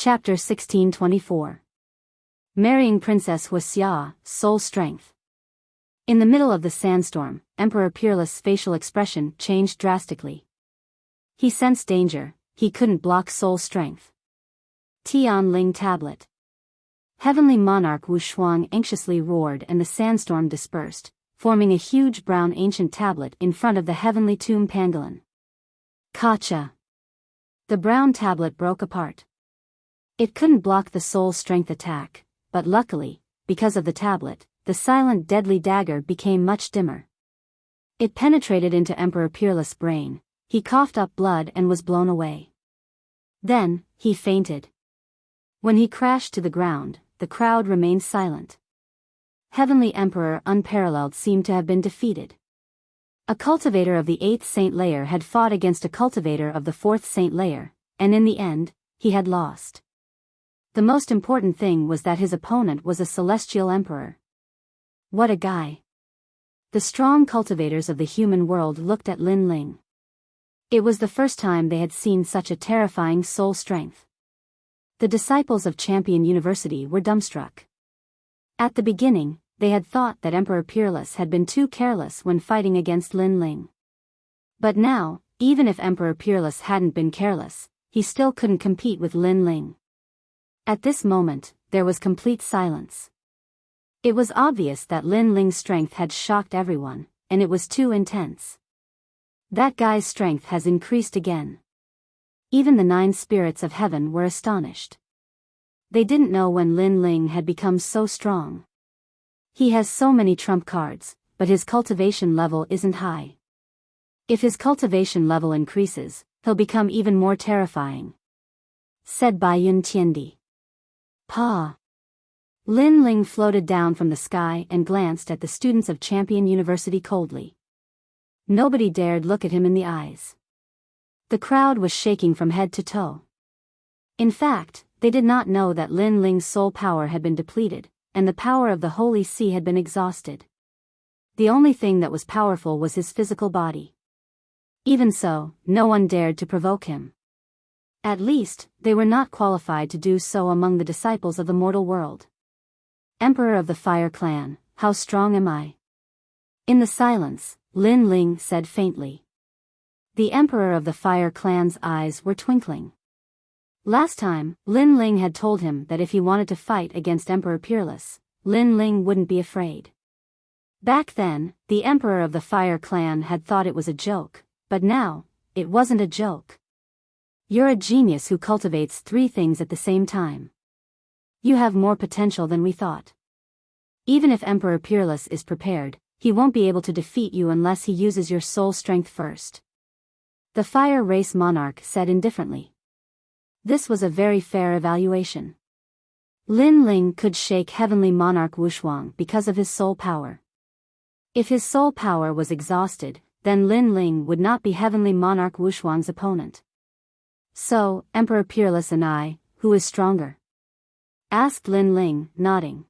Chapter 1624. Marrying Princess Wuxia, Soul Strength. In the middle of the sandstorm, Emperor Peerless' facial expression changed drastically. He sensed danger. He couldn't block soul strength. Tian Ling Tablet. Heavenly Monarch Wu Shuang anxiously roared and the sandstorm dispersed, forming a huge brown ancient tablet in front of the heavenly tomb pangolin. Kacha. The brown tablet broke apart. It couldn't block the soul strength attack, but luckily, because of the tablet, the silent deadly dagger became much dimmer. It penetrated into Emperor Peerless' brain. He coughed up blood and was blown away. Then, he fainted. When he crashed to the ground, the crowd remained silent. Heavenly Emperor Unparalleled seemed to have been defeated. A cultivator of the 8th Saint Layer had fought against a cultivator of the 4th Saint Layer, and in the end, he had lost. The most important thing was that his opponent was a celestial emperor. What a guy. The strong cultivators of the human world looked at Lin Ling. It was the first time they had seen such a terrifying soul strength. The disciples of Champion University were dumbstruck. At the beginning, they had thought that Emperor Peerless had been too careless when fighting against Lin Ling. But now, even if Emperor Peerless hadn't been careless, he still couldn't compete with Lin Ling. At this moment, there was complete silence. It was obvious that Lin Ling's strength had shocked everyone, and it was too intense. That guy's strength has increased again. Even the 9 spirits of heaven were astonished. They didn't know when Lin Ling had become so strong. He has so many trump cards, but his cultivation level isn't high. If his cultivation level increases, he'll become even more terrifying, said Bai Yun Tiendi. Pa. Lin Ling floated down from the sky and glanced at the students of Champion University coldly. Nobody dared look at him in the eyes. The crowd was shaking from head to toe. In fact, they did not know that Lin Ling's soul power had been depleted, and the power of the Holy Sea had been exhausted. The only thing that was powerful was his physical body. Even so, no one dared to provoke him. At least, they were not qualified to do so among the disciples of the mortal world. Emperor of the Fire Clan, how strong am I? In the silence, Lin Ling said faintly. The Emperor of the Fire Clan's eyes were twinkling. Last time, Lin Ling had told him that if he wanted to fight against Emperor Peerless, Lin Ling wouldn't be afraid. Back then, the Emperor of the Fire Clan had thought it was a joke, but now, it wasn't a joke. You're a genius who cultivates 3 things at the same time. You have more potential than we thought. Even if Emperor Peerless is prepared, he won't be able to defeat you unless he uses your soul strength first. The Fire Race Monarch said indifferently. This was a very fair evaluation. Lin Ling could shake Heavenly Monarch Wu Shuang because of his soul power. If his soul power was exhausted, then Lin Ling would not be Heavenly Monarch Wu Shuang's opponent. So, Emperor Peerless and I, who is stronger? Asked Lin Ling, nodding.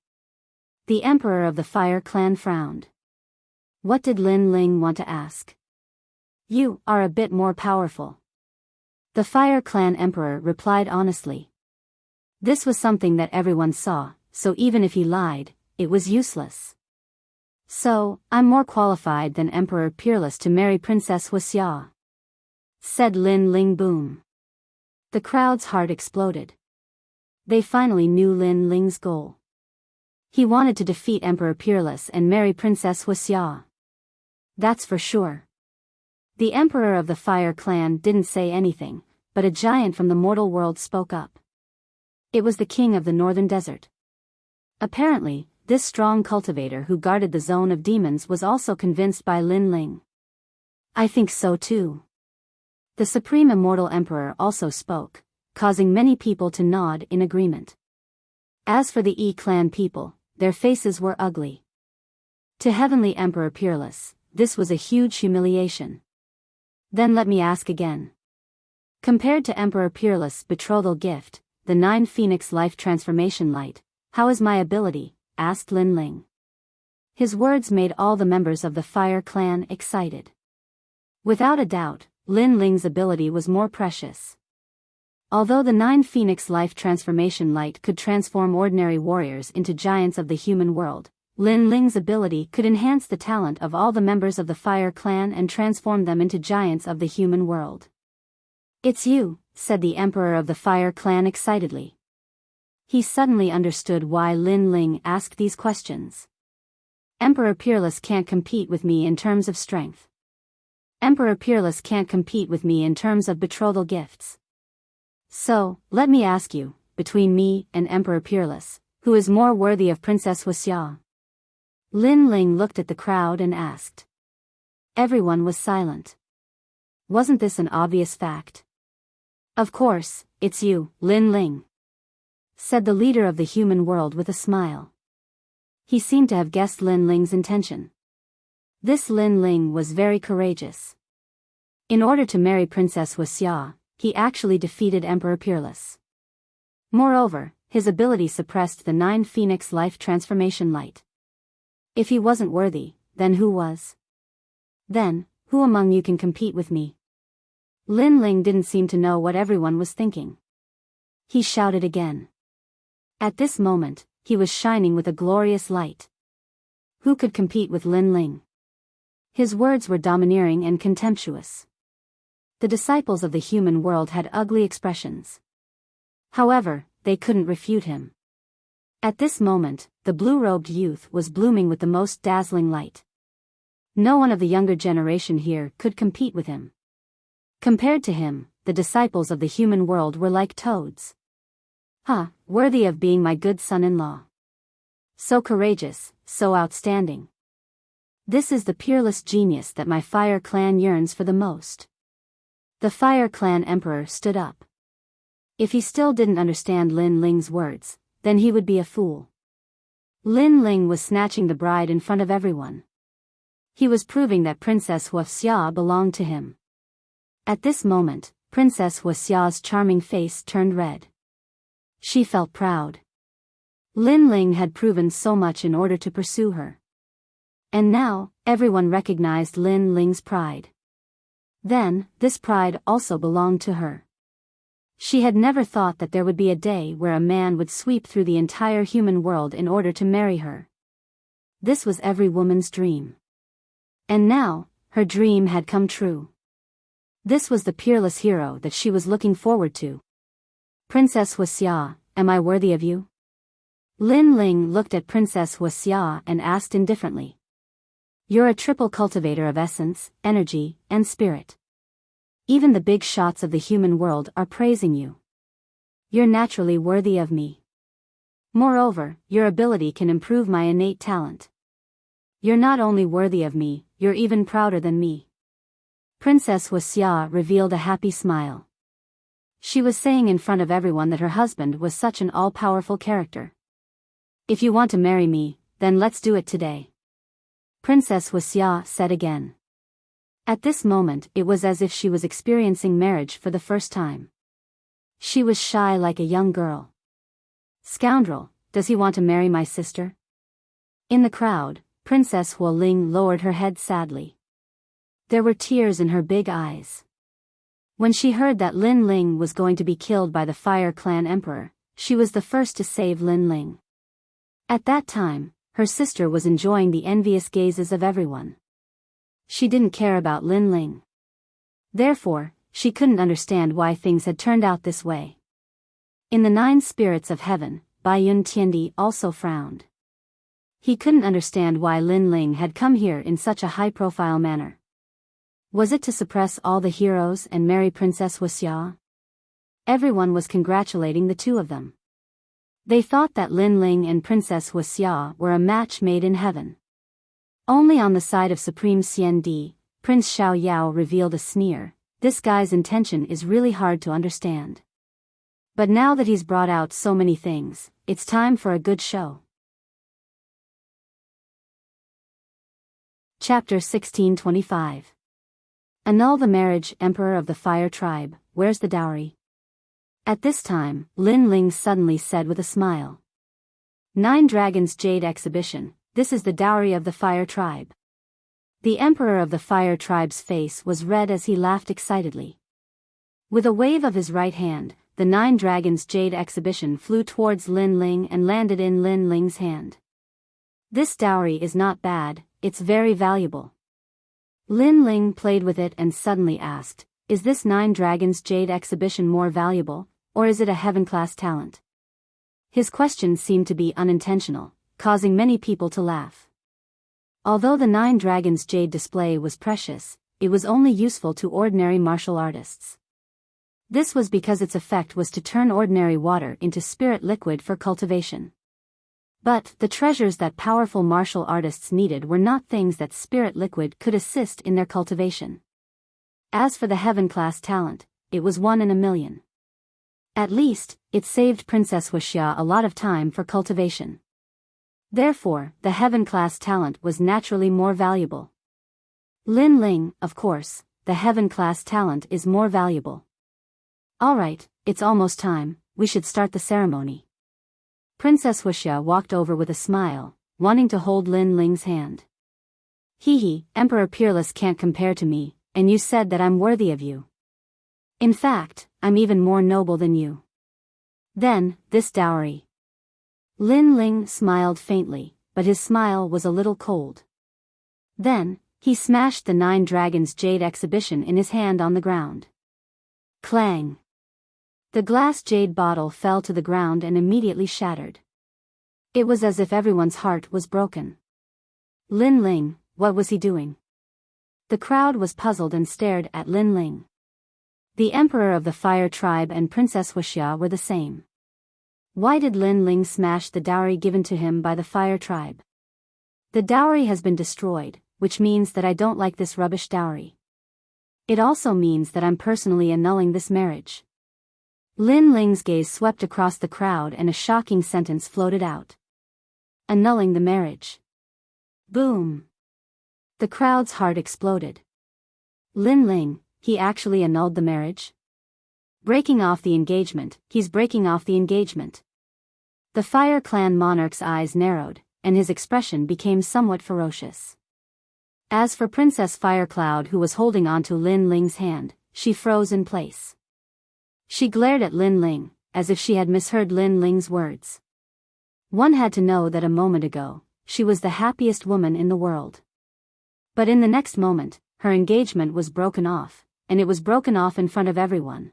The Emperor of the Fire Clan frowned. What did Lin Ling want to ask? You are a bit more powerful. The Fire Clan Emperor replied honestly. This was something that everyone saw, so even if he lied, it was useless. So, I'm more qualified than Emperor Peerless to marry Princess Wuxia, said Lin Ling boom. The crowd's heart exploded. They finally knew Lin Ling's goal. He wanted to defeat Emperor Peerless and marry Princess Wuxia. That's for sure. The Emperor of the Fire Clan didn't say anything, but a giant from the mortal world spoke up. It was the king of the northern desert. Apparently, this strong cultivator who guarded the zone of demons was also convinced by Lin Ling. I think so too. The Supreme Immortal Emperor also spoke, causing many people to nod in agreement. As for the E-Clan people, their faces were ugly. To Heavenly Emperor Peerless, this was a huge humiliation. Then let me ask again. Compared to Emperor Peerless' betrothal gift, the 9 Phoenix Life Transformation Light, how is my ability? Asked Lin Ling. His words made all the members of the Fire Clan excited. Without a doubt, Lin Ling's ability was more precious. Although the 9 Phoenix Life Transformation Light could transform ordinary warriors into giants of the human world, Lin Ling's ability could enhance the talent of all the members of the Fire Clan and transform them into giants of the human world. "It's you," said the Emperor of the Fire Clan excitedly. He suddenly understood why Lin Ling asked these questions. "Emperor Peerless can't compete with me in terms of strength. Emperor Peerless can't compete with me in terms of betrothal gifts. So, let me ask you, between me and Emperor Peerless, who is more worthy of Princess Wuxia?" Lin Ling looked at the crowd and asked. Everyone was silent. Wasn't this an obvious fact? "Of course, it's you, Lin Ling," said the leader of the human world with a smile. He seemed to have guessed Lin Ling's intention. This Lin Ling was very courageous. In order to marry Princess Wuxia, he actually defeated Emperor Peerless. Moreover, his ability suppressed the 9 Phoenix Life Transformation Light. If he wasn't worthy, then who was? Then, who among you can compete with me? Lin Ling didn't seem to know what everyone was thinking. He shouted again. At this moment, he was shining with a glorious light. Who could compete with Lin Ling? His words were domineering and contemptuous. The disciples of the human world had ugly expressions. However, they couldn't refute him. At this moment, the blue-robed youth was blooming with the most dazzling light. No one of the younger generation here could compete with him. Compared to him, the disciples of the human world were like toads. Worthy of being my good son-in-law. So courageous, so outstanding. This is the peerless genius that my Fire Clan yearns for the most. The Fire Clan Emperor stood up. If he still didn't understand Lin Ling's words, then he would be a fool. Lin Ling was snatching the bride in front of everyone. He was proving that Princess Wuxia belonged to him. At this moment, Princess Wuxia's charming face turned red. She felt proud. Lin Ling had proven so much in order to pursue her. And now, everyone recognized Lin Ling's pride. Then, this pride also belonged to her. She had never thought that there would be a day where a man would sweep through the entire human world in order to marry her. This was every woman's dream. And now, her dream had come true. This was the peerless hero that she was looking forward to. "Princess Wuxia, am I worthy of you?" Lin Ling looked at Princess Wuxia and asked indifferently. "You're a triple cultivator of essence, energy, and spirit. Even the big shots of the human world are praising you. You're naturally worthy of me. Moreover, your ability can improve my innate talent. You're not only worthy of me, you're even prouder than me." Princess Wuxia revealed a happy smile. She was saying in front of everyone that her husband was such an all-powerful character. "If you want to marry me, then let's do it today," Princess Wuxia said again. At this moment it was as if she was experiencing marriage for the first time. She was shy like a young girl. "Scoundrel, does he want to marry my sister?" In the crowd, Princess Wu Ling lowered her head sadly. There were tears in her big eyes. When she heard that Lin Ling was going to be killed by the Fire Clan Emperor, she was the first to save Lin Ling. At that time, her sister was enjoying the envious gazes of everyone. She didn't care about Lin Ling. Therefore, she couldn't understand why things had turned out this way. In the 9 spirits of heaven, Baiyun Tiandi also frowned. He couldn't understand why Lin Ling had come here in such a high-profile manner. Was it to suppress all the heroes and marry Princess Wuxia? Everyone was congratulating the two of them. They thought that Lin Ling and Princess Wuxia were a match made in heaven. Only on the side of Supreme Xian Di, Prince Xiao Yao revealed a sneer. "This guy's intention is really hard to understand. But now that he's brought out so many things, it's time for a good show." Chapter 1625. Annul the marriage, Emperor of the Fire Tribe, where's the dowry? At this time, Lin Ling suddenly said with a smile. 9 Dragons Jade Exhibition, this is the dowry of the Fire Tribe. The Emperor of the Fire Tribe's face was red as he laughed excitedly. With a wave of his right hand, the 9 Dragons Jade exhibition flew towards Lin Ling and landed in Lin Ling's hand. This dowry is not bad, it's very valuable. Lin Ling played with it and suddenly asked, is this 9 Dragons Jade exhibition more valuable, or is it a heaven-class talent? His question seemed to be unintentional, causing many people to laugh. Although the 9 Dragons Jade display was precious, it was only useful to ordinary martial artists. This was because its effect was to turn ordinary water into spirit liquid for cultivation. But the treasures that powerful martial artists needed were not things that spirit liquid could assist in their cultivation. As for the heaven-class talent, it was 1 in a million. At least, it saved Princess Wuxia a lot of time for cultivation. Therefore, the heaven-class talent was naturally more valuable. Lin Ling, of course, the heaven-class talent is more valuable. Alright, it's almost time, we should start the ceremony. Princess Wuxia walked over with a smile, wanting to hold Lin Ling's hand. Hee, Emperor Peerless can't compare to me, and you said that I'm worthy of you. In fact, I'm even more noble than you. Then, this dowry. Lin Ling smiled faintly, but his smile was a little cold. Then, he smashed the 9 Dragons Jade exhibition in his hand on the ground. Clang! The glass jade bottle fell to the ground and immediately shattered. It was as if everyone's heart was broken. Lin Ling, what was he doing? The crowd was puzzled and stared at Lin Ling. The Emperor of the Fire Tribe and Princess Wuxia were the same. Why did Lin Ling smash the dowry given to him by the Fire Tribe? The dowry has been destroyed, which means that I don't like this rubbish dowry. It also means that I'm personally annulling this marriage. Lin Ling's gaze swept across the crowd and a shocking sentence floated out. Annulling the marriage. Boom! The crowd's heart exploded. Lin Ling, he actually annulled the marriage? Breaking off the engagement, he's breaking off the engagement. The Fire Clan monarch's eyes narrowed, and his expression became somewhat ferocious. As for Princess Firecloud, who was holding onto Lin Ling's hand, she froze in place. She glared at Lin Ling, as if she had misheard Lin Ling's words. One had to know that a moment ago, she was the happiest woman in the world. But in the next moment, her engagement was broken off, and it was broken off in front of everyone.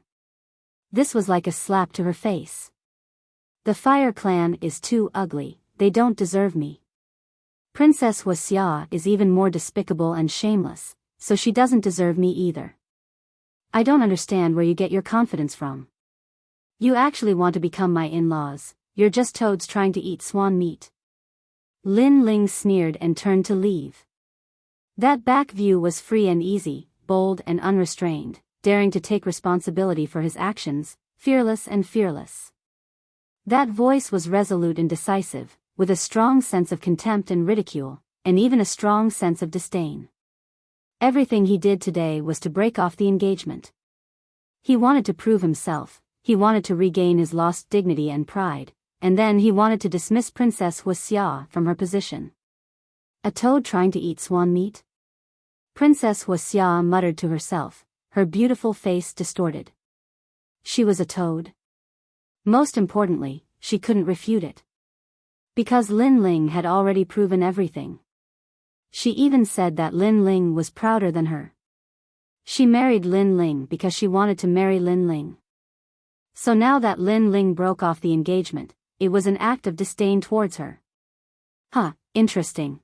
This was like a slap to her face. The Fire Clan is too ugly, they don't deserve me. Princess Wuxia is even more despicable and shameless, so she doesn't deserve me either. I don't understand where you get your confidence from. You actually want to become my in-laws, you're just toads trying to eat swan meat. Lin Ling sneered and turned to leave. That back view was free and easy, bold and unrestrained, daring to take responsibility for his actions, fearless and fearless. That voice was resolute and decisive, with a strong sense of contempt and ridicule, and even a strong sense of disdain. Everything he did today was to break off the engagement. He wanted to prove himself, he wanted to regain his lost dignity and pride, and then he wanted to dismiss Princess Wuxia from her position. A toad trying to eat swan meat? Princess Wuxia muttered to herself, her beautiful face distorted. She was a toad. Most importantly, she couldn't refute it. Because Lin Ling had already proven everything. She even said that Lin Ling was prouder than her. She married Lin Ling because she wanted to marry Lin Ling. So now that Lin Ling broke off the engagement, it was an act of disdain towards her. Interesting.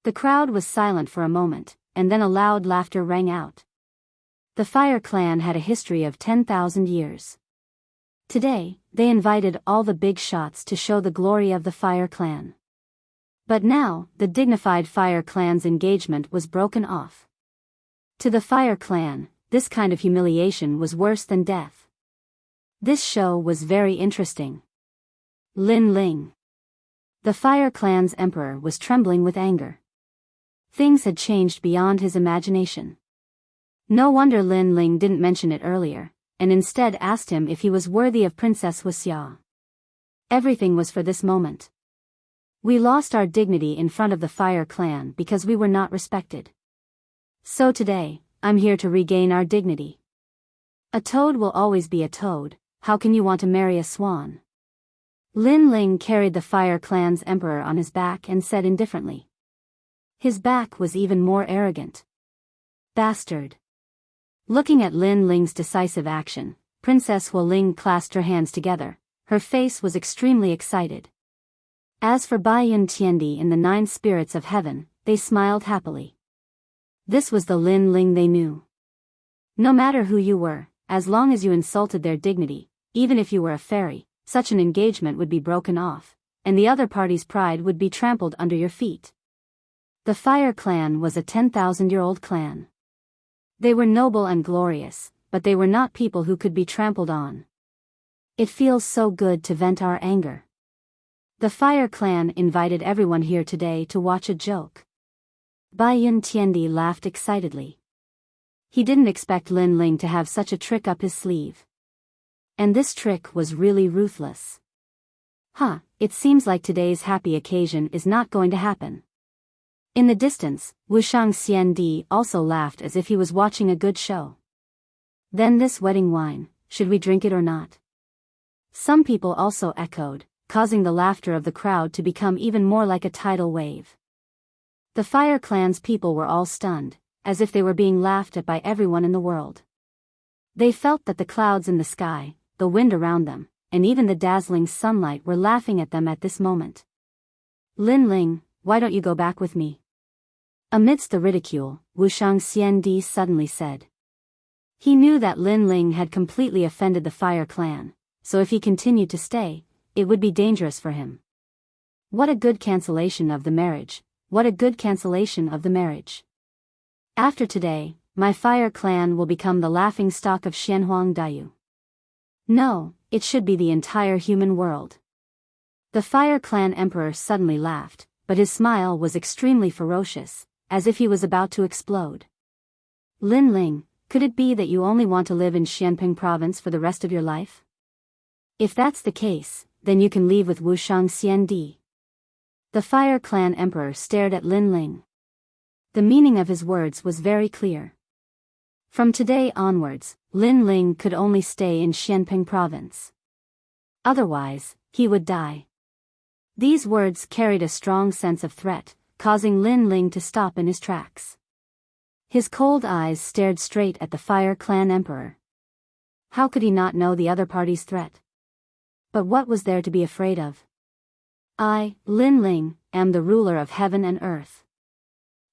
The crowd was silent for a moment, and then a loud laughter rang out. The Fire Clan had a history of 10,000 years. Today, they invited all the big shots to show the glory of the Fire Clan. But now, the dignified Fire Clan's engagement was broken off. To the Fire Clan, this kind of humiliation was worse than death. This show was very interesting. Lin Ling. The Fire Clan's emperor was trembling with anger. Things had changed beyond his imagination. No wonder Lin Ling didn't mention it earlier, and instead asked him if he was worthy of Princess Wuxia. Everything was for this moment. We lost our dignity in front of the Fire Clan because we were not respected. So today, I'm here to regain our dignity. A toad will always be a toad, how can you want to marry a swan? Lin Ling carried the Fire Clan's emperor on his back and said indifferently. His back was even more arrogant. Bastard. Looking at Lin Ling's decisive action, Princess Hualing clasped her hands together. Her face was extremely excited. As for Baiyun Tiandi and the 9 spirits of heaven, they smiled happily. This was the Lin Ling they knew. No matter who you were, as long as you insulted their dignity, even if you were a fairy, such an engagement would be broken off, and the other party's pride would be trampled under your feet. The Fire Clan was a 10,000-year-old clan. They were noble and glorious, but they were not people who could be trampled on. It feels so good to vent our anger. The Fire Clan invited everyone here today to watch a joke. Baiyun Tiandi laughed excitedly. He didn't expect Lin Ling to have such a trick up his sleeve. And this trick was really ruthless. It seems like today's happy occasion is not going to happen. In the distance, Wuxiang Xiandi also laughed as if he was watching a good show. Then this wedding wine, should we drink it or not? Some people also echoed, causing the laughter of the crowd to become even more like a tidal wave. The Fire Clan's people were all stunned, as if they were being laughed at by everyone in the world. They felt that the clouds in the sky, the wind around them, and even the dazzling sunlight were laughing at them at this moment. Lin Ling, why don't you go back with me? Amidst the ridicule, Wuxiang Xiandi suddenly said. He knew that Lin Ling had completely offended the Fire Clan, so if he continued to stay, it would be dangerous for him. What a good cancellation of the marriage, what a good cancellation of the marriage. After today, my Fire Clan will become the laughing stock of Xianhuang Daiyu. No, it should be the entire human world. The Fire Clan emperor suddenly laughed, but his smile was extremely ferocious, as if he was about to explode. Lin Ling, could it be that you only want to live in Xianping province for the rest of your life? If that's the case, then you can leave with Wuxiang Xiandi. The Fire Clan emperor stared at Lin Ling. The meaning of his words was very clear. From today onwards, Lin Ling could only stay in Xianping province. Otherwise, he would die. These words carried a strong sense of threat, causing Lin Ling to stop in his tracks. His cold eyes stared straight at the Fire Clan emperor. How could he not know the other party's threat? But what was there to be afraid of? I, Lin Ling, am the ruler of heaven and earth.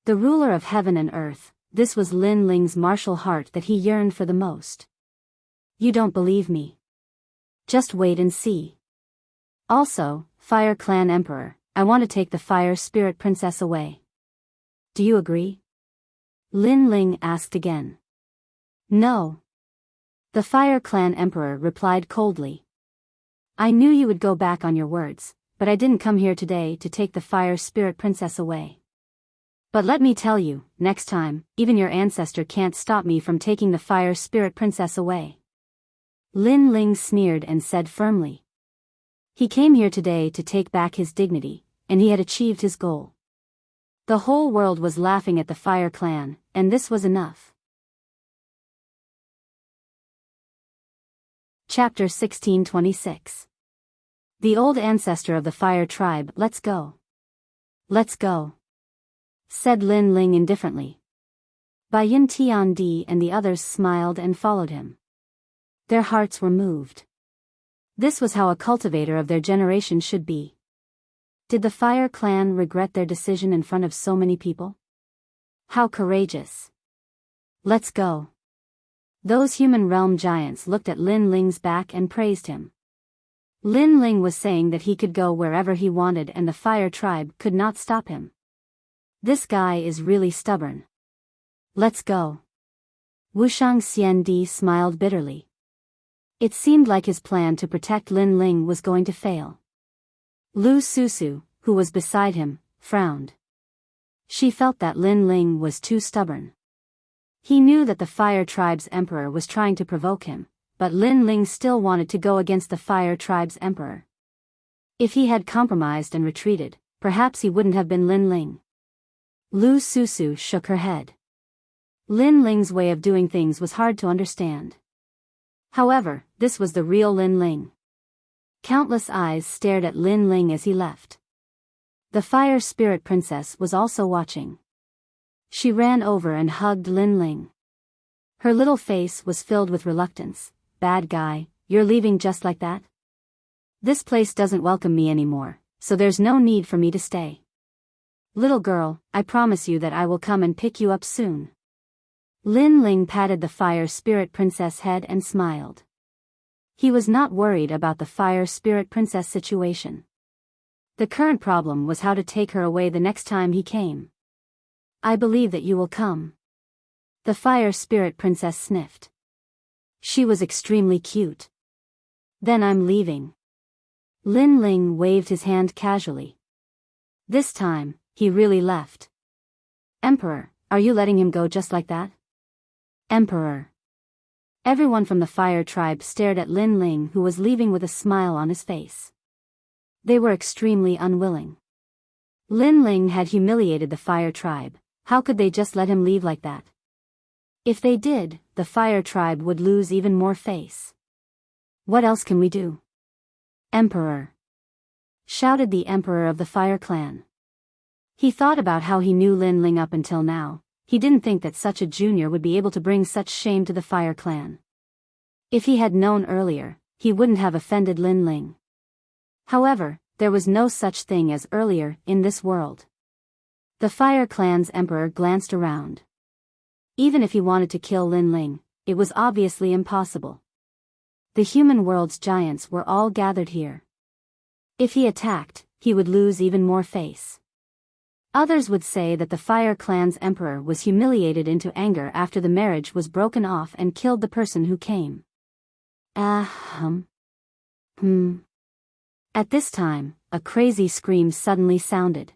The ruler of heaven and earth, this was Lin Ling's martial heart that he yearned for the most. You don't believe me? Just wait and see. Also, Fire Clan Emperor, I want to take the Fire Spirit Princess away. Do you agree? Lin Ling asked again. No. The Fire Clan Emperor replied coldly. I knew you would go back on your words, but I didn't come here today to take the Fire Spirit Princess away. But let me tell you, next time, even your ancestor can't stop me from taking the Fire Spirit Princess away. Lin Ling sneered and said firmly. He came here today to take back his dignity, and he had achieved his goal. The whole world was laughing at the Fire Clan, and this was enough. Chapter 1626. The old ancestor of the Fire Tribe, let's go. Let's go, said Lin Ling indifferently. Baiyun Tiandi and the others smiled and followed him. Their hearts were moved. This was how a cultivator of their generation should be. Did the Fire Clan regret their decision in front of so many people? How courageous. Let's go. Those human realm giants looked at Lin Ling's back and praised him. Lin Ling was saying that he could go wherever he wanted and the Fire Tribe could not stop him. This guy is really stubborn. Let's go. Wuxiang Xiandi smiled bitterly. It seemed like his plan to protect Lin Ling was going to fail. Lu Susu, who was beside him, frowned. She felt that Lin Ling was too stubborn. He knew that the Fire Tribe's emperor was trying to provoke him, but Lin Ling still wanted to go against the Fire Tribe's emperor. If he had compromised and retreated, perhaps he wouldn't have been Lin Ling. Lu Susu shook her head. Lin Ling's way of doing things was hard to understand. However, this was the real Lin Ling. Countless eyes stared at Lin Ling as he left. The Fire Spirit Princess was also watching. She ran over and hugged Lin Ling. Her little face was filled with reluctance. Bad guy, you're leaving just like that? This place doesn't welcome me anymore, so there's no need for me to stay. Little girl, I promise you that I will come and pick you up soon. Lin Ling patted the Fire Spirit Princess' head and smiled. He was not worried about the Fire Spirit Princess situation. The current problem was how to take her away the next time he came. I believe that you will come. The Fire Spirit Princess sniffed. She was extremely cute. Then I'm leaving. Lin Ling waved his hand casually. This time, he really left. Emperor, are you letting him go just like that? Emperor. Everyone from the Fire Tribe stared at Lin Ling, who was leaving with a smile on his face. They were extremely unwilling. Lin Ling had humiliated the Fire Tribe. How could they just let him leave like that? If they did, the Fire Tribe would lose even more face. What else can we do? Emperor! Shouted the Emperor of the Fire Clan. He thought about how he knew Lin Ling up until now. He didn't think that such a junior would be able to bring such shame to the Fire Clan. If he had known earlier, he wouldn't have offended Lin Ling. However, there was no such thing as earlier in this world. The Fire Clan's Emperor glanced around. Even if he wanted to kill Lin Ling, it was obviously impossible. The human world's giants were all gathered here. If he attacked, he would lose even more face. Others would say that the Fire Clan's Emperor was humiliated into anger after the marriage was broken off and killed the person who came. At this time, a crazy scream suddenly sounded.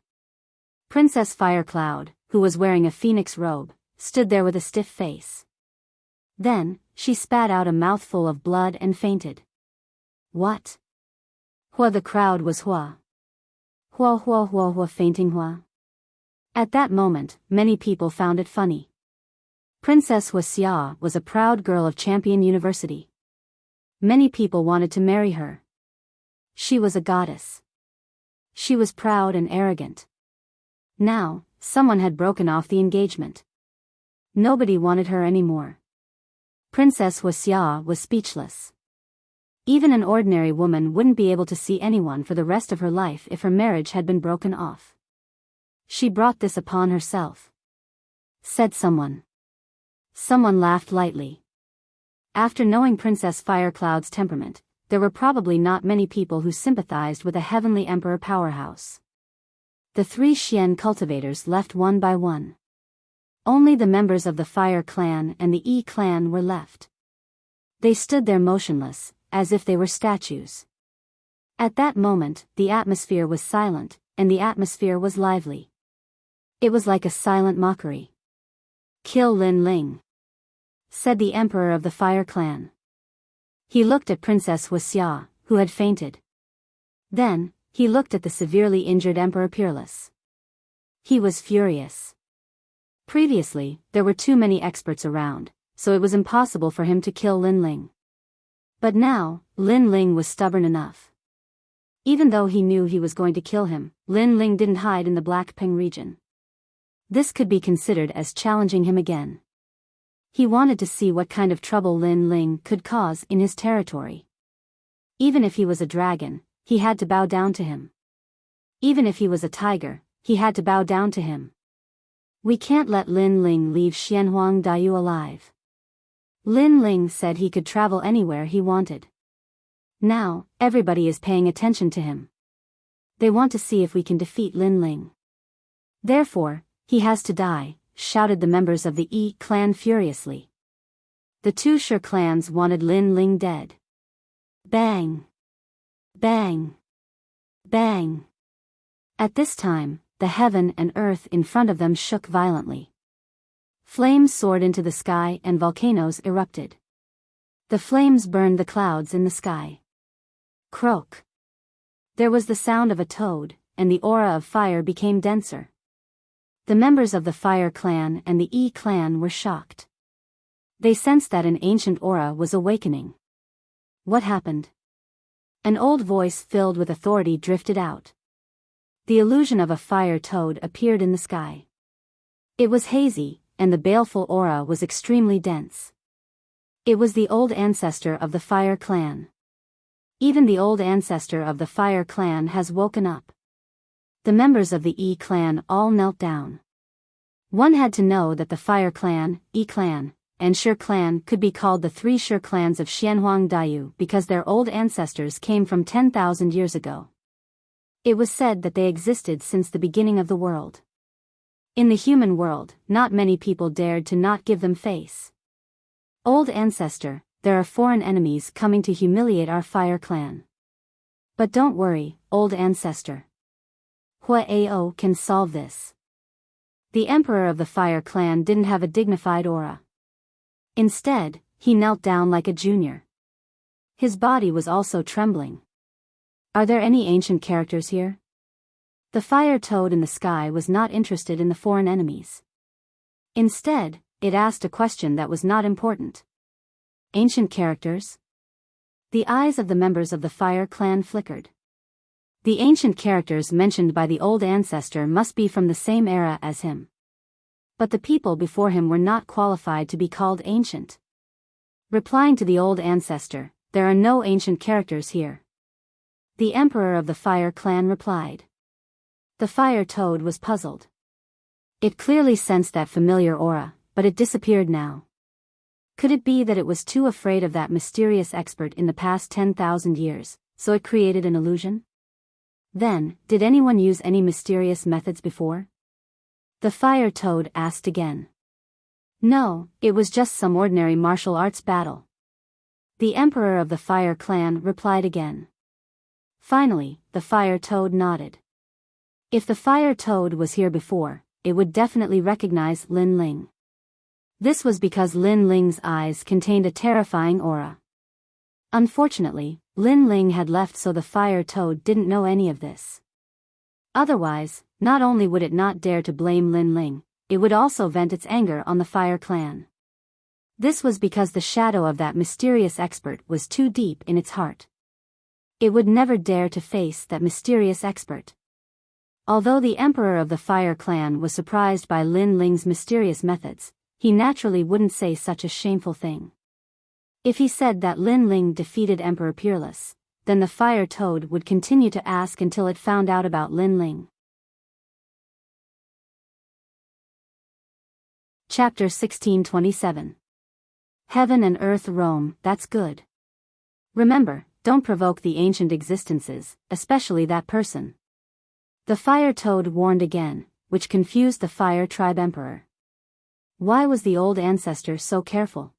Princess Firecloud, who was wearing a phoenix robe, stood there with a stiff face. Then, she spat out a mouthful of blood and fainted. What? Hua, the crowd was hua. Hua hua hua hua, fainting hua. At that moment, many people found it funny. Princess Wuxia was a proud girl of Champion University. Many people wanted to marry her. She was a goddess. She was proud and arrogant. Now, someone had broken off the engagement. Nobody wanted her anymore. Princess Wuxia was speechless. Even an ordinary woman wouldn't be able to see anyone for the rest of her life if her marriage had been broken off. She brought this upon herself, said someone. Someone laughed lightly. After knowing Princess Firecloud's temperament, there were probably not many people who sympathized with a heavenly emperor powerhouse. The 3 Xian cultivators left one by one. Only the members of the Fire Clan and the E Clan were left. They stood there motionless, as if they were statues. At that moment, the atmosphere was silent, and the atmosphere was lively. It was like a silent mockery. Kill Lin Ling, said the Emperor of the Fire Clan. He looked at Princess Wuxia, who had fainted. Then, he looked at the severely injured Emperor Peerless. He was furious. Previously, there were too many experts around, so it was impossible for him to kill Lin Ling. But now, Lin Ling was stubborn enough. Even though he knew he was going to kill him, Lin Ling didn't hide in the Black Peng region. This could be considered as challenging him again. He wanted to see what kind of trouble Lin Ling could cause in his territory. Even if he was a dragon, he had to bow down to him. Even if he was a tiger, he had to bow down to him. We can't let Lin Ling leave Xianhuang Daiyu alive. Lin Ling said he could travel anywhere he wanted. Now, everybody is paying attention to him. They want to see if we can defeat Lin Ling. Therefore, he has to die, shouted the members of the E clan furiously. The 2 Shi clans wanted Lin Ling dead. Bang! Bang! Bang! At this time, the heaven and earth in front of them shook violently. Flames soared into the sky and volcanoes erupted. The flames burned the clouds in the sky. Croak! There was the sound of a toad, and the aura of fire became denser. The members of the Fire Clan and the E Clan were shocked. They sensed that an ancient aura was awakening. What happened? An old voice filled with authority drifted out. The illusion of a fire toad appeared in the sky. It was hazy, and the baleful aura was extremely dense. It was the old ancestor of the Fire Clan. Even the old ancestor of the Fire Clan has woken up. The members of the E clan all knelt down. One had to know that the Fire Clan, E clan, and Shi clan could be called the three Shi clans of Xianhuang Daiyu because their old ancestors came from 10,000 years ago. It was said that they existed since the beginning of the world. In the human world, not many people dared to not give them face. Old ancestor, there are foreign enemies coming to humiliate our Fire Clan. But don't worry, old ancestor. Huao can solve this. The emperor of the Fire Clan didn't have a dignified aura. Instead, he knelt down like a junior. His body was also trembling. Are there any ancient characters here? The fire toad in the sky was not interested in the foreign enemies. Instead, it asked a question that was not important. Ancient characters? The eyes of the members of the Fire Clan flickered. The ancient characters mentioned by the old ancestor must be from the same era as him. But the people before him were not qualified to be called ancient. Replying to the old ancestor, there are no ancient characters here. The emperor of the Fire Clan replied. The fire toad was puzzled. It clearly sensed that familiar aura, but it disappeared now. Could it be that it was too afraid of that mysterious expert in the past 10,000 years, so it created an illusion? Then, did anyone use any mysterious methods before? The fire toad asked again. No, it was just some ordinary martial arts battle. The emperor of the Fire Clan replied again. Finally, the fire toad nodded. If the fire toad was here before, it would definitely recognize Lin Ling. This was because Lin Ling's eyes contained a terrifying aura. Unfortunately, Lin Ling had left, so the fire toad didn't know any of this. Otherwise, not only would it not dare to blame Lin Ling, it would also vent its anger on the Fire Clan. This was because the shadow of that mysterious expert was too deep in its heart. It would never dare to face that mysterious expert. Although the emperor of the Fire Clan was surprised by Lin Ling's mysterious methods, he naturally wouldn't say such a shameful thing. If he said that Lin Ling defeated Emperor Peerless, then the fire toad would continue to ask until it found out about Lin Ling. Chapter 1627. Heaven and Earth roam, that's good. Remember, don't provoke the ancient existences, especially that person. The fire toad warned again, which confused the fire tribe emperor. Why was the old ancestor so careful?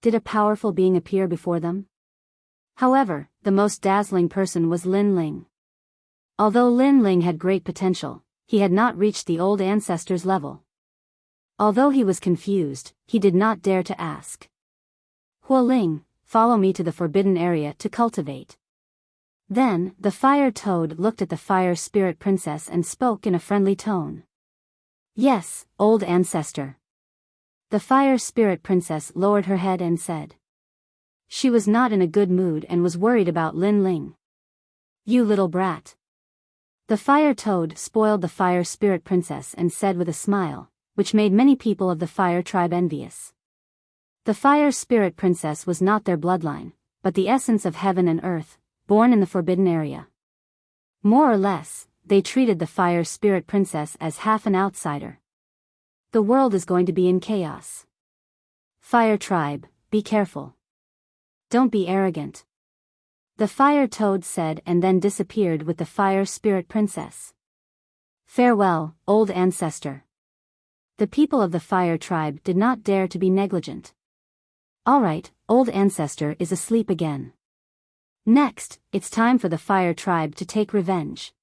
Did a powerful being appear before them? However, the most dazzling person was Lin Ling. Although Lin Ling had great potential, he had not reached the old ancestor's level. Although he was confused, he did not dare to ask. Huo Ling, follow me to the forbidden area to cultivate. Then, the fire toad looked at the fire spirit princess and spoke in a friendly tone. Yes, old ancestor. The fire spirit princess lowered her head and said. She was not in a good mood and was worried about Lin Ling. You little brat. The fire toad spoiled the fire spirit princess and said with a smile, which made many people of the fire tribe envious. The fire spirit princess was not their bloodline, but the essence of heaven and earth, born in the forbidden area. More or less, they treated the fire spirit princess as half an outsider. The world is going to be in chaos. Fire tribe, be careful. Don't be arrogant. The fire toad said and then disappeared with the fire spirit princess. Farewell, old ancestor. The people of the fire tribe did not dare to be negligent. Alright, old ancestor is asleep again. Next, it's time for the fire tribe to take revenge.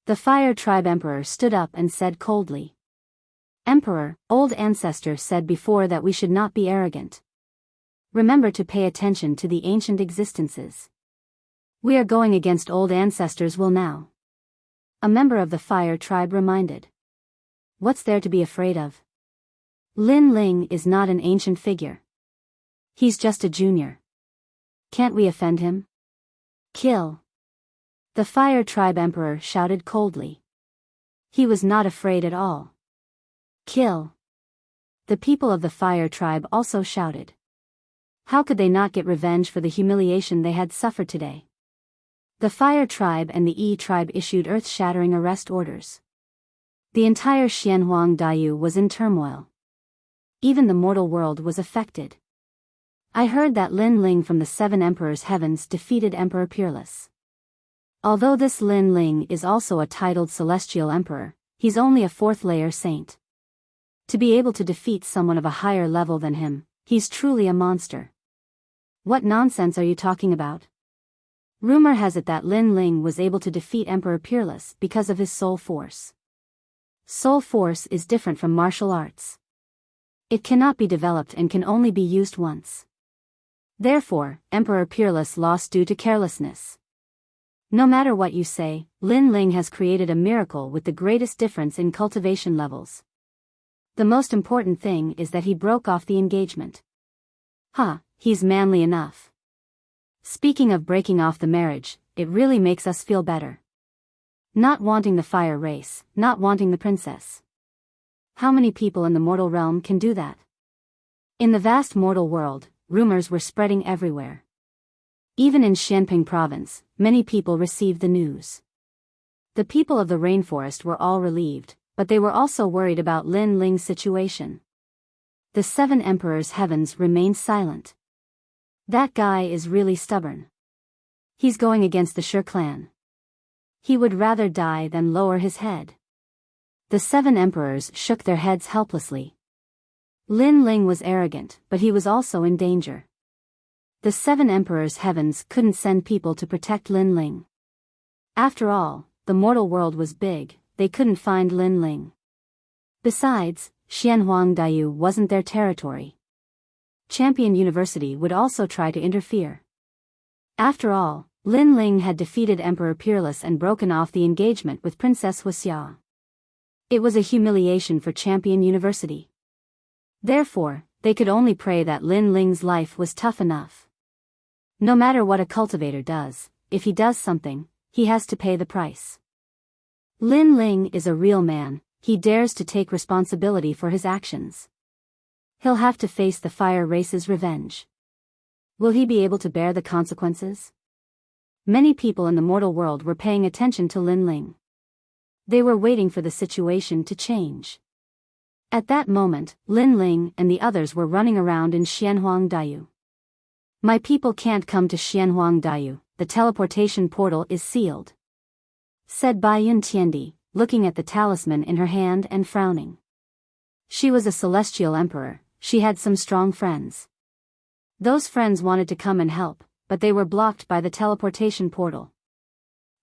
The fire tribe emperor stood up and said coldly. Emperor, old ancestor said before that we should not be arrogant. Remember to pay attention to the ancient existences. We are going against old ancestors' will now. A member of the fire tribe reminded. What's there to be afraid of? Lin Ling is not an ancient figure. He's just a junior. Can't we offend him? Kill. The Fire Tribe Emperor shouted coldly. He was not afraid at all. Kill. The people of the Fire Tribe also shouted. How could they not get revenge for the humiliation they had suffered today? The Fire Tribe and the E Tribe issued earth-shattering arrest orders. The entire Xianhuang Daiyu was in turmoil. Even the mortal world was affected. I heard that Lin Ling from the Seven Emperors' Heavens defeated Emperor Peerless. Although this Lin Ling is also a titled Celestial Emperor, he's only a fourth-layer saint. To be able to defeat someone of a higher level than him, he's truly a monster. What nonsense are you talking about? Rumor has it that Lin Ling was able to defeat Emperor Peerless because of his soul force. Soul force is different from martial arts. It cannot be developed and can only be used once. Therefore, Emperor Peerless lost due to carelessness. No matter what you say, Lin Ling has created a miracle with the greatest difference in cultivation levels. The most important thing is that he broke off the engagement. He's manly enough. Speaking of breaking off the marriage, it really makes us feel better. Not wanting the fire race, not wanting the princess. How many people in the mortal realm can do that? In the vast mortal world, rumors were spreading everywhere. Even in Xianping province, many people received the news. The people of the rainforest were all relieved, but they were also worried about Lin Ling's situation. The Seven Emperors' Heavens remained silent. That guy is really stubborn. He's going against the Shi clan. He would rather die than lower his head. The Seven Emperors shook their heads helplessly. Lin Ling was arrogant, but he was also in danger. The Seven Emperors' Heavens couldn't send people to protect Lin Ling. After all, the mortal world was big, they couldn't find Lin Ling. Besides, Xianhuang Daiyu wasn't their territory. Champion University would also try to interfere. After all, Lin Ling had defeated Emperor Peerless and broken off the engagement with Princess Wuxia. It was a humiliation for Champion University. Therefore, they could only pray that Lin Ling's life was tough enough. No matter what a cultivator does, if he does something, he has to pay the price. Lin Ling is a real man, he dares to take responsibility for his actions. He'll have to face the fire race's revenge. Will he be able to bear the consequences? Many people in the mortal world were paying attention to Lin Ling. They were waiting for the situation to change. At that moment, Lin Ling and the others were running around in Xianhuang Daiyu. My people can't come to Xianhuang Daiyu, the teleportation portal is sealed, said Baiyun Tiandi, looking at the talisman in her hand and frowning. She was a celestial emperor, she had some strong friends. Those friends wanted to come and help, but they were blocked by the teleportation portal.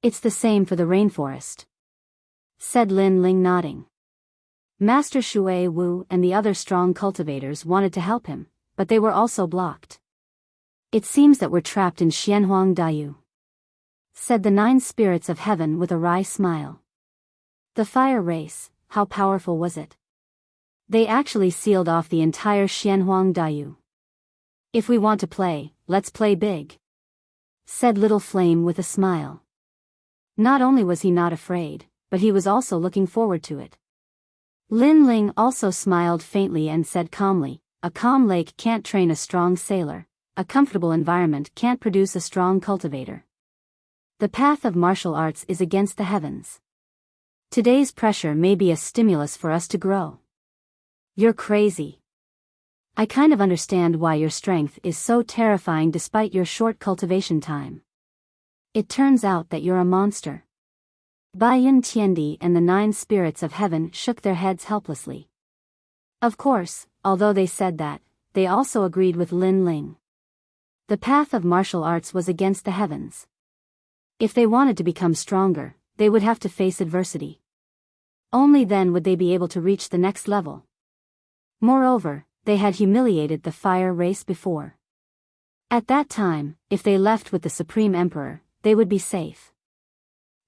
It's the same for the rainforest, said Lin Ling nodding. Master Shui Wu and the other strong cultivators wanted to help him, but they were also blocked. It seems that we're trapped in Xianhuang Daiyu, said the 9 spirits of heaven with a wry smile. The fire race, how powerful was it? They actually sealed off the entire Xianhuang Daiyu. If we want to play, let's play big, said Little Flame with a smile. Not only was he not afraid, but he was also looking forward to it. Lin Ling also smiled faintly and said calmly, a calm lake can't train a strong sailor, a comfortable environment can't produce a strong cultivator. The path of martial arts is against the heavens. Today's pressure may be a stimulus for us to grow. You're crazy. I kind of understand why your strength is so terrifying despite your short cultivation time. It turns out that you're a monster. Baiyun Tiandi and the 9 spirits of heaven shook their heads helplessly. Of course, although they said that, they also agreed with Lin Ling. The path of martial arts was against the heavens. If they wanted to become stronger, they would have to face adversity. Only then would they be able to reach the next level. Moreover, they had humiliated the fire race before. At that time, if they left with the Supreme Emperor, they would be safe.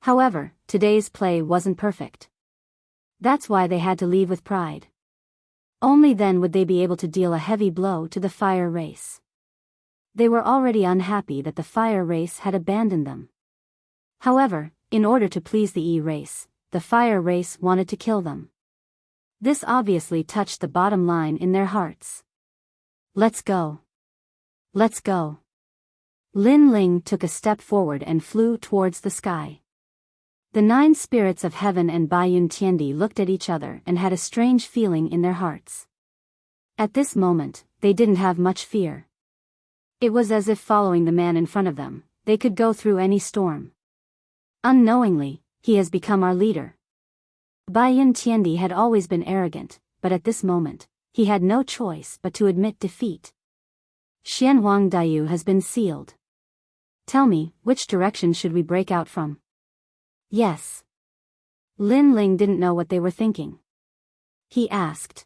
However, today's play wasn't perfect. That's why they had to leave with pride. Only then would they be able to deal a heavy blow to the fire race. They were already unhappy that the fire race had abandoned them. However, in order to please the E race, the fire race wanted to kill them. This obviously touched the bottom line in their hearts. Let's go. Let's go. Lin Ling took a step forward and flew towards the sky. The 9 spirits of heaven and Biyao Tiandi looked at each other and had a strange feeling in their hearts. At this moment, they didn't have much fear. It was as if following the man in front of them, they could go through any storm. Unknowingly, he has become our leader. Biyao Tiandi had always been arrogant, but at this moment, he had no choice but to admit defeat. Xianhuang Diyu has been sealed. Tell me, which direction should we break out from? Yes. Lin Ling didn't know what they were thinking. He asked.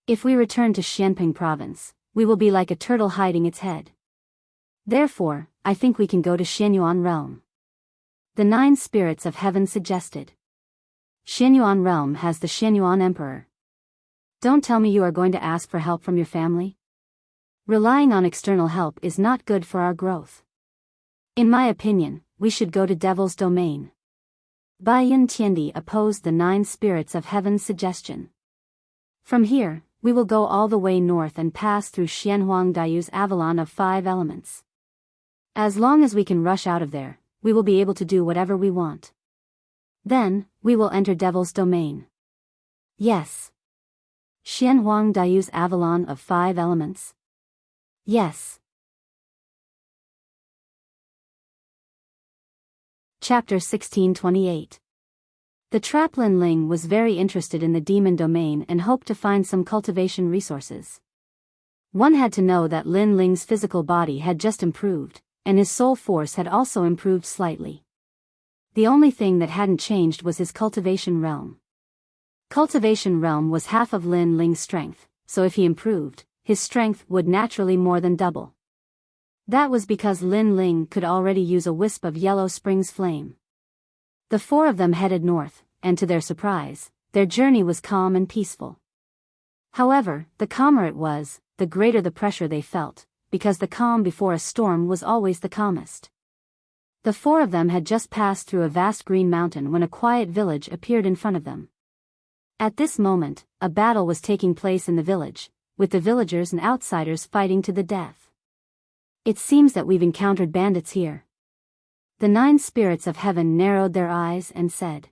If we return to Xianping province, we will be like a turtle hiding its head. Therefore, I think we can go to Xianyuan realm. The 9 spirits of heaven suggested. Xianyuan realm has the Xianyuan emperor. Don't tell me you are going to ask for help from your family? Relying on external help is not good for our growth. In my opinion, we should go to Devil's Domain. Biyao Tiandi opposed the 9 spirits of heaven's suggestion. From here, we will go all the way north and pass through Xianhuang Dayu's Avalon of 5 elements. As long as we can rush out of there, we will be able to do whatever we want. Then, we will enter Devil's Domain. Yes. Xianhuang Dayu's Avalon of 5 elements? Yes. Chapter 1628. The trap Lin Ling was very interested in the demon domain and hoped to find some cultivation resources. One had to know that Lin Ling's physical body had just improved, and his soul force had also improved slightly. The only thing that hadn't changed was his cultivation realm. Cultivation realm was half of Lin Ling's strength, so if he improved, his strength would naturally more than double. That was because Lin Ling could already use a wisp of Yellow Spring's flame. The 4 of them headed north, and to their surprise, their journey was calm and peaceful. However, the calmer it was, the greater the pressure they felt, because the calm before a storm was always the calmest. The 4 of them had just passed through a vast green mountain when a quiet village appeared in front of them. At this moment, a battle was taking place in the village, with the villagers and outsiders fighting to the death. It seems that we've encountered bandits here. The 9 spirits of heaven narrowed their eyes and said.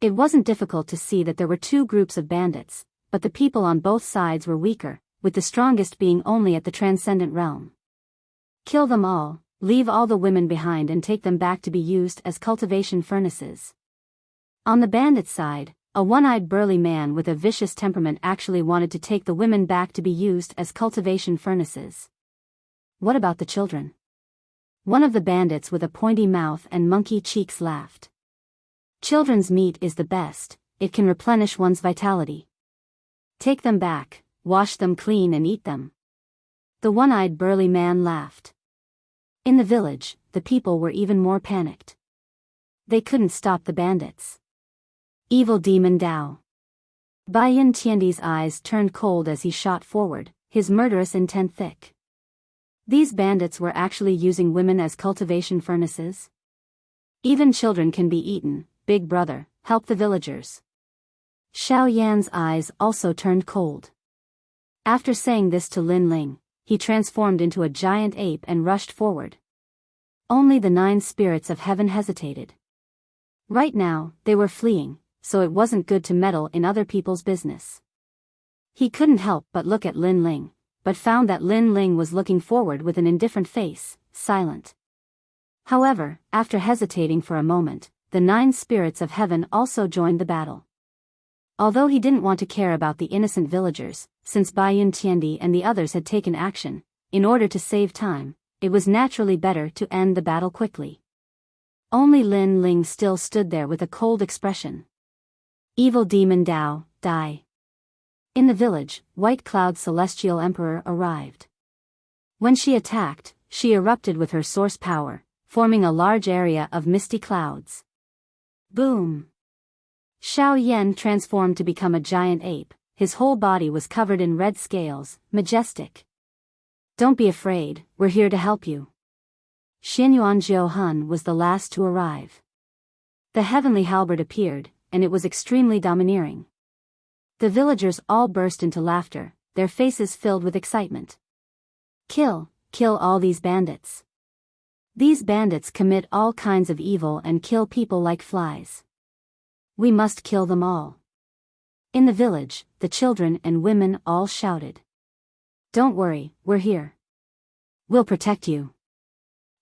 It wasn't difficult to see that there were 2 groups of bandits, but the people on both sides were weaker, with the strongest being only at the transcendent realm. Kill them all, leave all the women behind and take them back to be used as cultivation furnaces. On the bandit side, a one-eyed burly man with a vicious temperament actually wanted to take the women back to be used as cultivation furnaces. What about the children? One of the bandits with a pointy mouth and monkey cheeks laughed. Children's meat is the best, it can replenish one's vitality. Take them back, wash them clean and eat them. The one-eyed burly man laughed. In the village, the people were even more panicked. They couldn't stop the bandits. Evil demon Dao. Biyao Tiandi's eyes turned cold as he shot forward, his murderous intent thick. These bandits were actually using women as cultivation furnaces? Even children can be eaten, big brother, help the villagers. Xiao Yan's eyes also turned cold. After saying this to Lin Ling, he transformed into a giant ape and rushed forward. Only the 9 spirits of heaven hesitated. Right now, they were fleeing, so it wasn't good to meddle in other people's business. He couldn't help but look at Lin Ling, but found that Lin Ling was looking forward with an indifferent face, silent. However, after hesitating for a moment, the 9 spirits of heaven also joined the battle. Although he didn't want to care about the innocent villagers, since Biyao Tiandi and the others had taken action, in order to save time, it was naturally better to end the battle quickly. Only Lin Ling still stood there with a cold expression. Evil demon Dao, die. In the village, White Cloud's celestial emperor arrived. When she attacked, she erupted with her source power, forming a large area of misty clouds. Boom! Xiao Yan transformed to become a giant ape, his whole body was covered in red scales, majestic. Don't be afraid, we're here to help you. Xianyuan Jiuhun was the last to arrive. The heavenly halberd appeared, and it was extremely domineering. The villagers all burst into laughter, their faces filled with excitement. Kill all these bandits. These bandits commit all kinds of evil and kill people like flies. We must kill them all. In the village, the children and women all shouted. Don't worry, we're here. We'll protect you.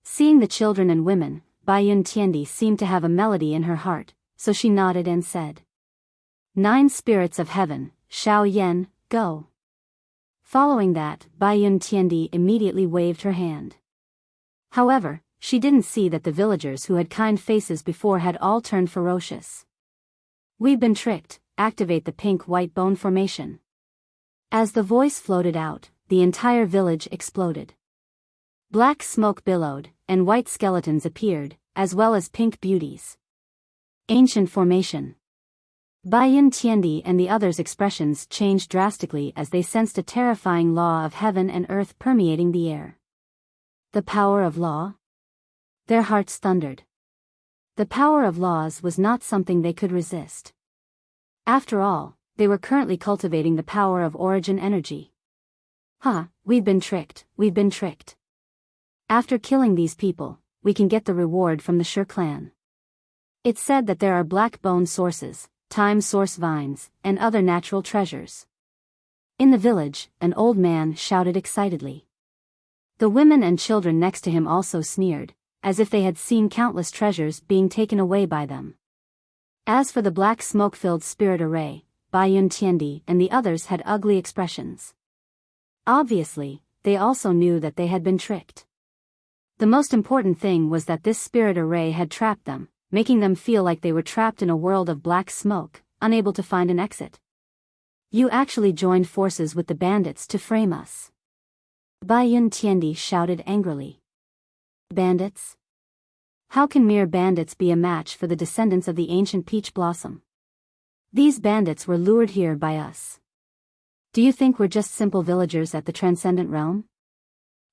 Seeing the children and women, Baiyun Tiandi seemed to have a melody in her heart, so she nodded and said. 9 spirits of heaven, Shao Yan, go. Following that, Baiyun Tiandi immediately waved her hand. However, she didn't see that the villagers who had kind faces before had all turned ferocious. We've been tricked, activate the pink-white bone formation. As the voice floated out, the entire village exploded. Black smoke billowed, and white skeletons appeared, as well as pink beauties. Ancient formation. Baiyun Tiandi and the others' expressions changed drastically as they sensed a terrifying law of heaven and earth permeating the air. The power of law? Their hearts thundered. The power of laws was not something they could resist. After all, they were currently cultivating the power of origin energy. We've been tricked, we've been tricked. After killing these people, we can get the reward from the Shi clan. It's said that there are black bone sources, time source vines, and other natural treasures. In the village, an old man shouted excitedly. The women and children next to him also sneered, as if they had seen countless treasures being taken away by them. As for the black smoke-filled spirit array, Baiyun Tiandi and the others had ugly expressions. Obviously, they also knew that they had been tricked. The most important thing was that this spirit array had trapped them, making them feel like they were trapped in a world of black smoke, unable to find an exit. You actually joined forces with the bandits to frame us. Baiyun Tiandi shouted angrily. Bandits? How can mere bandits be a match for the descendants of the ancient peach blossom? These bandits were lured here by us. Do you think we're just simple villagers at the transcendent realm?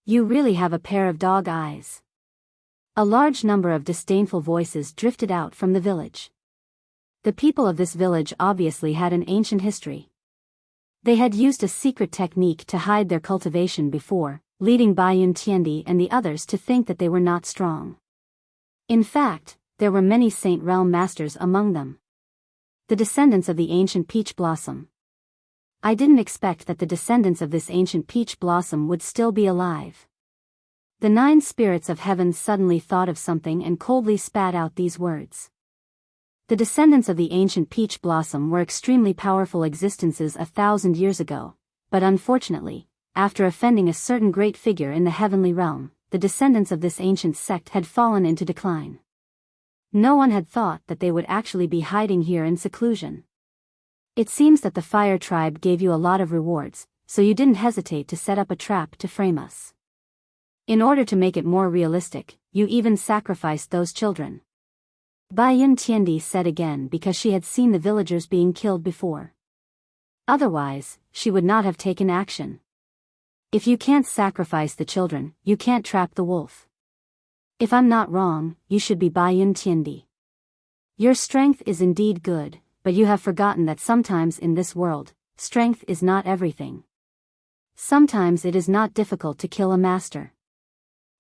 You really have a pair of dog eyes. A large number of disdainful voices drifted out from the village. The people of this village obviously had an ancient history. They had used a secret technique to hide their cultivation before, leading Baiyun Tiandi and the others to think that they were not strong. In fact, there were many Saint Realm masters among them. The descendants of the ancient peach blossom. I didn't expect that the descendants of this ancient peach blossom would still be alive. The 9 spirits of heaven suddenly thought of something and coldly spat out these words. The descendants of the ancient peach blossom were extremely powerful existences 1,000 years ago, but unfortunately, after offending a certain great figure in the heavenly realm, the descendants of this ancient sect had fallen into decline. No one had thought that they would actually be hiding here in seclusion. It seems that the fire tribe gave you a lot of rewards, so you didn't hesitate to set up a trap to frame us. In order to make it more realistic, you even sacrificed those children. Baiyun Tiandi said again because she had seen the villagers being killed before. Otherwise, she would not have taken action. If you can't sacrifice the children, you can't trap the wolf. If I'm not wrong, you should be Baiyun Tiandi. Your strength is indeed good, but you have forgotten that sometimes in this world, strength is not everything. Sometimes it is not difficult to kill a master.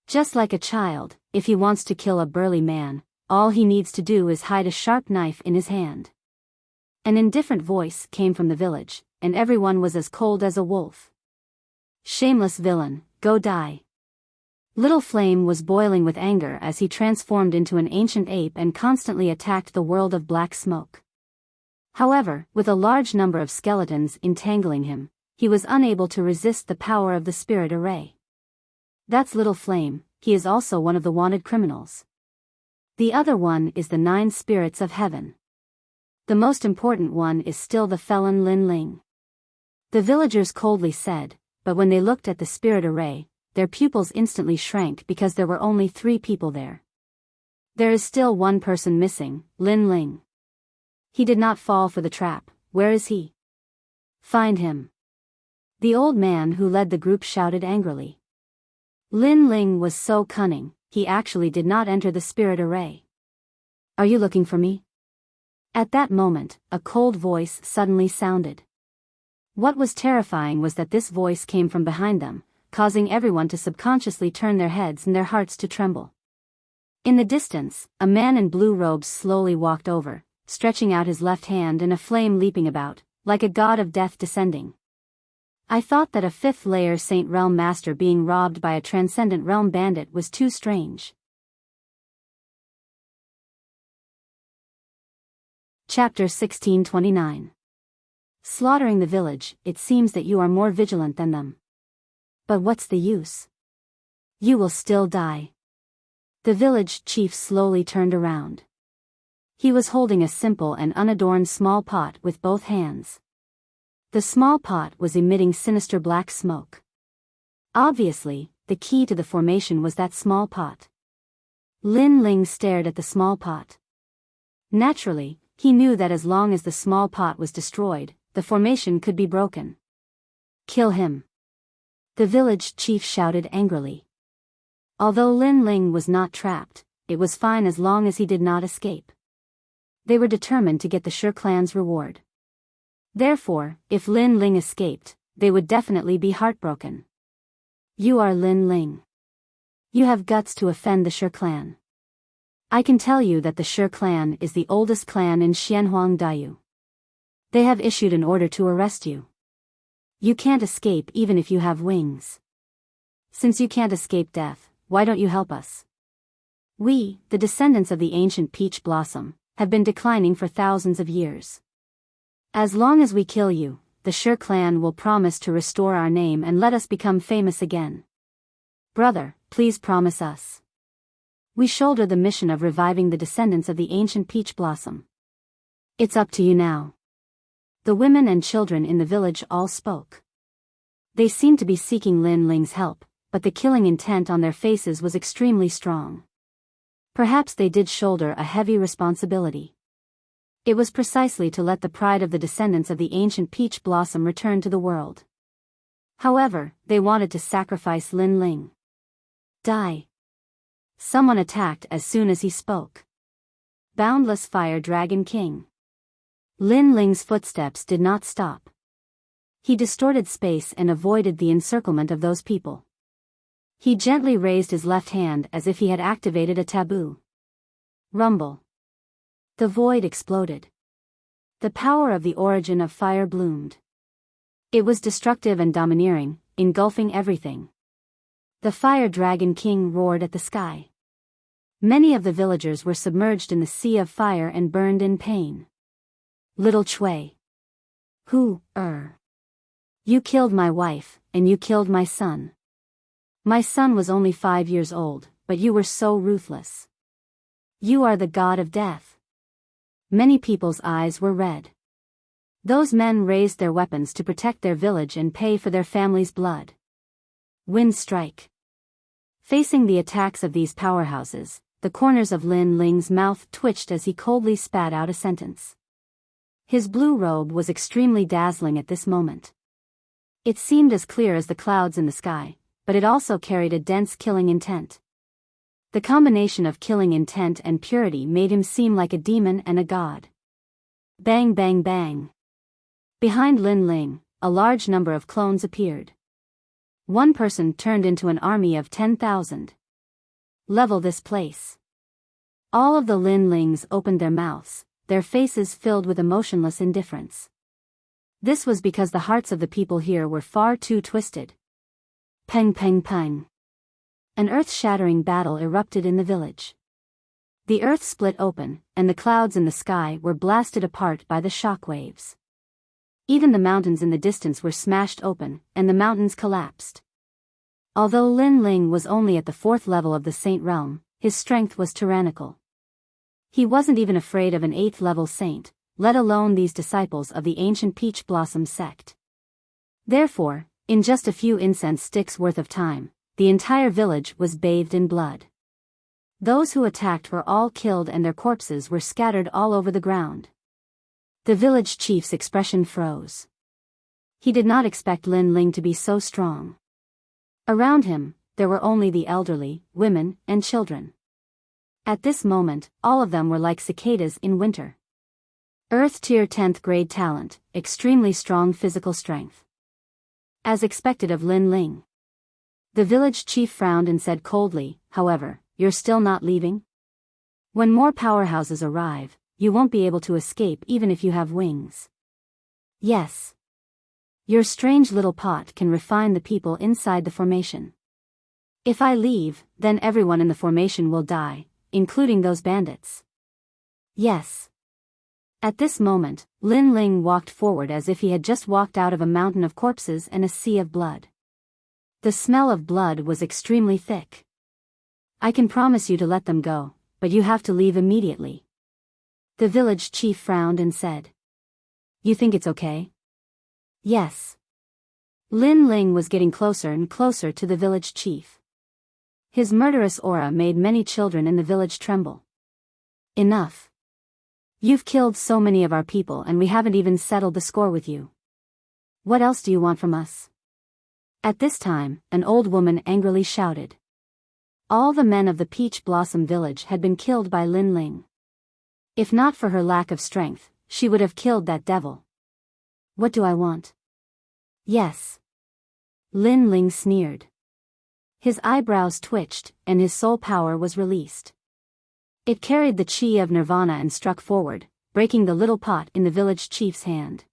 Just like a child, if he wants to kill a burly man, all he needs to do is hide a sharp knife in his hand. An indifferent voice came from the village, and everyone was as cold as a wolf. Shameless villain, go die. Little Flame was boiling with anger as he transformed into an ancient ape and constantly attacked the world of black smoke. However, with a large number of skeletons entangling him, he was unable to resist the power of the spirit array. That's Little Flame, he is also one of the wanted criminals. The other one is the 9 spirits of heaven. The most important one is still the felon Lin Ling. The villagers coldly said, but when they looked at the spirit array, their pupils instantly shrank because there were only 3 people there. There is still one person missing, Lin Ling. He did not fall for the trap. Where is he? Find him. The old man who led the group shouted angrily. Lin Ling was so cunning, he actually did not enter the spirit array. Are you looking for me? At that moment, a cold voice suddenly sounded. What was terrifying was that this voice came from behind them, causing everyone to subconsciously turn their heads and their hearts to tremble. In the distance, a man in blue robes slowly walked over, stretching out his left hand and a flame leaping about, like a god of death descending. I thought that a fifth-layer Saint Realm Master being robbed by a transcendent realm bandit was too strange. Chapter 1629. Slaughtering the village, it seems that you are more vigilant than them. But what's the use? You will still die. The village chief slowly turned around. He was holding a simple and unadorned small pot with both hands. The small pot was emitting sinister black smoke. Obviously, the key to the formation was that small pot. Lin Ling stared at the small pot. Naturally, he knew that as long as the small pot was destroyed, the formation could be broken. Kill him. The village chief shouted angrily. Although Lin Ling was not trapped, it was fine as long as he did not escape. They were determined to get the Shi clan's reward. Therefore, if Lin Ling escaped, they would definitely be heartbroken. You are Lin Ling. You have guts to offend the Shi clan. I can tell you that the Shi clan is the oldest clan in Xianhuang Daiyu. They have issued an order to arrest you. You can't escape even if you have wings. Since you can't escape death, why don't you help us? We, the descendants of the ancient peach blossom, have been declining for thousands of years. As long as we kill you, the Shi clan will promise to restore our name and let us become famous again. Brother, please promise us. We shoulder the mission of reviving the descendants of the ancient peach blossom. It's up to you now. The women and children in the village all spoke. They seemed to be seeking Lin Ling's help, but the killing intent on their faces was extremely strong. Perhaps they did shoulder a heavy responsibility. It was precisely to let the pride of the descendants of the ancient peach blossom return to the world. However, they wanted to sacrifice Lin Ling. Die. Someone attacked as soon as he spoke. Boundless Fire Dragon King. Lin Ling's footsteps did not stop. He distorted space and avoided the encirclement of those people. He gently raised his left hand as if he had activated a taboo. Rumble. The void exploded. The power of the origin of fire bloomed. It was destructive and domineering, engulfing everything. The Fire Dragon King roared at the sky. Many of the villagers were submerged in the sea of fire and burned in pain. Little Chui. Who, You killed my wife, and you killed my son. My son was only 5 years old, but you were so ruthless. You are the god of death. Many people's eyes were red. Those men raised their weapons to protect their village and pay for their family's blood. Wind strike. Facing the attacks of these powerhouses, the corners of Lin Ling's mouth twitched as he coldly spat out a sentence. His blue robe was extremely dazzling at this moment. It seemed as clear as the clouds in the sky, but it also carried a dense killing intent. The combination of killing intent and purity made him seem like a demon and a god. Bang bang bang. Behind Lin Ling, a large number of clones appeared. One person turned into an army of 10,000. Level this place. All of the Lin Lings opened their mouths, their faces filled with emotionless indifference. This was because the hearts of the people here were far too twisted. Peng peng peng. An earth-shattering battle erupted in the village. The earth split open, and the clouds in the sky were blasted apart by the shock waves. Even the mountains in the distance were smashed open, and the mountains collapsed. Although Lin Ling was only at the 4th level of the Saint Realm, his strength was tyrannical. He wasn't even afraid of an 8th level saint, let alone these disciples of the ancient Peach Blossom sect. Therefore, in just a few incense sticks worth of time, the entire village was bathed in blood. Those who attacked were all killed and their corpses were scattered all over the ground. The village chief's expression froze. He did not expect Lin Ling to be so strong. Around him, there were only the elderly, women, and children. At this moment, all of them were like cicadas in winter. Earth Tier 10th grade talent, extremely strong physical strength. As expected of Lin Ling. The village chief frowned and said coldly, however, you're still not leaving? When more powerhouses arrive, you won't be able to escape even if you have wings. Yes. Your strange little pot can refine the people inside the formation. If I leave, then everyone in the formation will die, including those bandits. Yes. At this moment, Lin Ling walked forward as if he had just walked out of a mountain of corpses and a sea of blood. The smell of blood was extremely thick. I can promise you to let them go, but you have to leave immediately. The village chief frowned and said. You think it's okay? Yes. Lin Ling was getting closer and closer to the village chief. His murderous aura made many children in the village tremble. Enough. You've killed so many of our people and we haven't even settled the score with you. What else do you want from us? At this time, an old woman angrily shouted. All the men of the Peach Blossom village had been killed by Lin Ling. If not for her lack of strength, she would have killed that devil. What do I want? Yes. Lin Ling sneered. His eyebrows twitched, and his soul power was released. It carried the chi of Nirvana and struck forward, breaking the little pot in the village chief's hand.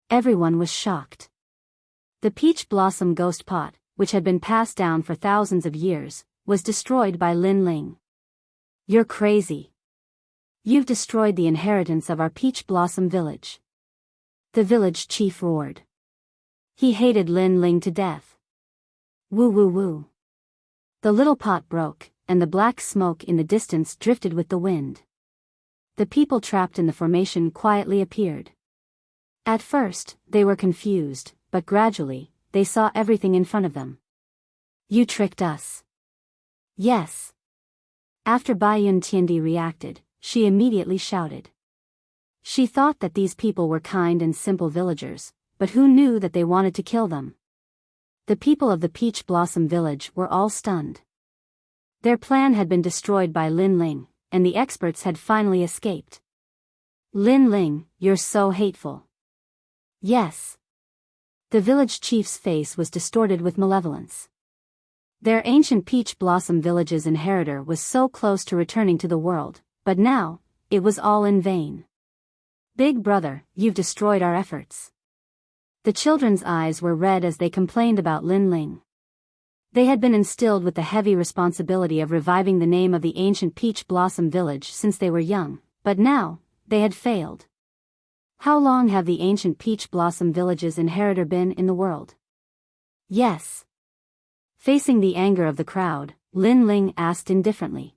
Everyone was shocked. The Peach Blossom ghost pot, which had been passed down for thousands of years, was destroyed by Lin Ling. You're crazy. You've destroyed the inheritance of our Peach Blossom village. The village chief roared. He hated Lin Ling to death. Woo woo woo. The little pot broke, and the black smoke in the distance drifted with the wind. The people trapped in the formation quietly appeared. At first, they were confused, but gradually, they saw everything in front of them. You tricked us. Yes. After Baiyun Tiandi reacted, she immediately shouted. She thought that these people were kind and simple villagers, but who knew that they wanted to kill them? The people of the Peach Blossom village were all stunned. Their plan had been destroyed by Lin Ling, and the experts had finally escaped. Lin Ling, you're so hateful. Yes. The village chief's face was distorted with malevolence. Their ancient Peach Blossom village's inheritor was so close to returning to the world, but now, it was all in vain. Big brother, you've destroyed our efforts. The children's eyes were red as they complained about Lin Ling. They had been instilled with the heavy responsibility of reviving the name of the ancient Peach Blossom village since they were young, but now, they had failed. How long have the ancient Peach Blossom village's inheritor been in the world? Yes. Facing the anger of the crowd, Lin Ling asked indifferently.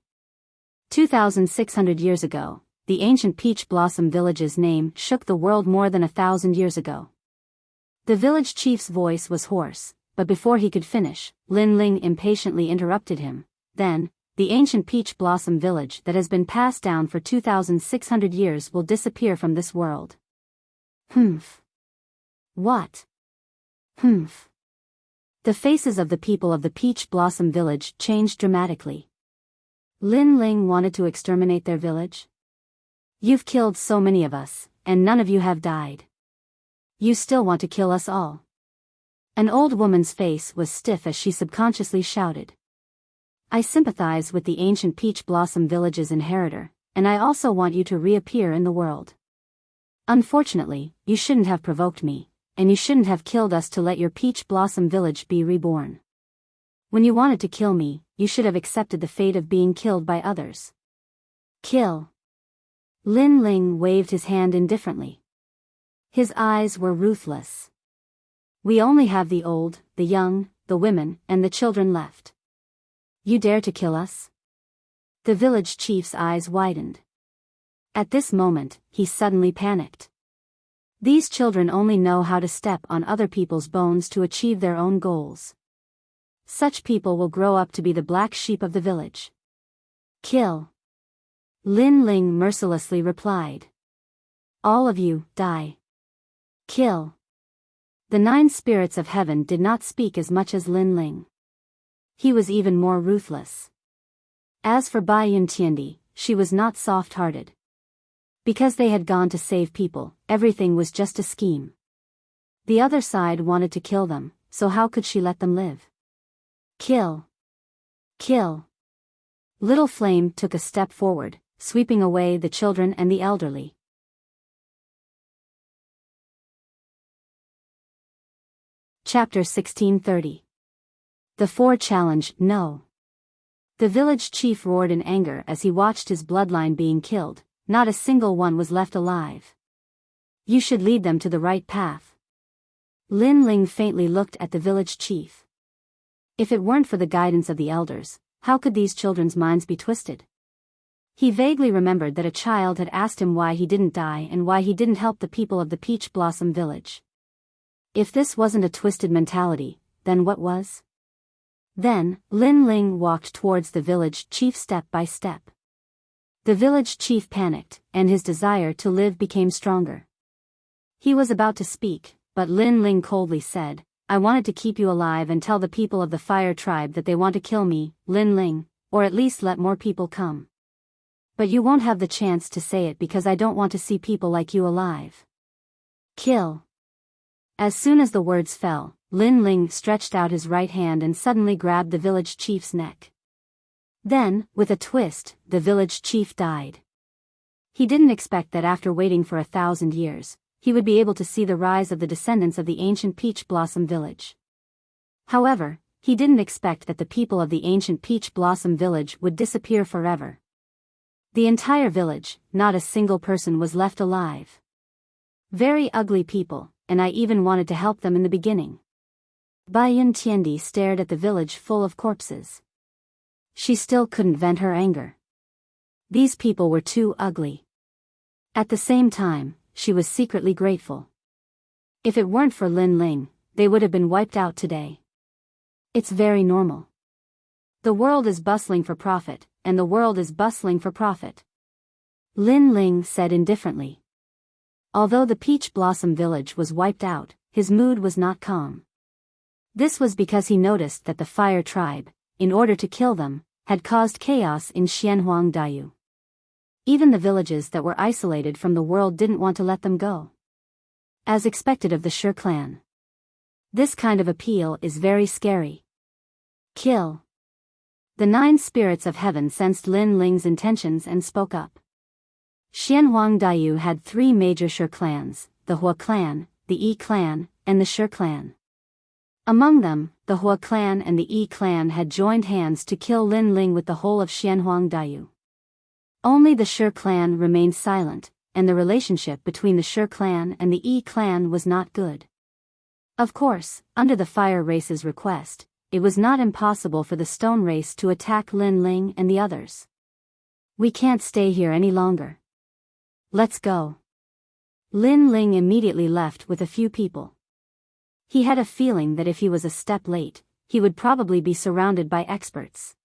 2,600 years ago, the ancient Peach Blossom village's name shook the world more than 1,000 years ago. The village chief's voice was hoarse, but before he could finish, Lin Ling impatiently interrupted him. Then, the ancient Peach Blossom village that has been passed down for 2,600 years will disappear from this world. Humph. What? Humph. The faces of the people of the Peach Blossom village changed dramatically. Lin Ling wanted to exterminate their village? You've killed so many of us, and none of you have died. You still want to kill us all. An old woman's face was stiff as she subconsciously shouted. I sympathize with the ancient Peach Blossom village's inheritor, and I also want you to reappear in the world. Unfortunately, you shouldn't have provoked me, and you shouldn't have killed us to let your Peach Blossom village be reborn. When you wanted to kill me, you should have accepted the fate of being killed by others. Kill. Lin Ling waved his hand indifferently. His eyes were ruthless. We only have the old, the young, the women, and the children left. You dare to kill us? The village chief's eyes widened. At this moment, he suddenly panicked. These children only know how to step on other people's bones to achieve their own goals. Such people will grow up to be the black sheep of the village. Kill. Lin Ling mercilessly replied. All of you, die. Kill. The 9 spirits of heaven did not speak as much as Lin Ling. he was even more ruthless. As for Biyao Tiandi, she was not soft-hearted. Because they had gone to save people, everything was just a scheme. The other side wanted to kill them, so how could she let them live? Kill. Kill. Little Flame took a step forward, sweeping away the children and the elderly. Chapter 1630. The Four Challenge, No. The village chief roared in anger as he watched his bloodline being killed. Not a single one was left alive. You should lead them to the right path. Lin Ling faintly looked at the village chief. If it weren't for the guidance of the elders, how could these children's minds be twisted? He vaguely remembered that a child had asked him why he didn't die and why he didn't help the people of the Peach Blossom village. If this wasn't a twisted mentality, then what was? Then, Lin Ling walked towards the village chief step by step. The village chief panicked, and his desire to live became stronger. He was about to speak, but Lin Ling coldly said, I wanted to keep you alive and tell the people of the Fire Tribe that they want to kill me, Lin Ling, or at least let more people come. But you won't have the chance to say it because I don't want to see people like you alive. Kill. As soon as the words fell, Lin Ling stretched out his right hand and suddenly grabbed the village chief's neck. Then, with a twist, the village chief died. He didn't expect that after waiting for 1,000 years, he would be able to see the rise of the descendants of the ancient Peach Blossom village. However, he didn't expect that the people of the ancient Peach Blossom village would disappear forever. The entire village, not a single person was left alive. Very ugly people, and I even wanted to help them in the beginning. Biyao Tiandi stared at the village full of corpses. She still couldn't vent her anger. These people were too ugly. At the same time, she was secretly grateful. If it weren't for Lin Ling, they would have been wiped out today. It's very normal. The world is bustling for profit, and the world is bustling for profit. Lin Ling said indifferently. Although the Peach Blossom village was wiped out, his mood was not calm. This was because he noticed that the Fire Tribe, in order to kill them, had caused chaos in Xianhuangdao. Even the villages that were isolated from the world didn't want to let them go. As expected of the Shi clan. This kind of appeal is very scary. Kill. The 9 spirits of heaven sensed Lin Ling's intentions and spoke up. Xianhuangdao had 3 major Shi clans, the Hua clan, the Yi clan, and the Shi clan. Among them, the Hua clan and the Yi clan had joined hands to kill Lin Ling with the whole of Xianhuangdao. Only the Shi clan remained silent, and the relationship between the Shi clan and the Yi clan was not good. Of course, under the Fire Race's request, it was not impossible for the Stone Race to attack Lin Ling and the others. We can't stay here any longer. Let's go. Lin Ling immediately left with a few people. He had a feeling that if he was a step late, he would probably be surrounded by experts.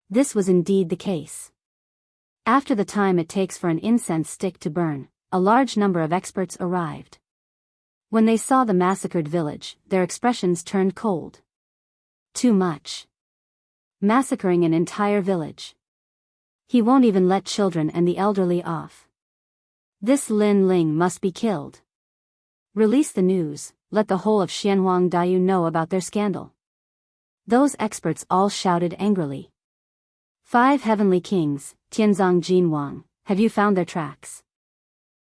This was indeed the case. After the time it takes for an incense stick to burn, a large number of experts arrived. When they saw the massacred village, their expressions turned cold. Too much. Massacring an entire village. He won't even let children and the elderly off. This Lin Ling must be killed. Release the news, let the whole of Xianhuangdao know about their scandal. Those experts all shouted angrily. 5 heavenly kings, Tianzong Jinwang, have you found their tracks?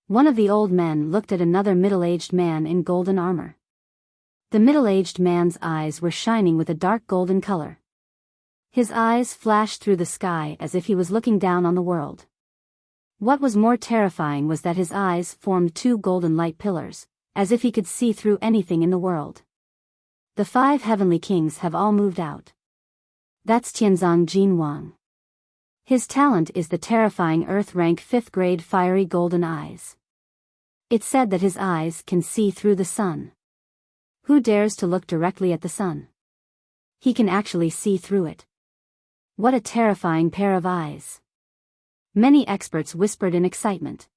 One of the old men looked at another middle-aged man in golden armor. The middle-aged man's eyes were shining with a dark golden color. His eyes flashed through the sky as if he was looking down on the world. What was more terrifying was that his eyes formed 2 golden light pillars, as if he could see through anything in the world. The 5 heavenly kings have all moved out. That's Tianzong Jinwang. His talent is the terrifying Earth-rank 5th grade fiery golden eyes. It's said that his eyes can see through the sun. Who dares to look directly at the sun? He can actually see through it. What a terrifying pair of eyes. Many experts whispered in excitement.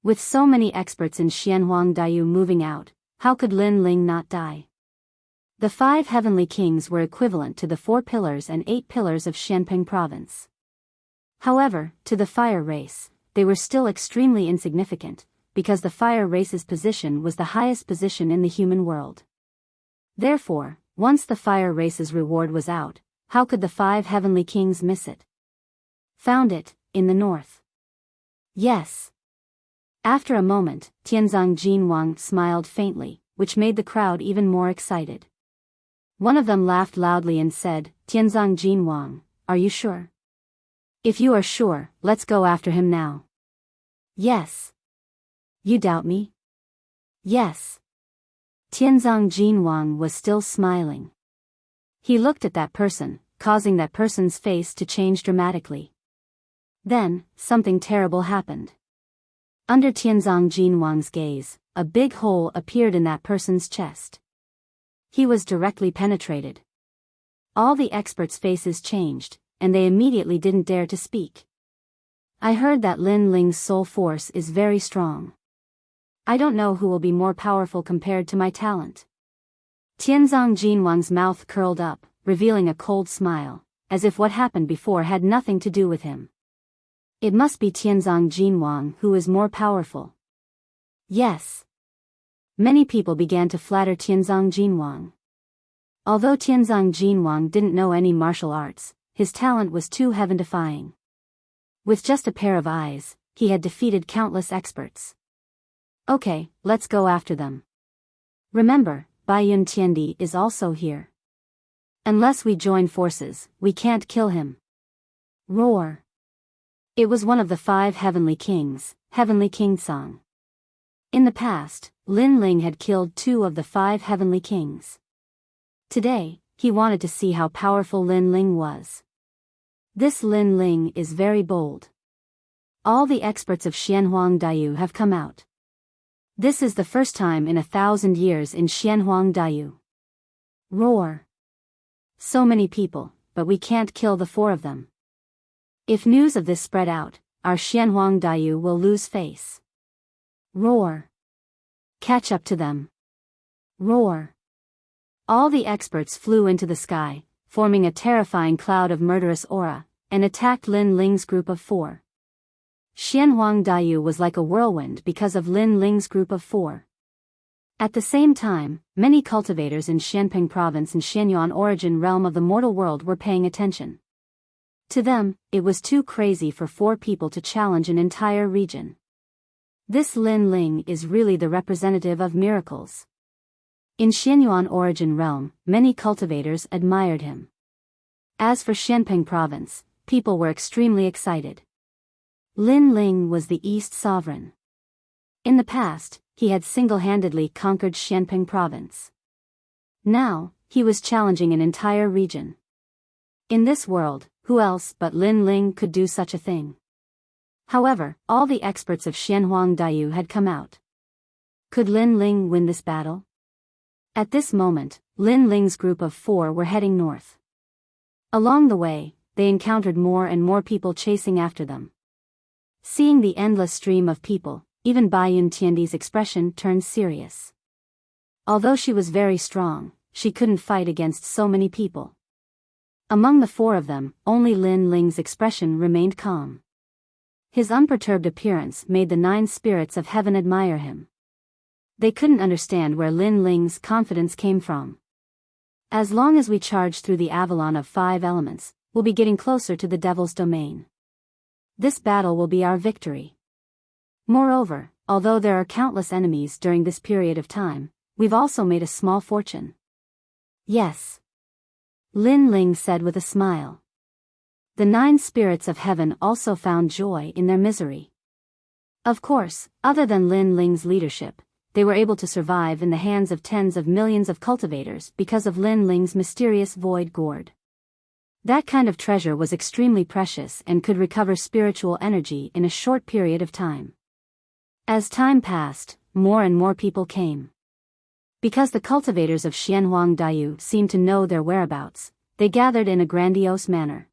With so many experts in Xianhuangdao moving out, how could Lin Ling not die? The 5 heavenly kings were equivalent to the 4 pillars and 8 pillars of Xianping province. However, to the fire race, they were still extremely insignificant, because the fire race's position was the highest position in the human world. Therefore, once the fire race's reward was out, how could the 5 heavenly kings miss it? Found it, in the north. Yes. After a moment, Tianzong Jinwang smiled faintly, which made the crowd even more excited. One of them laughed loudly and said, Tianzong Jinwang, are you sure? If you are sure, let's go after him now. Yes. You doubt me? Yes. Tianzong Jinwang was still smiling. He looked at that person, causing that person's face to change dramatically. Then, something terrible happened. Under Tianzong Jinwang's gaze, a big hole appeared in that person's chest. He was directly penetrated. All the experts' faces changed, and they immediately didn't dare to speak. I heard that Lin Ling's soul force is very strong. I don't know who will be more powerful compared to my talent. Tianzong Jinwang's mouth curled up, revealing a cold smile, as if what happened before had nothing to do with him. It must be Tianzong Jinwang who is more powerful. Yes. Many people began to flatter Tianzong Jinwang. Although Tianzong Jinwang didn't know any martial arts, his talent was too heaven-defying. With just a pair of eyes, he had defeated countless experts. Okay, let's go after them. Remember, Baiyun Tiandi is also here. Unless we join forces, we can't kill him. Roar. It was one of the 5 heavenly kings, Heavenly King Song. In the past, Lin Ling had killed 2 of the 5 heavenly kings. Today, he wanted to see how powerful Lin Ling was. This Lin Ling is very bold. All the experts of Xianhuang Daiyu have come out. This is the first time in 1,000 years in Xianhuang Daiyu. Roar. So many people, but we can't kill the 4 of them. If news of this spread out, our Xianhuang Daiyu will lose face. Roar. Catch up to them. Roar. All the experts flew into the sky, forming a terrifying cloud of murderous aura, and attacked Lin Ling's group of 4. Xianhuang Daiyu was like a whirlwind because of Lin Ling's group of 4. At the same time, many cultivators in Xianping province and Xianyuan origin realm of the mortal world were paying attention. To them, it was too crazy for 4 people to challenge an entire region. This Lin Ling is really the representative of miracles. In Xianyuan origin realm, many cultivators admired him. As for Xianping province, people were extremely excited. Lin Ling was the East Sovereign. In the past, he had single-handedly conquered Xianping province. Now, he was challenging an entire region. In this world, who else but Lin Ling could do such a thing? However, all the experts of Xianhuang Daiyu had come out. Could Lin Ling win this battle? At this moment, Lin Ling's group of 4 were heading north. Along the way, they encountered more and more people chasing after them. Seeing the endless stream of people, even Baiyun Tiandi's expression turned serious. Although she was very strong, she couldn't fight against so many people. Among the 4 of them, only Lin Ling's expression remained calm. His unperturbed appearance made the 9 spirits of heaven admire him. They couldn't understand where Lin Ling's confidence came from. As long as we charge through the avalon of 5 elements, we'll be getting closer to the devil's domain. This battle will be our victory. Moreover, although there are countless enemies during this period of time, we've also made a small fortune. Yes. Lin Ling said with a smile. The 9 spirits of heaven also found joy in their misery. Of course, other than Lin Ling's leadership, they were able to survive in the hands of tens of millions of cultivators because of Lin Ling's mysterious void gourd. That kind of treasure was extremely precious and could recover spiritual energy in a short period of time. As time passed, more and more people came. Because the cultivators of Xianhuang Daiyu seemed to know their whereabouts, they gathered in a grandiose manner.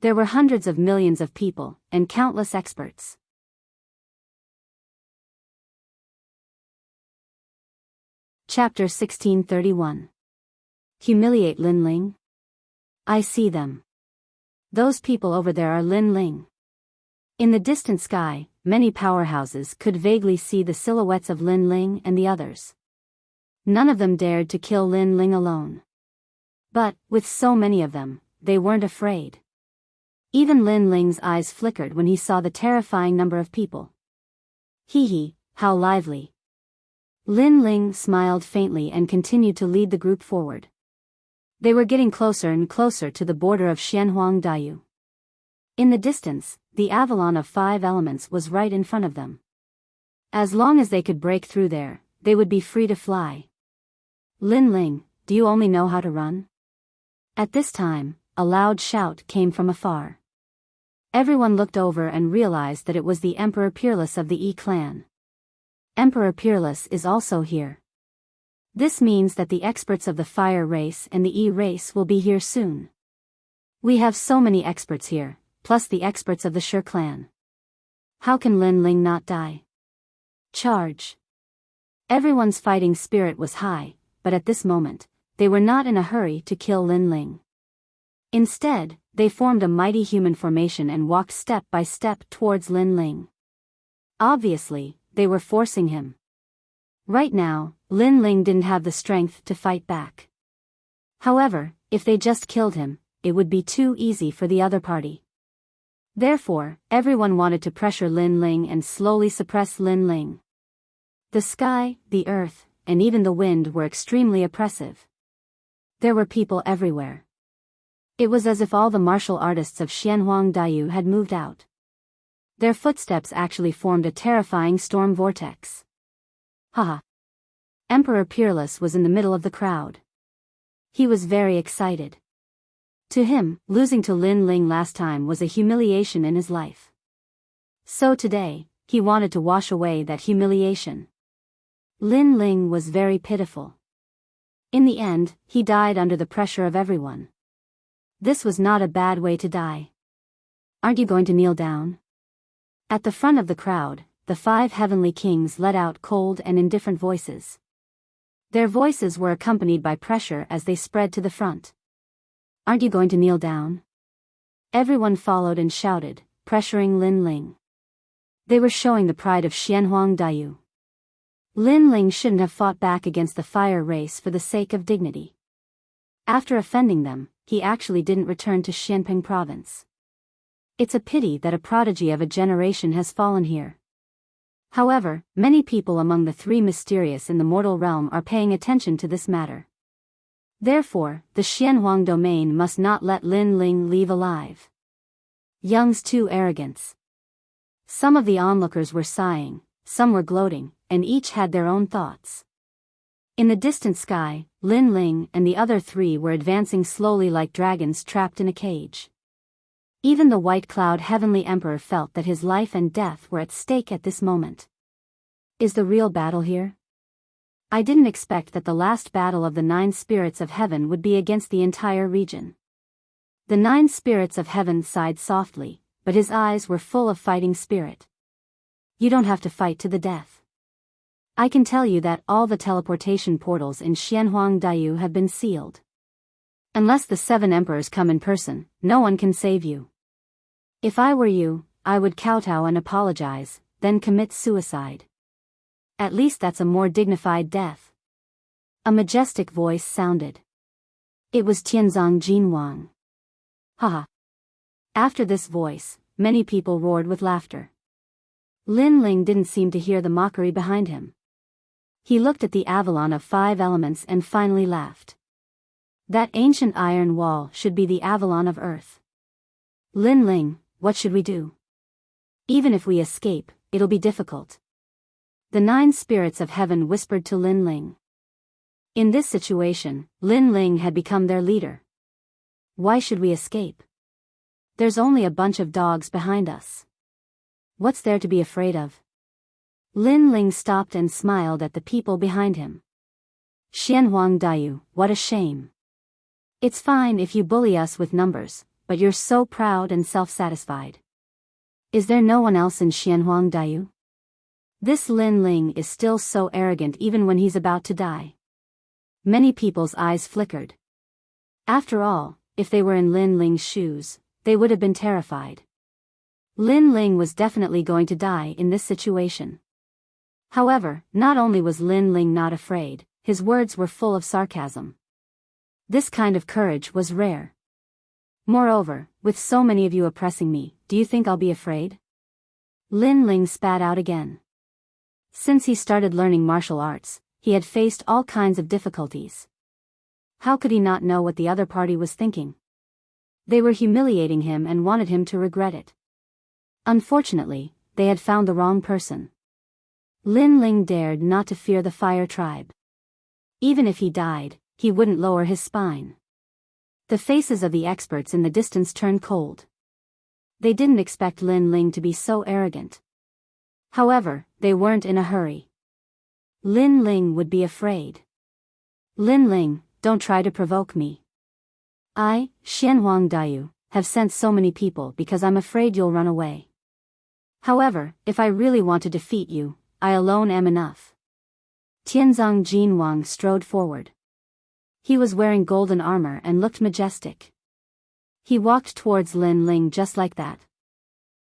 There were hundreds of millions of people, and countless experts. Chapter 1631. Humiliate Lin Ling? I see them. Those people over there are Lin Ling. In the distant sky, many powerhouses could vaguely see the silhouettes of Lin Ling and the others. None of them dared to kill Lin Ling alone. But, with so many of them, they weren't afraid. Even Lin Ling's eyes flickered when he saw the terrifying number of people. Hee hee, how lively. Lin Ling smiled faintly and continued to lead the group forward. They were getting closer and closer to the border of Xianhuang Daiyu. In the distance, the Avalon of 5 elements was right in front of them. As long as they could break through there, they would be free to fly. Lin Ling, do you only know how to run? At this time, a loud shout came from afar. Everyone looked over and realized that it was the Emperor Peerless of the Yi clan. Emperor Peerless is also here. This means that the experts of the Fire race and the Yi race will be here soon. We have so many experts here, plus the experts of the Shi clan. How can Lin Ling not die? Charge! Everyone's fighting spirit was high, but at this moment, they were not in a hurry to kill Lin Ling. Instead, they formed a mighty human formation and walked step by step towards Lin Ling. Obviously, they were forcing him. Right now, Lin Ling didn't have the strength to fight back. However, if they just killed him, it would be too easy for the other party. Therefore, everyone wanted to pressure Lin Ling and slowly suppress Lin Ling. The sky, the earth, and even the wind were extremely oppressive. There were people everywhere. It was as if all the martial artists of Xianhuang Daiyu had moved out. Their footsteps actually formed a terrifying storm vortex. Haha. Emperor Peerless was in the middle of the crowd. He was very excited. To him, losing to Lin Ling last time was a humiliation in his life. So today, he wanted to wash away that humiliation. Lin Ling was very pitiful. In the end, he died under the pressure of everyone. This was not a bad way to die. Aren't you going to kneel down? At the front of the crowd, the 5 heavenly kings let out cold and indifferent voices. Their voices were accompanied by pressure as they spread to the front. Aren't you going to kneel down? Everyone followed and shouted, pressuring Lin Ling. They were showing the pride of Xianhuang Daiyu. Lin Ling shouldn't have fought back against the Fire race for the sake of dignity. After offending them, he actually didn't return to Xianping province. It's a pity that a prodigy of a generation has fallen here. However, many people among the 3 mysterious in the mortal realm are paying attention to this matter. Therefore, the Xianhuang domain must not let Lin Ling leave alive. Young's too arrogance. Some of the onlookers were sighing, some were gloating, and each had their own thoughts. In the distant sky, Lin Ling and the other 3 were advancing slowly like dragons trapped in a cage. Even the White Cloud Heavenly Emperor felt that his life and death were at stake at this moment. Is the real battle here? I didn't expect that the last battle of the 9 spirits of heaven would be against the entire region. The 9 spirits of heaven sighed softly, but his eyes were full of fighting spirit. You don't have to fight to the death. I can tell you that all the teleportation portals in Xianhuang Daiyu have been sealed. Unless the 7 emperors come in person, no one can save you. If I were you, I would kowtow and apologize, then commit suicide. At least that's a more dignified death. A majestic voice sounded. It was Tianzong Jinwang. Haha. After this voice, many people roared with laughter. Lin Ling didn't seem to hear the mockery behind him. He looked at the Avalon of 5 elements and finally laughed. That ancient iron wall should be the Avalon of Earth. Lin Ling, what should we do? Even if we escape, it'll be difficult. The 9 spirits of heaven whispered to Lin Ling. In this situation, Lin Ling had become their leader. Why should we escape? There's only a bunch of dogs behind us. What's there to be afraid of? Lin Ling stopped and smiled at the people behind him. Xianhuang Daiyu, what a shame. It's fine if you bully us with numbers, but you're so proud and self-satisfied. Is there no one else in Xianhuang Daiyu? This Lin Ling is still so arrogant even when he's about to die. Many people's eyes flickered. After all, if they were in Lin Ling's shoes, they would have been terrified. Lin Ling was definitely going to die in this situation. However, not only was Lin Ling not afraid, his words were full of sarcasm. This kind of courage was rare. Moreover, with so many of you oppressing me, do you think I'll be afraid? Lin Ling spat out again. Since he started learning martial arts, he had faced all kinds of difficulties. How could he not know what the other party was thinking? They were humiliating him and wanted him to regret it. Unfortunately, they had found the wrong person. Lin Ling dared not to fear the Fire Tribe. Even if he died, he wouldn't lower his spine. The faces of the experts in the distance turned cold. They didn't expect Lin Ling to be so arrogant. However, they weren't in a hurry. Lin Ling would be afraid. Lin Ling, don't try to provoke me. I, Xianhuang Daiyu, have sent so many people because I'm afraid you'll run away. However, if I really want to defeat you, I alone am enough. Tianzong Jinwang strode forward. He was wearing golden armor and looked majestic. He walked towards Lin Ling just like that.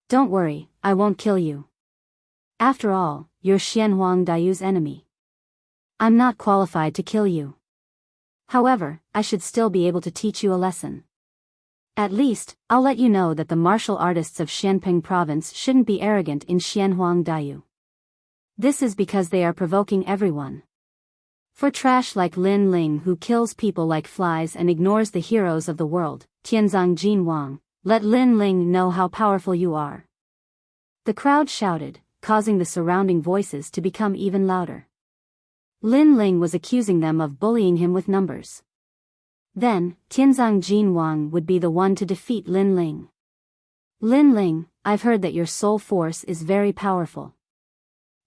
Don't worry, I won't kill you. After all, you're Xianhuang Daiyu's enemy. I'm not qualified to kill you. However, I should still be able to teach you a lesson. At least, I'll let you know that the martial artists of Xianping province shouldn't be arrogant in Xianhuang Daiyu. This is because they are provoking everyone. For trash like Lin Ling who kills people like flies and ignores the heroes of the world, Tianzong Jinwang, let Lin Ling know how powerful you are. The crowd shouted, causing the surrounding voices to become even louder. Lin Ling was accusing them of bullying him with numbers. Then, Tianzong Jinwang would be the one to defeat Lin Ling. Lin Ling, I've heard that your soul force is very powerful.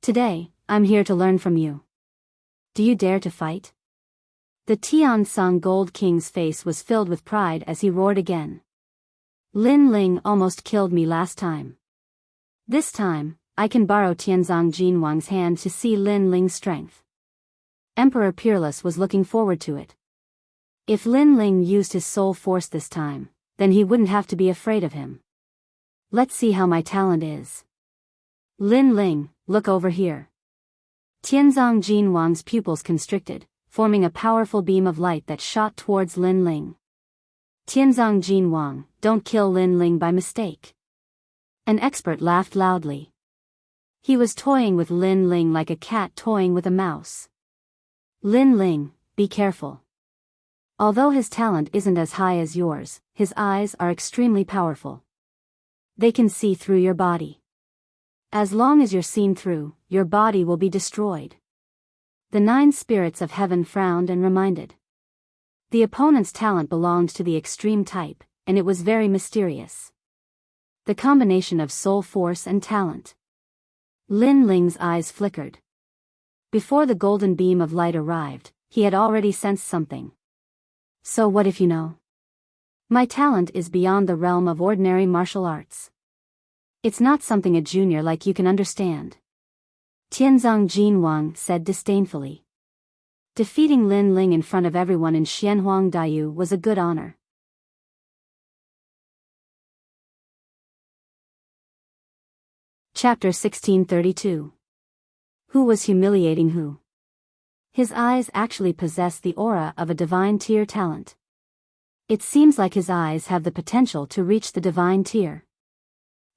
Today, I'm here to learn from you. Do you dare to fight? The Tiansong Gold King's face was filled with pride as he roared again. Lin Ling almost killed me last time. This time, I can borrow Tianzong Jinwang's hand to see Lin Ling's strength. Emperor Peerless was looking forward to it. If Lin Ling used his soul force this time, then he wouldn't have to be afraid of him. Let's see how my talent is. Lin Ling, look over here. Tianzong Jinwang's pupils constricted, forming a powerful beam of light that shot towards Lin Ling. Tianzong Jinwang, don't kill Lin Ling by mistake. An expert laughed loudly. He was toying with Lin Ling like a cat toying with a mouse. Lin Ling, be careful. Although his talent isn't as high as yours, his eyes are extremely powerful. They can see through your body. As long as you're seen through, your body will be destroyed. The 9 spirits of heaven frowned and reminded. The opponent's talent belonged to the extreme type, and it was very mysterious. The combination of soul force and talent. Lin Ling's eyes flickered. Before the golden beam of light arrived, he had already sensed something. So what if you know? My talent is beyond the realm of ordinary martial arts. It's not something a junior like you can understand. Tianzong Jinwang said disdainfully. Defeating Lin Ling in front of everyone in Xianhuang Daiyu was a good honor. Chapter 1632. Who was humiliating who? His eyes actually possess the aura of a divine tier talent. It seems like his eyes have the potential to reach the divine tier.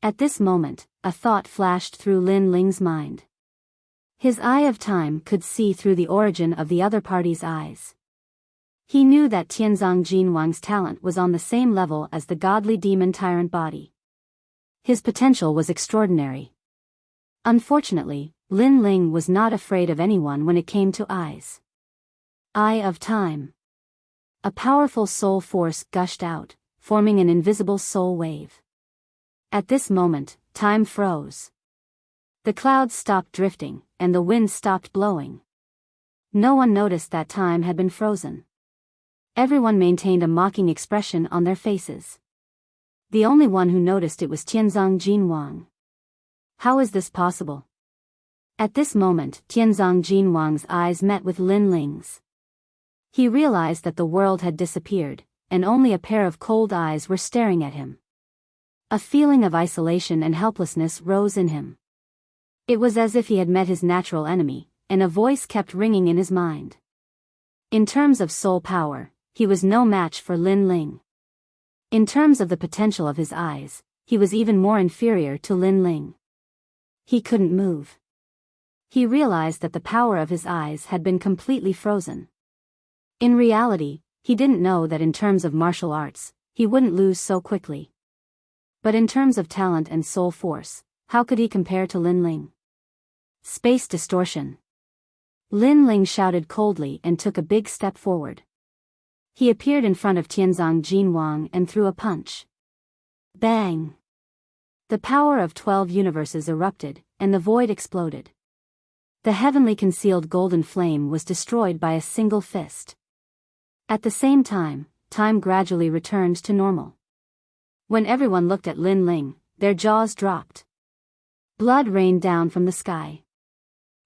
At this moment, a thought flashed through Lin Ling's mind. His eye of time could see through the origin of the other party's eyes. He knew that Tianzong Jinwang's talent was on the same level as the godly demon tyrant body. His potential was extraordinary. Unfortunately, Lin Ling was not afraid of anyone when it came to eyes. Eye of time. A powerful soul force gushed out, forming an invisible soul wave. At this moment, time froze. The clouds stopped drifting, and the wind stopped blowing. No one noticed that time had been frozen. Everyone maintained a mocking expression on their faces. The only one who noticed it was Tianzong Jinwang. How is this possible? At this moment, Tianzong Jinwang's eyes met with Lin Ling's. He realized that the world had disappeared, and only a pair of cold eyes were staring at him. A feeling of isolation and helplessness rose in him. It was as if he had met his natural enemy, and a voice kept ringing in his mind. In terms of soul power, he was no match for Lin Ling. In terms of the potential of his eyes, he was even more inferior to Lin Ling. He couldn't move. He realized that the power of his eyes had been completely frozen. In reality, he didn't know that in terms of martial arts, he wouldn't lose so quickly. But in terms of talent and soul force, how could he compare to Lin Ling? Space distortion. Lin Ling shouted coldly and took a big step forward. He appeared in front of Tianzong Jinwang and threw a punch. Bang! The power of 12 universes erupted, and the void exploded. The heavenly concealed golden flame was destroyed by a single fist. At the same time, time gradually returned to normal. When everyone looked at Lin Ling, their jaws dropped. Blood rained down from the sky.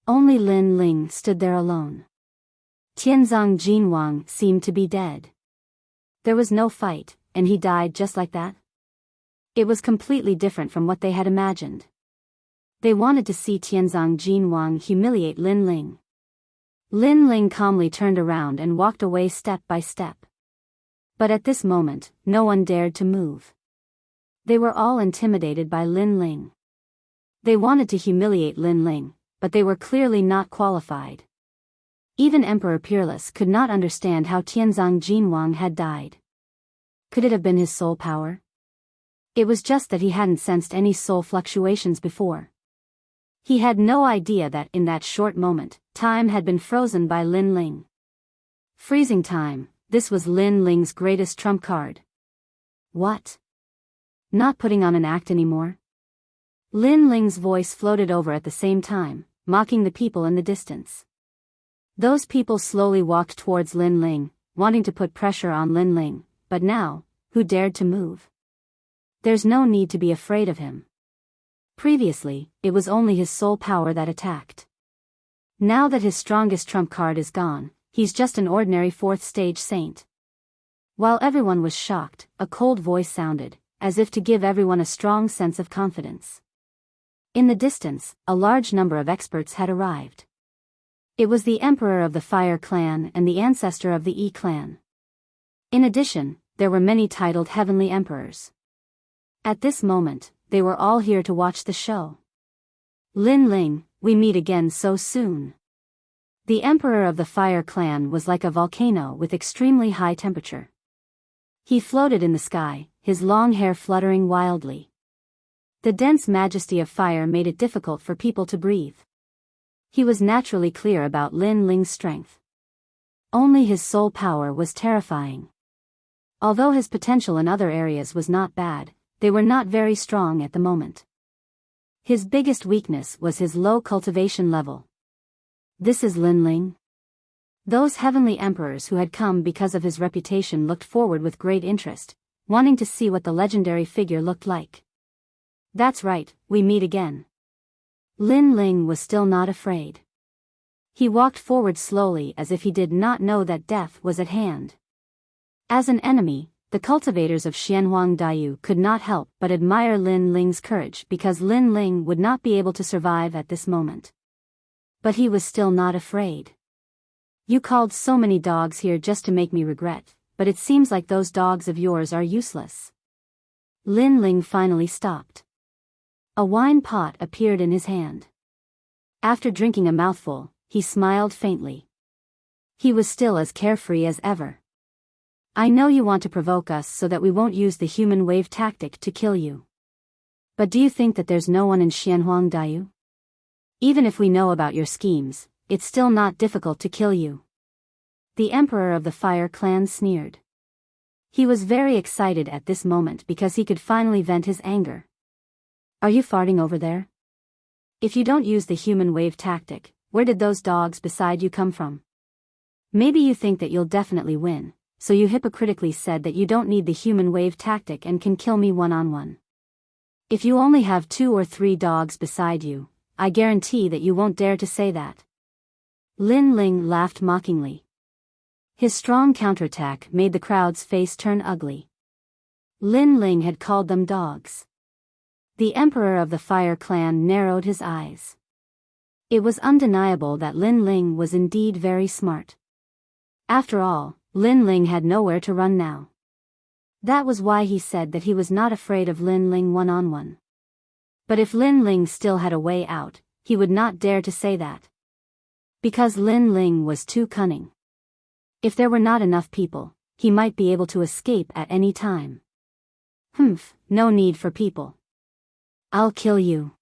Only Lin Ling stood there alone. Tianzong Jinwang seemed to be dead. There was no fight, and he died just like that. It was completely different from what they had imagined. They wanted to see Tianzong Jinwang humiliate Lin Ling. Lin Ling calmly turned around and walked away step by step. But at this moment, no one dared to move. They were all intimidated by Lin Ling. They wanted to humiliate Lin Ling, but they were clearly not qualified. Even Emperor Peerless could not understand how Tianzong Jinwang had died. Could it have been his soul power? It was just that he hadn't sensed any soul fluctuations before. He had no idea that in that short moment, time had been frozen by Lin Ling. Freezing time, this was Lin Ling's greatest trump card. What? Not putting on an act anymore? Lin Ling's voice floated over at the same time, mocking the people in the distance. Those people slowly walked towards Lin Ling, wanting to put pressure on Lin Ling, but now, who dared to move? There's no need to be afraid of him. Previously, it was only his soul power that attacked. Now that his strongest trump card is gone, he's just an ordinary fourth-stage saint. While everyone was shocked, a cold voice sounded, as if to give everyone a strong sense of confidence. In the distance, a large number of experts had arrived. It was the Emperor of the Fire Clan and the ancestor of the E Clan. In addition, there were many titled Heavenly Emperors. At this moment, they were all here to watch the show. Lin Ling, we meet again so soon. The Emperor of the Fire Clan was like a volcano with extremely high temperature. He floated in the sky, his long hair fluttering wildly. The dense majesty of fire made it difficult for people to breathe. He was naturally clear about Lin Ling's strength. Only his soul power was terrifying. Although his potential in other areas was not bad, they were not very strong at the moment. His biggest weakness was his low cultivation level. This is Lin Ling? Those heavenly emperors who had come because of his reputation looked forward with great interest, wanting to see what the legendary figure looked like. That's right, we meet again. Lin Ling was still not afraid. He walked forward slowly as if he did not know that death was at hand. As an enemy, the cultivators of Xianhuang Daiyu could not help but admire Lin Ling's courage because Lin Ling would not be able to survive at this moment. But he was still not afraid. You called so many dogs here just to make me regret, but it seems like those dogs of yours are useless. Lin Ling finally stopped. A wine pot appeared in his hand. After drinking a mouthful, he smiled faintly. He was still as carefree as ever. I know you want to provoke us so that we won't use the human wave tactic to kill you. But do you think that there's no one in Xianhuang Daiyu? Even if we know about your schemes, it's still not difficult to kill you. The Emperor of the Fire Clan sneered. He was very excited at this moment because he could finally vent his anger. Are you farting over there? If you don't use the human wave tactic, where did those dogs beside you come from? Maybe you think that you'll definitely win, so you hypocritically said that you don't need the human wave tactic and can kill me one-on-one. If you only have 2 or 3 dogs beside you, I guarantee that you won't dare to say that. Lin Ling laughed mockingly. His strong counterattack made the crowd's face turn ugly. Lin Ling had called them dogs. The emperor of the Fire Clan narrowed his eyes. It was undeniable that Lin Ling was indeed very smart. After all, Lin Ling had nowhere to run now. That was why he said that he was not afraid of Lin Ling one-on-one. But if Lin Ling still had a way out, he would not dare to say that. Because Lin Ling was too cunning. If there were not enough people, he might be able to escape at any time. No need for people. I'll kill you.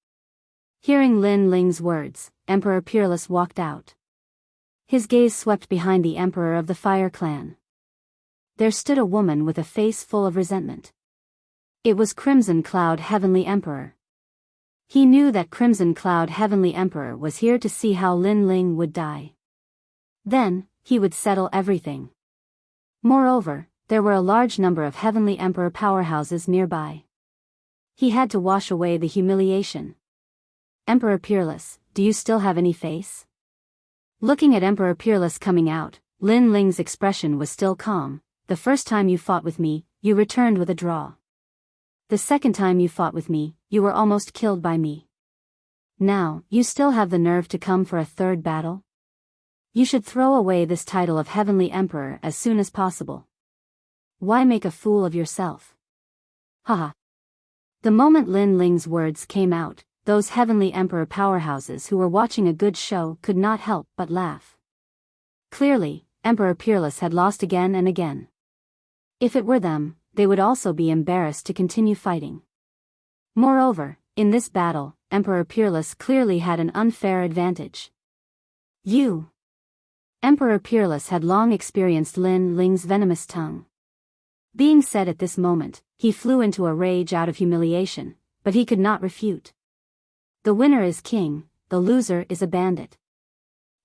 Hearing Lin Ling's words, Emperor Peerless walked out. His gaze swept behind the emperor of the Fire Clan. There stood a woman with a face full of resentment. It was Crimson Cloud Heavenly Emperor. He knew that Crimson Cloud Heavenly Emperor was here to see how Lin Ling would die. Then, he would settle everything. Moreover, there were a large number of Heavenly Emperor powerhouses nearby. He had to wash away the humiliation. Emperor Peerless, do you still have any face? Looking at Emperor Peerless coming out, Lin Ling's expression was still calm. The first time you fought with me, you returned with a draw. The second time you fought with me, you were almost killed by me. Now, you still have the nerve to come for a third battle? You should throw away this title of Heavenly Emperor as soon as possible. Why make a fool of yourself? Haha. The moment Lin Ling's words came out, those Heavenly Emperor powerhouses who were watching a good show could not help but laugh. Clearly, Emperor Peerless had lost again and again. If it were them, they would also be embarrassed to continue fighting. Moreover, in this battle, Emperor Peerless clearly had an unfair advantage. Emperor Peerless had long experienced Lin Ling's venomous tongue. Being said at this moment, he flew into a rage out of humiliation, but he could not refute. The winner is king, the loser is a bandit.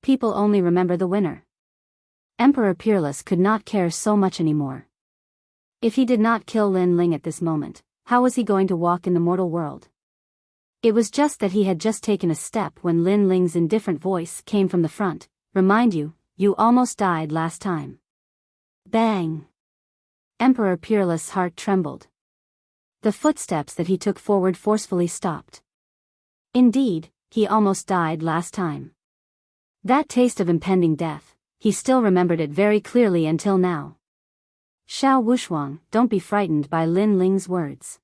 People only remember the winner. Emperor Peerless could not care so much anymore. If he did not kill Lin Ling at this moment, how was he going to walk in the mortal world? It was just that he had just taken a step when Lin Ling's indifferent voice came from the front. Remind you, you almost died last time. Bang! Emperor Peerless' heart trembled. The footsteps that he took forward forcefully stopped. Indeed, he almost died last time. That taste of impending death, he still remembered it very clearly until now. Xiao Wushuang, don't be frightened by Lin Ling's words.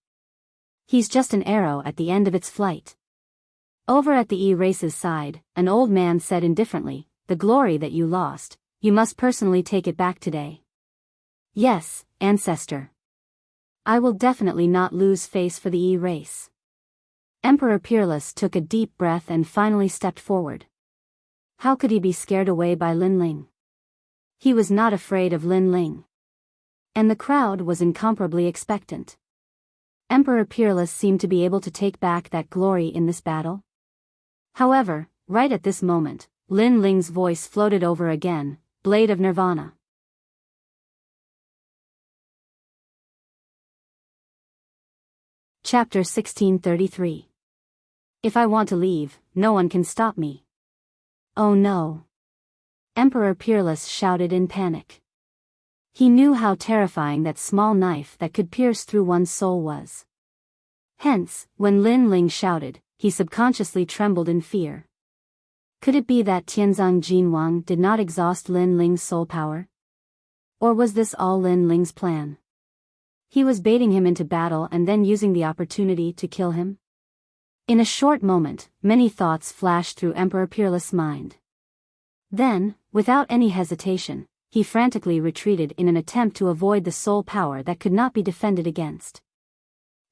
He's just an arrow at the end of its flight. Over at the E-Race's side, an old man said indifferently, the glory that you lost, you must personally take it back today. Yes, ancestor. I will definitely not lose face for the E-Race. Emperor Peerless took a deep breath and finally stepped forward. How could he be scared away by Lin Ling? He was not afraid of Lin Ling. And the crowd was incomparably expectant. Emperor Peerless seemed to be able to take back that glory in this battle. However, right at this moment, Lin Ling's voice floated over again, Blade of Nirvana. Chapter 1633. If I want to leave, no one can stop me. Oh no! Emperor Peerless shouted in panic. He knew how terrifying that small knife that could pierce through one's soul was. Hence, when Lin Ling shouted, he subconsciously trembled in fear. Could it be that Tianzang Jinwang did not exhaust Lin Ling's soul power? Or was this all Lin Ling's plan? He was baiting him into battle and then using the opportunity to kill him? In a short moment, many thoughts flashed through Emperor Peerless' mind. Then, without any hesitation, he frantically retreated in an attempt to avoid the soul power that could not be defended against.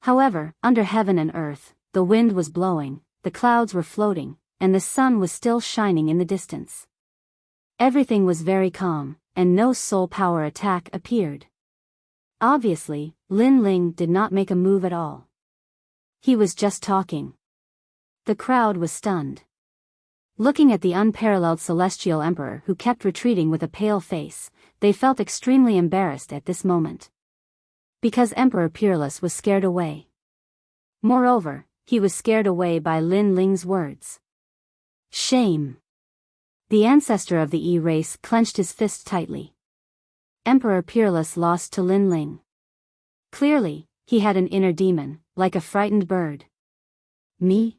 However, under heaven and earth, the wind was blowing, the clouds were floating, and the sun was still shining in the distance. Everything was very calm, and no soul power attack appeared. Obviously, Lin Ling did not make a move at all. He was just talking. The crowd was stunned. Looking at the unparalleled celestial emperor who kept retreating with a pale face, they felt extremely embarrassed at this moment. Because Emperor Peerless was scared away. Moreover, he was scared away by Lin Ling's words. Shame! The ancestor of the E-Race clenched his fist tightly. Emperor Peerless lost to Lin Ling. Clearly, he had an inner demon, like a frightened bird. Me?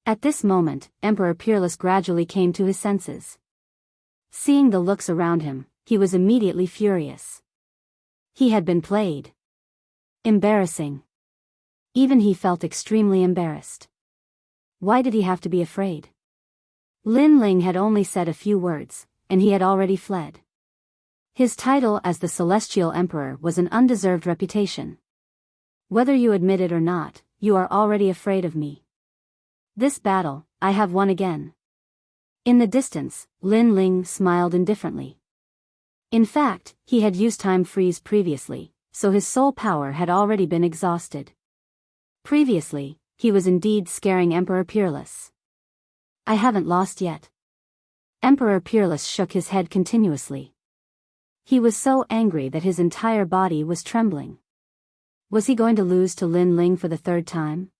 At this moment, Emperor Peerless gradually came to his senses. Seeing the looks around him, he was immediately furious. He had been played. Embarrassing. Even he felt extremely embarrassed. Why did he have to be afraid? Lin Ling had only said a few words, and he had already fled. His title as the Celestial Emperor was an undeserved reputation. Whether you admit it or not, you are already afraid of me. This battle, I have won again. In the distance, Lin Ling smiled indifferently. In fact, he had used time freeze previously, so his soul power had already been exhausted. Previously, he was indeed scaring Emperor Peerless. I haven't lost yet. Emperor Peerless shook his head continuously. He was so angry that his entire body was trembling. Was he going to lose to Lin Ling for the third time?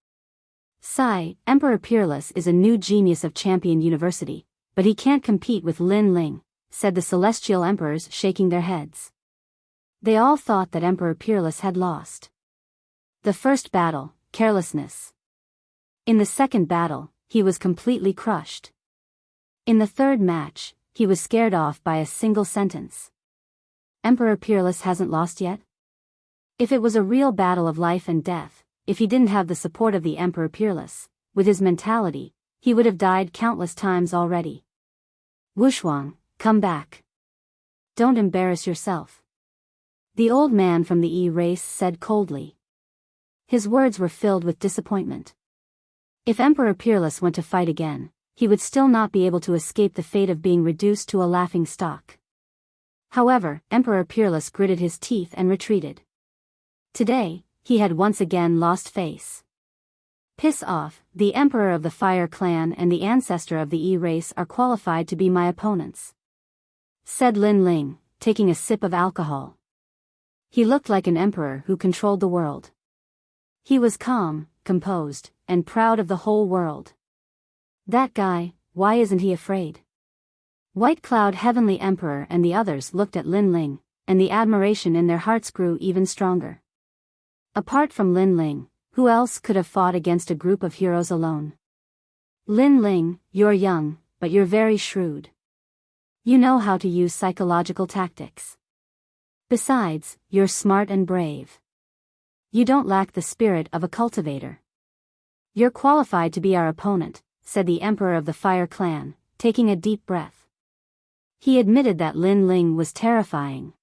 Sigh, Emperor Peerless is a new genius of Champion University, but he can't compete with Lin Ling, said the Celestial Emperors, shaking their heads. They all thought that Emperor Peerless had lost. The first battle, carelessness. In the second battle, he was completely crushed. In the third match, he was scared off by a single sentence. Emperor Peerless hasn't lost yet? If it was a real battle of life and death, if he didn't have the support of the Emperor Peerless, with his mentality, he would have died countless times already. Wushuang, come back. Don't embarrass yourself. The old man from the E race said coldly. His words were filled with disappointment. If Emperor Peerless went to fight again, he would still not be able to escape the fate of being reduced to a laughing stock. However, Emperor Peerless gritted his teeth and retreated. Today, he had once again lost face. Piss off, the Emperor of the Fire Clan and the ancestor of the E race are qualified to be my opponents, said Lin Ling, taking a sip of alcohol. He looked like an emperor who controlled the world. He was calm, composed, and proud of the whole world. That guy, why isn't he afraid? White Cloud Heavenly Emperor and the others looked at Lin Ling, and the admiration in their hearts grew even stronger. Apart from Lin Ling, who else could have fought against a group of heroes alone? Lin Ling, you're young, but you're very shrewd. You know how to use psychological tactics. Besides, you're smart and brave. You don't lack the spirit of a cultivator. You're qualified to be our opponent, said the Emperor of the Fire Clan, taking a deep breath. He admitted that Lin Ling was terrifying.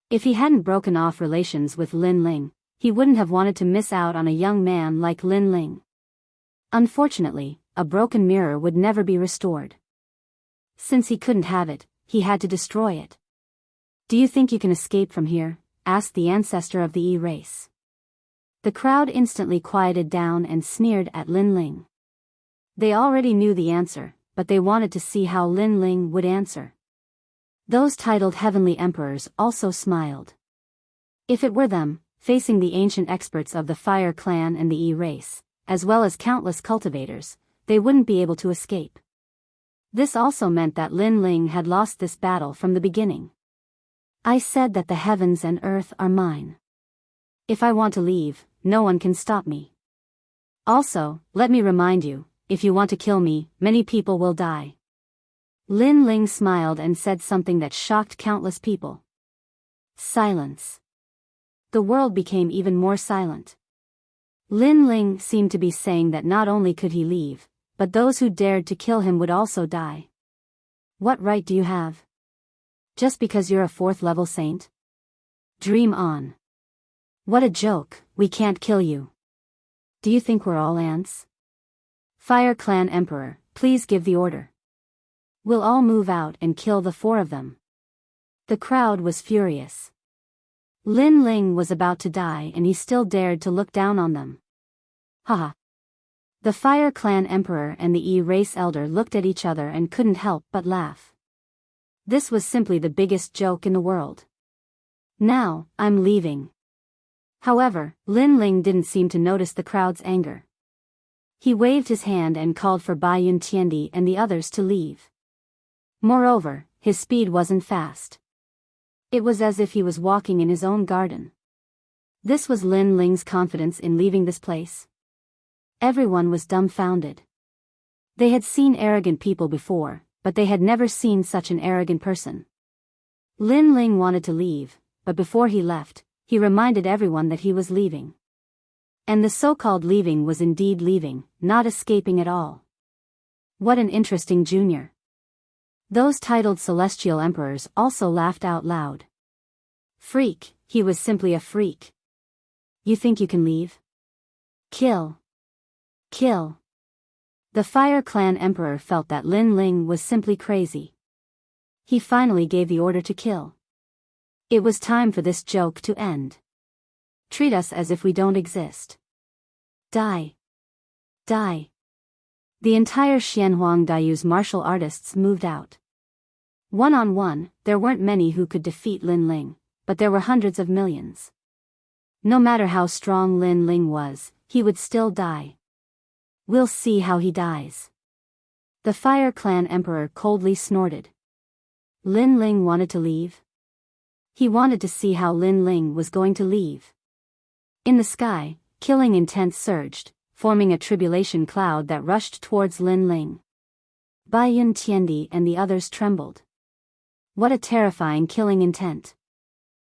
If he hadn't broken off relations with Lin Ling, he wouldn't have wanted to miss out on a young man like Lin Ling. Unfortunately, a broken mirror would never be restored. Since he couldn't have it, he had to destroy it. Do you think you can escape from here? Asked the ancestor of the E race. The crowd instantly quieted down and sneered at Lin Ling. They already knew the answer, but they wanted to see how Lin Ling would answer. Those titled Heavenly Emperors also smiled. If it were them, facing the ancient experts of the Fire Clan and the E race, as well as countless cultivators, they wouldn't be able to escape. This also meant that Lin Ling had lost this battle from the beginning. I said that the heavens and earth are mine. If I want to leave, no one can stop me. Also, let me remind you, if you want to kill me, many people will die. Lin Ling smiled and said something that shocked countless people. Silence. The world became even more silent. Lin Ling seemed to be saying that not only could he leave, but those who dared to kill him would also die. What right do you have? Just because you're a 4th level saint? Dream on. What a joke, we can't kill you. Do you think we're all ants? Fire Clan Emperor, please give the order. We'll all move out and kill the 4 of them. The crowd was furious. Lin Ling was about to die and he still dared to look down on them. Haha. The Fire Clan Emperor and the E race Elder looked at each other and couldn't help but laugh. This was simply the biggest joke in the world. Now, I'm leaving. However, Lin Ling didn't seem to notice the crowd's anger. He waved his hand and called for Bai Yun Tiandi and the others to leave. Moreover, his speed wasn't fast. It was as if he was walking in his own garden. This was Lin Ling's confidence in leaving this place. Everyone was dumbfounded. They had seen arrogant people before, but they had never seen such an arrogant person. Lin Ling wanted to leave, but before he left, he reminded everyone that he was leaving. And the so-called leaving was indeed leaving, not escaping at all. What an interesting junior. Those titled celestial emperors also laughed out loud. Freak, he was simply a freak. You think you can leave? Kill. Kill. The Fire Clan Emperor felt that Lin Ling was simply crazy. He finally gave the order to kill. It was time for this joke to end. Treat us as if we don't exist. Die. Die. The entire Xianhuang Daiyu's martial artists moved out. One-on-one, there weren't many who could defeat Lin Ling, but there were hundreds of millions. No matter how strong Lin Ling was, he would still die. We'll see how he dies. The Fire Clan Emperor coldly snorted. Lin Ling wanted to leave. He wanted to see how Lin Ling was going to leave. In the sky, killing intent surged, forming a tribulation cloud that rushed towards Lin Ling. Bai Yun Tiandi and the others trembled. What a terrifying killing intent.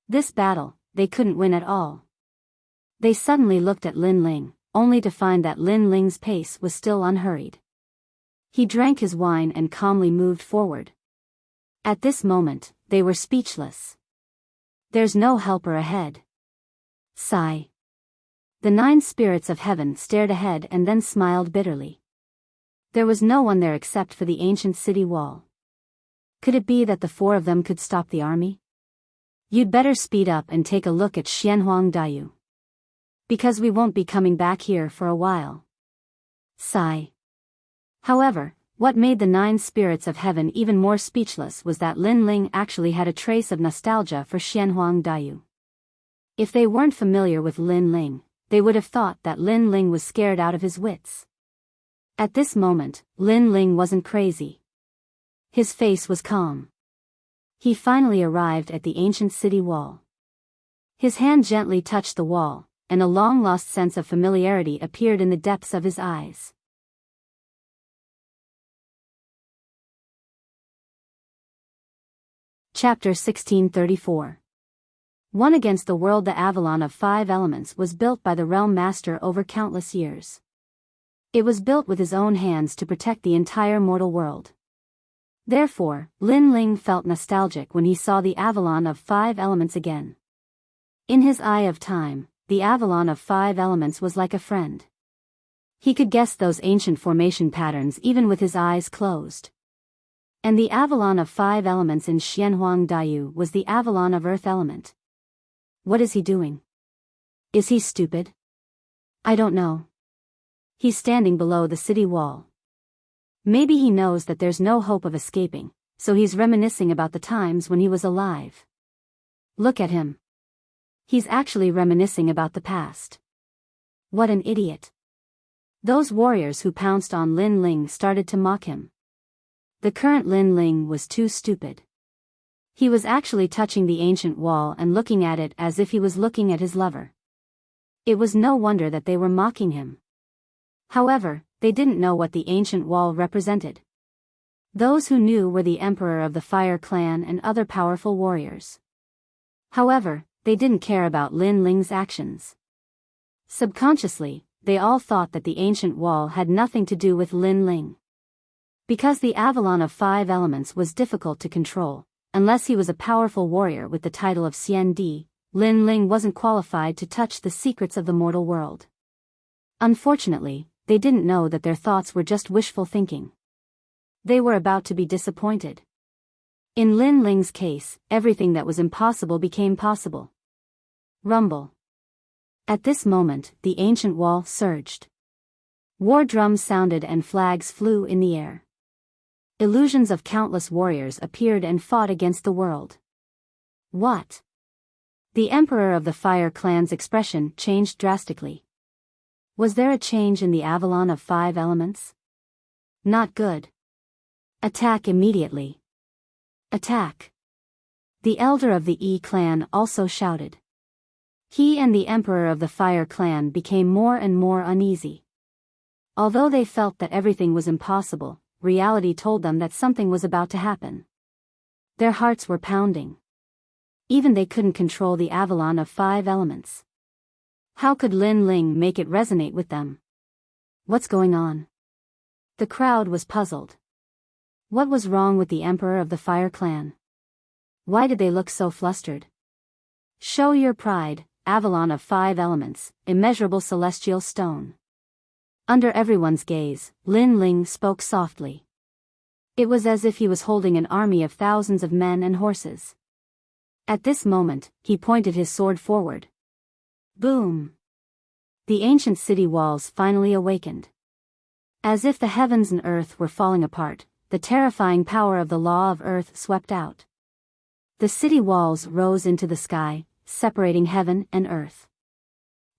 This battle, they couldn't win at all. They suddenly looked at Lin Ling, only to find that Lin Ling's pace was still unhurried. He drank his wine and calmly moved forward. At this moment, they were speechless. There's no helper ahead. Sigh. The 9 spirits of heaven stared ahead and then smiled bitterly. There was no one there except for the ancient city wall. Could it be that the 4 of them could stop the army? You'd better speed up and take a look at Xianhuang Daiyu. Because we won't be coming back here for a while. Sigh. However, what made the 9 spirits of heaven even more speechless was that Lin Ling actually had a trace of nostalgia for Xianhuang Daiyu. If they weren't familiar with Lin Ling, they would have thought that Lin Ling was scared out of his wits. At this moment, Lin Ling wasn't crazy. His face was calm. He finally arrived at the ancient city wall. His hand gently touched the wall, and a long-lost sense of familiarity appeared in the depths of his eyes. Chapter 1634. One against the world. The Avalon of 5 elements was built by the Realm Master over countless years. It was built with his own hands to protect the entire mortal world. Therefore, Lin Ling felt nostalgic when he saw the Avalon of 5 elements again. In his eye of time, the Avalon of 5 elements was like a friend. He could guess those ancient formation patterns even with his eyes closed. And the Avalon of 5 elements in Xianhuang Daiyu was the Avalon of Earth element. What is he doing? Is he stupid? I don't know. He's standing below the city wall. Maybe he knows that there's no hope of escaping, so he's reminiscing about the times when he was alive. Look at him. He's actually reminiscing about the past. What an idiot. Those warriors who pounced on Lin Ling started to mock him. The current Lin Ling was too stupid. He was actually touching the ancient wall and looking at it as if he was looking at his lover. It was no wonder that they were mocking him. However, they didn't know what the ancient wall represented. Those who knew were the Emperor of the Fire Clan and other powerful warriors. However, they didn't care about Lin Ling's actions. Subconsciously, they all thought that the ancient wall had nothing to do with Lin Ling. Because the Avalon of 5 elements was difficult to control, unless he was a powerful warrior with the title of Xian Di, Lin Ling wasn't qualified to touch the secrets of the mortal world. Unfortunately, they didn't know that their thoughts were just wishful thinking. They were about to be disappointed. In Lin Ling's case, everything that was impossible became possible. Rumble. At this moment, the ancient wall surged. War drums sounded and flags flew in the air. Illusions of countless warriors appeared and fought against the world. What? The Emperor of the Fire Clan's expression changed drastically. Was there a change in the Avalon of 5 elements? Not good. Attack immediately. Attack. The elder of the E clan also shouted. He and the emperor of the Fire clan became more and more uneasy. Although they felt that everything was impossible, reality told them that something was about to happen. Their hearts were pounding. Even they couldn't control the Avalon of 5 elements. How could Lin Ling make it resonate with them? What's going on? The crowd was puzzled. What was wrong with the emperor of the Fire clan? Why did they look so flustered? Show your pride, Avalon of 5 elements, immeasurable celestial stone. Under everyone's gaze, Lin Ling spoke softly. It was as if he was holding an army of thousands of men and horses. At this moment, he pointed his sword forward. Boom! The ancient city walls finally awakened. As if the heavens and earth were falling apart, the terrifying power of the law of earth swept out. The city walls rose into the sky, separating heaven and earth.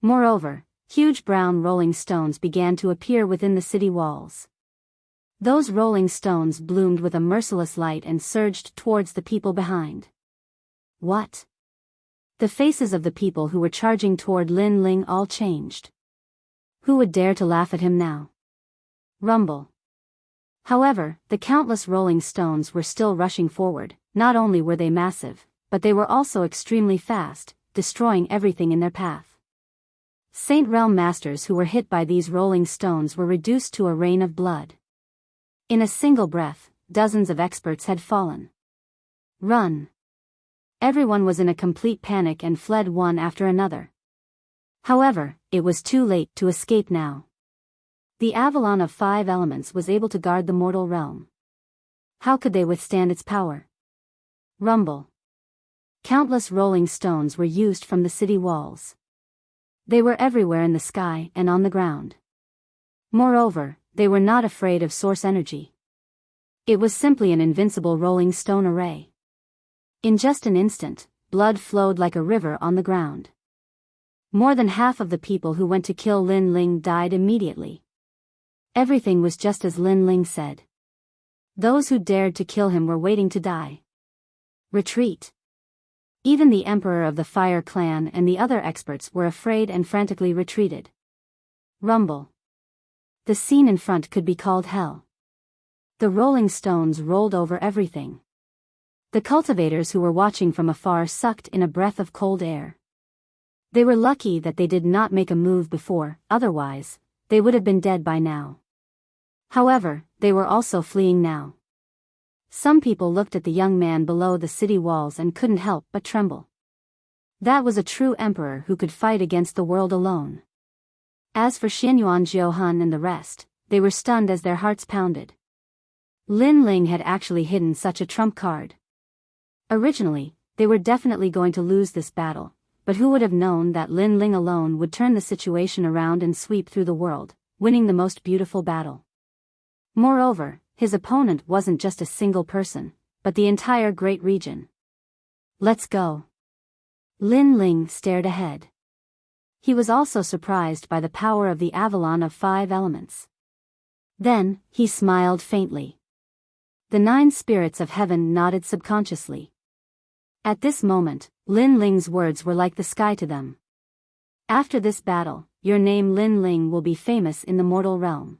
Moreover, huge brown rolling stones began to appear within the city walls. Those rolling stones bloomed with a merciless light and surged towards the people behind. What? The faces of the people who were charging toward Lin Ling all changed. Who would dare to laugh at him now? Rumble. However, the countless rolling stones were still rushing forward. Not only were they massive, but they were also extremely fast, destroying everything in their path. Saint Realm masters who were hit by these rolling stones were reduced to a rain of blood. In a single breath, dozens of experts had fallen. Run! Everyone was in a complete panic and fled one after another. However, it was too late to escape now. The Avalon of 5 elements was able to guard the mortal realm. How could they withstand its power? Rumble. Countless rolling stones were used from the city walls. They were everywhere in the sky and on the ground. Moreover, they were not afraid of source energy. It was simply an invincible rolling stone array. In just an instant, blood flowed like a river on the ground. More than half of the people who went to kill Lin Ling died immediately. Everything was just as Lin Ling said. Those who dared to kill him were waiting to die. Retreat. Even the emperor of the Fire clan and the other experts were afraid and frantically retreated. Rumble. The scene in front could be called hell. The rolling stones rolled over everything. The cultivators who were watching from afar sucked in a breath of cold air. They were lucky that they did not make a move before, otherwise, they would have been dead by now. However, they were also fleeing now. Some people looked at the young man below the city walls and couldn't help but tremble. That was a true emperor who could fight against the world alone. As for Xianyuan Jiuhun and the rest, they were stunned as their hearts pounded. Lin Ling had actually hidden such a trump card. Originally, they were definitely going to lose this battle, but who would have known that Lin Ling alone would turn the situation around and sweep through the world, winning the most beautiful battle. Moreover, his opponent wasn't just a single person, but the entire great region. Let's go. Lin Ling stared ahead. He was also surprised by the power of the Avalon of 5 elements. Then, he smiled faintly. The 9 spirits of heaven nodded subconsciously. At this moment, Lin Ling's words were like the sky to them. After this battle, your name Lin Ling will be famous in the mortal realm.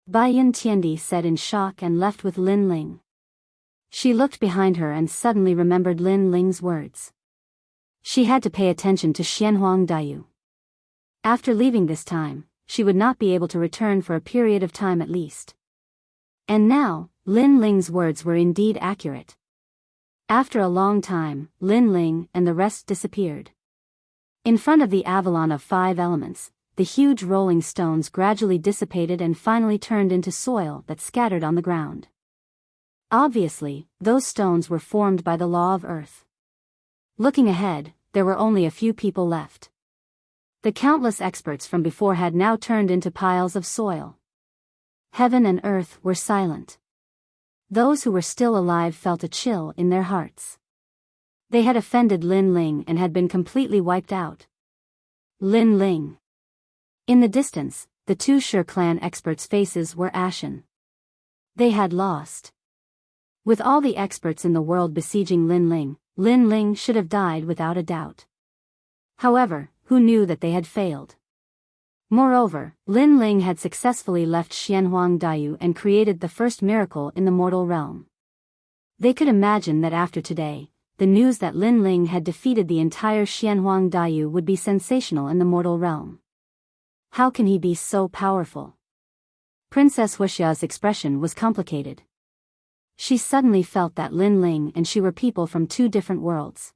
Baiyan Tiandi said in shock and left with Lin Ling. She looked behind her and suddenly remembered Lin Ling's words. She had to pay attention to Xianhuang Dayu. After leaving this time, she would not be able to return for a period of time at least. And now, Lin Ling's words were indeed accurate. After a long time, Lin Ling and the rest disappeared. In front of the Avalon of 5 elements, the huge rolling stones gradually dissipated and finally turned into soil that scattered on the ground. Obviously, those stones were formed by the law of earth. Looking ahead, there were only a few people left. The countless experts from before had now turned into piles of soil. Heaven and earth were silent. Those who were still alive felt a chill in their hearts. They had offended Lin Ling and had been completely wiped out. Lin Ling. In the distance, the 2 Shi clan experts' faces were ashen. They had lost. With all the experts in the world besieging Lin Ling, Lin Ling should have died without a doubt. However, who knew that they had failed? Moreover, Lin Ling had successfully left Xianhuang Daiyu and created the first miracle in the mortal realm. They could imagine that after today, the news that Lin Ling had defeated the entire Xianhuang Daiyu would be sensational in the mortal realm. How can he be so powerful? Princess Wuxia's expression was complicated. She suddenly felt that Lin Ling and she were people from two different worlds.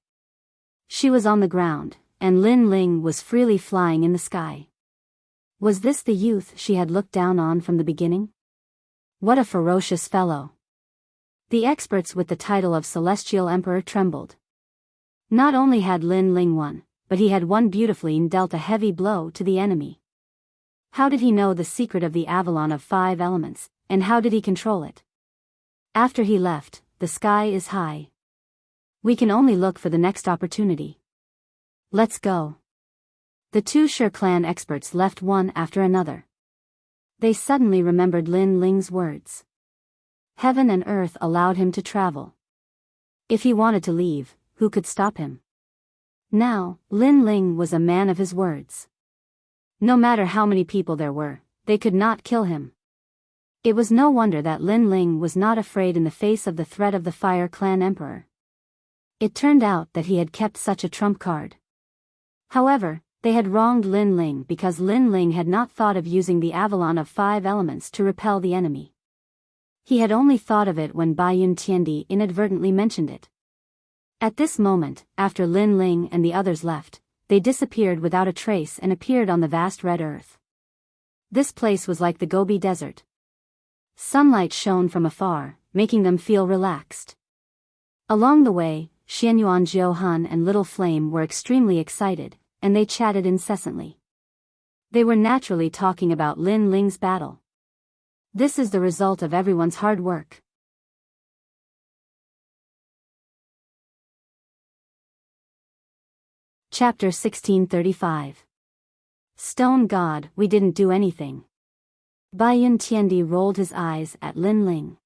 She was on the ground, and Lin Ling was freely flying in the sky. Was this the youth she had looked down on from the beginning? What a ferocious fellow! The experts with the title of Celestial Emperor trembled. Not only had Lin Ling won, but he had won beautifully and dealt a heavy blow to the enemy. How did he know the secret of the Avalon of 5 elements, and how did he control it? After he left, the sky is high. We can only look for the next opportunity. Let's go. The 2 Shi clan experts left one after another. They suddenly remembered Lin Ling's words. Heaven and earth allowed him to travel. If he wanted to leave, who could stop him? Now, Lin Ling was a man of his words. No matter how many people there were, they could not kill him. It was no wonder that Lin Ling was not afraid in the face of the threat of the Fire Clan Emperor. It turned out that he had kept such a trump card. However, they had wronged Lin Ling because Lin Ling had not thought of using the Avalon of 5 elements to repel the enemy. He had only thought of it when Bai Yun Tiandi inadvertently mentioned it. At this moment, after Lin Ling and the others left, they disappeared without a trace and appeared on the vast red earth. This place was like the Gobi Desert. Sunlight shone from afar, making them feel relaxed. Along the way, Xianyuan Jiuhan and Little Flame were extremely excited, and they chatted incessantly. They were naturally talking about Lin Ling's battle. This is the result of everyone's hard work. Chapter 1635. Stone God, we didn't do anything. Bai Yun Tiandi rolled his eyes at Lin Ling.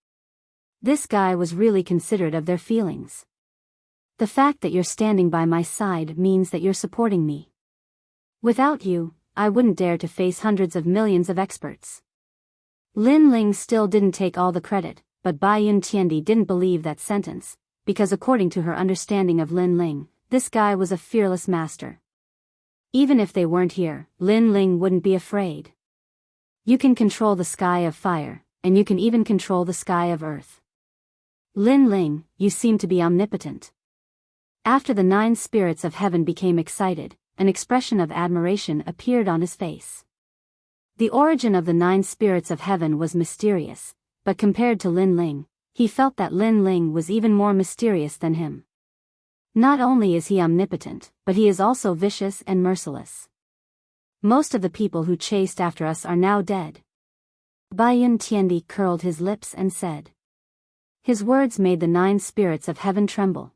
This guy was really considerate of their feelings. The fact that you're standing by my side means that you're supporting me. Without you, I wouldn't dare to face hundreds of millions of experts. Lin Ling still didn't take all the credit, but Bai Yun Tiandi didn't believe that sentence, because according to her understanding of Lin Ling, this guy was a fearless master. Even if they weren't here, Lin Ling wouldn't be afraid. You can control the sky of fire, and you can even control the sky of earth. Lin Ling, you seem to be omnipotent. After the 9 spirits of heaven became excited, an expression of admiration appeared on his face. The origin of the 9 spirits of heaven was mysterious, but compared to Lin Ling, he felt that Lin Ling was even more mysterious than him. Not only is he omnipotent, but he is also vicious and merciless. Most of the people who chased after us are now dead. Bai Yun Tiandi curled his lips and said. His words made the 9 spirits of heaven tremble.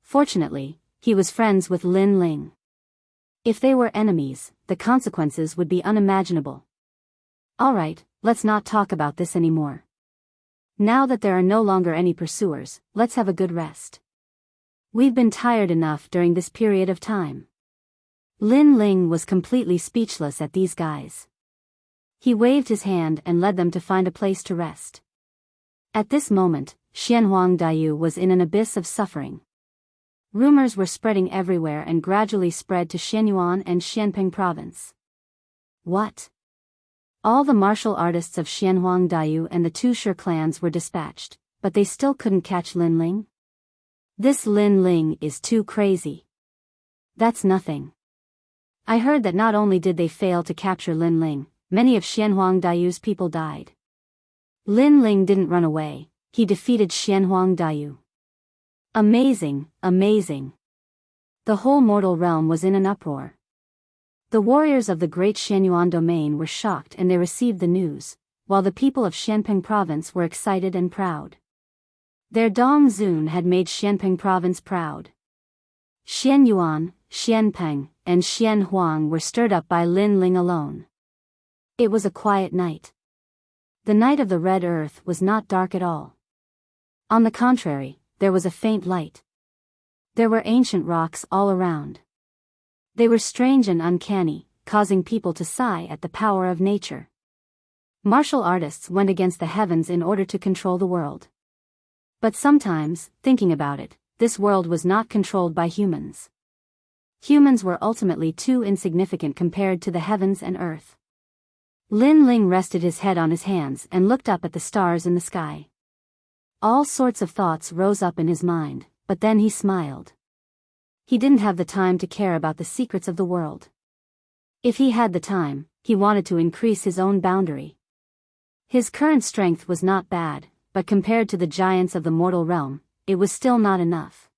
Fortunately, he was friends with Lin Ling. If they were enemies, the consequences would be unimaginable. Alright, let's not talk about this anymore. Now that there are no longer any pursuers, let's have a good rest. We've been tired enough during this period of time. Lin Ling was completely speechless at these guys. He waved his hand and led them to find a place to rest. At this moment, Xianhuang Daiyu was in an abyss of suffering. Rumors were spreading everywhere and gradually spread to Xianyuan and Xianping province. What? All the martial artists of Xianhuang Daiyu and the 2 Shi clans were dispatched, but they still couldn't catch Lin Ling? This Lin Ling is too crazy. That's nothing. I heard that not only did they fail to capture Lin Ling, many of Xianhuang Daiyu's people died. Lin Ling didn't run away, he defeated Xianhuang Daiyu. Amazing, amazing. The whole mortal realm was in an uproar. The warriors of the great Xianyuan domain were shocked and they received the news, while the people of Xianping province were excited and proud. Their Dong Zun had made Xianping province proud. Xianyuan, Xianpeng, and Xianhuang were stirred up by Lin Ling alone. It was a quiet night. The night of the red earth was not dark at all. On the contrary, there was a faint light. There were ancient rocks all around. They were strange and uncanny, causing people to sigh at the power of nature. Martial artists went against the heavens in order to control the world. But sometimes, thinking about it, this world was not controlled by humans. Humans were ultimately too insignificant compared to the heavens and earth. Lin Ling rested his head on his hands and looked up at the stars in the sky. All sorts of thoughts rose up in his mind, but then he smiled. He didn't have the time to care about the secrets of the world. If he had the time, he wanted to increase his own boundary. His current strength was not bad, but compared to the giants of the mortal realm, it was still not enough.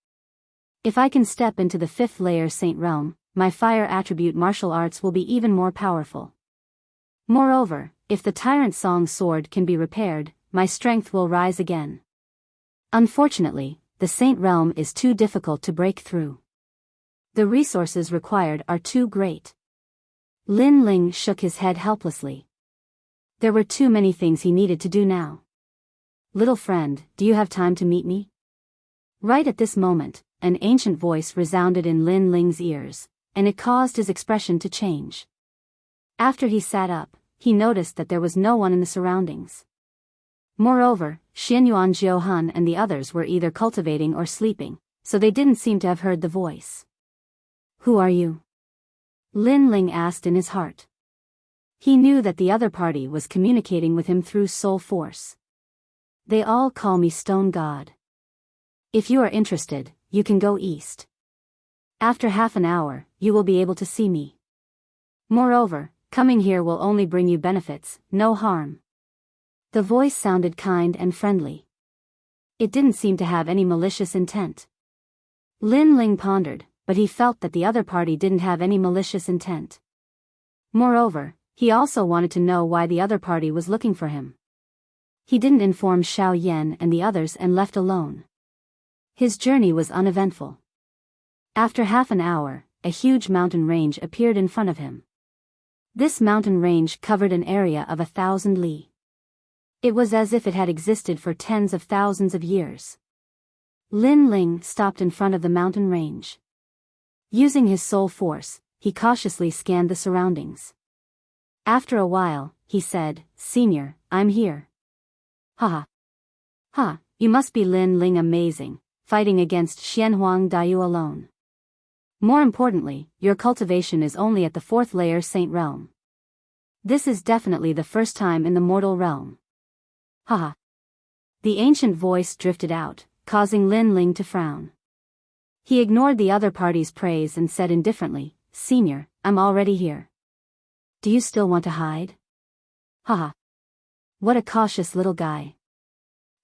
If I can step into the 5th layer Saint realm, my fire attribute martial arts will be even more powerful. Moreover, if the Tyrant Song sword can be repaired, my strength will rise again. Unfortunately, the Saint realm is too difficult to break through. The resources required are too great. Lin Ling shook his head helplessly. There were too many things he needed to do now. Little friend, do you have time to meet me? Right at this moment, an ancient voice resounded in Lin Ling's ears, and it caused his expression to change. After he sat up, he noticed that there was no one in the surroundings. Moreover, Xianyuan Jiuhun and the others were either cultivating or sleeping, so they didn't seem to have heard the voice. Who are you? Lin Ling asked in his heart. He knew that the other party was communicating with him through soul force. They all call me Stone God. If you are interested, you can go east. After half an hour, you will be able to see me. Moreover, coming here will only bring you benefits, no harm. The voice sounded kind and friendly. It didn't seem to have any malicious intent. Lin Ling pondered, but he felt that the other party didn't have any malicious intent. Moreover, he also wanted to know why the other party was looking for him. He didn't inform Xiao Yan and the others and left alone. His journey was uneventful. After half an hour, a huge mountain range appeared in front of him. This mountain range covered an area of 1,000 li. It was as if it had existed for tens of thousands of years. Lin Ling stopped in front of the mountain range. Using his soul force, he cautiously scanned the surroundings. After a while, he said, "Senior, I'm here." Ha ha, you must be Lin Ling amazing, fighting against Xianhuang Daiyu alone. More importantly, your cultivation is only at the 4th layer Saint realm. This is definitely the first time in the mortal realm. Ha. The ancient voice drifted out, causing Lin Ling to frown. He ignored the other party's praise and said indifferently, "Senior, I'm already here. Do you still want to hide?" Haha. What a cautious little guy.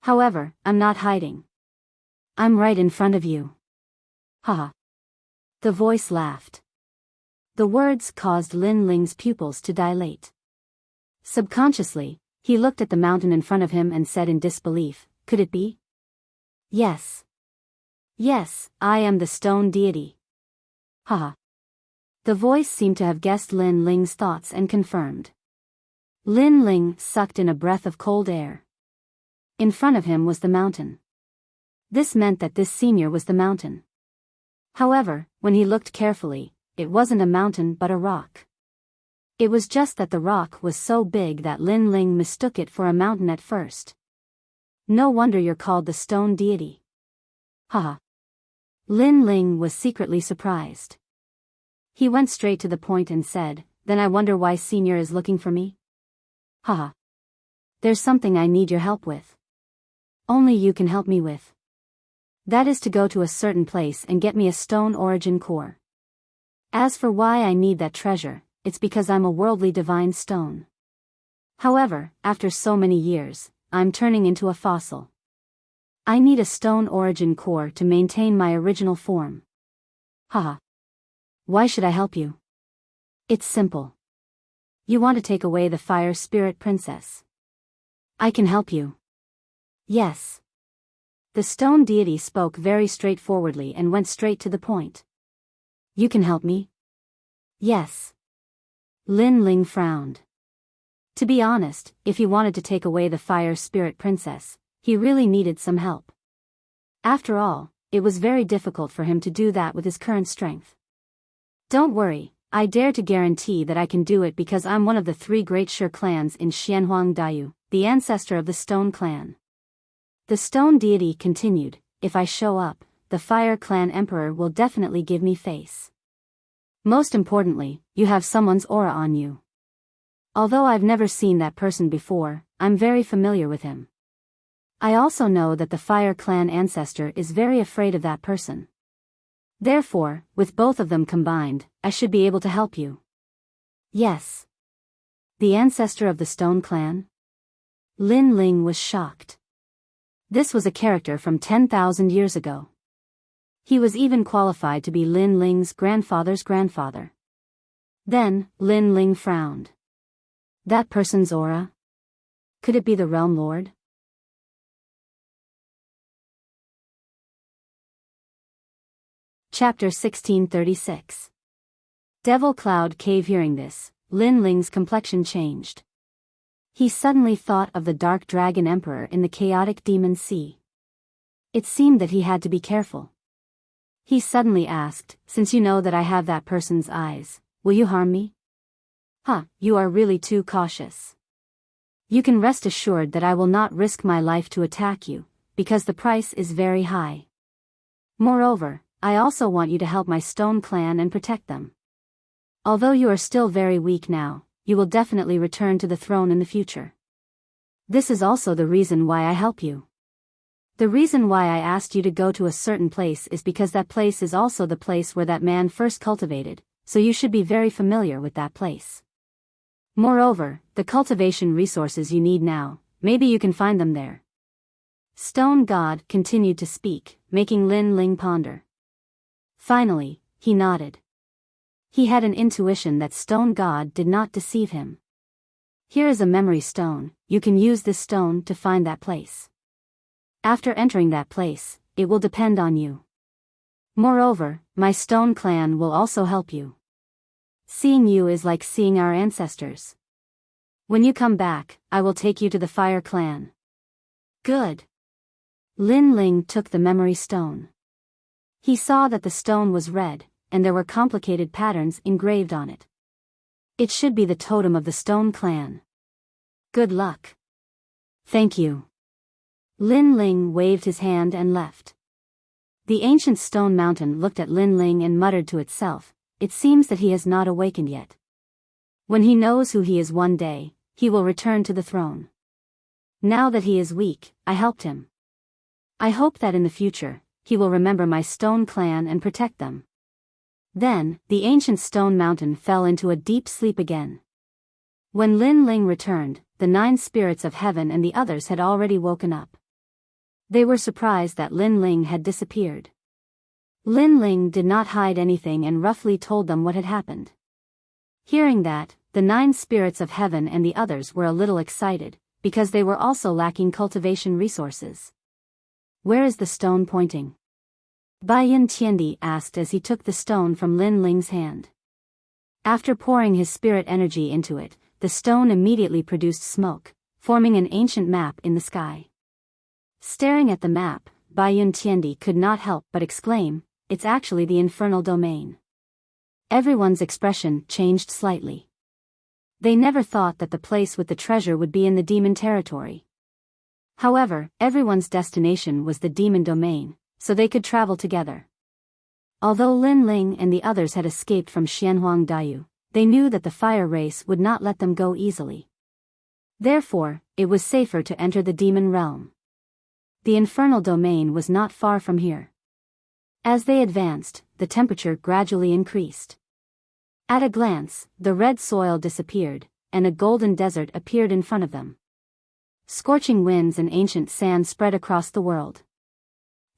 However, I'm not hiding. I'm right in front of you. Haha. The voice laughed. The words caused Lin Ling's pupils to dilate. Subconsciously, he looked at the mountain in front of him and said in disbelief, "Could it be? Yes. Yes, I am the stone deity." Haha. The voice seemed to have guessed Lin Ling's thoughts and confirmed. Lin Ling sucked in a breath of cold air. In front of him was the mountain. This meant that this senior was the mountain. However, when he looked carefully, it wasn't a mountain but a rock. It was just that the rock was so big that Lin Ling mistook it for a mountain at first. No wonder you're called the stone deity. Haha. Lin Ling was secretly surprised. He went straight to the point and said, "Then I wonder why Senior is looking for me? Haha. There's something I need your help with. Only you can help me with. That is to go to a certain place and get me a stone origin core. As for why I need that treasure, it's because I'm a worldly divine stone. However, after so many years, I'm turning into a fossil. I need a stone origin core to maintain my original form." Haha. Why should I help you? It's simple. You want to take away the fire spirit princess. I can help you. Yes. The stone deity spoke very straightforwardly and went straight to the point. You can help me? Yes. Lin Ling frowned. To be honest, if he wanted to take away the fire spirit princess, he really needed some help. After all, it was very difficult for him to do that with his current strength. Don't worry, I dare to guarantee that I can do it because I'm one of the 3 great Shi clans in Xianhuang Daiyu, the ancestor of the Stone Clan. The Stone Deity continued, if I show up, the Fire Clan Emperor will definitely give me face. Most importantly, you have someone's aura on you. Although I've never seen that person before, I'm very familiar with him. I also know that the Fire Clan ancestor is very afraid of that person. Therefore, with both of them combined, I should be able to help you. Yes. The ancestor of the Stone Clan? Lin Ling was shocked. This was a character from 10,000 years ago. He was even qualified to be Lin Ling's grandfather's grandfather. Then, Lin Ling frowned. That person's aura? Could it be the Realm Lord? Chapter 1636. Devil Cloud Cave. Hearing this, Lin Ling's complexion changed. He suddenly thought of the Dark Dragon Emperor in the chaotic demon sea. It seemed that he had to be careful. He suddenly asked, since you know that I have that person's eyes, will you harm me? You are really too cautious. You can rest assured that I will not risk my life to attack you, because the price is very high. Moreover, I also want you to help my Stone Clan and protect them. Although you are still very weak now, you will definitely return to the throne in the future. This is also the reason why I help you. The reason why I asked you to go to a certain place is because that place is also the place where that man first cultivated, so you should be very familiar with that place. Moreover, the cultivation resources you need now, maybe you can find them there. Stone God continued to speak, making Lin Ling ponder. Finally, he nodded. He had an intuition that Stone God did not deceive him. Here is a memory stone, you can use this stone to find that place. After entering that place, it will depend on you. Moreover, my Stone Clan will also help you. Seeing you is like seeing our ancestors. When you come back, I will take you to the Fire Clan. Good. Lin Ling took the memory stone. He saw that the stone was red, and there were complicated patterns engraved on it. It should be the totem of the Stone Clan. Good luck. Thank you. Lin Ling waved his hand and left. The ancient stone mountain looked at Lin Ling and muttered to itself, it seems that he has not awakened yet. When he knows who he is one day, he will return to the throne. Now that he is weak, I helped him. I hope that in the future, he will remember my Stone Clan and protect them. Then, the ancient stone mountain fell into a deep sleep again. When Lin Ling returned, the 9 spirits of heaven and the others had already woken up. They were surprised that Lin Ling had disappeared. Lin Ling did not hide anything and roughly told them what had happened. Hearing that, the 9 spirits of heaven and the others were a little excited, because they were also lacking cultivation resources. Where is the stone pointing? Baiyan Tiandi asked as he took the stone from Lin Ling's hand. After pouring his spirit energy into it, the stone immediately produced smoke, forming an ancient map in the sky. Staring at the map, Baiyan Tiandi could not help but exclaim, it's actually the infernal domain. Everyone's expression changed slightly. They never thought that the place with the treasure would be in the demon territory. However, everyone's destination was the demon domain, so they could travel together. Although Lin Ling and the others had escaped from Xianhuang Daiyu, they knew that the fire race would not let them go easily. Therefore, it was safer to enter the demon realm. The infernal domain was not far from here. As they advanced, the temperature gradually increased. At a glance, the red soil disappeared, and a golden desert appeared in front of them. Scorching winds and ancient sand spread across the world.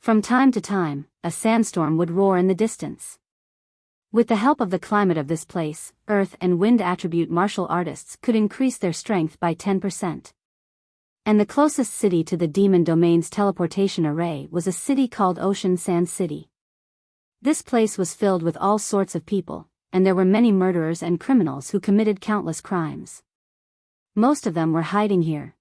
From time to time, a sandstorm would roar in the distance. With the help of the climate of this place, earth and wind attribute martial artists could increase their strength by 10%. And the closest city to the demon domain's teleportation array was a city called Ocean Sand City. This place was filled with all sorts of people, and there were many murderers and criminals who committed countless crimes. Most of them were hiding here.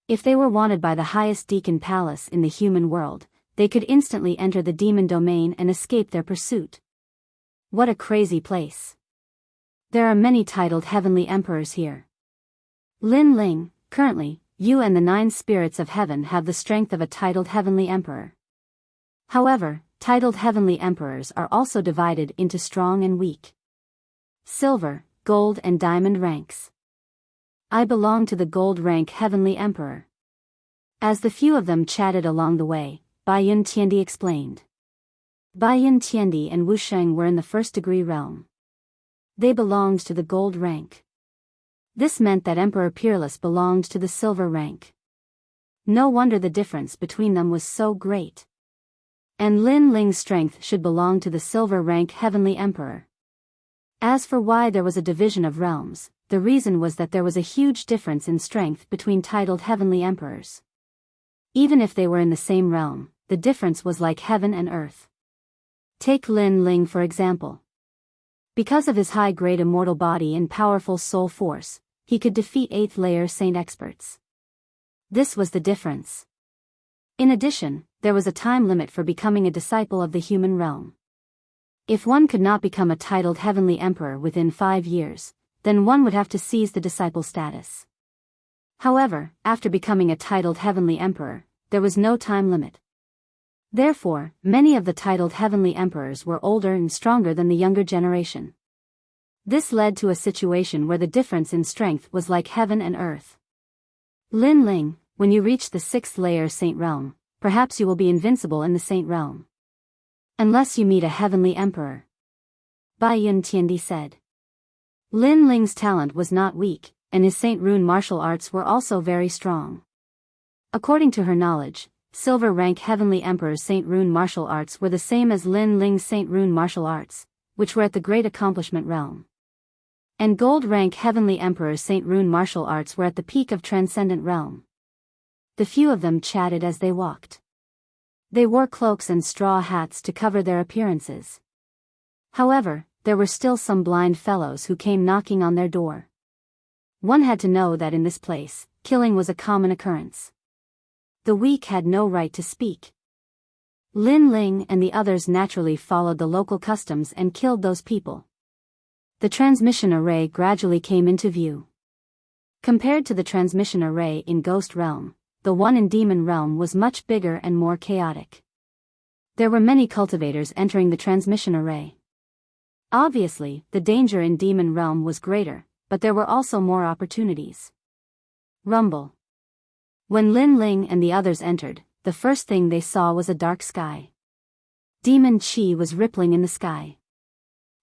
If they were wanted by the highest deacon palace in the human world, they could instantly enter the demon domain and escape their pursuit. What a crazy place. There are many titled heavenly emperors here. Lin Ling, currently, you and the 9 spirits of heaven have the strength of a titled heavenly emperor. However, titled heavenly emperors are also divided into strong and weak. Silver, gold and diamond ranks. I belong to the gold rank heavenly emperor. As the few of them chatted along the way, Baiyun Tiandi explained. Baiyun Tiandi and Wu Sheng were in the first-degree realm. They belonged to the gold rank. This meant that Emperor Peerless belonged to the silver rank. No wonder the difference between them was so great. And Lin Ling's strength should belong to the silver rank heavenly emperor. As for why there was a division of realms, the reason was that there was a huge difference in strength between titled heavenly emperors. Even if they were in the same realm, the difference was like heaven and earth. Take Lin Ling for example. Because of his high-grade immortal body and powerful soul force, he could defeat 8th layer saint experts. This was the difference. In addition, there was a time limit for becoming a disciple of the human realm. If one could not become a titled heavenly emperor within 5 years, then one would have to seize the disciple status. However, after becoming a titled heavenly emperor, there was no time limit. Therefore, many of the titled heavenly emperors were older and stronger than the younger generation. This led to a situation where the difference in strength was like heaven and earth. Lin Ling, when you reach the 6th layer saint realm, perhaps you will be invincible in the saint realm. Unless you meet a heavenly emperor. Baiyun Tiandi said. Lin Ling's talent was not weak, and his saint rune martial arts were also very strong. According to her knowledge, silver rank heavenly emperor's saint rune martial arts were the same as Lin Ling's saint rune martial arts, which were at the great accomplishment realm. And gold rank heavenly emperor's saint rune martial arts were at the peak of transcendent realm. The few of them chatted as they walked. They wore cloaks and straw hats to cover their appearances. However, there were still some blind fellows who came knocking on their door. One had to know that in this place, killing was a common occurrence. The weak had no right to speak. Lin Ling and the others naturally followed the local customs and killed those people. The transmission array gradually came into view. Compared to the transmission array in Ghost Realm, the one in Demon Realm was much bigger and more chaotic. There were many cultivators entering the transmission array. Obviously, the danger in Demon Realm was greater, but there were also more opportunities. Rumble. When Lin Ling and the others entered, the first thing they saw was a dark sky. Demon Qi was rippling in the sky.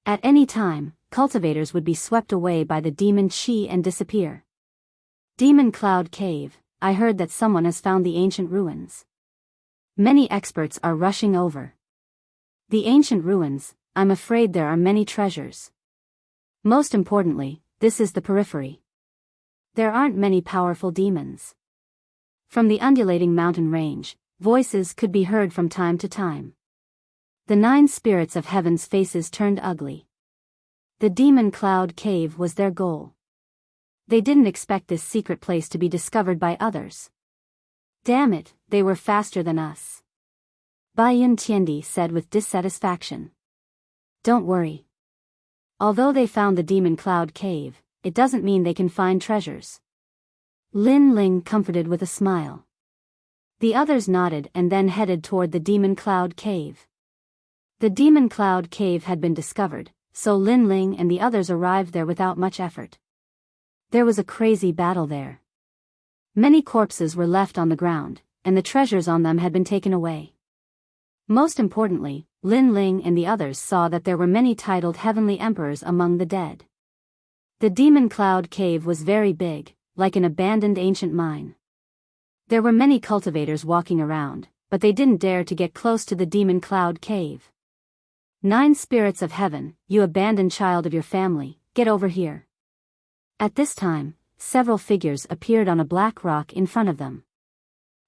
At any time, cultivators would be swept away by the Demon Qi and disappear. Demon Cloud Cave, I heard that someone has found the ancient ruins. Many experts are rushing over. The ancient ruins, I'm afraid there are many treasures. Most importantly, this is the periphery. There aren't many powerful demons. From the undulating mountain range, voices could be heard from time to time. The 9 spirits of heaven's faces turned ugly. The Demon Cloud Cave was their goal. They didn't expect this secret place to be discovered by others. Damn it, they were faster than us. Baiyun Tiandi said with dissatisfaction. Don't worry. Although they found the Demon Cloud Cave, it doesn't mean they can find treasures. Lin Ling comforted with a smile. The others nodded and then headed toward the Demon Cloud Cave. The Demon Cloud Cave had been discovered, so Lin Ling and the others arrived there without much effort. There was a crazy battle there. Many corpses were left on the ground, and the treasures on them had been taken away. Most importantly, Lin Ling and the others saw that there were many titled heavenly emperors among the dead. The Demon Cloud Cave was very big, like an abandoned ancient mine. There were many cultivators walking around, but they didn't dare to get close to the Demon Cloud Cave. 9 spirits of heaven, you abandoned child of your family, get over here. At this time, several figures appeared on a black rock in front of them.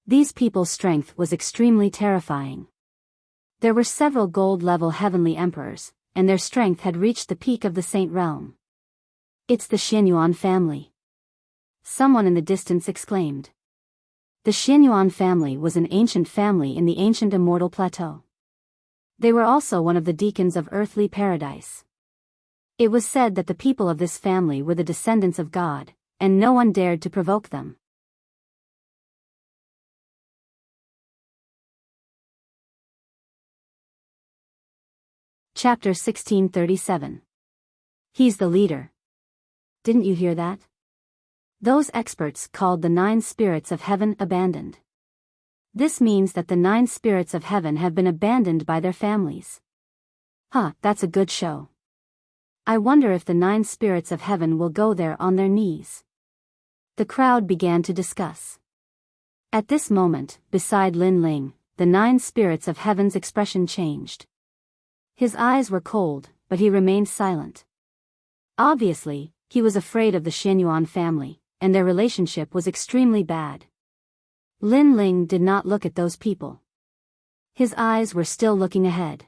These people's strength was extremely terrifying. There were several gold-level heavenly emperors, and their strength had reached the peak of the Saint Realm. It's the Xianyuan family. Someone in the distance exclaimed. The Xianyuan family was an ancient family in the ancient immortal plateau. They were also one of the deacons of earthly paradise. It was said that the people of this family were the descendants of God, and no one dared to provoke them. Chapter 1637. He's the leader. Didn't you hear that? Those experts called the 9 spirits of heaven abandoned. This means that the 9 spirits of heaven have been abandoned by their families. That's a good show. I wonder if the 9 spirits of heaven will go there on their knees. The crowd began to discuss. At this moment, beside Lin Ling, the 9 spirits of heaven's expression changed. His eyes were cold, but he remained silent. Obviously, he was afraid of the Xianyuan family, and their relationship was extremely bad. Lin Ling did not look at those people. His eyes were still looking ahead.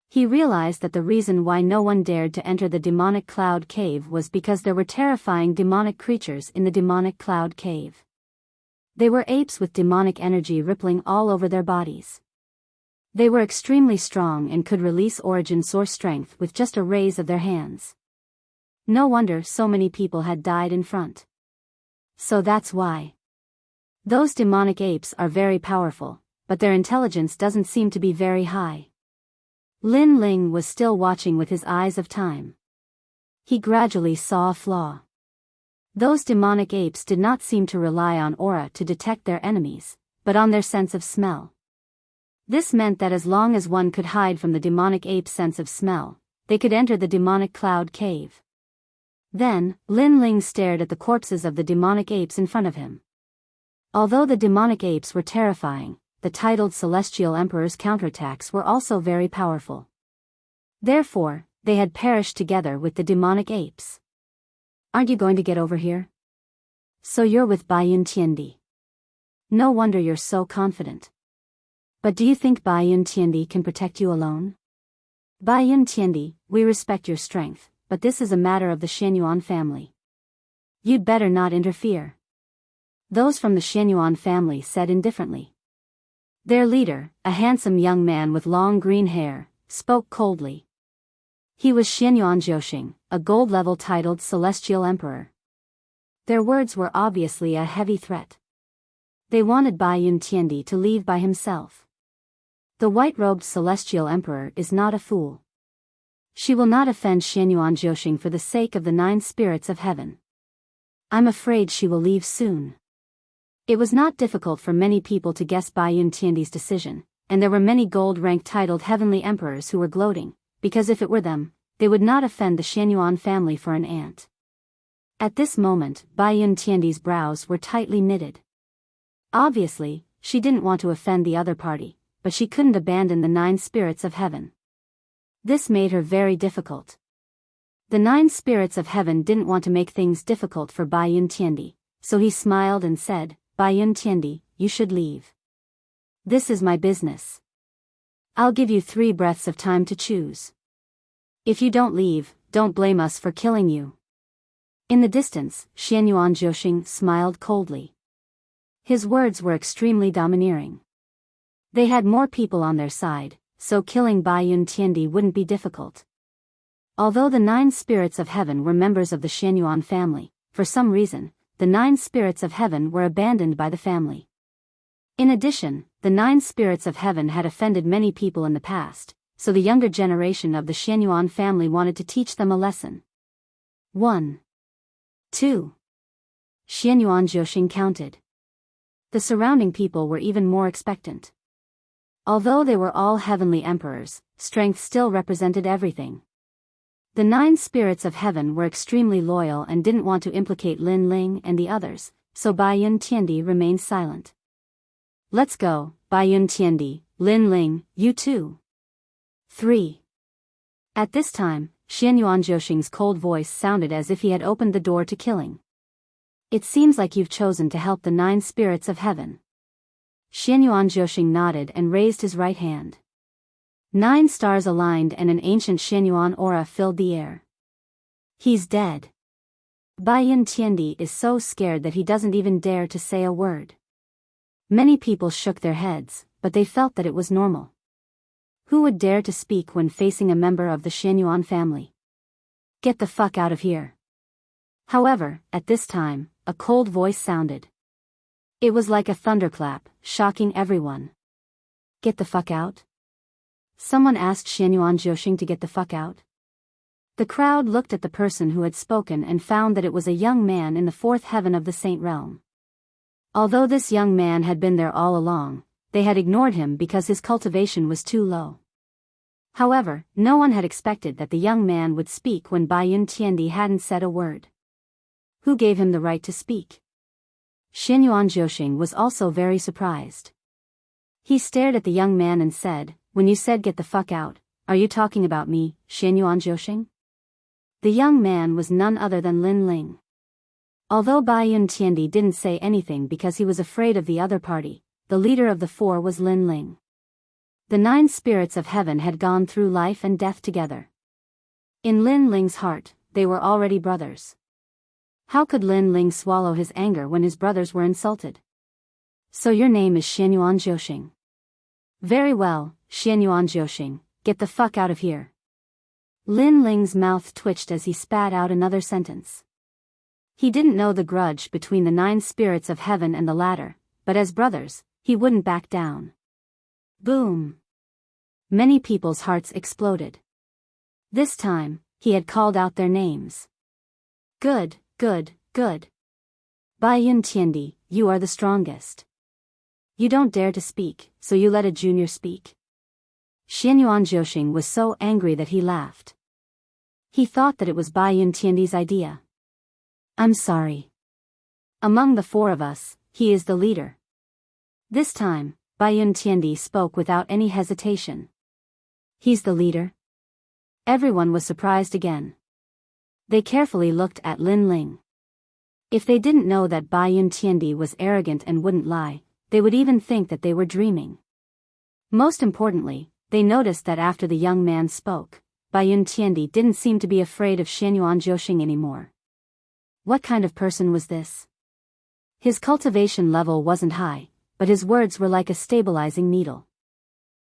He realized that the reason why no one dared to enter the demonic cloud cave was because there were terrifying demonic creatures in the demonic cloud cave. They were apes with demonic energy rippling all over their bodies. They were extremely strong and could release origin source strength with just a raise of their hands. No wonder so many people had died in front. So that's why. Those demonic apes are very powerful, but their intelligence doesn't seem to be very high. Lin Ling was still watching with his eyes of time. He gradually saw a flaw. Those demonic apes did not seem to rely on aura to detect their enemies, but on their sense of smell. This meant that as long as one could hide from the demonic ape's sense of smell, they could enter the demonic cloud cave. Then, Lin Ling stared at the corpses of the demonic apes in front of him. Although the demonic apes were terrifying, the titled Celestial Emperor's counterattacks were also very powerful. Therefore, they had perished together with the demonic apes. Aren't you going to get over here? So you're with Baiyun Tiandi. No wonder you're so confident. But do you think Baiyun Tiandi can protect you alone? Baiyun Tiandi, we respect your strength, but this is a matter of the Xianyuan family. You'd better not interfere. Those from the Xianyuan family said indifferently. Their leader, a handsome young man with long green hair, spoke coldly. He was Xianyuan Zhouxing, a gold-level titled Celestial Emperor. Their words were obviously a heavy threat. They wanted Baiyun Tiandi to leave by himself. The white-robed Celestial Emperor is not a fool. She will not offend Xianyuan Zhouxing for the sake of the 9 spirits of heaven. I'm afraid she will leave soon. It was not difficult for many people to guess Baiyun Tiandi's decision, and there were many gold-ranked titled heavenly emperors who were gloating, because if it were them, they would not offend the Xianyuan family for an ant. At this moment, Baiyun Tiandi's brows were tightly knitted. Obviously, she didn't want to offend the other party, but she couldn't abandon the 9 spirits of heaven. This made her very difficult. The 9 spirits of heaven didn't want to make things difficult for Baiyun Tiandi, so he smiled and said, Baiyun Tiandi, you should leave. This is my business. I'll give you 3 breaths of time to choose. If you don't leave, don't blame us for killing you. In the distance, Xianyuan Zhouxing smiled coldly. His words were extremely domineering. They had more people on their side, so killing Baiyun Tiandi wouldn't be difficult. Although the 9 spirits of heaven were members of the Xianyuan family, for some reason, the 9 spirits of heaven were abandoned by the family. In addition, the 9 spirits of heaven had offended many people in the past, so the younger generation of the Xianyuan family wanted to teach them a lesson. 1. 2. Xianyuan Zhouxing counted. The surrounding people were even more expectant. Although they were all heavenly emperors, strength still represented everything. The 9 spirits of heaven were extremely loyal and didn't want to implicate Lin Ling and the others, so Baiyun Tiandi remained silent. Let's go, Baiyun Tiandi, Lin Ling, you too. 3. At this time, Xianyuan Zhouxing's cold voice sounded as if he had opened the door to killing. It seems like you've chosen to help the 9 spirits of heaven. Xianyuan Zhouxing nodded and raised his right hand. 9 stars aligned and an ancient Xianyuan aura filled the air. He's dead. Baiyun Tiandi is so scared that he doesn't even dare to say a word. Many people shook their heads, but they felt that it was normal. Who would dare to speak when facing a member of the Xianyuan family? Get the fuck out of here. However, at this time, a cold voice sounded. It was like a thunderclap, shocking everyone. Get the fuck out? Someone asked Xianyuan Zhoxing to get the fuck out. The crowd looked at the person who had spoken and found that it was a young man in the fourth heaven of the Saint Realm. Although this young man had been there all along, they had ignored him because his cultivation was too low. However, no one had expected that the young man would speak when Baiyun Tiandi hadn't said a word. Who gave him the right to speak? Xianyuan Zhoxing was also very surprised. He stared at the young man and said, "When you said get the fuck out, are you talking about me, Xianyuan Zhoxing?" The young man was none other than Lin Ling. Although Baiyun Tiandi didn't say anything because he was afraid of the other party, the leader of the four was Lin Ling. The 9 spirits of heaven had gone through life and death together. In Lin Ling's heart, they were already brothers. How could Lin Ling swallow his anger when his brothers were insulted? So your name is Xianyuan Zhoxing. Very well, Xianyuan Zhoxing, get the fuck out of here. Lin Ling's mouth twitched as he spat out another sentence. He didn't know the grudge between the 9 spirits of heaven and the latter, but as brothers, he wouldn't back down. Boom! Many people's hearts exploded. This time, he had called out their names. Good, good, good. Baiyun Tiandi, you are the strongest. You don't dare to speak, so you let a junior speak. Xianyuan Zhoxing was so angry that he laughed. He thought that it was Baiyun Tiandi's idea. I'm sorry. Among the 4 of us, he is the leader. This time, Baiyun Tiandi spoke without any hesitation. He's the leader? Everyone was surprised again. They carefully looked at Lin Ling. If they didn't know that Baiyun Tiandi was arrogant and wouldn't lie, they would even think that they were dreaming. Most importantly, they noticed that after the young man spoke, Baiyun Tiandi didn't seem to be afraid of Xianyuan Zhoxing anymore. What kind of person was this? His cultivation level wasn't high, but his words were like a stabilizing needle.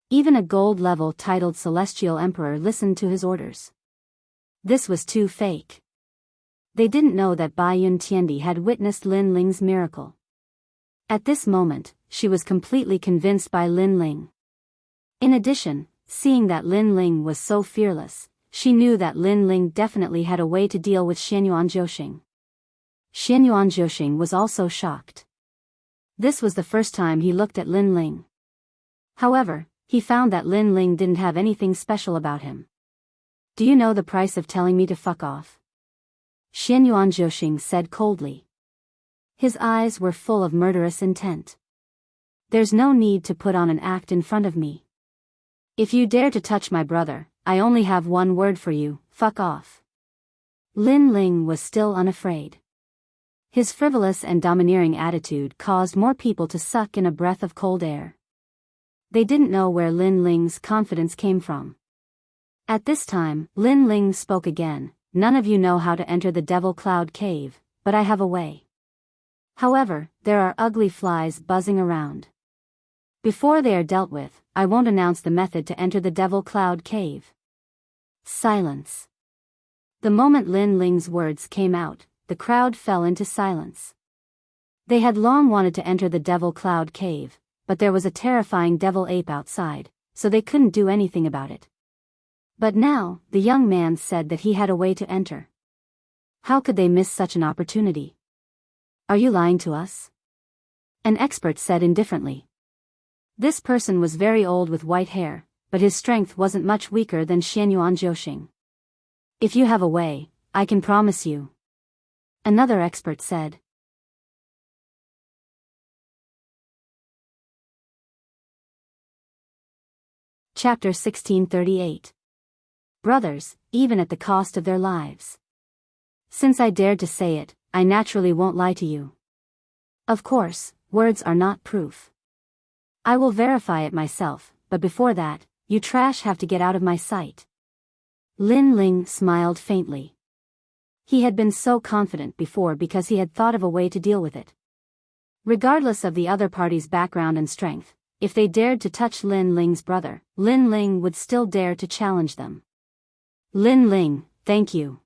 Even a gold-level titled Celestial Emperor listened to his orders. This was too fake. They didn't know that Baiyun Tiandi had witnessed Lin Ling's miracle. At this moment, she was completely convinced by Lin Ling. In addition, seeing that Lin Ling was so fearless, she knew that Lin Ling definitely had a way to deal with Xianyuan Zhoxing. Xianyuan Zhoxing was also shocked. This was the first time he looked at Lin Ling. However, he found that Lin Ling didn't have anything special about him. Do you know the price of telling me to fuck off? Xianyuan Zhoxing said coldly. His eyes were full of murderous intent. There's no need to put on an act in front of me. If you dare to touch my brother, I only have one word for you, fuck off. Lin Ling was still unafraid. His frivolous and domineering attitude caused more people to suck in a breath of cold air. They didn't know where Lin Ling's confidence came from. At this time, Lin Ling spoke again. None of you know how to enter the Devil Cloud Cave, but I have a way. However, there are ugly flies buzzing around. Before they are dealt with, I won't announce the method to enter the Devil Cloud Cave. Silence. The moment Lin Ling's words came out, the crowd fell into silence. They had long wanted to enter the Devil Cloud Cave, but there was a terrifying devil ape outside, so they couldn't do anything about it. But now, the young man said that he had a way to enter. How could they miss such an opportunity? Are you lying to us? An expert said indifferently. This person was very old with white hair, but his strength wasn't much weaker than Xianyuan Zhoxing. If you have a way, I can promise you. Another expert said. Chapter 1638. Brothers, even at the cost of their lives. Since I dared to say it, I naturally won't lie to you. Of course, words are not proof. I will verify it myself, but before that, you trash have to get out of my sight. Lin Ling smiled faintly. He had been so confident before because he had thought of a way to deal with it. Regardless of the other party's background and strength, if they dared to touch Lin Ling's brother, Lin Ling would still dare to challenge them. Lin Ling, thank you.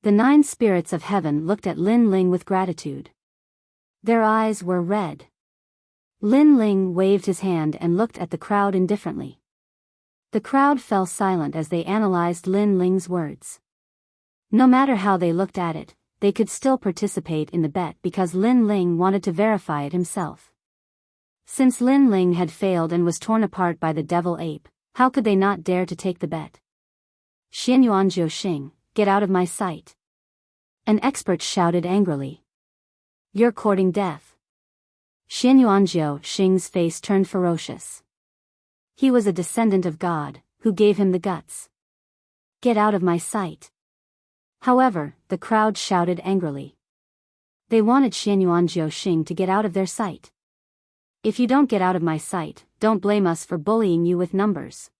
The 9 spirits of heaven looked at Lin Ling with gratitude. Their eyes were red. Lin Ling waved his hand and looked at the crowd indifferently. The crowd fell silent as they analyzed Lin Ling's words. No matter how they looked at it, they could still participate in the bet because Lin Ling wanted to verify it himself. Since Lin Ling had failed and was torn apart by the devil ape, how could they not dare to take the bet? Xianyuanjiu Xing, get out of my sight. An expert shouted angrily. You're courting death. Xianyuanjiu Xing's face turned ferocious. He was a descendant of God, who gave him the guts. Get out of my sight. However, the crowd shouted angrily. They wanted Xianyuanjiu Xing to get out of their sight. If you don't get out of my sight, don't blame us for bullying you with numbers.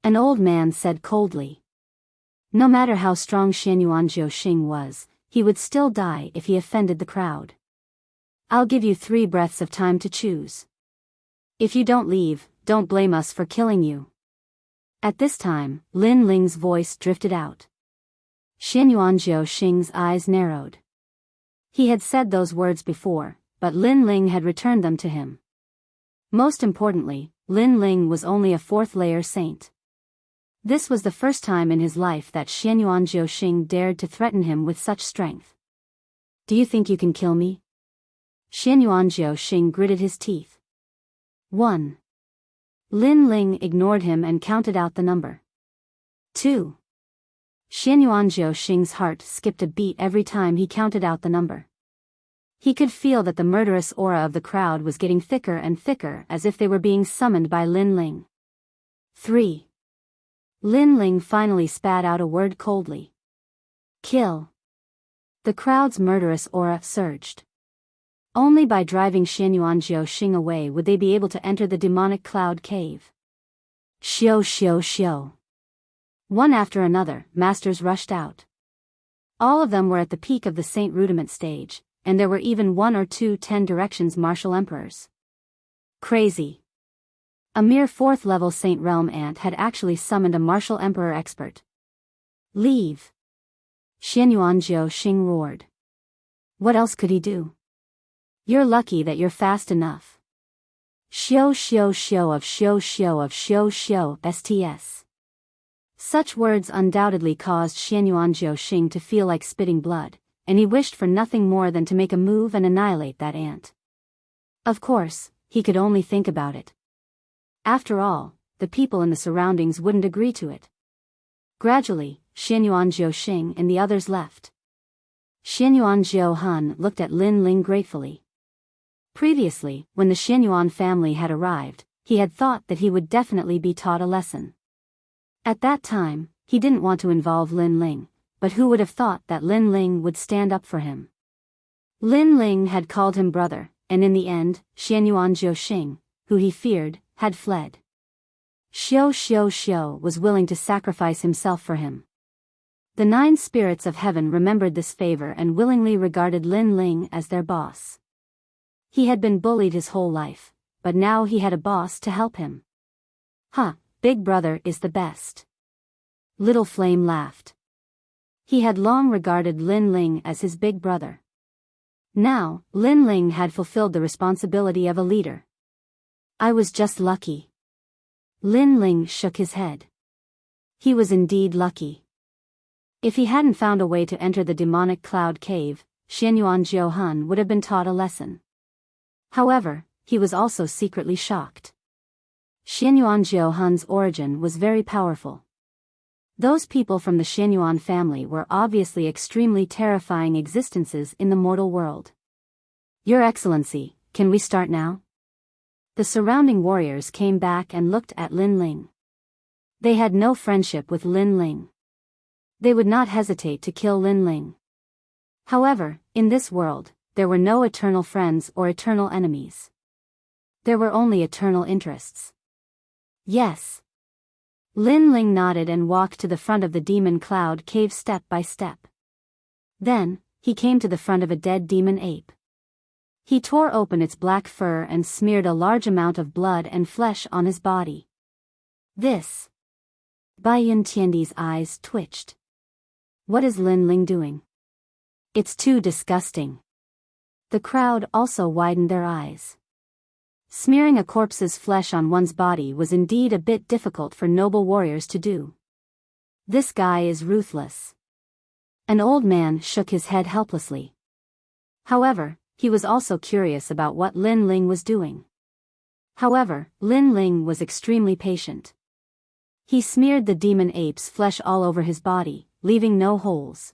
An old man said coldly. No matter how strong Xianyuanjiu Xing was, he would still die if he offended the crowd. I'll give you 3 breaths of time to choose. If you don't leave, don't blame us for killing you. At this time, Lin Ling's voice drifted out. Xianyuanjiu Xing's eyes narrowed. He had said those words before, but Lin Ling had returned them to him. Most importantly, Lin Ling was only a 4th-layer saint. This was the first time in his life that Xianyuanjiu Xing dared to threaten him with such strength. Do you think you can kill me? Xianyuanjiu Xing gritted his teeth. 1. Lin Ling ignored him and counted out the number. 2. Xianyuanjiu Xing's heart skipped a beat every time he counted out the number. He could feel that the murderous aura of the crowd was getting thicker and thicker as if they were being summoned by Lin Ling. 3. Lin Ling finally spat out a word coldly. Kill. The crowd's murderous aura surged. Only by driving Xianyuanjiu Xing away would they be able to enter the demonic cloud cave. Xiu xiu xiu. One after another, masters rushed out. All of them were at the peak of the Saint Rudiment stage, and there were even 1 or 2 10 directions martial emperors. Crazy. A mere 4th-level Saint Realm ant had actually summoned a martial emperor expert. Leave. Xianyuanjiu Xing roared. What else could he do? You're lucky that you're fast enough. Xiu xiu xiu of xiu xiu of xiu xiu sts. Such words undoubtedly caused Xianyuanjiu Xing to feel like spitting blood, and he wished for nothing more than to make a move and annihilate that ant. Of course, he could only think about it. After all, the people in the surroundings wouldn't agree to it. Gradually, Xianyuanjiu Xing and the others left. Xianyuanjiu Han looked at Lin Ling gratefully. Previously, when the Xianyuan family had arrived, he had thought that he would definitely be taught a lesson. At that time, he didn't want to involve Lin Ling, but who would have thought that Lin Ling would stand up for him? Lin Ling had called him brother, and in the end, Xianyuanjiu Xing, who he feared, had fled. Xiu xiu xiu was willing to sacrifice himself for him. The 9 spirits of heaven remembered this favor and willingly regarded Lin Ling as their boss. He had been bullied his whole life, but now he had a boss to help him. Huh, Big Brother is the best. Little Flame laughed. He had long regarded Lin Ling as his big brother. Now, Lin Ling had fulfilled the responsibility of a leader. I was just lucky. Lin Ling shook his head. He was indeed lucky. If he hadn't found a way to enter the demonic cloud cave, Xianyuanjiu Han would have been taught a lesson. However, he was also secretly shocked. Xianyuanjiu Han's origin was very powerful. Those people from the Xianyuan family were obviously extremely terrifying existences in the mortal world. Your Excellency, can we start now? The surrounding warriors came back and looked at Lin Ling. They had no friendship with Lin Ling. They would not hesitate to kill Lin Ling. However, in this world, there were no eternal friends or eternal enemies. There were only eternal interests. Yes. Lin Ling nodded and walked to the front of the demon cloud cave step by step. Then, he came to the front of a dead demon ape. He tore open its black fur and smeared a large amount of blood and flesh on his body. This. Baiyun Tiandi's eyes twitched. What is Lin Ling doing? It's too disgusting. The crowd also widened their eyes. Smearing a corpse's flesh on one's body was indeed a bit difficult for noble warriors to do. This guy is ruthless. An old man shook his head helplessly. However, he was also curious about what Lin Ling was doing. However, Lin Ling was extremely patient. He smeared the demon ape's flesh all over his body, leaving no holes.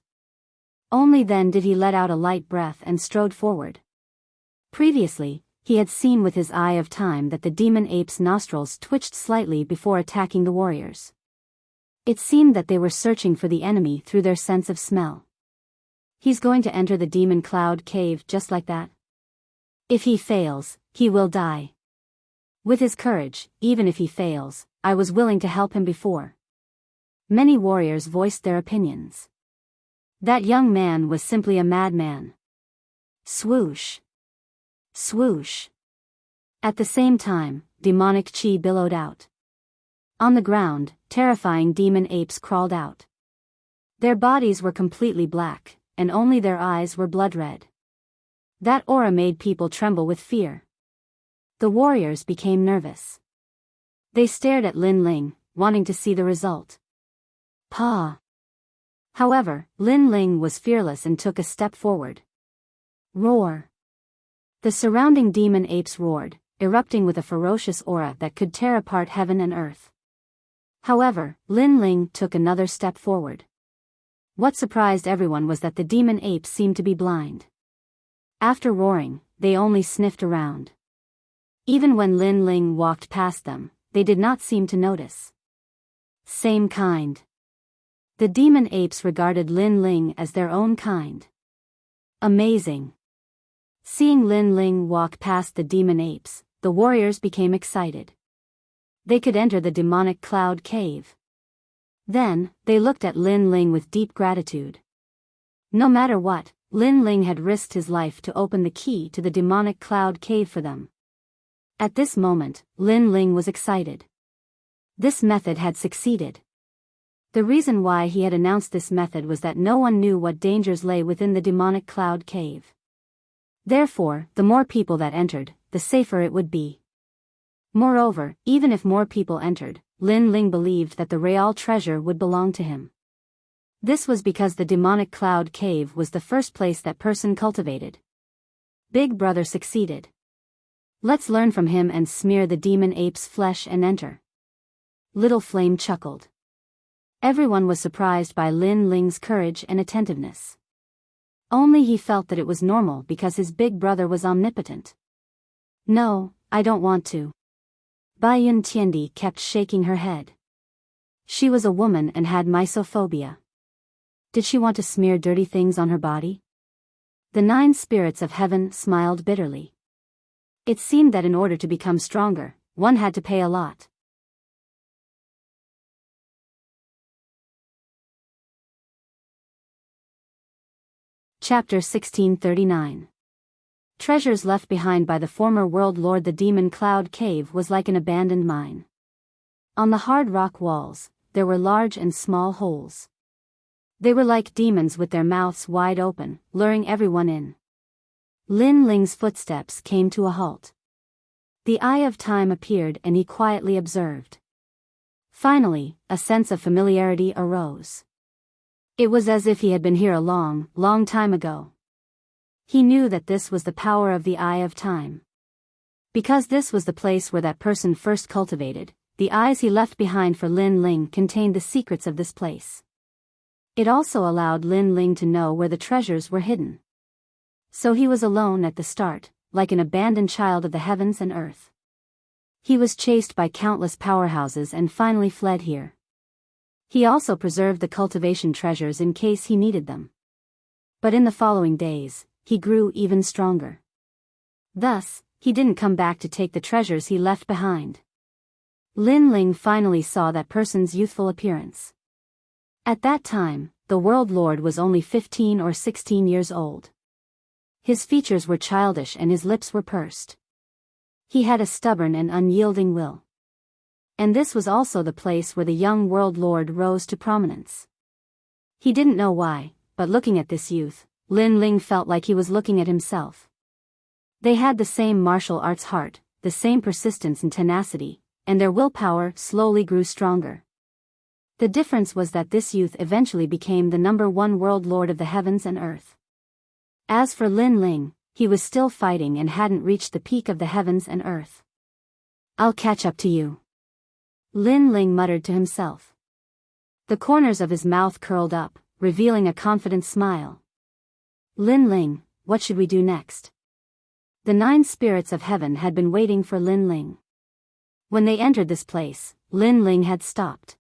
Only then did he let out a light breath and strode forward. Previously, he had seen with his eye of time that the demon ape's nostrils twitched slightly before attacking the warriors. It seemed that they were searching for the enemy through their sense of smell. He's going to enter the demon cloud cave just like that. If he fails, he will die. With his courage, even if he fails, I was willing to help him before. Many warriors voiced their opinions. That young man was simply a madman. Swoosh. Swoosh. At the same time, demonic chi billowed out. On the ground, terrifying demon apes crawled out. Their bodies were completely black, and only their eyes were blood red. That aura made people tremble with fear. The warriors became nervous. They stared at Lin Ling, wanting to see the result. Pa. However, Lin Ling was fearless and took a step forward. Roar. The surrounding demon apes roared, erupting with a ferocious aura that could tear apart heaven and earth. However, Lin Ling took another step forward. What surprised everyone was that the demon apes seemed to be blind. After roaring, they only sniffed around. Even when Lin Ling walked past them, they did not seem to notice. Same kind. The demon apes regarded Lin Ling as their own kind. Amazing. Seeing Lin Ling walk past the demon apes, the warriors became excited. They could enter the demonic cloud cave. Then, they looked at Lin Ling with deep gratitude. No matter what, Lin Ling had risked his life to open the key to the demonic cloud cave for them. At this moment, Lin Ling was excited. This method had succeeded. The reason why he had announced this method was that no one knew what dangers lay within the demonic cloud cave. Therefore, the more people that entered, the safer it would be. Moreover, even if more people entered, Lin Ling believed that the real treasure would belong to him. This was because the demonic cloud cave was the first place that person cultivated. Big Brother succeeded. Let's learn from him and smear the demon ape's flesh and enter. Little Flame chuckled. Everyone was surprised by Lin Ling's courage and attentiveness. Only he felt that it was normal because his big brother was omnipotent. No, I don't want to. Baiyun Tiandi kept shaking her head. She was a woman and had mysophobia. Did she want to smear dirty things on her body? The 9 spirits of heaven smiled bitterly. It seemed that in order to become stronger, one had to pay a lot. Chapter 1639. Treasures left behind by the former world lord. The demon cloud cave was like an abandoned mine. On the hard rock walls, there were large and small holes. They were like demons with their mouths wide open, luring everyone in. Lin Ling's footsteps came to a halt. The Eye of Time appeared and he quietly observed. Finally, a sense of familiarity arose. It was as if he had been here a long, long time ago. He knew that this was the power of the Eye of Time. Because this was the place where that person first cultivated, the eyes he left behind for Lin Ling contained the secrets of this place. It also allowed Lin Ling to know where the treasures were hidden. So he was alone at the start, like an abandoned child of the heavens and earth. He was chased by countless powerhouses and finally fled here. He also preserved the cultivation treasures in case he needed them. But in the following days, he grew even stronger. Thus, he didn't come back to take the treasures he left behind. Lin Ling finally saw that person's youthful appearance. At that time, the world lord was only 15 or 16 years old. His features were childish and his lips were pursed. He had a stubborn and unyielding will. And this was also the place where the young world lord rose to prominence. He didn't know why, but looking at this youth, Lin Ling felt like he was looking at himself. They had the same martial arts heart, the same persistence and tenacity, and their willpower slowly grew stronger. The difference was that this youth eventually became the #1 world lord of the heavens and earth. As for Lin Ling, he was still fighting and hadn't reached the peak of the heavens and earth. "I'll catch up to you," Lin Ling muttered to himself. The corners of his mouth curled up, revealing a confident smile. "Lin Ling, what should we do next?" The 9 spirits of heaven had been waiting for Lin Ling. When they entered this place, Lin Ling had stopped.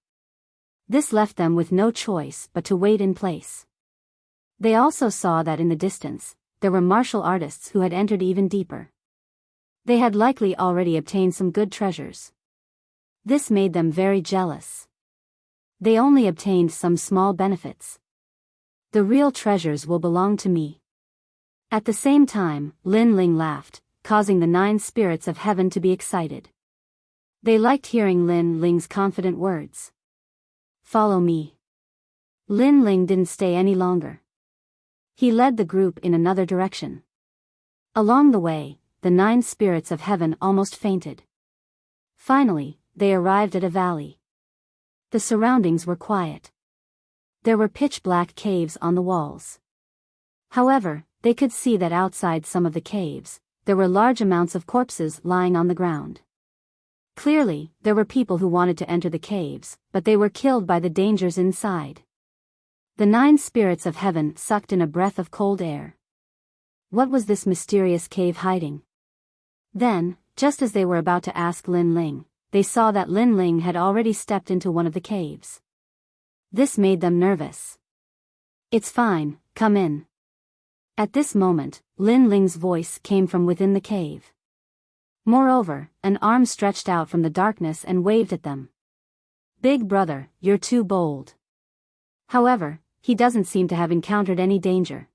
This left them with no choice but to wait in place. They also saw that in the distance, there were martial artists who had entered even deeper. They had likely already obtained some good treasures. This made them very jealous. They only obtained some small benefits. "The real treasures will belong to me." At the same time, Lin Ling laughed, causing the 9 spirits of heaven to be excited. They liked hearing Lin Ling's confident words. "Follow me." Lin Ling didn't stay any longer. He led the group in another direction. Along the way, the 9 spirits of heaven almost fainted. Finally, they arrived at a valley. The surroundings were quiet. There were pitch-black caves on the walls. However, they could see that outside some of the caves, there were large amounts of corpses lying on the ground. Clearly, there were people who wanted to enter the caves, but they were killed by the dangers inside. The 9 spirits of heaven sucked in a breath of cold air. What was this mysterious cave hiding? Then, just as they were about to ask Lin Ling, they saw that Lin Ling had already stepped into one of the caves. This made them nervous. "It's fine, come in." At this moment, Lin Ling's voice came from within the cave. Moreover, an arm stretched out from the darkness and waved at them. "Big brother, you're too bold." However, he doesn't seem to have encountered any danger.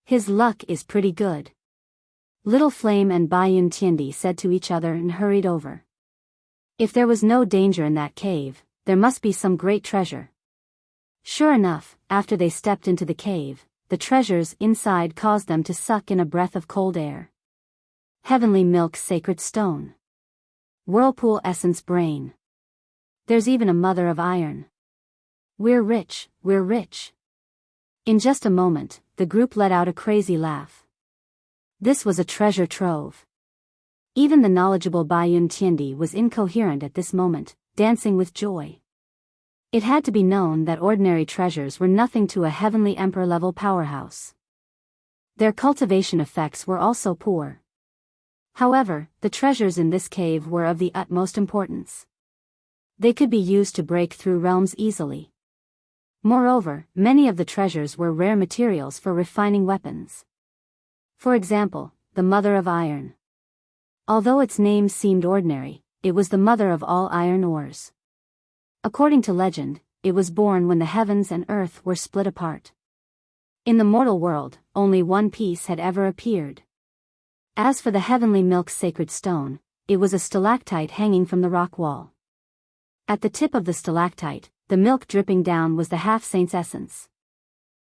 His luck is pretty good. Little Flame and Bayun Tiandi said to each other and hurried over. If there was no danger in that cave, there must be some great treasure. Sure enough, after they stepped into the cave, the treasures inside caused them to suck in a breath of cold air. Heavenly Milk Sacred Stone. Whirlpool Essence Brain. There's even a Mother of Iron. We're rich, we're rich. In just a moment, the group let out a crazy laugh. This was a treasure trove. Even the knowledgeable Bayun Tiandi was incoherent at this moment, dancing with joy. It had to be known that ordinary treasures were nothing to a heavenly emperor-level powerhouse. Their cultivation effects were also poor. However, the treasures in this cave were of the utmost importance. They could be used to break through realms easily. Moreover, many of the treasures were rare materials for refining weapons. For example, the Mother of Iron. Although its name seemed ordinary, it was the mother of all iron ores. According to legend, it was born when the heavens and earth were split apart. In the mortal world, only one piece had ever appeared. As for the Heavenly Milk Sacred Stone, it was a stalactite hanging from the rock wall. At the tip of the stalactite, the milk dripping down was the half-saint's essence.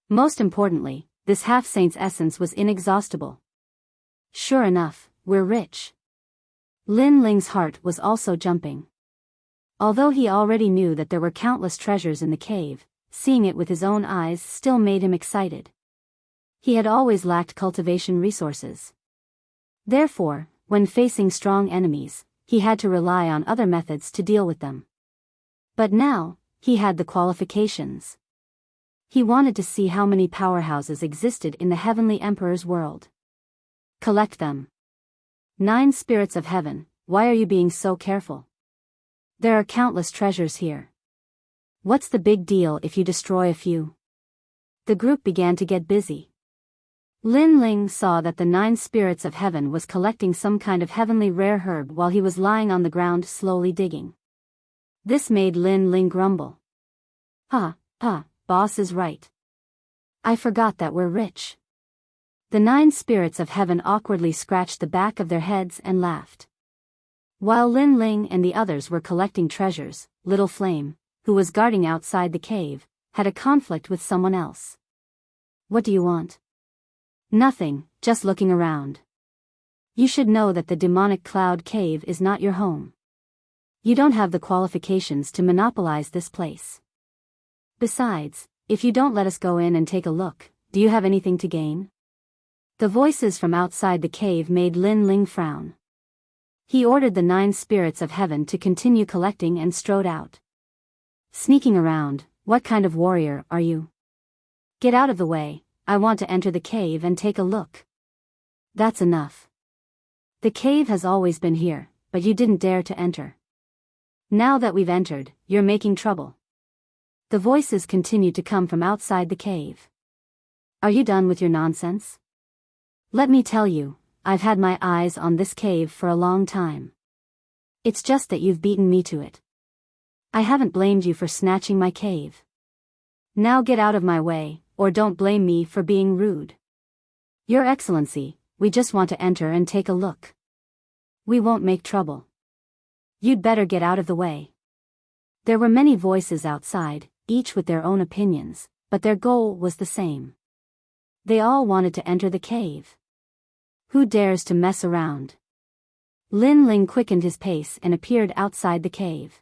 Most importantly, this half-saint's essence was inexhaustible. Sure enough, we're rich. Lin Ling's heart was also jumping. Although he already knew that there were countless treasures in the cave, seeing it with his own eyes still made him excited. He had always lacked cultivation resources. Therefore, when facing strong enemies, he had to rely on other methods to deal with them. But now, he had the qualifications. He wanted to see how many powerhouses existed in the Heavenly Emperor's world. Collect them. 9 spirits of heaven, why are you being so careful? There are countless treasures here. What's the big deal if you destroy a few? The group began to get busy. Lin Ling saw that the 9 spirits of heaven was collecting some kind of heavenly rare herb while he was lying on the ground slowly digging. This made Lin Ling grumble. Boss is right. I forgot that we're rich. The 9 spirits of heaven awkwardly scratched the back of their heads and laughed. While Lin Ling and the others were collecting treasures, Little Flame, who was guarding outside the cave, had a conflict with someone else. What do you want? Nothing, just looking around. You should know that the demonic cloud cave is not your home. You don't have the qualifications to monopolize this place. Besides, if you don't let us go in and take a look, do you have anything to gain? The voices from outside the cave made Lin Ling frown. He ordered the 9 spirits of heaven to continue collecting and strode out. Sneaking around, what kind of warrior are you? Get out of the way, I want to enter the cave and take a look. That's enough. The cave has always been here, but you didn't dare to enter. Now that we've entered, you're making trouble. The voices continued to come from outside the cave. Are you done with your nonsense? Let me tell you, I've had my eyes on this cave for a long time. It's just that you've beaten me to it. I haven't blamed you for snatching my cave. Now get out of my way, or don't blame me for being rude. Your Excellency, we just want to enter and take a look. We won't make trouble. You'd better get out of the way. There were many voices outside, each with their own opinions, but their goal was the same. They all wanted to enter the cave. Who dares to mess around? Lin Ling quickened his pace and appeared outside the cave.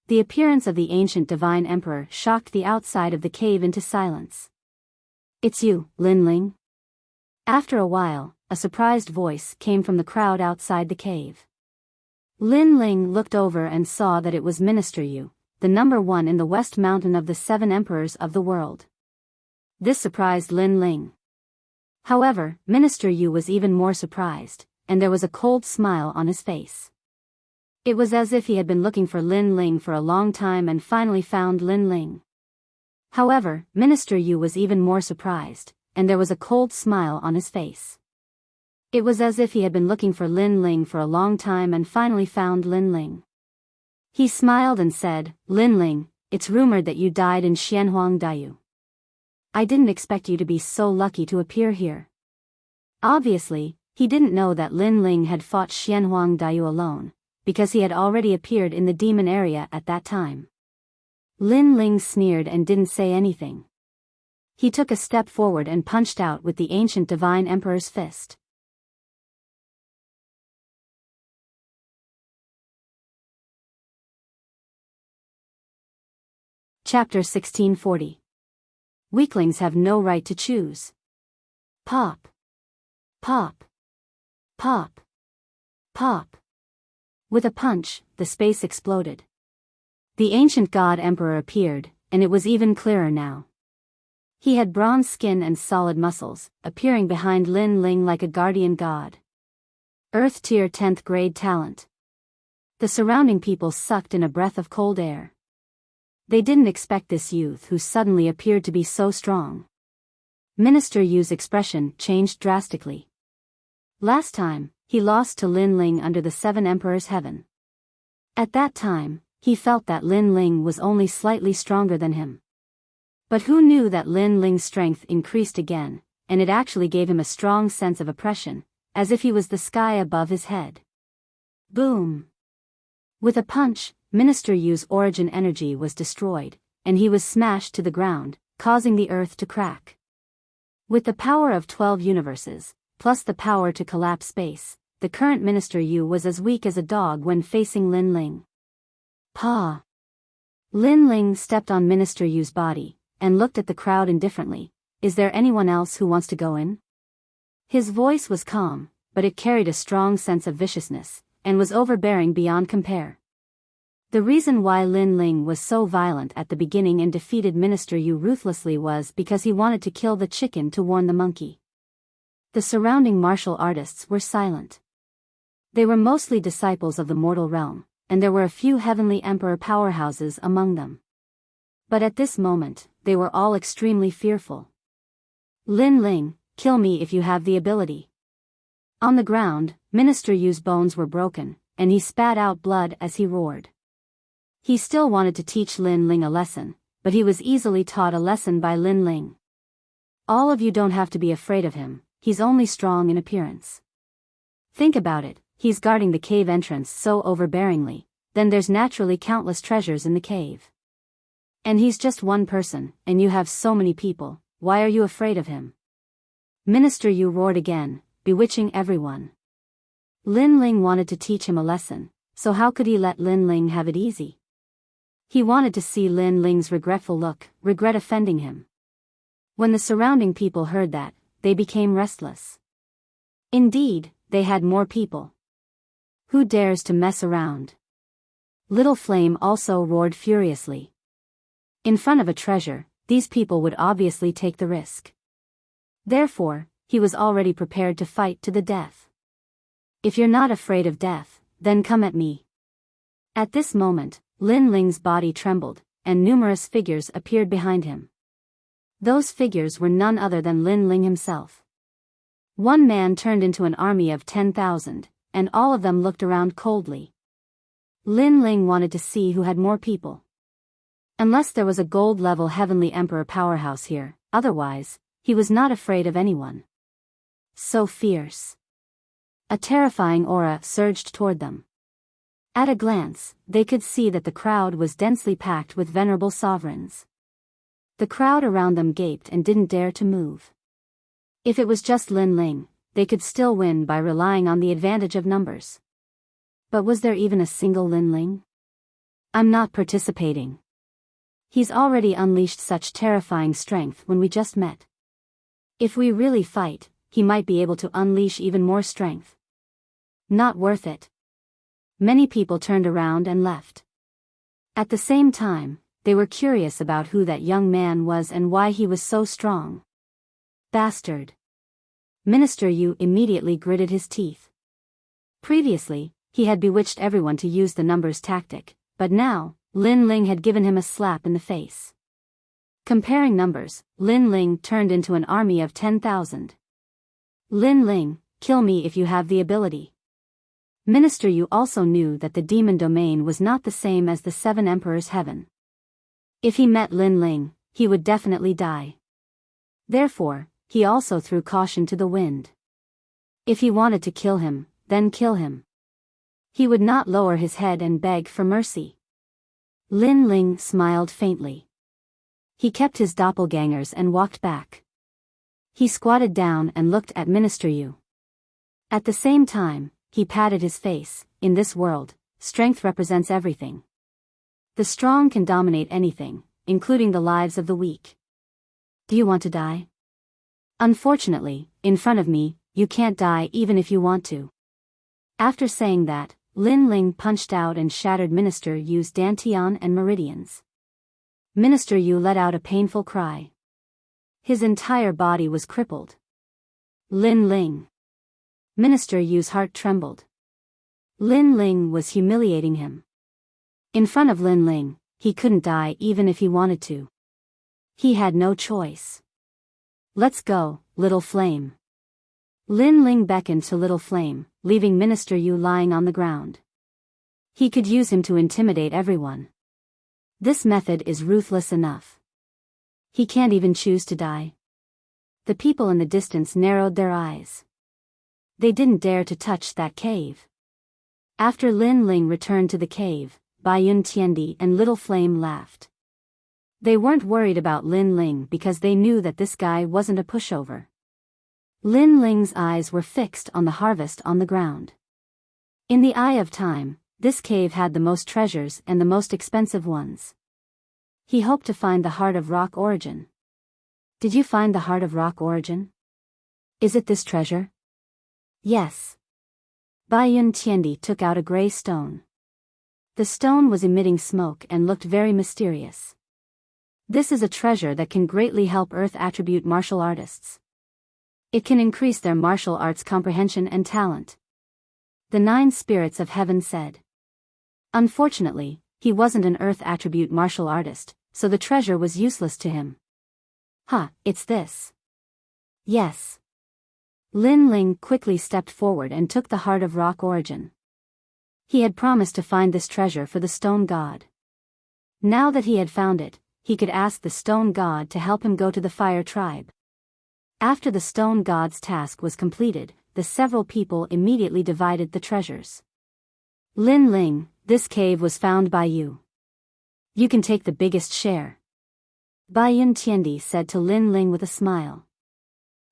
The appearance of the ancient divine emperor shocked the outside of the cave into silence. It's you, Lin Ling? After a while, a surprised voice came from the crowd outside the cave. Lin Ling looked over and saw that it was Minister Yu, the number 1 in the West Mountain of the 7 emperors of the world. This surprised Lin Ling. However, Minister Yu was even more surprised, and there was a cold smile on his face. It was as if he had been looking for Lin Ling for a long time and finally found Lin Ling. However, Minister Yu was even more surprised, and there was a cold smile on his face. It was as if he had been looking for Lin Ling for a long time and finally found Lin Ling. He smiled and said, Lin Ling, it's rumored that you died in Xianhuang Daiyu. I didn't expect you to be so lucky to appear here. Obviously, he didn't know that Lin Ling had fought Xianhuang Daiyu alone, because he had already appeared in the demon area at that time. Lin Ling sneered and didn't say anything. He took a step forward and punched out with the ancient divine emperor's fist. Chapter 1640. Weaklings have no right to choose. Pop. Pop. Pop. Pop. With a punch, the space exploded. The ancient god emperor appeared, and it was even clearer now. He had bronze skin and solid muscles, appearing behind Lin Ling like a guardian god. Earth Tier 10th grade talent. The surrounding people sucked in a breath of cold air. They didn't expect this youth who suddenly appeared to be so strong. Minister Yu's expression changed drastically. Last time, he lost to Lin Ling under the 7 Emperors' Heaven. At that time, he felt that Lin Ling was only slightly stronger than him. But who knew that Lin Ling's strength increased again, and it actually gave him a strong sense of oppression, as if he was the sky above his head. Boom! With a punch, Minister Yu's origin energy was destroyed, and he was smashed to the ground, causing the earth to crack. With the power of 12 universes, plus the power to collapse space, the current Minister Yu was as weak as a dog when facing Lin Ling. Pa! Lin Ling stepped on Minister Yu's body, and looked at the crowd indifferently. Is there anyone else who wants to go in? His voice was calm, but it carried a strong sense of viciousness, and was overbearing beyond compare. The reason why Lin Ling was so violent at the beginning and defeated Minister Yu ruthlessly was because he wanted to kill the chicken to warn the monkey. The surrounding martial artists were silent. They were mostly disciples of the mortal realm, and there were a few heavenly emperor powerhouses among them. But at this moment, they were all extremely fearful. Lin Ling, kill me if you have the ability. On the ground, Minister Yu's bones were broken, and he spat out blood as he roared. He still wanted to teach Lin Ling a lesson, but he was easily taught a lesson by Lin Ling. All of you don't have to be afraid of him, he's only strong in appearance. Think about it, he's guarding the cave entrance so overbearingly, then there's naturally countless treasures in the cave. And he's just one person, and you have so many people, why are you afraid of him? Minister Yu roared again, bewitching everyone. Lin Ling wanted to teach him a lesson, so how could he let Lin Ling have it easy? He wanted to see Lin Ling's regretful look, regret offending him. When the surrounding people heard that, they became restless. Indeed, they had more people. Who dares to mess around? Little Flame also roared furiously. In front of a treasure, these people would obviously take the risk. Therefore, he was already prepared to fight to the death. If you're not afraid of death, then come at me. At this moment, Lin Ling's body trembled, and numerous figures appeared behind him. Those figures were none other than Lin Ling himself. One man turned into an army of 10,000, and all of them looked around coldly. Lin Ling wanted to see who had more people. Unless there was a gold-level Heavenly Emperor powerhouse here, otherwise, he was not afraid of anyone. So fierce. A terrifying aura surged toward them. At a glance, they could see that the crowd was densely packed with venerable sovereigns. The crowd around them gaped and didn't dare to move. If it was just Lin Ling, they could still win by relying on the advantage of numbers. But was there even a single Lin Ling? I'm not participating. He's already unleashed such terrifying strength when we just met. If we really fight, he might be able to unleash even more strength. Not worth it. Many people turned around and left. At the same time, they were curious about who that young man was and why he was so strong. Bastard. Minister Yu immediately gritted his teeth. Previously, he had bewitched everyone to use the numbers tactic, but now, Lin Ling had given him a slap in the face. Comparing numbers, Lin Ling turned into an army of 10,000. Lin Ling, kill me if you have the ability. Minister Yu also knew that the demon domain was not the same as the Seven Emperors' Heaven. If he met Lin Ling, he would definitely die. Therefore, he also threw caution to the wind. If he wanted to kill him, then kill him. He would not lower his head and beg for mercy. Lin Ling smiled faintly. He kept his doppelgangers and walked back. He squatted down and looked at Minister Yu. At the same time, he patted his face. In this world, strength represents everything. The strong can dominate anything, including the lives of the weak. Do you want to die? Unfortunately, in front of me, you can't die even if you want to. After saying that, Lin Ling punched out and shattered Minister Yu's dantian and meridians. Minister Yu let out a painful cry. His entire body was crippled. Lin Ling. Minister Yu's heart trembled. Lin Ling was humiliating him. In front of Lin Ling, he couldn't die even if he wanted to. He had no choice. Let's go, Little Flame. Lin Ling beckoned to Little Flame, leaving Minister Yu lying on the ground. He could use him to intimidate everyone. This method is ruthless enough. He can't even choose to die. The people in the distance narrowed their eyes. They didn't dare to touch that cave. After Lin Ling returned to the cave, Baiyun Tiandi and Little Flame laughed. They weren't worried about Lin Ling because they knew that this guy wasn't a pushover. Lin Ling's eyes were fixed on the harvest on the ground. In the eye of time, this cave had the most treasures and the most expensive ones. He hoped to find the Heart of Rock Origin. Did you find the Heart of Rock Origin? Is it this treasure? Yes. Baiyun Tiandi took out a gray stone. The stone was emitting smoke and looked very mysterious. This is a treasure that can greatly help Earth attribute martial artists. It can increase their martial arts comprehension and talent. The 9 spirits of heaven said. Unfortunately, he wasn't an Earth attribute martial artist, so the treasure was useless to him. It's this. Yes. Lin Ling quickly stepped forward and took the Heart of Rock Origin. He had promised to find this treasure for the Stone God. Now that he had found it, he could ask the Stone God to help him go to the Fire Tribe. After the stone god's task was completed, the several people immediately divided the treasures. Lin Ling, this cave was found by you. You can take the biggest share. Baiyun Tiandi said to Lin Ling with a smile.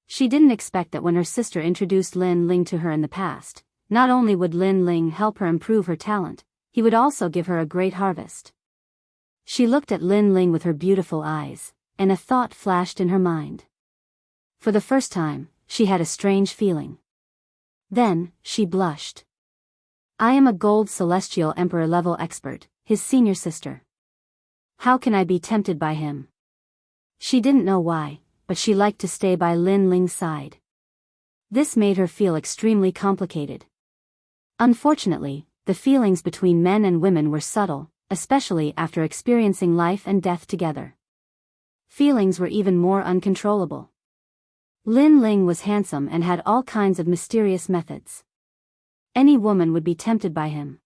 She didn't expect that when her sister introduced Lin Ling to her in the past, not only would Lin Ling help her improve her talent, he would also give her a great harvest. She looked at Lin Ling with her beautiful eyes, and a thought flashed in her mind. For the first time, she had a strange feeling. Then, she blushed. I am a gold celestial emperor level expert, his senior sister. How can I be tempted by him? She didn't know why, but she liked to stay by Lin Ling's side. This made her feel extremely complicated. Unfortunately, the feelings between men and women were subtle, especially after experiencing life and death together. Feelings were even more uncontrollable. Lin Ling was handsome and had all kinds of mysterious methods. Any woman would be tempted by him.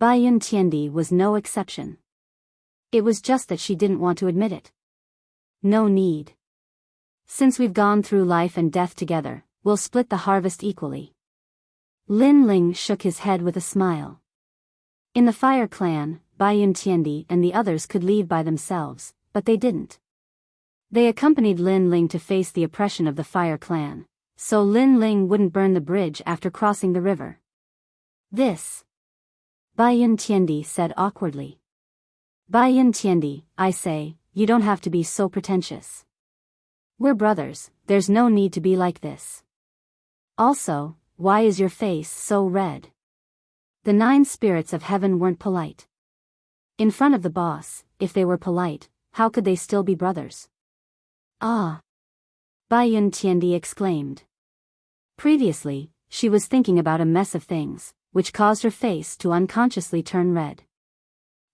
Baiyun Tiandi was no exception. It was just that she didn't want to admit it. No need. Since we've gone through life and death together, we'll split the harvest equally. Lin Ling shook his head with a smile. In the Fire Clan, Baiyun Tiandi and the others could leave by themselves, but they didn't. They accompanied Lin Ling to face the oppression of the Fire Clan, so Lin Ling wouldn't burn the bridge after crossing the river. This. Baiyun Tiandi said awkwardly. Baiyun Tiandi, I say, you don't have to be so pretentious. We're brothers, there's no need to be like this. Also, why is your face so red? The 9 spirits of heaven weren't polite. In front of the boss, if they were polite, how could they still be brothers? Ah! Baiyun Tiandi exclaimed. Previously, she was thinking about a mess of things, which caused her face to unconsciously turn red.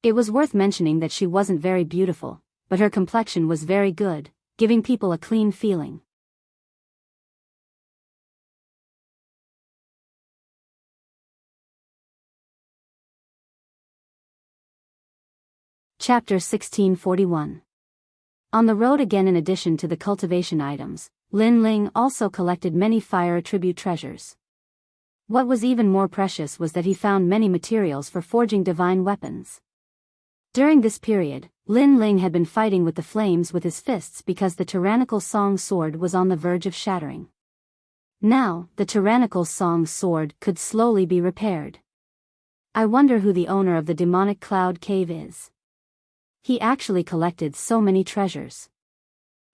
It was worth mentioning that she wasn't very beautiful, but her complexion was very good, giving people a clean feeling. Chapter 1641. On the road again. In addition to the cultivation items, Lin Ling also collected many fire attribute treasures. What was even more precious was that he found many materials for forging divine weapons. During this period, Lin Ling had been fighting with the flames with his fists because the tyrannical song sword was on the verge of shattering. Now, the tyrannical song sword could slowly be repaired. I wonder who the owner of the demonic cloud cave is. He actually collected so many treasures.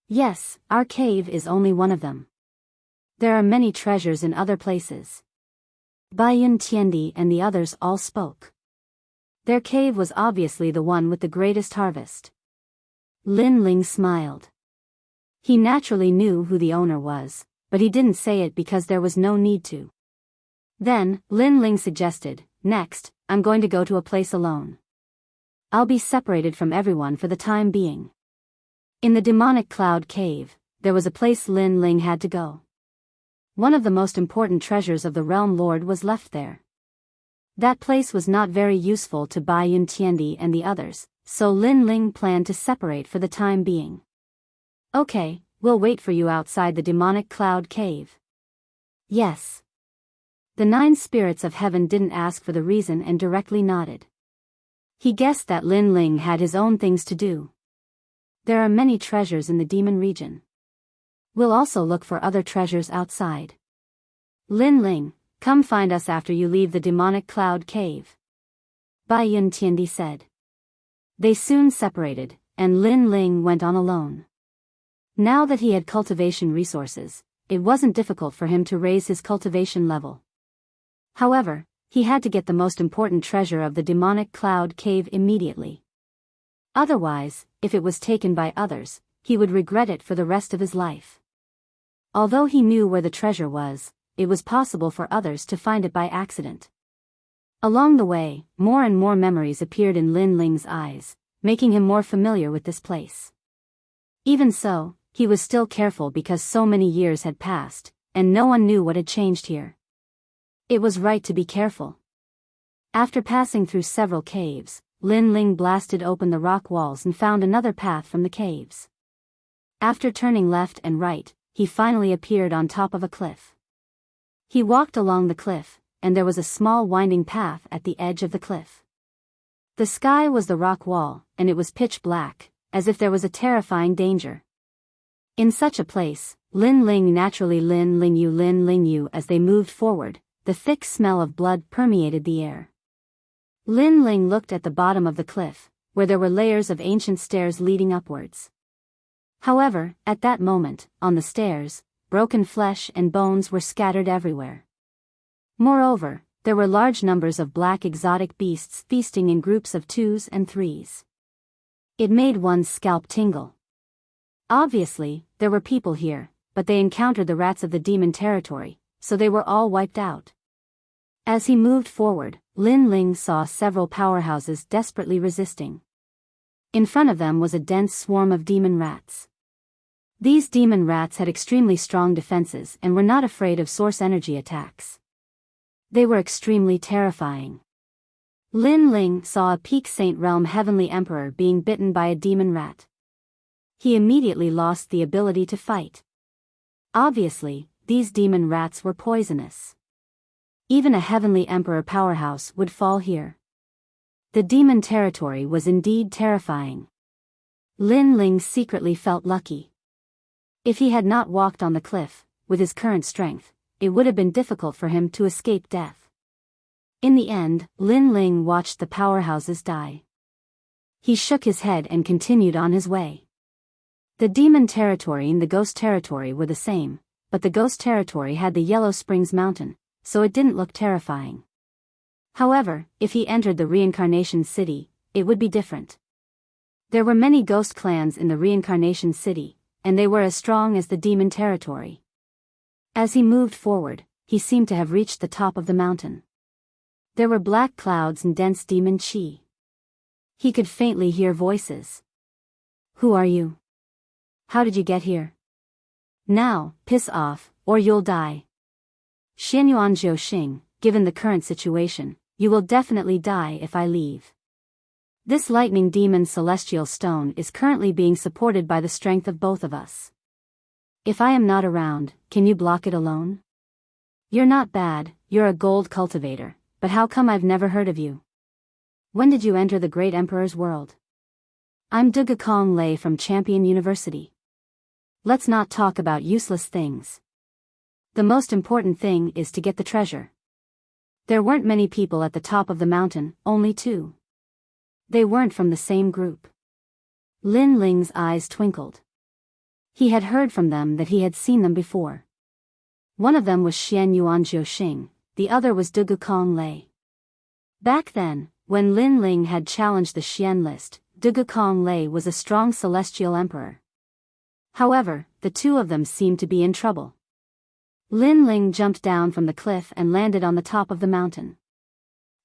Yes, our cave is only one of them. There are many treasures in other places. Baiyun Tiandi and the others all spoke. Their cave was obviously the one with the greatest harvest. Lin Ling smiled. He naturally knew who the owner was, but he didn't say it because there was no need to. Then, Lin Ling suggested, next, I'm going to go to a place alone. I'll be separated from everyone for the time being. In the demonic cloud cave, there was a place Lin Ling had to go. One of the most important treasures of the realm lord was left there. That place was not very useful to Baiyun Tiandi and the others, so Lin Ling planned to separate for the time being. Okay, we'll wait for you outside the demonic cloud cave. Yes. The 9 spirits of heaven didn't ask for the reason and directly nodded. He guessed that Lin Ling had his own things to do. There are many treasures in the demon region. We'll also look for other treasures outside. Lin Ling, come find us after you leave the demonic cloud cave. Baiyun Tiandi said. They soon separated, and Lin Ling went on alone. Now that he had cultivation resources, it wasn't difficult for him to raise his cultivation level. However, he had to get the most important treasure of the demonic cloud cave immediately. Otherwise, if it was taken by others, he would regret it for the rest of his life. Although he knew where the treasure was, it was possible for others to find it by accident. Along the way, more and more memories appeared in Lin Ling's eyes, making him more familiar with this place. Even so, he was still careful because so many years had passed, and no one knew what had changed here. It was right to be careful. After passing through several caves, Lin Ling blasted open the rock walls and found another path from the caves. After turning left and right, he finally appeared on top of a cliff. He walked along the cliff, and there was a small winding path at the edge of the cliff. The sky was the rock wall, and it was pitch black, as if there was a terrifying danger. In such a place, Lin Ling as they moved forward, the thick smell of blood permeated the air. Lin Ling looked at the bottom of the cliff, where there were layers of ancient stairs leading upwards. However, at that moment, on the stairs, broken flesh and bones were scattered everywhere. Moreover, there were large numbers of black exotic beasts feasting in groups of 2s and 3s. It made one's scalp tingle. Obviously, there were people here, but they encountered the rats of the demon territory, so they were all wiped out. As he moved forward, Lin Ling saw several powerhouses desperately resisting. In front of them was a dense swarm of demon rats. These demon rats had extremely strong defenses and were not afraid of source energy attacks. They were extremely terrifying. Lin Ling saw a Peak Saint Realm Heavenly Emperor being bitten by a demon rat. He immediately lost the ability to fight. Obviously, these demon rats were poisonous. Even a Heavenly Emperor powerhouse would fall here. The demon territory was indeed terrifying. Lin Ling secretly felt lucky. If he had not walked on the cliff, with his current strength, it would have been difficult for him to escape death. In the end, Lin Ling watched the powerhouses die. He shook his head and continued on his way. The demon territory and the ghost territory were the same, but the ghost territory had the Yellow Springs Mountain, so it didn't look terrifying. However, if he entered the Reincarnation City, it would be different. There were many ghost clans in the Reincarnation City, and they were as strong as the demon territory. As he moved forward, he seemed to have reached the top of the mountain. There were black clouds and dense demon chi. He could faintly hear voices. "Who are you? How did you get here? Now, piss off, or you'll die. Xianyuan Zhou, given the current situation, you will definitely die if I leave. This lightning demon celestial stone is currently being supported by the strength of both of us. If I am not around, can you block it alone? You're not bad, you're a gold cultivator, but how come I've never heard of you? When did you enter the Great Emperor's world? I'm Dugakong Lei from Champion University. Let's not talk about useless things. The most important thing is to get the treasure." There weren't many people at the top of the mountain, only 2. They weren't from the same group. Lin Ling's eyes twinkled. He had heard from them that he had seen them before. One of them was Xianyuan Zhou, the other was Dugakong Lei. Back then, when Lin Ling had challenged the Xian list, Dugakong Lei was a strong celestial emperor. However, the 2 of them seemed to be in trouble. Lin Ling jumped down from the cliff and landed on the top of the mountain.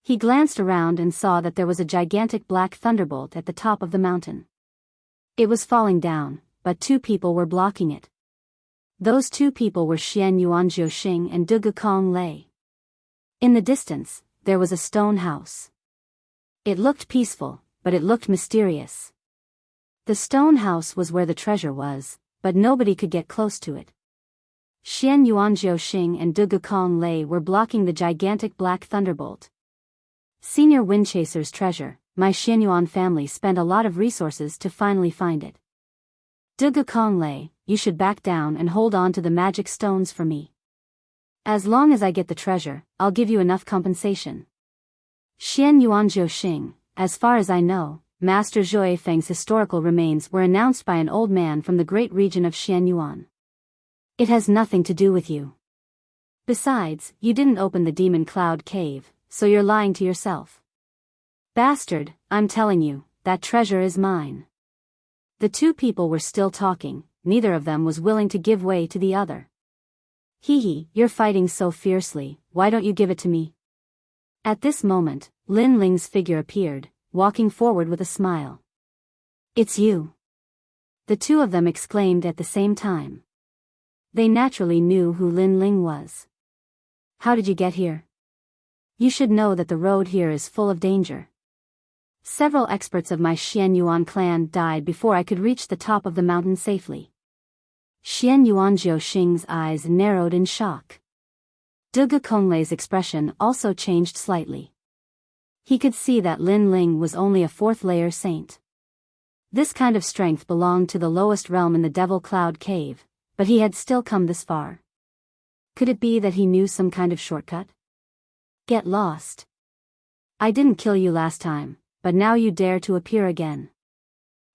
He glanced around and saw that there was a gigantic black thunderbolt at the top of the mountain. It was falling down, but 2 people were blocking it. Those 2 people were Xianyuan Zhou and Dugakong Lei. In the distance, there was a stone house. It looked peaceful, but it looked mysterious. The stone house was where the treasure was, but nobody could get close to it. Xianyuan Zhou and Dugakong Lei were blocking the gigantic black thunderbolt. Senior Windchaser's treasure, my Xianyuan family spent a lot of resources to finally find it. Dugakong Lei, you should back down and hold on to the magic stones for me. As long as I get the treasure, I'll give you enough compensation. Xianyuan Zhou, as far as I know, Master Zhou Feng's historical remains were announced by an old man from the great region of Xianyuan. It has nothing to do with you. Besides, you didn't open the Demon Cloud Cave, so you're lying to yourself. Bastard, I'm telling you, that treasure is mine. The 2 people were still talking, neither of them was willing to give way to the other. Hee, you're fighting so fiercely, why don't you give it to me? At this moment, Lin Ling's figure appeared, walking forward with a smile. It's you. The 2 of them exclaimed at the same time. They naturally knew who Lin Ling was. How did you get here? You should know that the road here is full of danger. Several experts of my Xianyuan clan died before I could reach the top of the mountain safely. Xian Yuanjiu Xing's eyes narrowed in shock. Duge Konglei's expression also changed slightly. He could see that Lin Ling was only a fourth-layer saint. This kind of strength belonged to the lowest realm in the Devil Cloud Cave, but he had still come this far. Could it be that he knew some kind of shortcut? Get lost. I didn't kill you last time, but now you dare to appear again.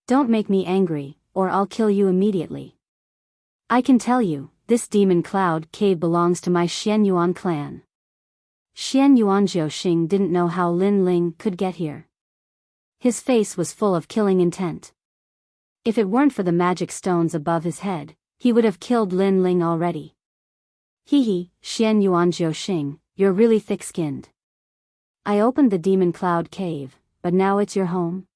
Don't make me angry, or I'll kill you immediately. I can tell you, this Demon Cloud Cave belongs to my Xianyuan clan. Xian Yuanjiu Xing didn't know how Lin Ling could get here. His face was full of killing intent. If it weren't for the magic stones above his head, he would have killed Lin Ling already. Hehe, Xian Yuanjiu Xing, you're really thick-skinned. I opened the Demon Cloud Cave, but now it's your home?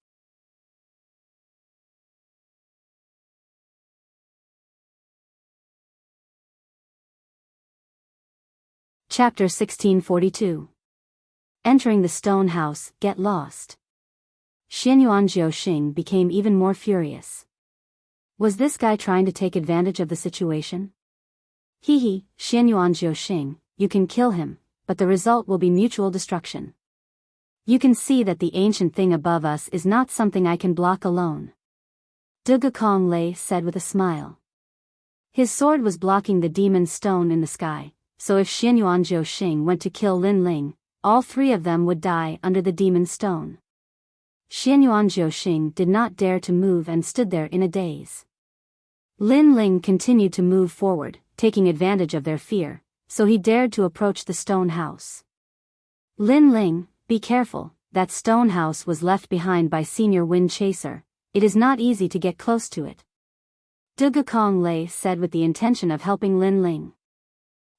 Chapter 1642. Entering the stone house, get lost. Xianyuanjiu Xing became even more furious. Was this guy trying to take advantage of the situation? Hehe, Xianyuanjiu Xing, you can kill him, but the result will be mutual destruction. You can see that the ancient thing above us is not something I can block alone. Duge Konglei said with a smile. His sword was blocking the demon stone in the sky, so if Xianyuanjiu Xing went to kill Lin Ling, all three of them would die under the demon stone. Xianyuanjiu Xing did not dare to move and stood there in a daze. Lin Ling continued to move forward, taking advantage of their fear, so he dared to approach the stone house. Lin Ling, be careful, that stone house was left behind by Senior Wind Chaser. It is not easy to get close to it. Duge Konglei said with the intention of helping Lin Ling.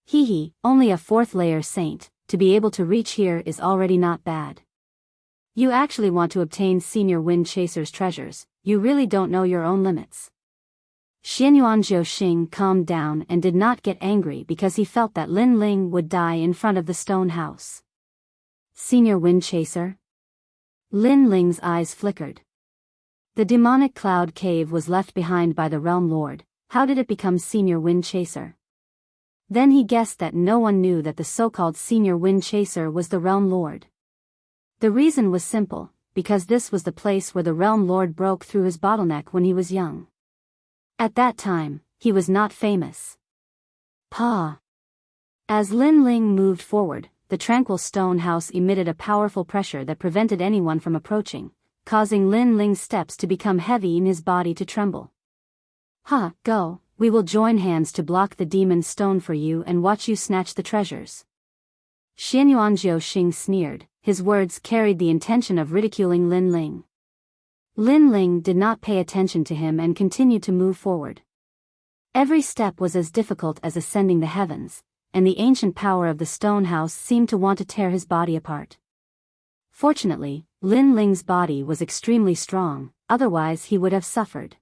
Hehe, only a fourth-layer saint, to be able to reach here is already not bad. You actually want to obtain Senior Wind Chaser's treasures, you really don't know your own limits. Xianyuanjiu Xing calmed down and did not get angry because he felt that Lin Ling would die in front of the stone house. Senior Wind Chaser? Lin Ling's eyes flickered. The demonic cloud cave was left behind by the Realm Lord. How did it become Senior Wind Chaser? Then he guessed that no one knew that the so-called Senior Wind Chaser was the Realm Lord. The reason was simple, because this was the place where the Realm Lord broke through his bottleneck when he was young. At that time, he was not famous. Pa. As Lin Ling moved forward, the tranquil stone house emitted a powerful pressure that prevented anyone from approaching, causing Lin Ling's steps to become heavy and his body to tremble. Go. We will join hands to block the demon stone for you and watch you snatch the treasures. Xianyuanjiu Xing sneered, his words carried the intention of ridiculing Lin Ling. Lin Ling did not pay attention to him and continued to move forward. Every step was as difficult as ascending the heavens, and the ancient power of the stone house seemed to want to tear his body apart. Fortunately, Lin Ling's body was extremely strong, otherwise he would have suffered.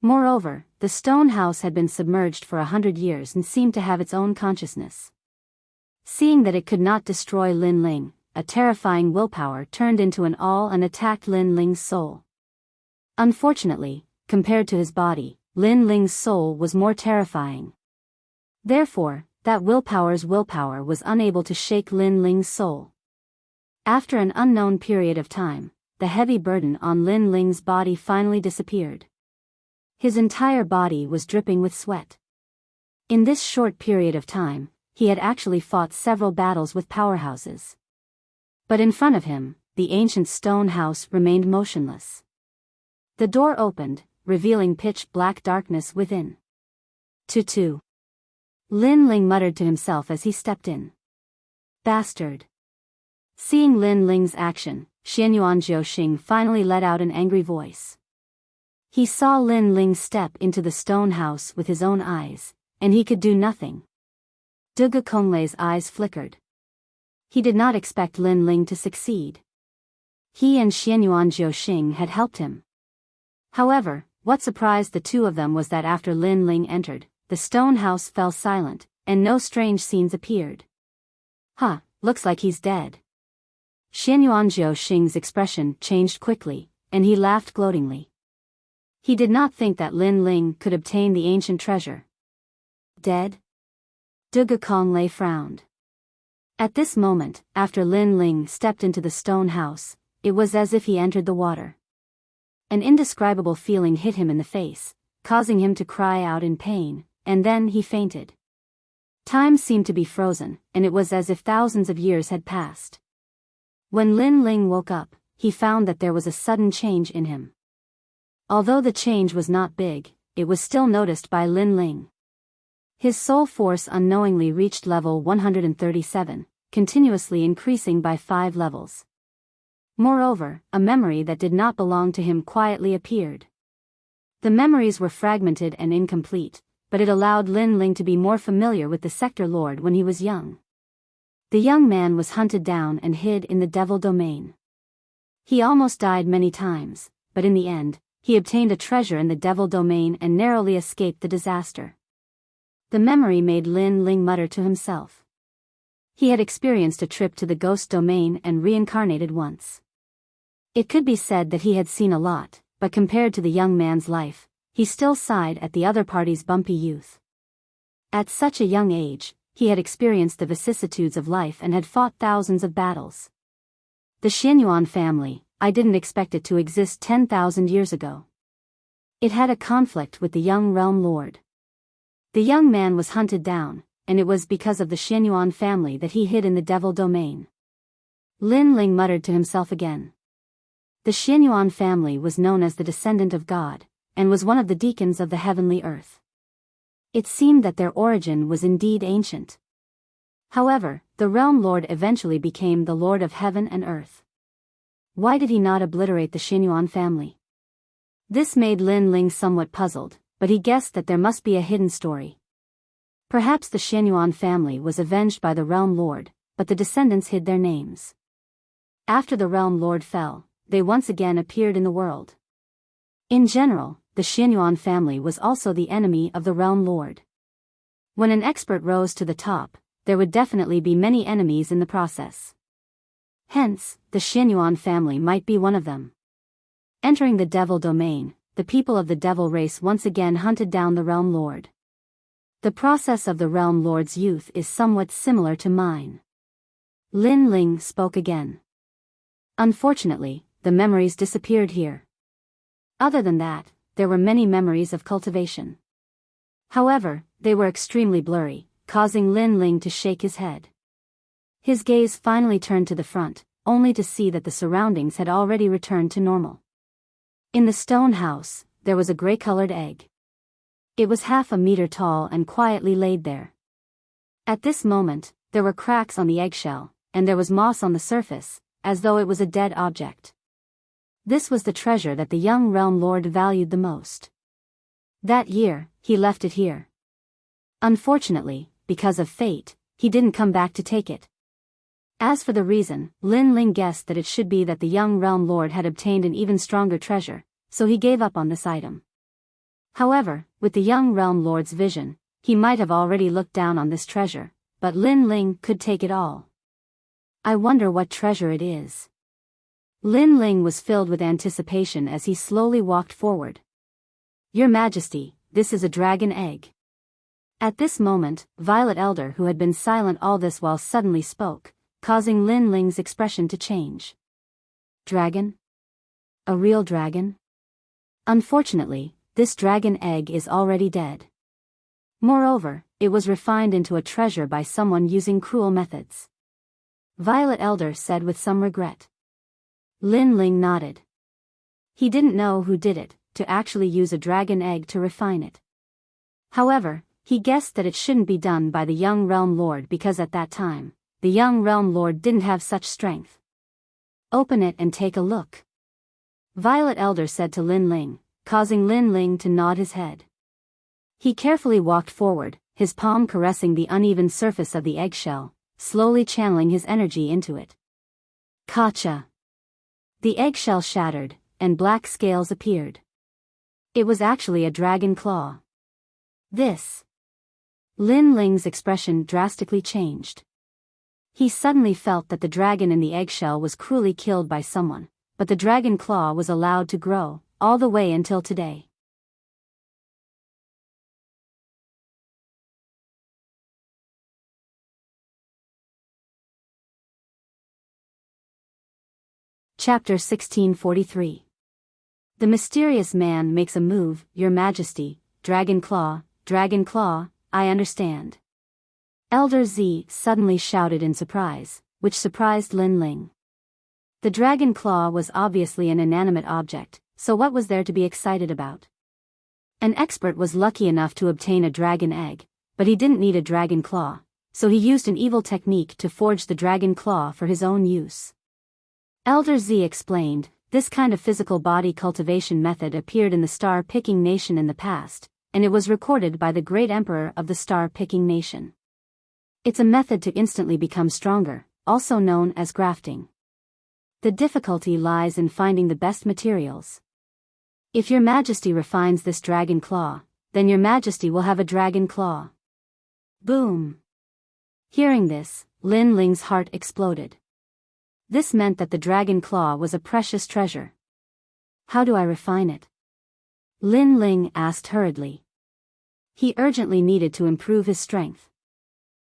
Moreover, the stone house had been submerged for 100 years and seemed to have its own consciousness. Seeing that it could not destroy Lin Ling, a terrifying willpower turned into an awe and attacked Lin Ling's soul. Unfortunately, compared to his body, Lin Ling's soul was more terrifying. Therefore, that willpower's willpower was unable to shake Lin Ling's soul. After an unknown period of time, the heavy burden on Lin Ling's body finally disappeared. His entire body was dripping with sweat. In this short period of time, he had actually fought several battles with powerhouses. But in front of him, the ancient stone house remained motionless. The door opened, revealing pitch-black darkness within. Tutu. Lin Ling muttered to himself as he stepped in. Bastard. Seeing Lin Ling's action, Xianyuanjiu Xing finally let out an angry voice. He saw Lin Ling step into the stone house with his own eyes, and he could do nothing. Duge Konglei's eyes flickered. He did not expect Lin Ling to succeed. He and Xianyuanjiu Xing had helped him. However, what surprised the two of them was that after Lin Ling entered, the stone house fell silent, and no strange scenes appeared. Looks like he's dead. Xianyuanjiu Xing's expression changed quickly, and he laughed gloatingly. He did not think that Lin Ling could obtain the ancient treasure. Dead? Duga Konglei frowned. At this moment, after Lin Ling stepped into the stone house, it was as if he entered the water. An indescribable feeling hit him in the face, causing him to cry out in pain, and then he fainted. Time seemed to be frozen, and it was as if thousands of years had passed. When Lin Ling woke up, he found that there was a sudden change in him. Although the change was not big, it was still noticed by Lin Ling. His soul force unknowingly reached level 137, continuously increasing by 5 levels. Moreover, a memory that did not belong to him quietly appeared. The memories were fragmented and incomplete, but it allowed Lin Ling to be more familiar with the Sector Lord when he was young. The young man was hunted down and hid in the Devil Domain. He almost died many times, but in the end, he obtained a treasure in the Devil Domain and narrowly escaped the disaster. The memory made Lin Ling mutter to himself. He had experienced a trip to the Ghost Domain and reincarnated once. It could be said that he had seen a lot, but compared to the young man's life, he still sighed at the other party's bumpy youth. At such a young age, he had experienced the vicissitudes of life and had fought thousands of battles. The Xianyuan family, I didn't expect it to exist 10,000 years ago. It had a conflict with the young realm lord. The young man was hunted down, and it was because of the Xianyuan family that he hid in the Devil Domain. Lin Ling muttered to himself again. The Xianyuan family was known as the descendant of God, and was one of the deacons of the heavenly earth. It seemed that their origin was indeed ancient. However, the realm lord eventually became the lord of heaven and earth. Why did he not obliterate the Xianyuan family? This made Lin Ling somewhat puzzled, but he guessed that there must be a hidden story. Perhaps the Xianyuan family was avenged by the realm lord, but the descendants hid their names. After the realm lord fell, they once again appeared in the world. In general, the Xianyuan family was also the enemy of the realm lord. When an expert rose to the top, there would definitely be many enemies in the process. Hence, the Xianyuan family might be one of them. Entering the Devil Domain, the people of the Devil race once again hunted down the realm lord. The process of the realm lord's youth is somewhat similar to mine. Lin Ling spoke again. Unfortunately, the memories disappeared here. Other than that, there were many memories of cultivation. However, they were extremely blurry, causing Lin Ling to shake his head. His gaze finally turned to the front, only to see that the surroundings had already returned to normal. In the stone house, there was a gray-colored egg. It was half a meter tall and quietly laid there. At this moment, there were cracks on the eggshell, and there was moss on the surface, as though it was a dead object. This was the treasure that the young realm lord valued the most. That year, he left it here. Unfortunately, because of fate, he didn't come back to take it. As for the reason, Lin Ling guessed that it should be that the young realm lord had obtained an even stronger treasure, so he gave up on this item. However, with the young realm lord's vision, he might have already looked down on this treasure, but Lin Ling could take it all. I wonder what treasure it is. Lin Ling was filled with anticipation as he slowly walked forward. Your Majesty, this is a dragon egg. At this moment, Violet Elder, who had been silent all this while, suddenly spoke, causing Lin Ling's expression to change. Dragon? A real dragon? Unfortunately, this dragon egg is already dead. Moreover, it was refined into a treasure by someone using cruel methods. Violet Elder said with some regret. Lin Ling nodded. He didn't know who did it, to actually use a dragon egg to refine it. However, he guessed that it shouldn't be done by the young realm lord because at that time, the young realm lord didn't have such strength. Open it and take a look. Violet Elder said to Lin Ling, causing Lin Ling to nod his head. He carefully walked forward, his palm caressing the uneven surface of the eggshell, slowly channeling his energy into it. Kacha! The eggshell shattered, and black scales appeared. It was actually a dragon claw. This. Lin Ling's expression drastically changed. He suddenly felt that the dragon in the eggshell was cruelly killed by someone, but the dragon claw was allowed to grow, all the way until today. Chapter 1643. The mysterious man makes a move. Your Majesty, Dragon Claw, I understand. Elder Z suddenly shouted in surprise, which surprised Lin Ling. The dragon claw was obviously an inanimate object, so what was there to be excited about? An expert was lucky enough to obtain a dragon egg, but he didn't need a dragon claw, so he used an evil technique to forge the dragon claw for his own use. Elder Z explained, this kind of physical body cultivation method appeared in the star-picking nation in the past, and it was recorded by the great emperor of the star-picking nation. It's a method to instantly become stronger, also known as grafting. The difficulty lies in finding the best materials. If your Majesty refines this dragon claw, then your Majesty will have a dragon claw. Boom! Hearing this, Lin Ling's heart exploded. This meant that the dragon claw was a precious treasure. How do I refine it? Lin Ling asked hurriedly. He urgently needed to improve his strength.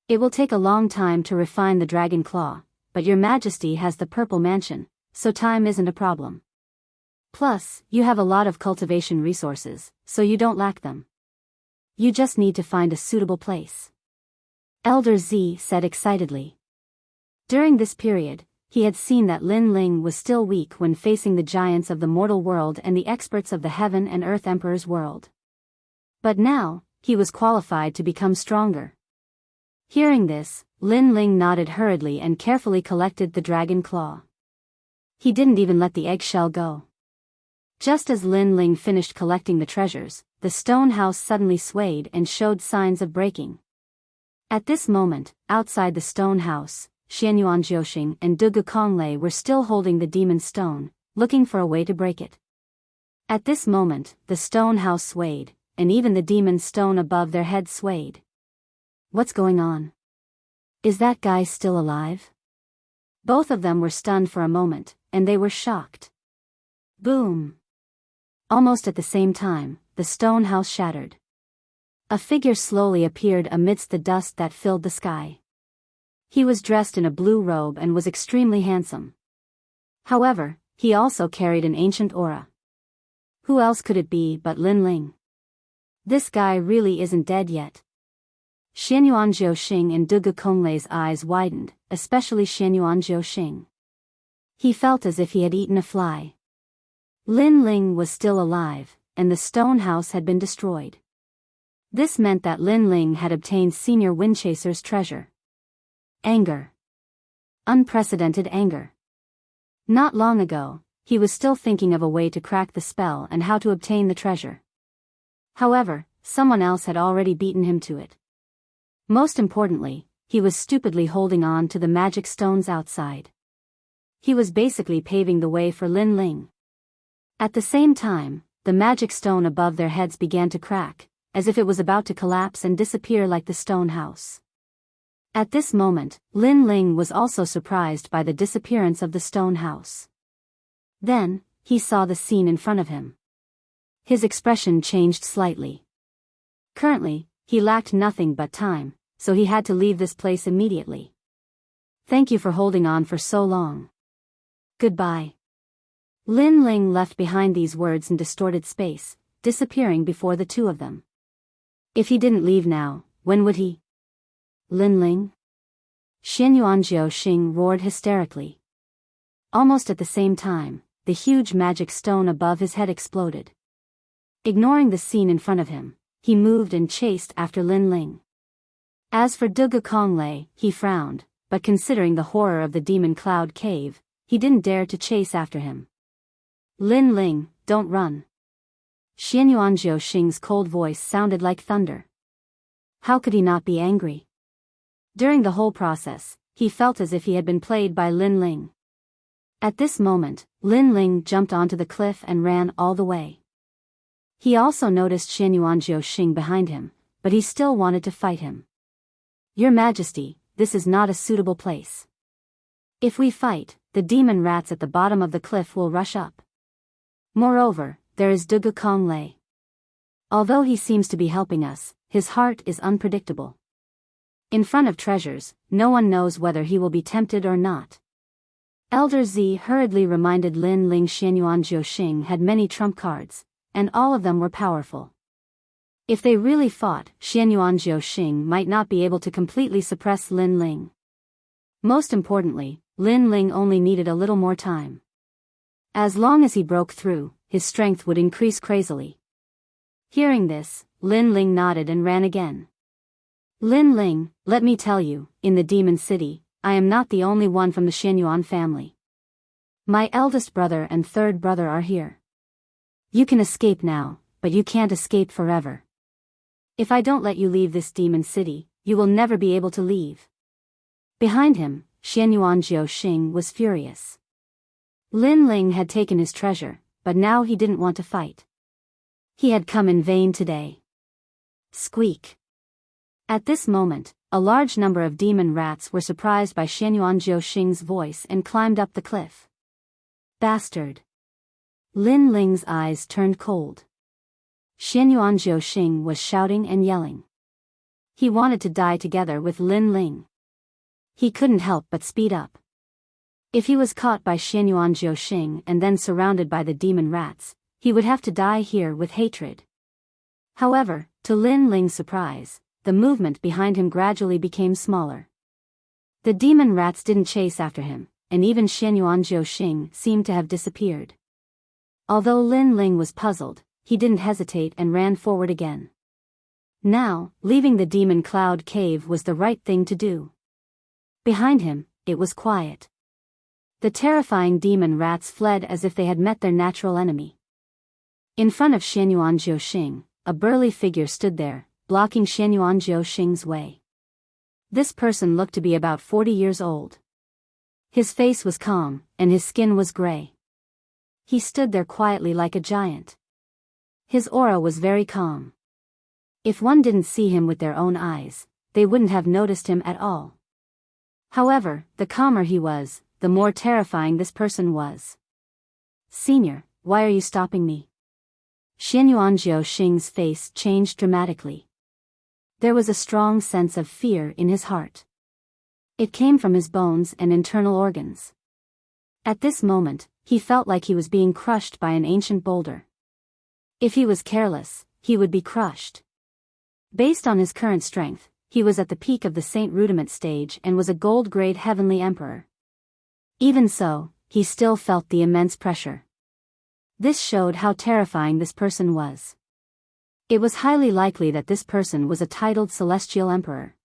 It will take a long time to refine the dragon claw, but your Majesty has the purple mansion, so time isn't a problem. Plus, you have a lot of cultivation resources, so you don't lack them. You just need to find a suitable place. Elder Z said excitedly. During this period, he had seen that Lin Ling was still weak when facing the giants of the mortal world and the experts of the heaven and earth emperor's world. But now, he was qualified to become stronger. Hearing this, Lin Ling nodded hurriedly and carefully collected the dragon claw. He didn't even let the eggshell go. Just as Lin Ling finished collecting the treasures, the stone house suddenly swayed and showed signs of breaking. At this moment, outside the stone house, Xianyuan Jiuxing and Dugu Konglei were still holding the demon stone, looking for a way to break it. At this moment, the stone house swayed, and even the demon stone above their heads swayed. What's going on? Is that guy still alive? Both of them were stunned for a moment, and they were shocked. Boom! Almost at the same time, the stone house shattered. A figure slowly appeared amidst the dust that filled the sky. He was dressed in a blue robe and was extremely handsome. However, he also carried an ancient aura. Who else could it be but Lin Ling? This guy really isn't dead yet. Xianyuan Jiuxing and Dugu Konglei's eyes widened, especially Xianyuan Jiuxing. He felt as if he had eaten a fly. Lin Ling was still alive, and the stone house had been destroyed. This meant that Lin Ling had obtained Senior Windchaser's treasure. Anger. Unprecedented anger. Not long ago, he was still thinking of a way to crack the spell and how to obtain the treasure. However, someone else had already beaten him to it. Most importantly, he was stupidly holding on to the magic stones outside. He was basically paving the way for Lin Ling. At the same time, the magic stone above their heads began to crack, as if it was about to collapse and disappear like the stone house. At this moment, Lin Ling was also surprised by the disappearance of the stone house. Then, he saw the scene in front of him. His expression changed slightly. Currently, he lacked nothing but time, so he had to leave this place immediately. Thank you for holding on for so long. Goodbye. Lin Ling left behind these words in distorted space, disappearing before the two of them. If he didn't leave now, when would he? Lin Ling? Xianyuan Jiuxing roared hysterically. Almost at the same time, the huge magic stone above his head exploded. Ignoring the scene in front of him, he moved and chased after Lin Ling. As for Dugu Konglei, he frowned, but considering the horror of the demon cloud cave, he didn't dare to chase after him. Lin Ling, don't run. Xianyuan Jiuxing's cold voice sounded like thunder. How could he not be angry? During the whole process, he felt as if he had been played by Lin Ling. At this moment, Lin Ling jumped onto the cliff and ran all the way. He also noticed Xianyuan Jiuxing behind him, but he still wanted to fight him. Your Majesty, this is not a suitable place. If we fight, the demon rats at the bottom of the cliff will rush up. Moreover, there is Dugu Konglei. Although he seems to be helping us, his heart is unpredictable. In front of treasures, no one knows whether he will be tempted or not. Elder Z hurriedly reminded Lin Ling Xianyuan Jiuxing had many trump cards, and all of them were powerful. If they really fought, Xianyuan Jiuxing might not be able to completely suppress Lin Ling. Most importantly, Lin Ling only needed a little more time. As long as he broke through, his strength would increase crazily. Hearing this, Lin Ling nodded and ran again. Lin Ling, let me tell you, in the Demon City, I am not the only one from the Xianyuan family. My eldest brother and third brother are here. You can escape now, but you can't escape forever. If I don't let you leave this Demon City, you will never be able to leave. Behind him, Xianyuan Jiuxing was furious. Lin Ling had taken his treasure, but now he didn't want to fight. He had come in vain today. Squeak. At this moment, a large number of demon rats were surprised by Xianyuan Jiuxing's voice and climbed up the cliff. Bastard. Lin Ling's eyes turned cold. Xianyuan Jiuxing was shouting and yelling. He wanted to die together with Lin Ling. He couldn't help but speed up. If he was caught by Xianyuan Jiuxing and then surrounded by the demon rats, he would have to die here with hatred. However, to Lin Ling's surprise, the movement behind him gradually became smaller. The demon rats didn't chase after him, and even Xianyuan Jiuxing seemed to have disappeared. Although Lin Ling was puzzled, he didn't hesitate and ran forward again. Now, leaving the demon cloud cave was the right thing to do. Behind him, it was quiet. The terrifying demon rats fled as if they had met their natural enemy. In front of Xianyuan Jiuxing, a burly figure stood there, blocking Xianyuan Jiuxing's way. This person looked to be about 40 years old. His face was calm, and his skin was gray. He stood there quietly like a giant. His aura was very calm. If one didn't see him with their own eyes, they wouldn't have noticed him at all. However, the calmer he was, the more terrifying this person was. Senior, why are you stopping me? Xianyuan Jiuxing's face changed dramatically. There was a strong sense of fear in his heart. It came from his bones and internal organs. At this moment, he felt like he was being crushed by an ancient boulder. If he was careless, he would be crushed. Based on his current strength, he was at the peak of the Saint Rudiment stage and was a gold-grade heavenly emperor. Even so, he still felt the immense pressure. This showed how terrifying this person was. It was highly likely that this person was a titled celestial emperor.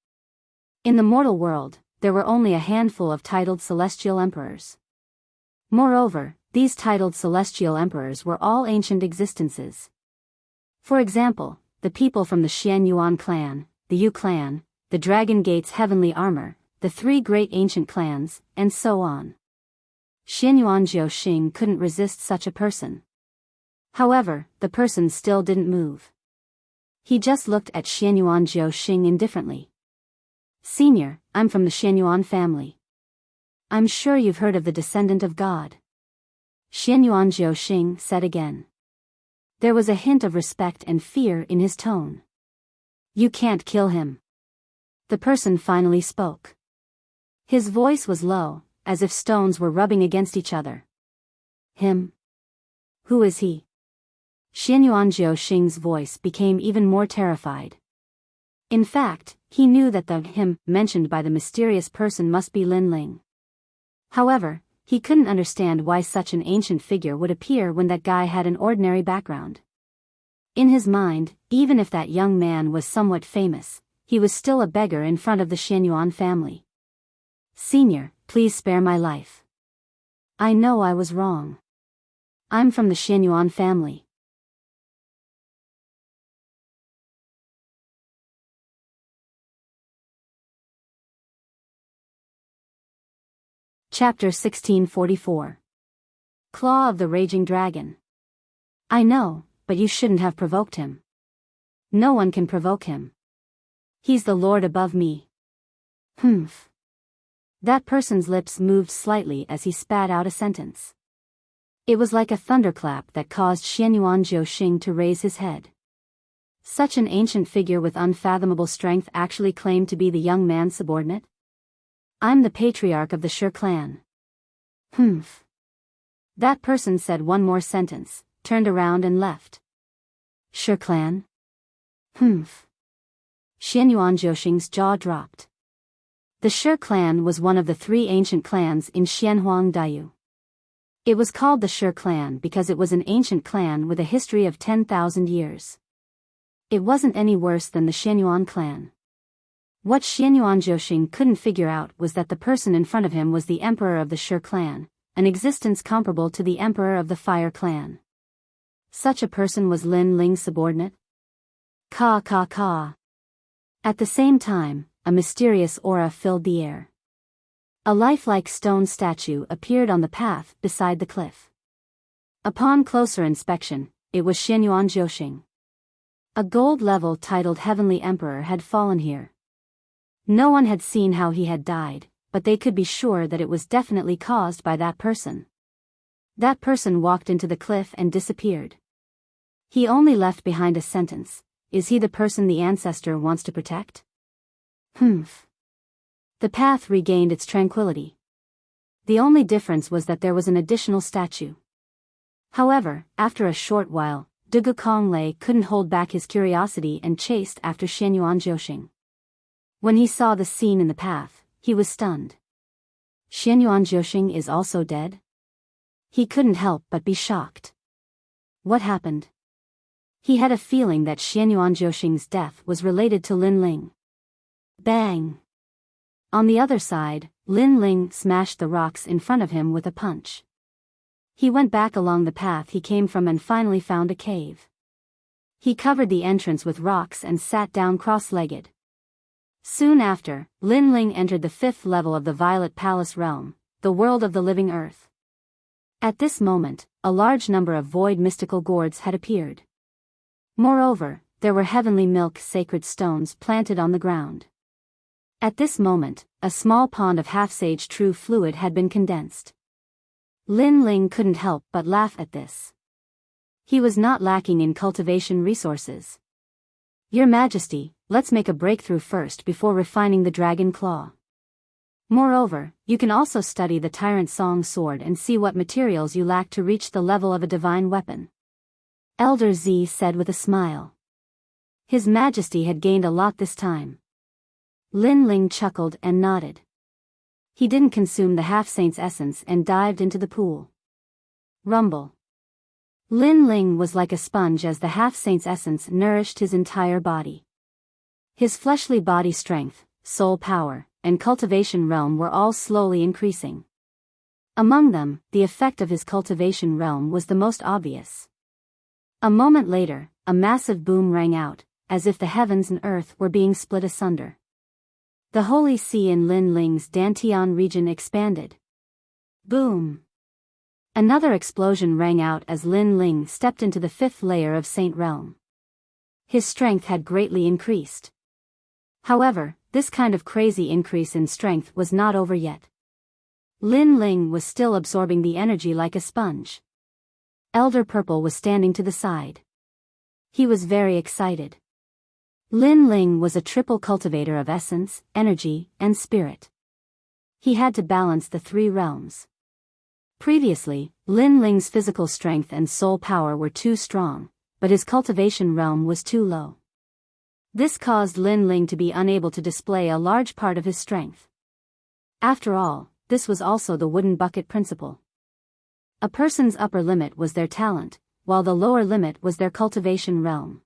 In the mortal world, there were only a handful of titled celestial emperors. Moreover, these titled celestial emperors were all ancient existences. For example, the people from the Xianyuan clan, the Yu clan, the Dragon Gate's heavenly armor, the three great ancient clans, and so on. Xianyuan Jiuxing couldn't resist such a person. However, the person still didn't move. He just looked at Xianyuan Jiuxing indifferently. Senior, I'm from the Xianyuan family. I'm sure you've heard of the descendant of God. Xianyuan Jiuxing said again. There was a hint of respect and fear in his tone. You can't kill him. The person finally spoke. His voice was low, as if stones were rubbing against each other. Him? Who is he? Xianyuan Jiuxing's voice became even more terrified. In fact, he knew that the him mentioned by the mysterious person must be Lin Ling. However, he couldn't understand why such an ancient figure would appear when that guy had an ordinary background. In his mind, even if that young man was somewhat famous, he was still a beggar in front of the Xianyuan family. Senior, please spare my life. I know I was wrong. I'm from the Xianyuan family. Chapter 1644. Claw of the Raging Dragon. I know, but you shouldn't have provoked him. No one can provoke him. He's the Lord above me. Humph. That person's lips moved slightly as he spat out a sentence. It was like a thunderclap that caused Xianyuan Jiuxing to raise his head. Such an ancient figure with unfathomable strength actually claimed to be the young man's subordinate? I'm the patriarch of the Shi clan. Humph. That person said one more sentence, turned around and left. Shi clan? Humph. Xianyuan Zhoxing's jaw dropped. The Shi clan was one of the 3 ancient clans in Xianhuang Daiyu. It was called the Shi clan because it was an ancient clan with a history of 10,000 years. It wasn't any worse than the Xianyuan clan. What Xianyuan Zhoxing couldn't figure out was that the person in front of him was the emperor of the Shi clan, an existence comparable to the emperor of the Fire clan. Such a person was Lin Ling's subordinate? Ka. At the same time, a mysterious aura filled the air. A lifelike stone statue appeared on the path beside the cliff. Upon closer inspection, it was Xianyuan Zhoxing. A gold level titled Heavenly Emperor had fallen here. No one had seen how he had died, but they could be sure that it was definitely caused by that person. That person walked into the cliff and disappeared. He only left behind a sentence. Is he the person the ancestor wants to protect? Humph. The path regained its tranquility. The only difference was that there was an additional statue. However, after a short while, Dugu Konglei couldn't hold back his curiosity and chased after Xianyuan Zhoxing. When he saw the scene in the path, he was stunned. Xianyuan Zhoxing is also dead? He couldn't help but be shocked. What happened? He had a feeling that Xianyuan Zhoxing's death was related to Lin Ling. Bang! On the other side, Lin Ling smashed the rocks in front of him with a punch. He went back along the path he came from and finally found a cave. He covered the entrance with rocks and sat down cross-legged. Soon after, Lin Ling entered the 5th level of the Violet Palace realm, the world of the living earth. At this moment, a large number of void mystical gourds had appeared. Moreover, there were heavenly milk sacred stones planted on the ground. At this moment, a small pond of half-sage true fluid had been condensed. Lin Ling couldn't help but laugh at this. He was not lacking in cultivation resources. Your Majesty, let's make a breakthrough first before refining the dragon claw. Moreover, you can also study the Tyrant Song sword and see what materials you lack to reach the level of a divine weapon. Elder Z said with a smile. His Majesty had gained a lot this time. Lin Ling chuckled and nodded. He didn't consume the half-saint's essence and dived into the pool. Rumble. Lin Ling was like a sponge as the half-saint's essence nourished his entire body. His fleshly body strength, soul power, and cultivation realm were all slowly increasing. Among them, the effect of his cultivation realm was the most obvious. A moment later, a massive boom rang out, as if the heavens and earth were being split asunder. The holy sea in Lin Ling's Dantian region expanded. Boom! Another explosion rang out as Lin Ling stepped into the 5th layer of Saint Realm. His strength had greatly increased. However, this kind of crazy increase in strength was not over yet. Lin Ling was still absorbing the energy like a sponge. Elder Purple was standing to the side. He was very excited. Lin Ling was a triple cultivator of essence, energy, and spirit. He had to balance the 3 realms. Previously, Lin Ling's physical strength and soul power were too strong, but his cultivation realm was too low. This caused Lin Ling to be unable to display a large part of his strength. After all, this was also the wooden bucket principle. A person's upper limit was their talent, while the lower limit was their cultivation realm.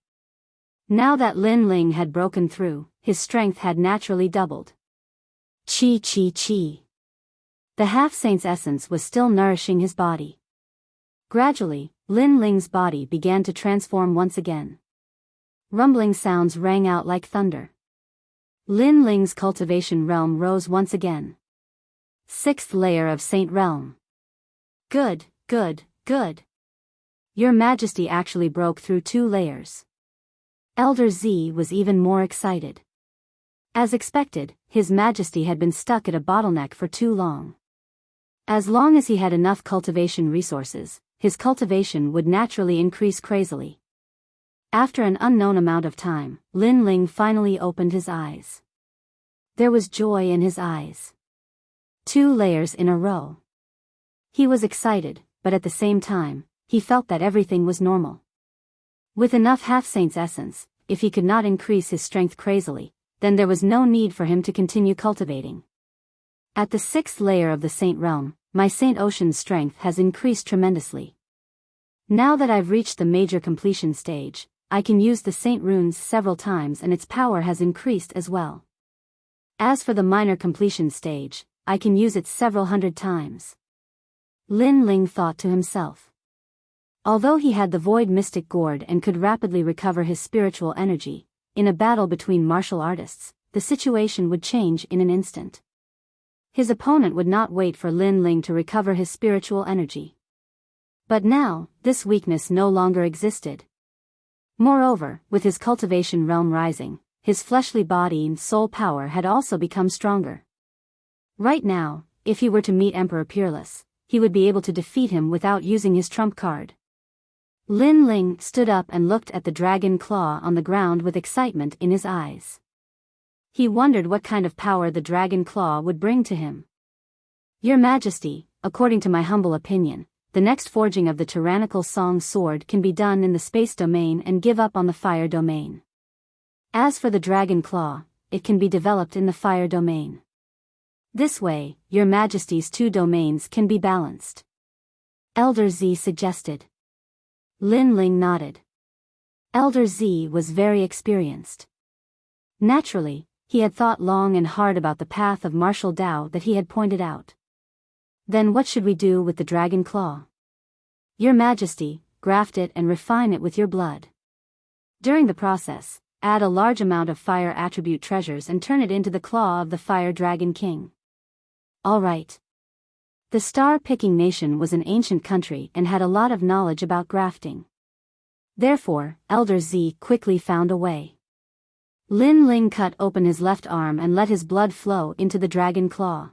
Now that Lin Ling had broken through, his strength had naturally doubled. Chi. The half-saint's essence was still nourishing his body. Gradually, Lin Ling's body began to transform once again. Rumbling sounds rang out like thunder. Lin Ling's cultivation realm rose once again. 6th layer of Saint Realm. Good. Your Majesty actually broke through 2 layers. Elder Z was even more excited. As expected, His Majesty had been stuck at a bottleneck for too long. As long as he had enough cultivation resources, his cultivation would naturally increase crazily. After an unknown amount of time, Lin Ling finally opened his eyes. There was joy in his eyes. 2 layers in a row. He was excited, but at the same time, he felt that everything was normal. With enough half-saint's essence, if he could not increase his strength crazily, then there was no need for him to continue cultivating. At the 6th layer of the Saint realm, my Saint Ocean's strength has increased tremendously. Now that I've reached the major completion stage, I can use the Saint runes several times and its power has increased as well. As for the minor completion stage, I can use it several hundred times. Lin Ling thought to himself. Although he had the Void Mystic Gourd and could rapidly recover his spiritual energy, in a battle between martial artists, the situation would change in an instant. His opponent would not wait for Lin Ling to recover his spiritual energy. But now, this weakness no longer existed. Moreover, with his cultivation realm rising, his fleshly body and soul power had also become stronger. Right now, if he were to meet Emperor Peerless, he would be able to defeat him without using his trump card. Lin Ling stood up and looked at the dragon claw on the ground with excitement in his eyes. He wondered what kind of power the dragon claw would bring to him. Your Majesty, according to my humble opinion, the next forging of the tyrannical song sword can be done in the space domain and give up on the fire domain. As for the dragon claw, it can be developed in the fire domain. This way, Your Majesty's two domains can be balanced. Elder Z suggested. Lin Ling nodded. Elder Z was very experienced. Naturally, he had thought long and hard about the path of martial Tao that he had pointed out. Then what should we do with the dragon claw? Your Majesty, graft it and refine it with your blood. During the process, add a large amount of fire attribute treasures and turn it into the claw of the Fire Dragon King. All right. The Star-Picking Nation was an ancient country and had a lot of knowledge about grafting. Therefore, Elder Z quickly found a way. Lin Ling cut open his left arm and let his blood flow into the dragon claw.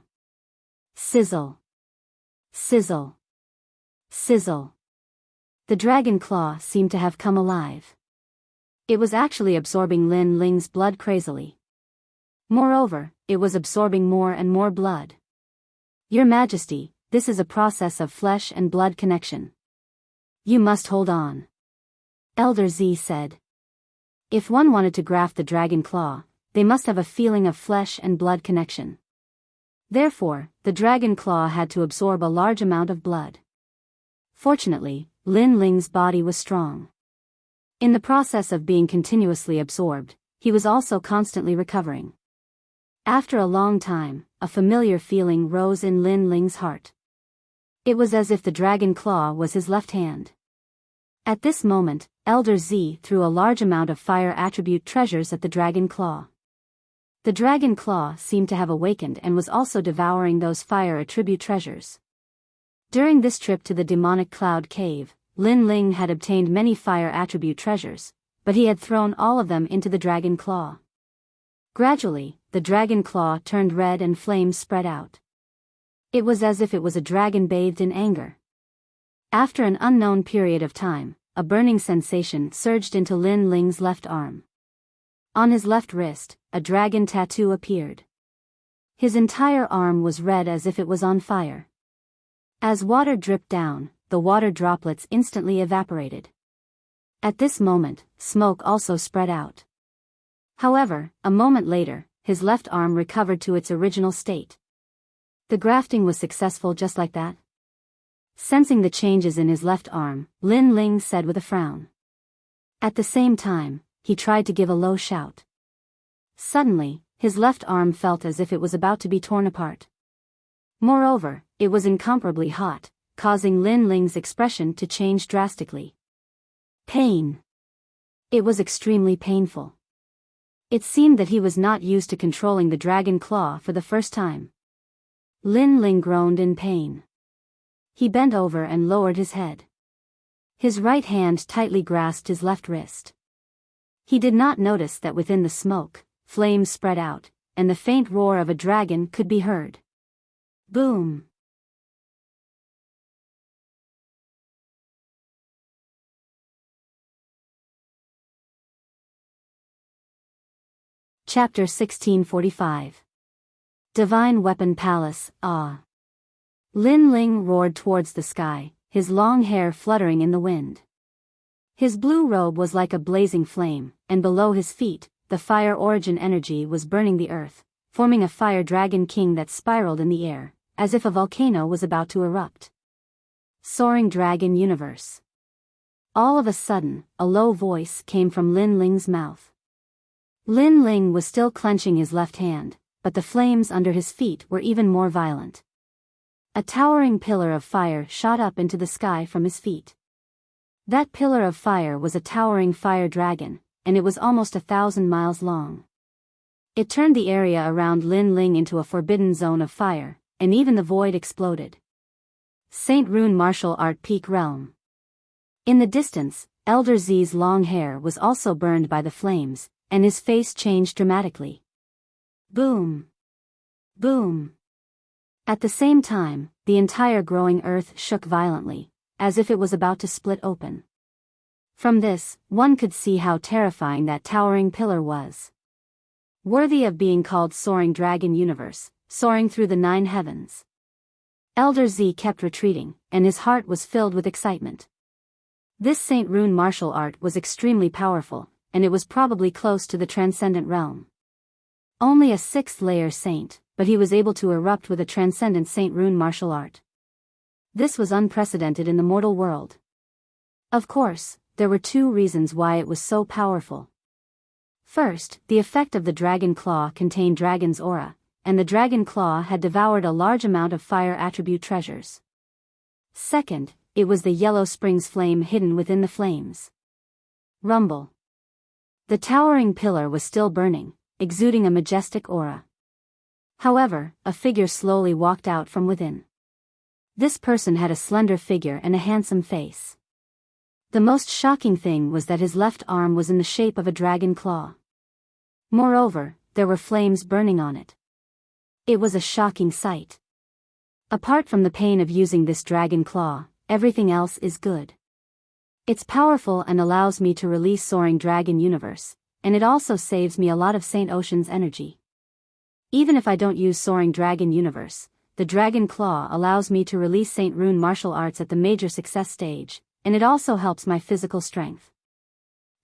Sizzle. Sizzle. Sizzle. The dragon claw seemed to have come alive. It was actually absorbing Lin Ling's blood crazily. Moreover, it was absorbing more and more blood. Your Majesty, this is a process of flesh and blood connection. You must hold on. Elder Z said. If one wanted to graft the dragon claw, they must have a feeling of flesh and blood connection. Therefore, the dragon claw had to absorb a large amount of blood. Fortunately, Lin Ling's body was strong. In the process of being continuously absorbed, he was also constantly recovering. After a long time, a familiar feeling rose in Lin Ling's heart. It was as if the dragon claw was his left hand. At this moment, Elder Z threw a large amount of fire attribute treasures at the dragon claw. The dragon claw seemed to have awakened and was also devouring those fire attribute treasures. During this trip to the demonic cloud cave, Lin Ling had obtained many fire attribute treasures, but he had thrown all of them into the dragon claw. Gradually, the dragon claw turned red and flames spread out. It was as if it was a dragon bathed in anger. After an unknown period of time, a burning sensation surged into Lin Ling's left arm. On his left wrist, a dragon tattoo appeared. His entire arm was red as if it was on fire. As water dripped down, the water droplets instantly evaporated. At this moment, smoke also spread out. However, a moment later, his left arm recovered to its original state. The grafting was successful just like that. Sensing the changes in his left arm, Lin Ling said with a frown. At the same time, he tried to give a low shout. Suddenly, his left arm felt as if it was about to be torn apart. Moreover, it was incomparably hot, causing Lin Ling's expression to change drastically. Pain. It was extremely painful. It seemed that he was not used to controlling the dragon claw for the first time. Lin Ling groaned in pain. He bent over and lowered his head. His right hand tightly grasped his left wrist. He did not notice that within the smoke, flames spread out, and the faint roar of a dragon could be heard. Boom! Chapter 1645. Divine Weapon Palace, Ah. Lin Ling roared towards the sky, his long hair fluttering in the wind. His blue robe was like a blazing flame, and below his feet, the fire origin energy was burning the earth, forming a fire dragon king that spiraled in the air, as if a volcano was about to erupt. Soaring Dragon Universe. All of a sudden, a low voice came from Lin Ling's mouth. Lin Ling was still clenching his left hand, but the flames under his feet were even more violent. A towering pillar of fire shot up into the sky from his feet. That pillar of fire was a towering fire dragon, and it was almost 1,000 miles long. It turned the area around Lin Ling into a forbidden zone of fire, and even the void exploded. Saint Rune Martial Art Peak Realm. In the distance, Elder Z's long hair was also burned by the flames, and his face changed dramatically. Boom! Boom! At the same time, the entire growing earth shook violently, as if it was about to split open. From this, one could see how terrifying that towering pillar was. Worthy of being called Soaring Dragon Universe, soaring through the 9 heavens. Elder Z kept retreating, and his heart was filled with excitement. This Saint Rune martial art was extremely powerful, and it was probably close to the transcendent realm. Only a 6th-layer saint, but he was able to erupt with a transcendent Saint Rune martial art. This was unprecedented in the mortal world. Of course, there were 2 reasons why it was so powerful. First, the effect of the dragon claw contained dragon's aura, and the dragon claw had devoured a large amount of fire attribute treasures. Second, it was the yellow springs flame hidden within the flames. Rumble. The towering pillar was still burning, exuding a majestic aura. However, a figure slowly walked out from within. This person had a slender figure and a handsome face. The most shocking thing was that his left arm was in the shape of a dragon claw. Moreover, there were flames burning on it. It was a shocking sight. Apart from the pain of using this dragon claw, everything else is good. It's powerful and allows me to release Soaring Dragon Universe, and it also saves me a lot of Saint Ocean's energy. Even if I don't use Soaring Dragon Universe, the Dragon Claw allows me to release Saint Rune martial arts at the major success stage, and it also helps my physical strength.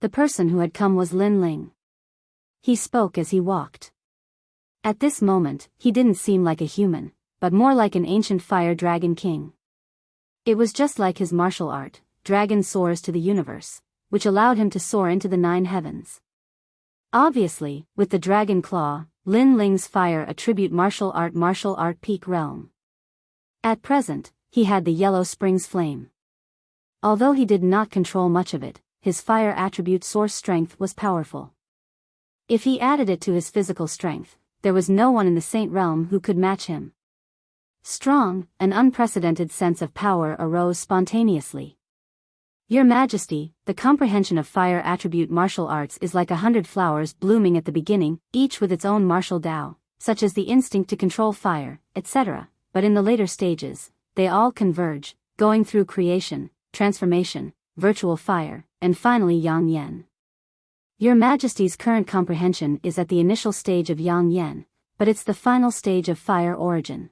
The person who had come was Lin Ling. He spoke as he walked. At this moment, he didn't seem like a human, but more like an ancient fire dragon king. It was just like his martial art, Dragon Soars to the Universe, which allowed him to soar into the 9 heavens. Obviously, with the Dragon Claw, Lin Ling's fire attribute martial art peak realm. At present, he had the yellow springs flame. Although he did not control much of it, his fire attribute source strength was powerful. If he added it to his physical strength, there was no one in the Saint realm who could match him. Strong, an unprecedented sense of power arose spontaneously. Your Majesty, the comprehension of fire attribute martial arts is like 100 flowers blooming at the beginning, each with its own martial Tao, such as the instinct to control fire, etc., but in the later stages, they all converge, going through creation, transformation, virtual fire, and finally Yang Yen. Your Majesty's current comprehension is at the initial stage of Yang Yen, but it's the final stage of fire origin.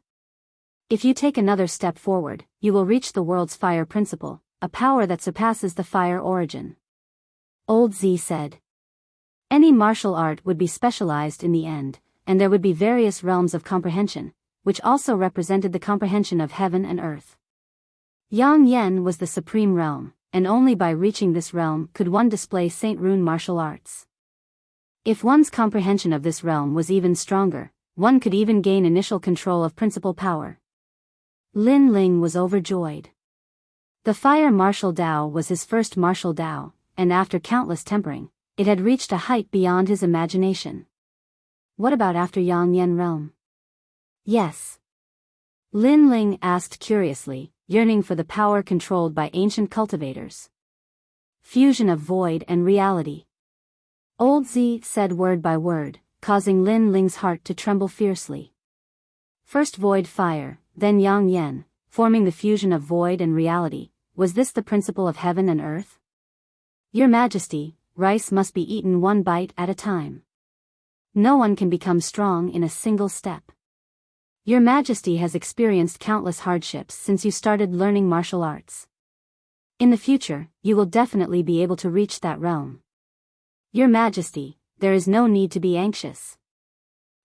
If you take another step forward, you will reach the world's fire principle, a power that surpasses the fire origin. Old Z said. Any martial art would be specialized in the end, and there would be various realms of comprehension, which also represented the comprehension of heaven and earth. Yang Yen was the supreme realm, and only by reaching this realm could one display Saint Rune martial arts. If one's comprehension of this realm was even stronger, one could even gain initial control of principal power. Lin Ling was overjoyed. The fire martial Tao was his first martial Tao, and after countless tempering, it had reached a height beyond his imagination. What about after Yang Yen realm? Yes. Lin Ling asked curiously, yearning for the power controlled by ancient cultivators. Fusion of void and reality. Old Z said word by word, causing Lin Ling's heart to tremble fiercely. First void fire, then Yang Yen, forming the fusion of void and reality. Was this the principle of heaven and earth? Your Majesty, rice must be eaten one bite at a time. No one can become strong in a single step. Your Majesty has experienced countless hardships since you started learning martial arts. In the future, you will definitely be able to reach that realm. Your Majesty, there is no need to be anxious.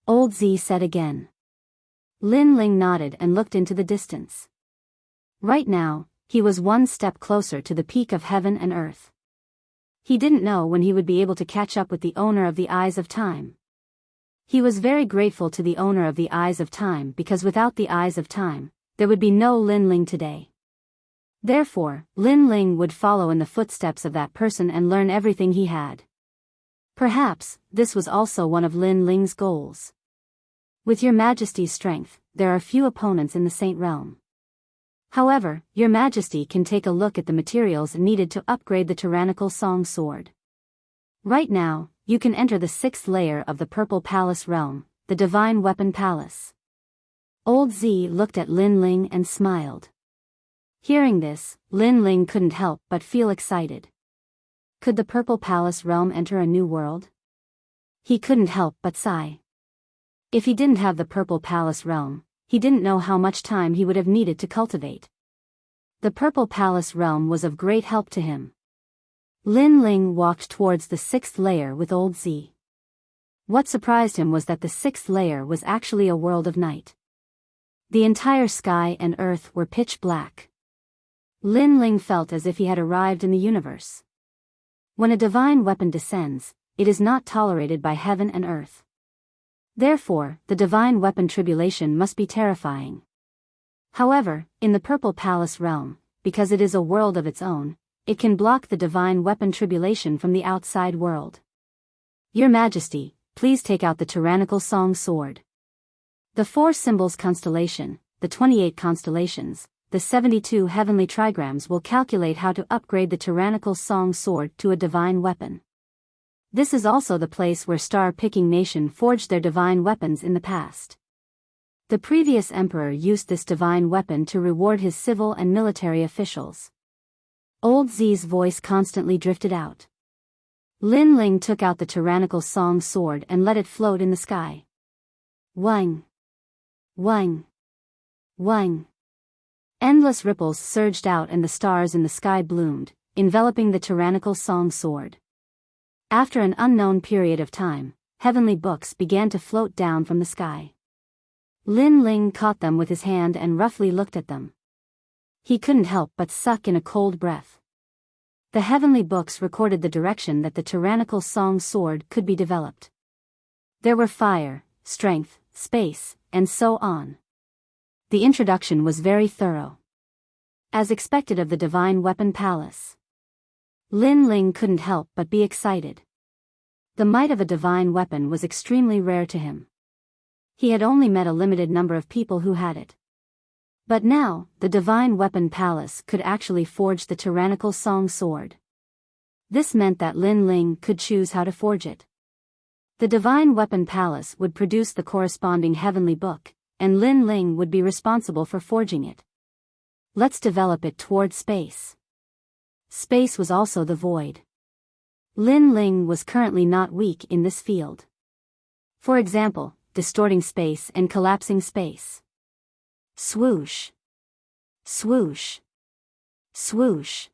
Old Z said again. Lin Ling nodded and looked into the distance. Right now, he was one step closer to the peak of heaven and earth. He didn't know when he would be able to catch up with the owner of the Eyes of Time. He was very grateful to the owner of the Eyes of Time because without the Eyes of Time, there would be no Lin Ling today. Therefore, Lin Ling would follow in the footsteps of that person and learn everything he had. Perhaps, this was also one of Lin Ling's goals. With Your Majesty's strength, there are few opponents in the Saint Realm. However, Your Majesty can take a look at the materials needed to upgrade the tyrannical song sword. Right now, you can enter the 6th layer of the Purple Palace realm, the Divine Weapon Palace. Old Z looked at Lin Ling and smiled. Hearing this, Lin Ling couldn't help but feel excited. Could the Purple Palace realm enter a new world? He couldn't help but sigh. If he didn't have the Purple Palace realm, he didn't know how much time he would have needed to cultivate. The Purple Palace realm was of great help to him. Lin Ling walked towards the 6th layer with Old Z. What surprised him was that the 6th layer was actually a world of night. The entire sky and earth were pitch black. Lin Ling felt as if he had arrived in the universe. When a divine weapon descends, it is not tolerated by heaven and earth. Therefore, the divine weapon tribulation must be terrifying. However, in the Purple Palace realm, because it is a world of its own, it can block the divine weapon tribulation from the outside world. Your Majesty, please take out the tyrannical song sword. The 4 symbols constellation, the 28 constellations, the 72 heavenly trigrams will calculate how to upgrade the tyrannical song sword to a divine weapon. This is also the place where Star-Picking Nation forged their divine weapons in the past. The previous emperor used this divine weapon to reward his civil and military officials. Old Z's voice constantly drifted out. Lin Ling took out the tyrannical song sword and let it float in the sky. Wang! Wang! Wang! Endless ripples surged out and the stars in the sky bloomed, enveloping the tyrannical song sword. After an unknown period of time, heavenly books began to float down from the sky. Lin Ling caught them with his hand and roughly looked at them. He couldn't help but suck in a cold breath. The heavenly books recorded the direction that the tyrannical song sword could be developed. There were fire, strength, space, and so on. The introduction was very thorough. As expected of the Divine Weapon Palace, Lin Ling couldn't help but be excited. The might of a divine weapon was extremely rare to him. He had only met a limited number of people who had it. But now, the Divine Weapon Palace could actually forge the tyrannical song sword. This meant that Lin Ling could choose how to forge it. The Divine Weapon Palace would produce the corresponding heavenly book, and Lin Ling would be responsible for forging it. Let's develop it toward space. Space was also the void. Lin Ling was currently not weak in this field. For example, distorting space and collapsing space. Swoosh. Swoosh. Swoosh.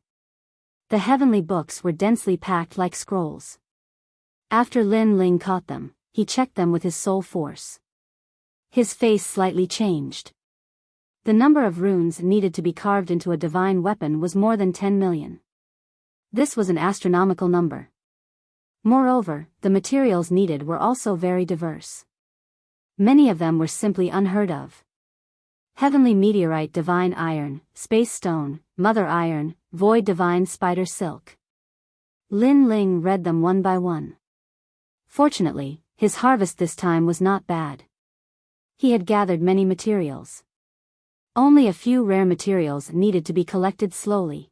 The heavenly books were densely packed like scrolls. After Lin Ling caught them, he checked them with his soul force. His face slightly changed. The number of runes needed to be carved into a divine weapon was more than 10 million. This was an astronomical number. Moreover, the materials needed were also very diverse. Many of them were simply unheard of. Heavenly meteorite divine iron, space stone, mother iron, void divine spider silk. Lin Ling read them one by one. Fortunately, his harvest this time was not bad. He had gathered many materials. Only a few rare materials needed to be collected slowly.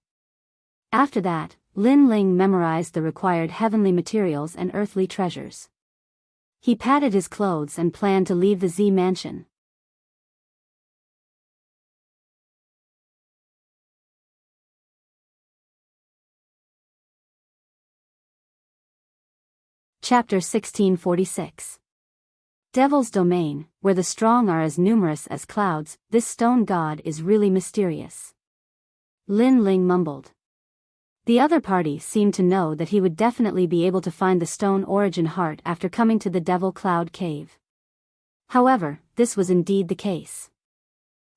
After that, Lin Ling memorized the required heavenly materials and earthly treasures. He patted his clothes and planned to leave the Z mansion. Chapter 1646. Devil's domain, where the strong are as numerous as clouds, this stone god is really mysterious. Lin Ling mumbled. The other party seemed to know that he would definitely be able to find the stone origin heart after coming to the Devil Cloud Cave. However, this was indeed the case.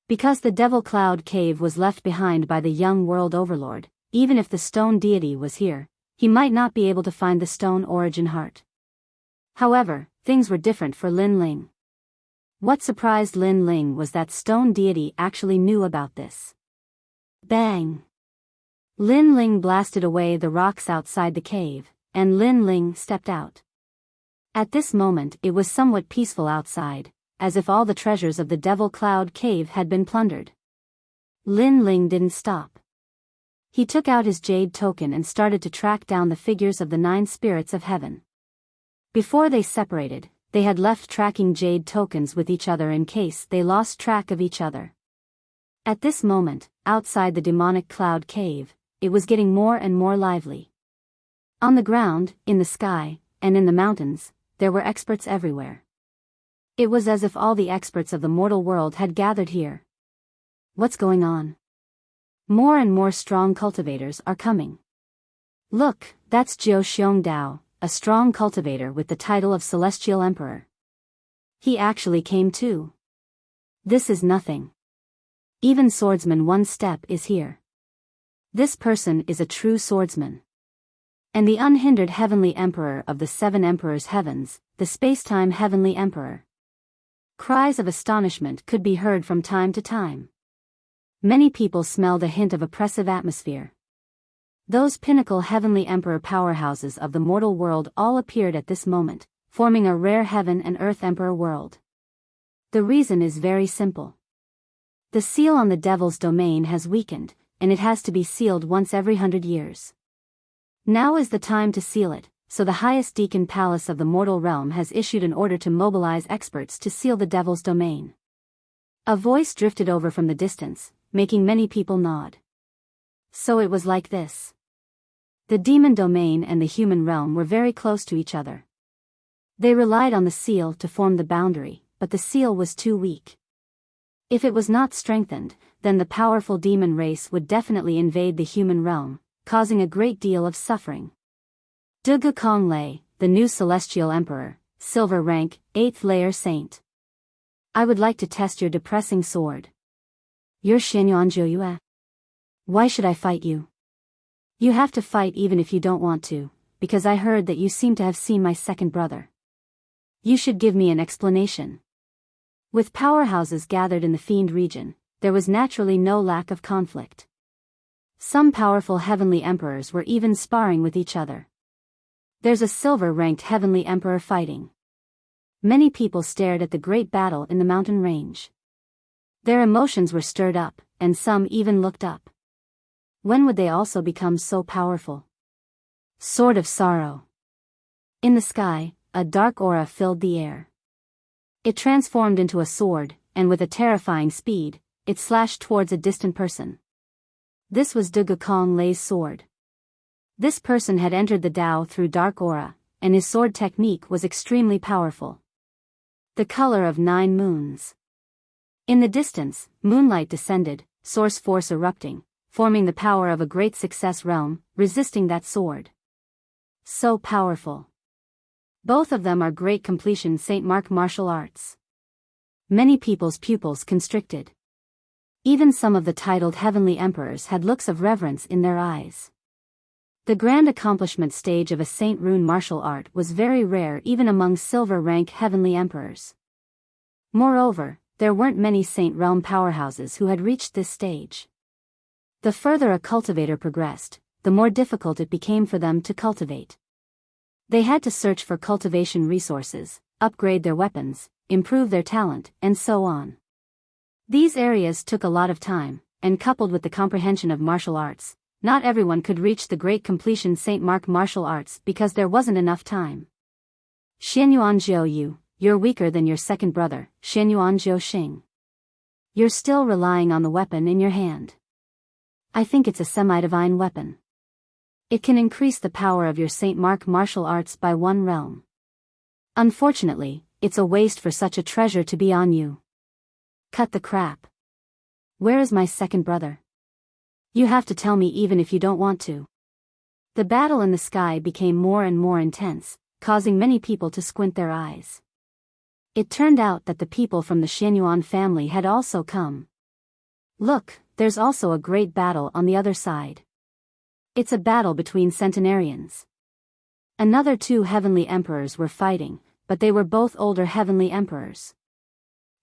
Because the Devil Cloud Cave was left behind by the young world overlord, even if the stone deity was here, he might not be able to find the stone origin heart. However, things were different for Lin Ling. What surprised Lin Ling was that stone deity actually knew about this. Bang! Lin Ling blasted away the rocks outside the cave, and Lin Ling stepped out. At this moment it was somewhat peaceful outside, as if all the treasures of the Devil Cloud Cave had been plundered. Lin Ling didn't stop. He took out his jade token and started to track down the figures of the 9 spirits of heaven. Before they separated, they had left tracking jade tokens with each other in case they lost track of each other. At this moment, outside the demonic cloud cave, it was getting more and more lively. On the ground, in the sky, and in the mountains, there were experts everywhere. It was as if all the experts of the mortal world had gathered here. What's going on? More and more strong cultivators are coming. Look, that's Jiao Xiongdao, a strong cultivator with the title of Celestial Emperor. He actually came too. This is nothing. Even swordsman one step is here. This person is a true swordsman. And the unhindered heavenly emperor of the 7 emperors' heavens, the space-time heavenly emperor. Cries of astonishment could be heard from time to time. Many people smelled a hint of oppressive atmosphere. Those pinnacle heavenly emperor powerhouses of the mortal world all appeared at this moment, forming a rare heaven and earth emperor world. The reason is very simple. The seal on the devil's domain has weakened, and it has to be sealed once every 100 years. Now is the time to seal it, so the highest deacon palace of the mortal realm has issued an order to mobilize experts to seal the devil's domain. A voice drifted over from the distance, making many people nod. So it was like this. The demon domain and the human realm were very close to each other. They relied on the seal to form the boundary, but the seal was too weak. If it was not strengthened, then the powerful demon race would definitely invade the human realm, causing a great deal of suffering. Dugu Konglei, the new celestial emperor, silver rank, 8th layer saint. I would like to test your depressing sword. You're Xianyuan Zhouyue. Why should I fight you? You have to fight even if you don't want to, because I heard that you seem to have seen my second brother. You should give me an explanation. With powerhouses gathered in the Fiend region, there was naturally no lack of conflict. Some powerful heavenly emperors were even sparring with each other. There's a silver-ranked heavenly emperor fighting. Many people stared at the great battle in the mountain range. Their emotions were stirred up, and some even looked up. When would they also become so powerful? Sword of Sorrow. In the sky, a dark aura filled the air. It transformed into a sword, and with a terrifying speed, it slashed towards a distant person. This was Dugu Konglei's sword. This person had entered the Tao through dark aura, and his sword technique was extremely powerful. The color of 9 moons. In the distance, moonlight descended, source force erupting, forming the power of a great success realm, resisting that sword. So powerful. Both of them are great completion St. Mark martial arts. Many people's pupils constricted. Even some of the titled heavenly emperors had looks of reverence in their eyes. The grand accomplishment stage of a Saint Rune martial art was very rare even among silver rank heavenly emperors. Moreover, there weren't many Saint Realm powerhouses who had reached this stage. The further a cultivator progressed, the more difficult it became for them to cultivate. They had to search for cultivation resources, upgrade their weapons, improve their talent, and so on. These areas took a lot of time, and coupled with the comprehension of martial arts, not everyone could reach the great completion St. Mark martial arts because there wasn't enough time. Xianyuan Zhou, you're weaker than your second brother, Xianyuan Zhou Xing. You're still relying on the weapon in your hand. I think it's a semi-divine weapon. It can increase the power of your St. Mark martial arts by 1 realm. Unfortunately, it's a waste for such a treasure to be on you. Cut the crap. Where is my second brother? You have to tell me even if you don't want to. The battle in the sky became more and more intense, causing many people to squint their eyes. It turned out that the people from the Xianyuan family had also come. Look, there's also a great battle on the other side. It's a battle between centenarians. Another 2 heavenly emperors were fighting, but they were both older heavenly emperors.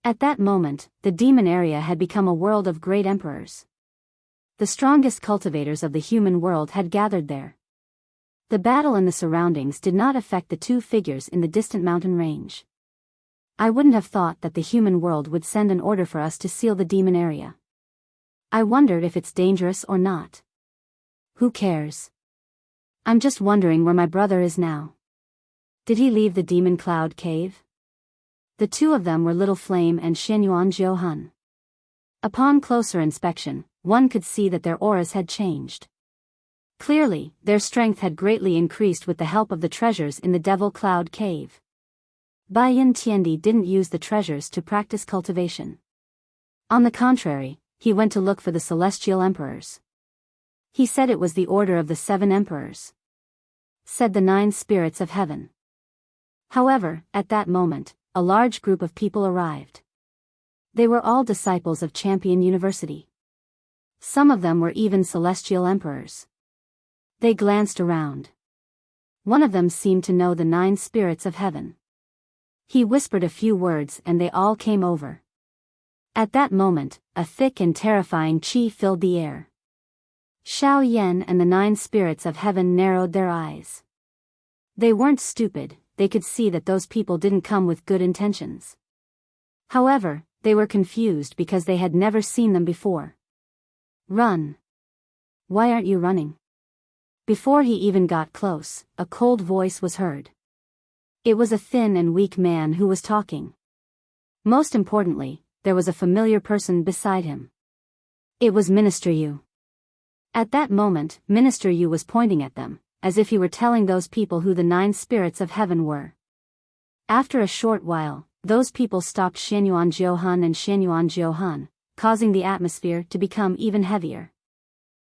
At that moment, the demon area had become a world of great emperors. The strongest cultivators of the human world had gathered there. The battle and the surroundings did not affect the 2 figures in the distant mountain range. I wouldn't have thought that the human world would send an order for us to seal the demon area. I wondered if it's dangerous or not. Who cares? I'm just wondering where my brother is now. Did he leave the demon cloud cave? The 2 of them were Little Flame and Xianyuan Jiuhun. Upon closer inspection, one could see that their auras had changed. Clearly, their strength had greatly increased with the help of the treasures in the Devil Cloud Cave. Baiyan Tiandi didn't use the treasures to practice cultivation. On the contrary, he went to look for the celestial emperors. He said it was the order of the 7 emperors. Said the 9 spirits of heaven. However, at that moment, a large group of people arrived. They were all disciples of Champion University. Some of them were even celestial emperors. They glanced around. One of them seemed to know the 9 spirits of heaven. He whispered a few words and they all came over. At that moment, a thick and terrifying qi filled the air. Xiao Yan and the 9 spirits of heaven narrowed their eyes. They weren't stupid, they could see that those people didn't come with good intentions. However, they were confused because they had never seen them before. Run. Why aren't you running? Before he even got close, a cold voice was heard. It was a thin and weak man who was talking. Most importantly, there was a familiar person beside him. It was Minister Yu. At that moment, Minister Yu was pointing at them, as if he were telling those people who the 9 spirits of heaven were. After a short while, those people stopped Xianyuan Jiuhun and Xianyuan Jiuhun, causing the atmosphere to become even heavier.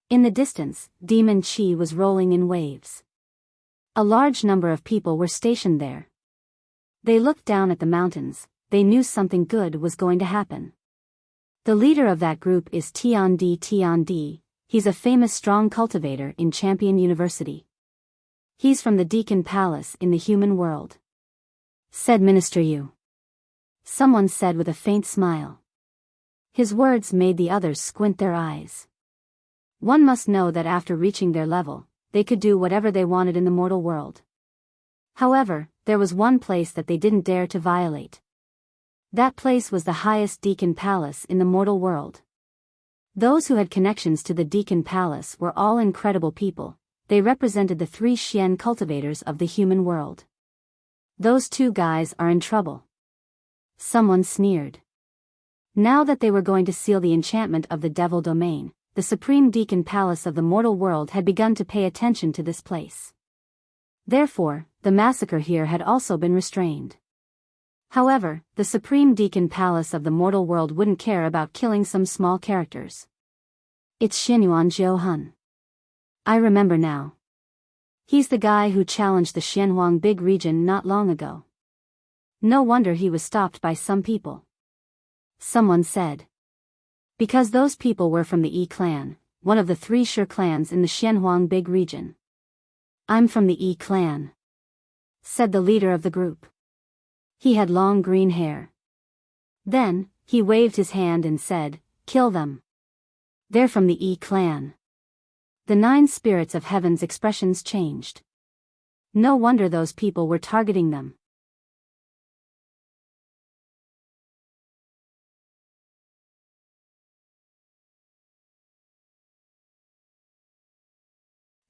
In the distance, demon qi was rolling in waves. A large number of people were stationed there. They looked down at the mountains, they knew something good was going to happen. The leader of that group is Tiandi. He's a famous strong cultivator in Champion University. He's from the Deacon Palace in the human world. Said Minister Yu. Someone said with a faint smile. His words made the others squint their eyes. One must know that after reaching their level, they could do whatever they wanted in the mortal world. However, there was one place that they didn't dare to violate. That place was the highest Deacon Palace in the mortal world. Those who had connections to the Deacon Palace were all incredible people. They represented the 3 Xian cultivators of the human world. Those 2 guys are in trouble. Someone sneered. Now that they were going to seal the enchantment of the Devil Domain, the Supreme Deacon Palace of the mortal world had begun to pay attention to this place. Therefore, the massacre here had also been restrained. However, the Supreme Deacon Palace of the mortal world wouldn't care about killing some small characters. It's Xianyuan Jiuhun. I remember now. He's the guy who challenged the Xianhuang Big Region not long ago. No wonder he was stopped by some people. Someone said. Because those people were from the Yi clan, one of the 3 Shi clans in the Xianhuang Big Region. I'm from the Yi clan. Said the leader of the group. He had long green hair. Then, he waved his hand and said, "Kill them. They're from the Yi clan." The 9 spirits of heaven's expressions changed. No wonder those people were targeting them.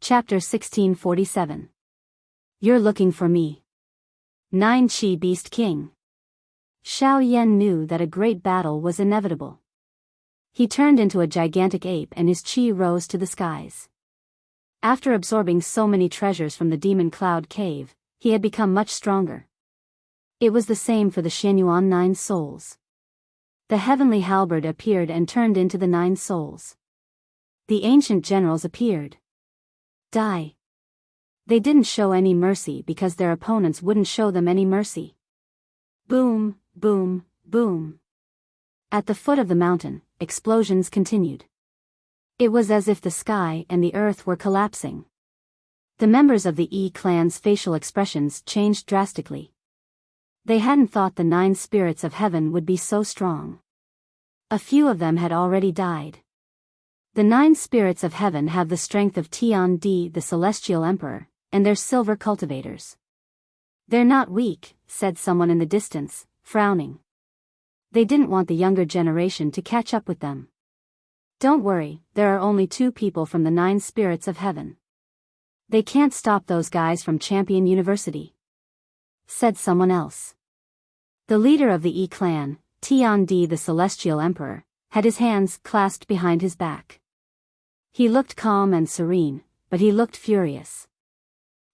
Chapter 1647. You're looking for me. 9 Qi Beast King. Xiao Yan knew that a great battle was inevitable. He turned into a gigantic ape and his qi rose to the skies. After absorbing so many treasures from the Demon Cloud Cave, he had become much stronger. It was the same for the Xianyuan 9 souls. The heavenly halberd appeared and turned into the 9 souls. The ancient generals appeared. Die. They didn't show any mercy because their opponents wouldn't show them any mercy. Boom, boom, boom. At the foot of the mountain, explosions continued. It was as if the sky and the earth were collapsing. The members of the E clan's facial expressions changed drastically. They hadn't thought the 9 spirits of heaven would be so strong. A few of them had already died. The 9 spirits of heaven have the strength of Tian Di, the celestial emperor, and they're silver cultivators. They're not weak, said someone in the distance, frowning. They didn't want the younger generation to catch up with them. Don't worry, there are only 2 people from the 9 spirits of heaven. They can't stop those guys from Champion University, said someone else. The leader of the E clan, Tian Di the celestial emperor, had his hands clasped behind his back. He looked calm and serene, but he looked furious.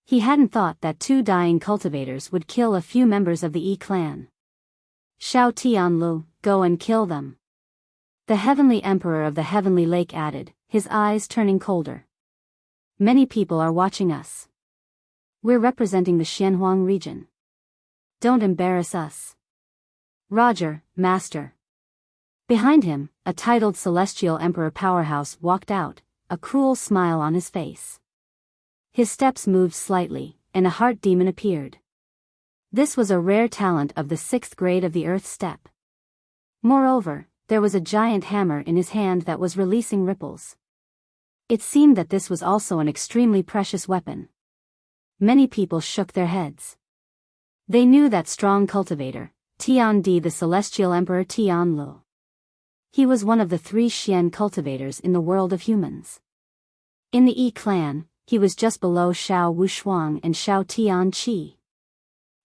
He hadn't thought that 2 dying cultivators would kill a few members of the E clan. Xiao Tianlu, go and kill them. The heavenly emperor of the heavenly lake added, his eyes turning colder. Many people are watching us. We're representing the Xianhuang region. Don't embarrass us. Roger, master. Behind him, a titled celestial emperor powerhouse walked out, a cruel smile on his face. His steps moved slightly, and a heart demon appeared. This was a rare talent of the 6th grade of the earth step. Moreover, there was a giant hammer in his hand that was releasing ripples. It seemed that this was also an extremely precious weapon. Many people shook their heads. They knew that strong cultivator, Tian Di the celestial emperor Tian Lu. He was one of the 3 Xian cultivators in the world of humans. In the E clan, he was just below Xiao Wushuang and Xiao Tian Qi.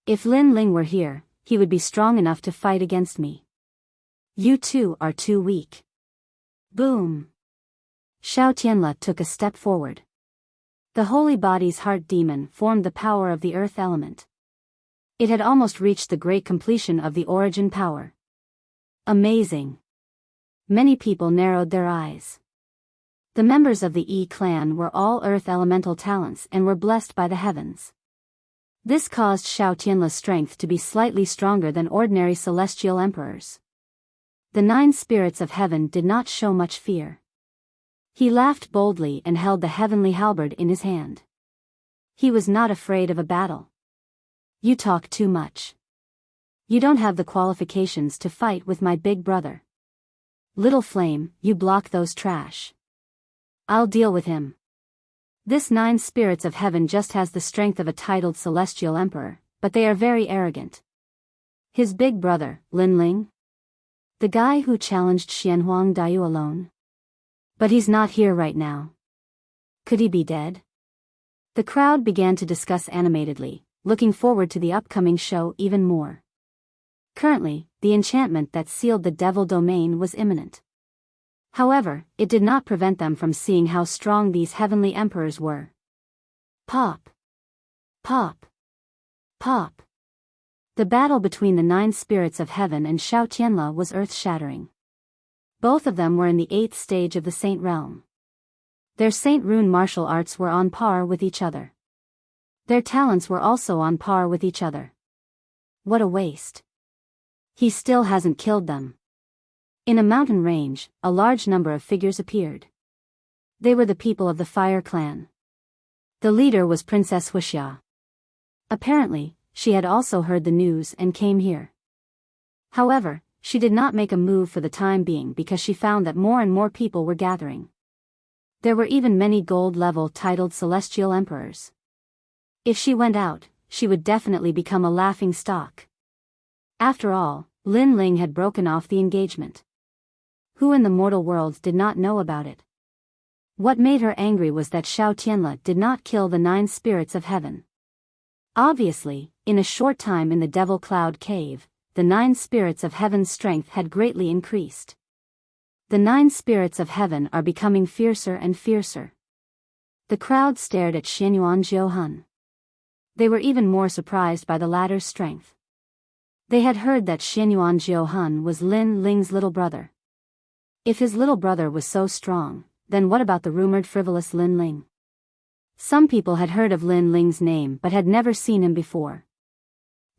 If Lin Ling were here, he would be strong enough to fight against me. You 2 are too weak. Boom. Xiao Tianla took a step forward. The holy body's heart demon formed the power of the earth element. It had almost reached the great completion of the origin power. Amazing. Many people narrowed their eyes. The members of the E clan were all earth elemental talents and were blessed by the heavens. This caused Xiao Tianla's strength to be slightly stronger than ordinary celestial emperors. The 9 spirits of heaven did not show much fear. He laughed boldly and held the heavenly halberd in his hand. He was not afraid of a battle. You talk too much. You don't have the qualifications to fight with my big brother. Little Flame, you block those trash. I'll deal with him. This 9 spirits of heaven just has the strength of a titled celestial emperor, but they are very arrogant. His big brother, Lin Ling? The guy who challenged Xianhuang Daiyu alone? But he's not here right now. Could he be dead? The crowd began to discuss animatedly, looking forward to the upcoming show even more. Currently, the enchantment that sealed the devil domain was imminent. However, it did not prevent them from seeing how strong these heavenly emperors were. Pop! Pop! Pop! The battle between the 9 spirits of heaven and Xiao Tianla was earth-shattering. Both of them were in the 8th stage of the Saint Realm. Their Saint Rune martial arts were on par with each other. Their talents were also on par with each other. What a waste. He still hasn't killed them. In a mountain range, a large number of figures appeared. They were the people of the Fire Clan. The leader was Princess Wuxia. Apparently, she had also heard the news and came here. However, she did not make a move for the time being because she found that more and more people were gathering. There were even many gold-level titled celestial emperors. If she went out, she would definitely become a laughing stock. After all, Lin Ling had broken off the engagement. Who in the mortal world did not know about it? What made her angry was that Xiao Tianla did not kill the 9 spirits of heaven. Obviously, in a short time in the Devil Cloud Cave, the 9 spirits of heaven's strength had greatly increased. The 9 spirits of heaven are becoming fiercer and fiercer. The crowd stared at Xianyuan Jiuhun. They were even more surprised by the latter's strength. They had heard that Xianyuan Jiuhun was Lin Ling's little brother. If his little brother was so strong, then what about the rumored frivolous Lin Ling? Some people had heard of Lin Ling's name but had never seen him before.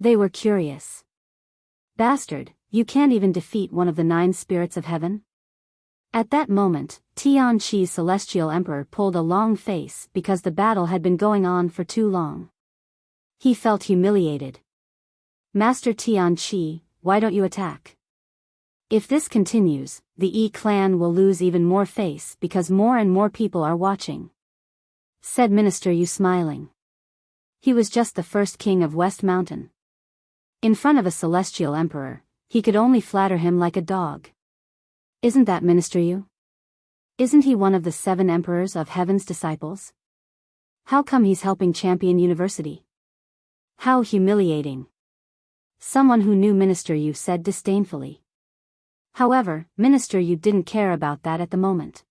They were curious. Bastard, you can't even defeat one of the 9 spirits of heaven? At that moment, Tianqi's celestial emperor pulled a long face because the battle had been going on for too long. He felt humiliated. Master Tianqi, why don't you attack? If this continues, the Yi clan will lose even more face because more and more people are watching. Said Minister Yu smiling. He was just the first king of West Mountain. In front of a celestial emperor, he could only flatter him like a dog. Isn't that Minister Yu? Isn't he one of the 7 emperors of heaven's disciples? How come he's helping Champion University? How humiliating. Someone who knew Minister Yu said disdainfully. However, Minister Yu didn't care about that at the moment.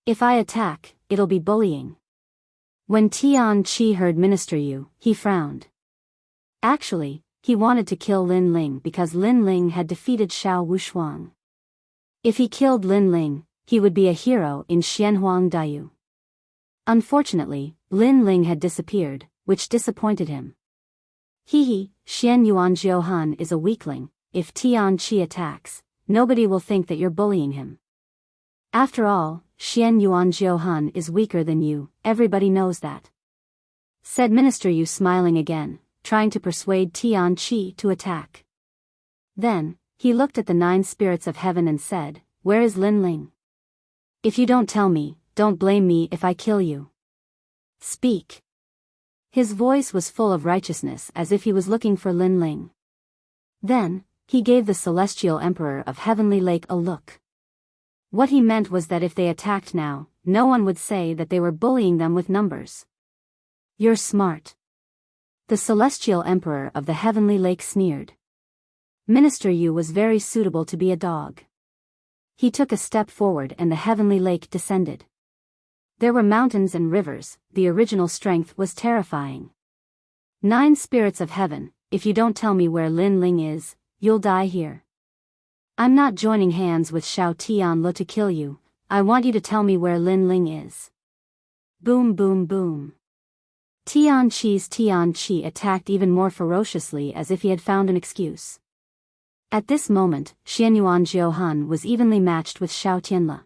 If I attack, it'll be bullying. When Tianqi heard Minister Yu, he frowned. Actually, he wanted to kill Lin Ling because Lin Ling had defeated Xiao Wushuang. If he killed Lin Ling, he would be a hero in Xianhuang Daiyu. Unfortunately, Lin Ling had disappeared, which disappointed him. Xianyuan Jiuhun is a weakling. If Tianqi attacks, nobody will think that you're bullying him. After all, Xianyuan Jiuhun is weaker than you, everybody knows that. Said Minister Yu smiling again, trying to persuade Tianqi to attack. Then, he looked at the 9 spirits of heaven and said, "Where is Lin Ling? If you don't tell me, don't blame me if I kill you. Speak." His voice was full of righteousness as if he was looking for Lin Ling. Then, he gave the celestial emperor of Heavenly Lake a look. What he meant was that if they attacked now, no one would say that they were bullying them with numbers. You're smart. The celestial emperor of the Heavenly Lake sneered. Minister Yu was very suitable to be a dog. He took a step forward and the Heavenly Lake descended. There were mountains and rivers, the original strength was terrifying. 9 spirits of heaven, if you don't tell me where Lin Ling is, you'll die here. I'm not joining hands with Xiao Tianlu to kill you, I want you to tell me where Lin Ling is. Boom boom boom. Tianqi attacked even more ferociously as if he had found an excuse. At this moment, Xianyuan Jiuhun was evenly matched with Xiao Tianlu.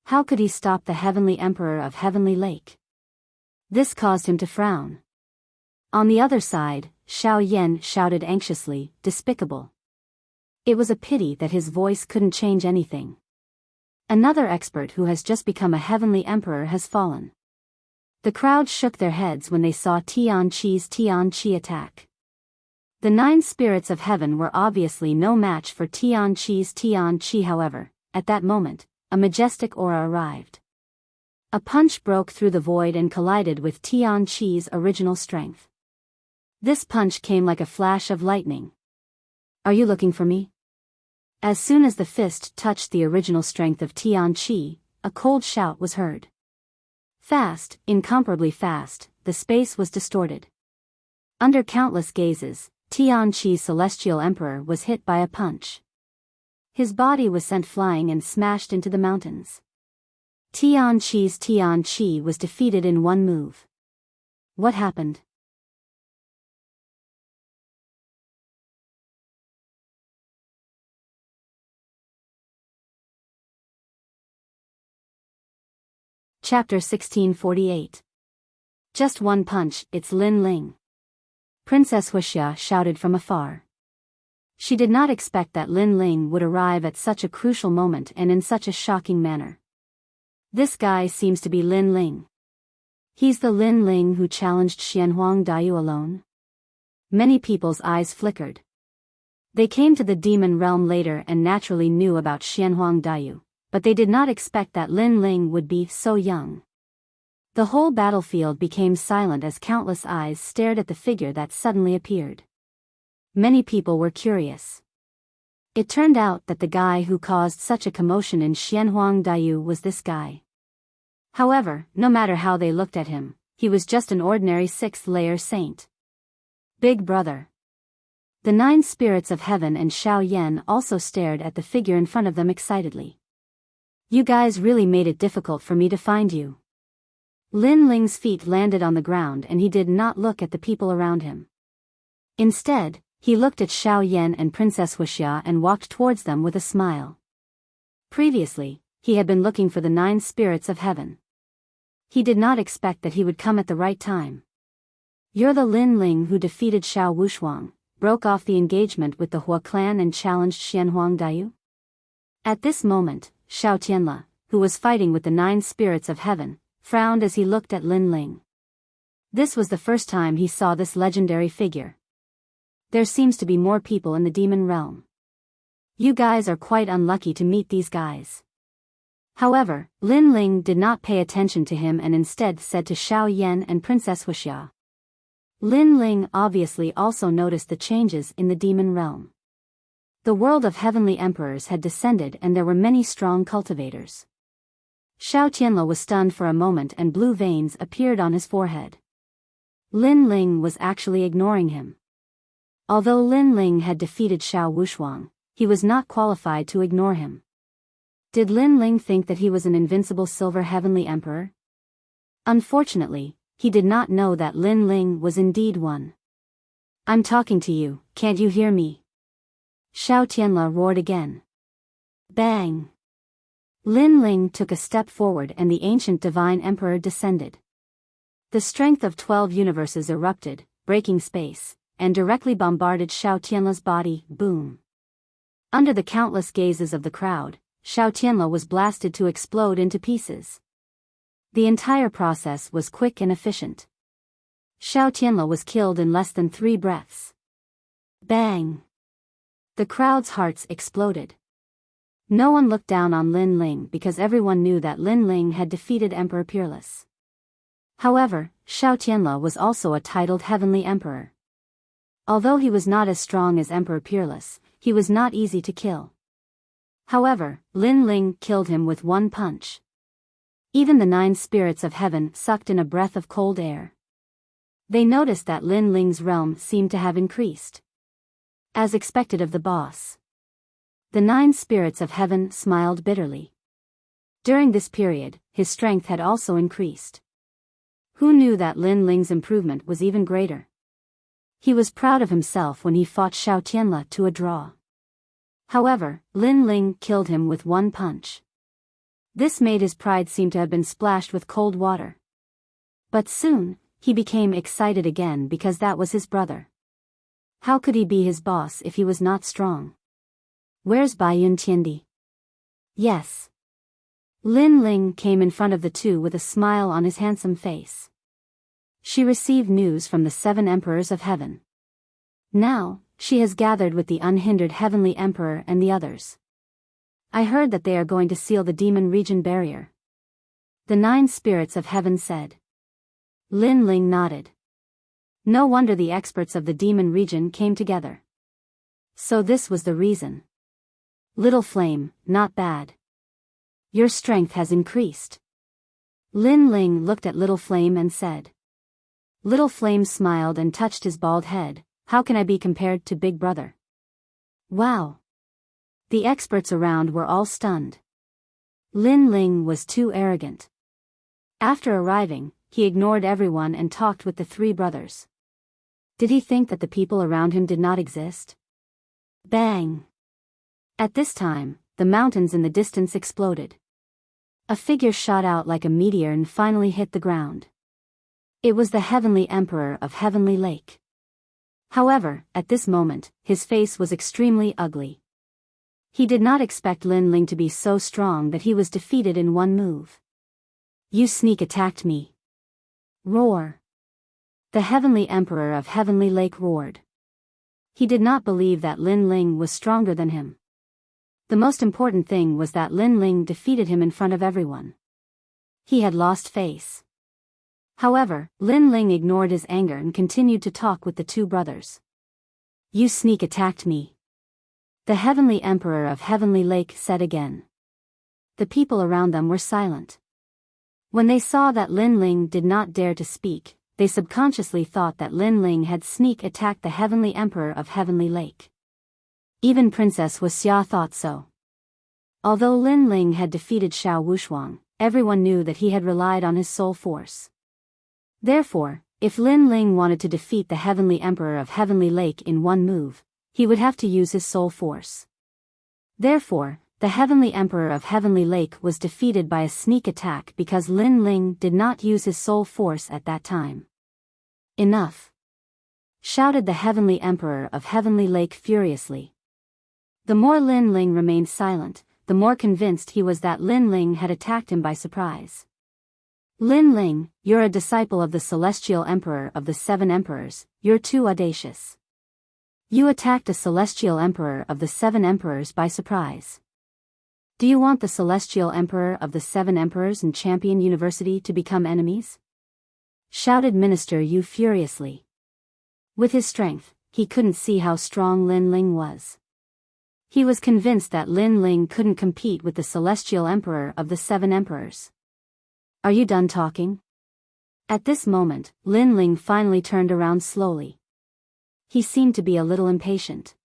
How could he stop the Heavenly Emperor of Heavenly Lake? This caused him to frown. On the other side, Xiao Yan shouted anxiously, "Despicable." It was a pity that his voice couldn't change anything. Another expert who has just become a Heavenly Emperor has fallen. The crowd shook their heads when they saw Tianqi attack. The 9 spirits of heaven were obviously no match for Tianqi. However, at that moment, a majestic aura arrived. A punch broke through the void and collided with Tianqi's original strength. This punch came like a flash of lightning. Are you looking for me? As soon as the fist touched the original strength of Tianqi, a cold shout was heard. Fast, incomparably fast, the space was distorted. Under countless gazes, Tianqi's celestial emperor was hit by a punch. His body was sent flying and smashed into the mountains. Tianqi was defeated in one move. What happened? Chapter 1648. Just one punch, it's Lin Ling. Princess Wuxia shouted from afar. She did not expect that Lin Ling would arrive at such a crucial moment and in such a shocking manner. This guy seems to be Lin Ling. He's the Lin Ling who challenged Xianhuang Daiyu alone? Many people's eyes flickered. They came to the demon realm later and naturally knew about Xianhuang Daiyu, but they did not expect that Lin Ling would be so young. The whole battlefield became silent as countless eyes stared at the figure that suddenly appeared. Many people were curious. It turned out that the guy who caused such a commotion in Xianhuang Daiyu was this guy. However, no matter how they looked at him, he was just an ordinary 6th-layer saint. Big brother. The 9 spirits of heaven and Xiao Yan also stared at the figure in front of them excitedly. You guys really made it difficult for me to find you. Lin Ling's feet landed on the ground and he did not look at the people around him. Instead, he looked at Xiao Yan and Princess Wuxia and walked towards them with a smile. Previously, he had been looking for the 9 spirits of heaven. He did not expect that he would come at the right time. You're the Lin Ling who defeated Xiao Wushuang, broke off the engagement with the Hua clan and challenged Xianhuang Daiyu? At this moment, Xiao Tianla, who was fighting with the 9 spirits of heaven, frowned as he looked at Lin Ling. This was the first time he saw this legendary figure. There seems to be more people in the demon realm. You guys are quite unlucky to meet these guys. However, Lin Ling did not pay attention to him and instead said to Xiao Yan and Princess Wuxia. Lin Ling obviously also noticed the changes in the demon realm. The world of heavenly emperors had descended and there were many strong cultivators. Xiao Tianla was stunned for a moment and blue veins appeared on his forehead. Lin Ling was actually ignoring him. Although Lin Ling had defeated Xiao Wushuang, he was not qualified to ignore him. Did Lin Ling think that he was an invincible silver heavenly emperor? Unfortunately, he did not know that Lin Ling was indeed one. I'm talking to you, can't you hear me? Xiao Tianla roared again. Bang! Lin Ling took a step forward and the ancient divine emperor descended. The strength of 12 universes erupted, breaking space, and directly bombarded Xiao Tianla's body. Boom! Under the countless gazes of the crowd, Xiao Tianla was blasted to explode into pieces. The entire process was quick and efficient. Xiao Tianla was killed in less than 3 breaths. Bang! The crowd's hearts exploded. No one looked down on Lin Ling because everyone knew that Lin Ling had defeated Emperor Peerless. However, Xiao Tianla was also a titled heavenly emperor. Although he was not as strong as Emperor Peerless, he was not easy to kill. However, Lin Ling killed him with one punch. Even the 9 spirits of heaven sucked in a breath of cold air. They noticed that Lin Ling's realm seemed to have increased. As expected of the boss. The 9 spirits of heaven smiled bitterly. During this period, his strength had also increased. Who knew that Lin Ling's improvement was even greater? He was proud of himself when he fought Xiao Tianla to a draw. However, Lin Ling killed him with one punch. This made his pride seem to have been splashed with cold water. But soon, he became excited again because that was his brother. How could he be his boss if he was not strong? Where's Baiyun Tiandi? Yes. Lin Ling came in front of the two with a smile on his handsome face. She received news from the 7 emperors of heaven. Now, she has gathered with the unhindered heavenly emperor and the others. I heard that they are going to seal the demon region barrier. The 9 spirits of heaven said. Lin Ling nodded. No wonder the experts of the demon region came together. So this was the reason. Little Flame, not bad. Your strength has increased. Lin Ling looked at Little Flame and said. Little Flame smiled and touched his bald head. How can I be compared to Big Brother? Wow. The experts around were all stunned. Lin Ling was too arrogant. After arriving, he ignored everyone and talked with the 3 brothers. Did he think that the people around him did not exist? Bang! At this time, the mountains in the distance exploded. A figure shot out like a meteor and finally hit the ground. It was the Heavenly Emperor of Heavenly Lake. However, at this moment, his face was extremely ugly. He did not expect Lin Ling to be so strong that he was defeated in one move. You sneak attacked me. Roar. The Heavenly Emperor of Heavenly Lake roared. He did not believe that Lin Ling was stronger than him. The most important thing was that Lin Ling defeated him in front of everyone. He had lost face. However, Lin Ling ignored his anger and continued to talk with the 2 brothers. You sneak attacked me. The Heavenly Emperor of Heavenly Lake said again. The people around them were silent. When they saw that Lin Ling did not dare to speak, they they subconsciously thought that Lin Ling had sneak attacked the Heavenly Emperor of Heavenly Lake. Even Princess Wuxia thought so. Although Lin Ling had defeated Xiao Wushuang, everyone knew that he had relied on his soul force. Therefore, if Lin Ling wanted to defeat the Heavenly Emperor of Heavenly Lake in one move, he would have to use his soul force. Therefore, the Heavenly Emperor of Heavenly Lake was defeated by a sneak attack because Lin Ling did not use his soul force at that time. "Enough!" shouted the Heavenly Emperor of Heavenly Lake furiously. The more Lin Ling remained silent, the more convinced he was that Lin Ling had attacked him by surprise. "Lin Ling, you're a disciple of the Celestial Emperor of the Seven Emperors, you're too audacious. You attacked a Celestial Emperor of the Seven Emperors by surprise. Do you want the Celestial Emperor of the Seven Emperors and Champion University to become enemies?" shouted Minister Yu furiously. With his strength, he couldn't see how strong Lin Ling was. He was convinced that Lin Ling couldn't compete with the Celestial Emperor of the Seven Emperors. "Are you done talking?" At this moment, Lin Ling finally turned around slowly. He seemed to be a little impatient.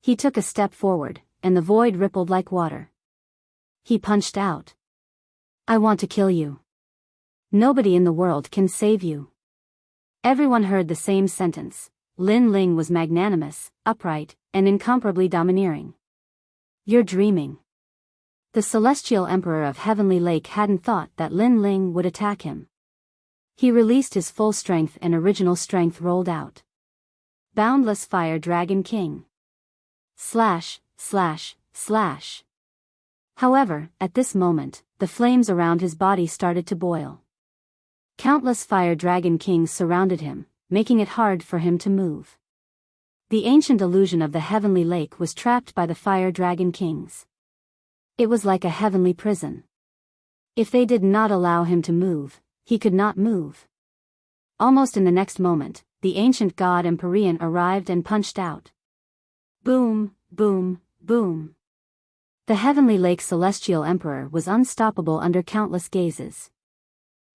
He took a step forward, and the void rippled like water. He punched out. "I want to kill you. Nobody in the world can save you." Everyone heard the same sentence. Lin Ling was magnanimous, upright, and incomparably domineering. "You're dreaming." The Celestial Emperor of Heavenly Lake hadn't thought that Lin Ling would attack him. He released his full strength and original strength rolled out. Boundless Fire Dragon King. Slash, slash, slash. However, at this moment, the flames around his body started to boil. Countless Fire Dragon Kings surrounded him, making it hard for him to move. The ancient illusion of the Heavenly Lake was trapped by the Fire Dragon Kings. It was like a heavenly prison. If they did not allow him to move, he could not move. Almost in the next moment, the ancient god Empyrean arrived and punched out. Boom, boom, boom. The Heavenly Lake Celestial Emperor was unstoppable under countless gazes.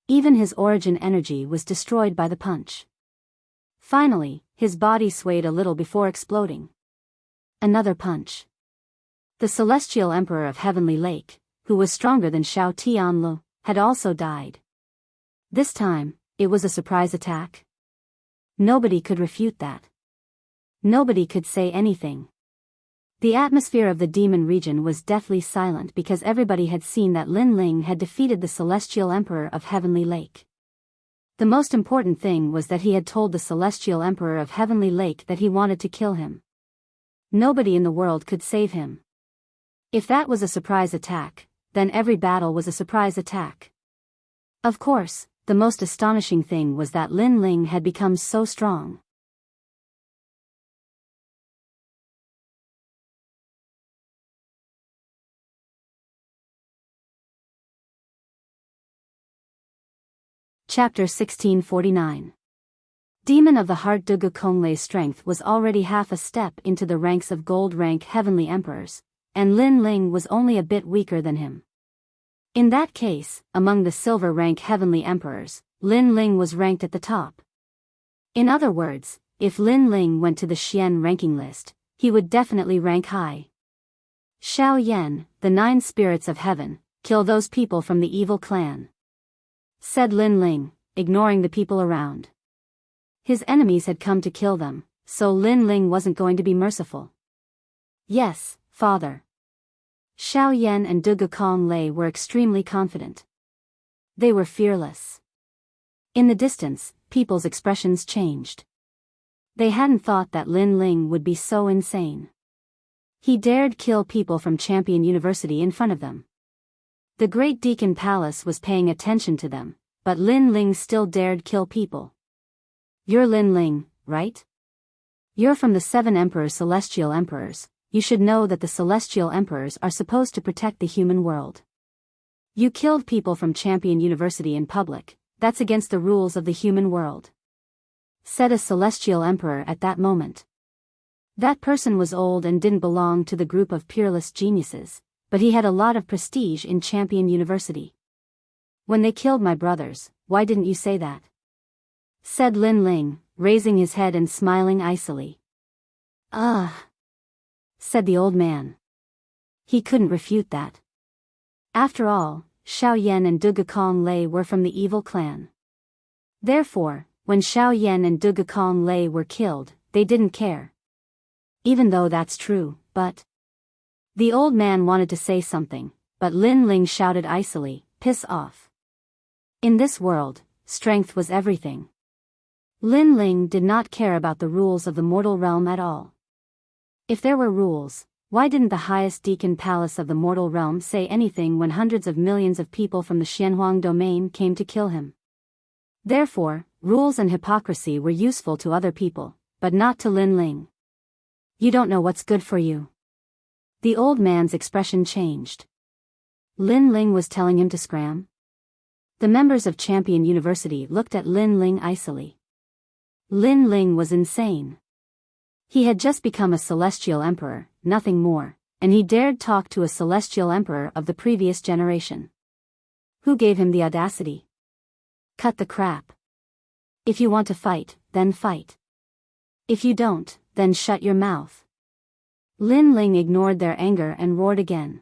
Even his origin energy was destroyed by the punch. Finally, his body swayed a little before exploding. Another punch. The Celestial Emperor of Heavenly Lake, who was stronger than Xiao Tianlu, had also died. This time, it was a surprise attack. Nobody could refute that. Nobody could say anything. The atmosphere of the demon region was deathly silent because everybody had seen that Lin Ling had defeated the Celestial Emperor of Heavenly Lake. The most important thing was that he had told the Celestial Emperor of Heavenly Lake that he wanted to kill him. Nobody in the world could save him. If that was a surprise attack, then every battle was a surprise attack. Of course, the most astonishing thing was that Lin Ling had become so strong. Chapter 1649. Demon of the Heart Dugu Konglei's strength was already half a step into the ranks of gold rank Heavenly Emperors, and Lin Ling was only a bit weaker than him. In that case, among the silver rank Heavenly Emperors, Lin Ling was ranked at the top. In other words, if Lin Ling went to the Xian ranking list, he would definitely rank high. Xiao Yan, the 9 spirits of heaven, kill those people from the evil clan, said Lin Ling, ignoring the people around. His enemies had come to kill them, so Lin Ling wasn't going to be merciful. Yes, father. Xiao Yan and Dugu Konglei were extremely confident. They were fearless. In the distance, people's expressions changed. They hadn't thought that Lin Ling would be so insane. He dared kill people from Champion University in front of them. The Great Deacon Palace was paying attention to them, but Lin Ling still dared kill people. You're Lin Ling, right? You're from the 7 Emperors Celestial Emperors. You should know that the Celestial Emperors are supposed to protect the human world. You killed people from Champion University in public, that's against the rules of the human world, said a Celestial Emperor at that moment. That person was old and didn't belong to the group of peerless geniuses, but he had a lot of prestige in Champion University. When they killed my brothers, why didn't you say that? said Lin Ling, raising his head and smiling icily. Ugh, said the old man. He couldn't refute that. After all, Xiao Yan and Du Gakong Lei were from the evil clan. Therefore, when Xiao Yan and Du Gakong Lei were killed, they didn't care. Even though that's true, but... The old man wanted to say something, but Lin Ling shouted icily, piss off. In this world, strength was everything. Lin Ling did not care about the rules of the mortal realm at all. If there were rules, why didn't the highest deacon palace of the mortal realm say anything when hundreds of millions of people from the Xianhuang domain came to kill him? Therefore, rules and hypocrisy were useful to other people, but not to Lin Ling. You don't know what's good for you. The old man's expression changed. Lin Ling was telling him to scram? The members of Champion University looked at Lin Ling icily. Lin Ling was insane. He had just become a celestial emperor, nothing more, and he dared talk to a celestial emperor of the previous generation. Who gave him the audacity? Cut the crap. If you want to fight, then fight. If you don't, then shut your mouth. Lin Ling ignored their anger and roared again.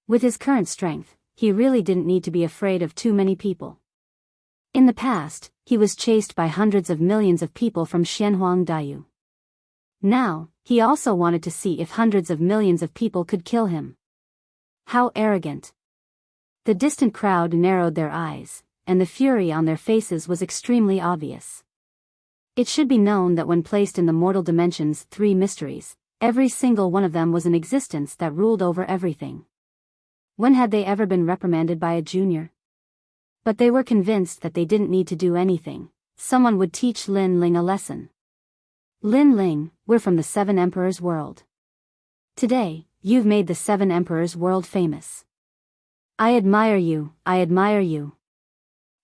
With his current strength, he really didn't need to be afraid of too many people. In the past, he was chased by hundreds of millions of people from Xianhuang Dayu. Now, he also wanted to see if hundreds of millions of people could kill him. How arrogant. The distant crowd narrowed their eyes, and the fury on their faces was extremely obvious. It should be known that when placed in the mortal dimension's 3 mysteries, every single one of them was an existence that ruled over everything. When had they ever been reprimanded by a junior? But they were convinced that they didn't need to do anything. Someone would teach Lin Ling a lesson. Lin Ling, we're from the 7 Emperors world. Today, you've made the 7 Emperors world famous. I admire you, I admire you.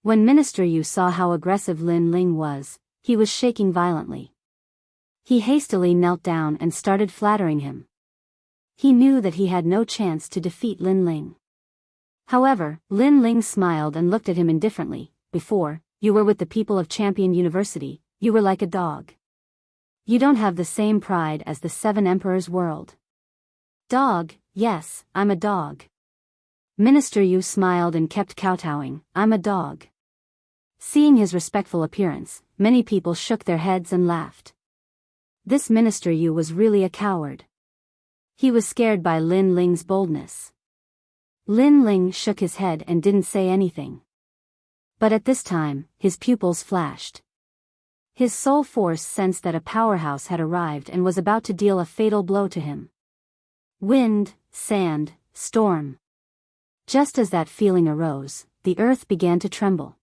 When Minister Yu saw how aggressive Lin Ling was, he was shaking violently. He hastily knelt down and started flattering him. He knew that he had no chance to defeat Lin Ling. However, Lin Ling smiled and looked at him indifferently. Before, you were with the people of Champion University, you were like a dog. You don't have the same pride as the 7 Emperors world. Dog, yes, I'm a dog. Minister Yu smiled and kept kowtowing, I'm a dog. Seeing his respectful appearance, many people shook their heads and laughed. This Minister Yu was really a coward. He was scared by Lin Ling's boldness. Lin Ling shook his head and didn't say anything. But at this time, his pupils flashed. His soul force sensed that a powerhouse had arrived and was about to deal a fatal blow to him. Wind, sand, storm. Just as that feeling arose, the earth began to tremble.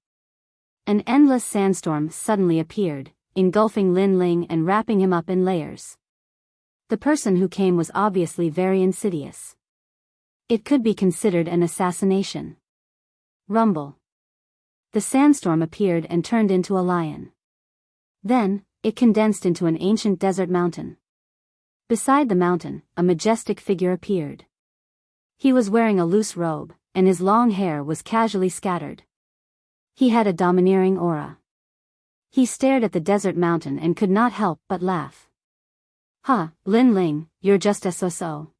An endless sandstorm suddenly appeared, engulfing Lin Ling and wrapping him up in layers. The person who came was obviously very insidious. It could be considered an assassination. Rumble. The sandstorm appeared and turned into a lion. Then, it condensed into an ancient desert mountain. Beside the mountain, a majestic figure appeared. He was wearing a loose robe, and his long hair was casually scattered. He had a domineering aura. He stared at the desert mountain and could not help but laugh. Ha, Lin Ling, you're just so.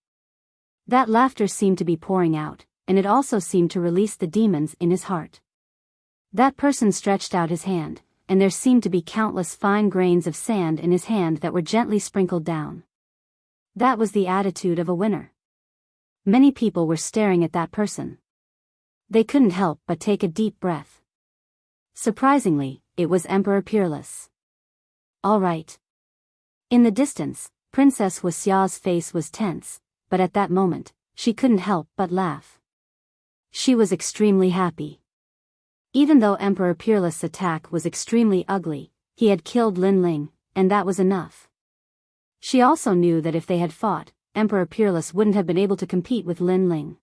That laughter seemed to be pouring out, and it also seemed to release the demons in his heart. That person stretched out his hand, and there seemed to be countless fine grains of sand in his hand that were gently sprinkled down. That was the attitude of a winner. Many people were staring at that person. They couldn't help but take a deep breath. Surprisingly, it was Emperor Peerless. All right. In the distance, Princess Wuxia's face was tense, but at that moment, she couldn't help but laugh. She was extremely happy. Even though Emperor Peerless' attack was extremely ugly, he had killed Lin Ling, and that was enough. She also knew that if they had fought, Emperor Peerless wouldn't have been able to compete with Lin Ling.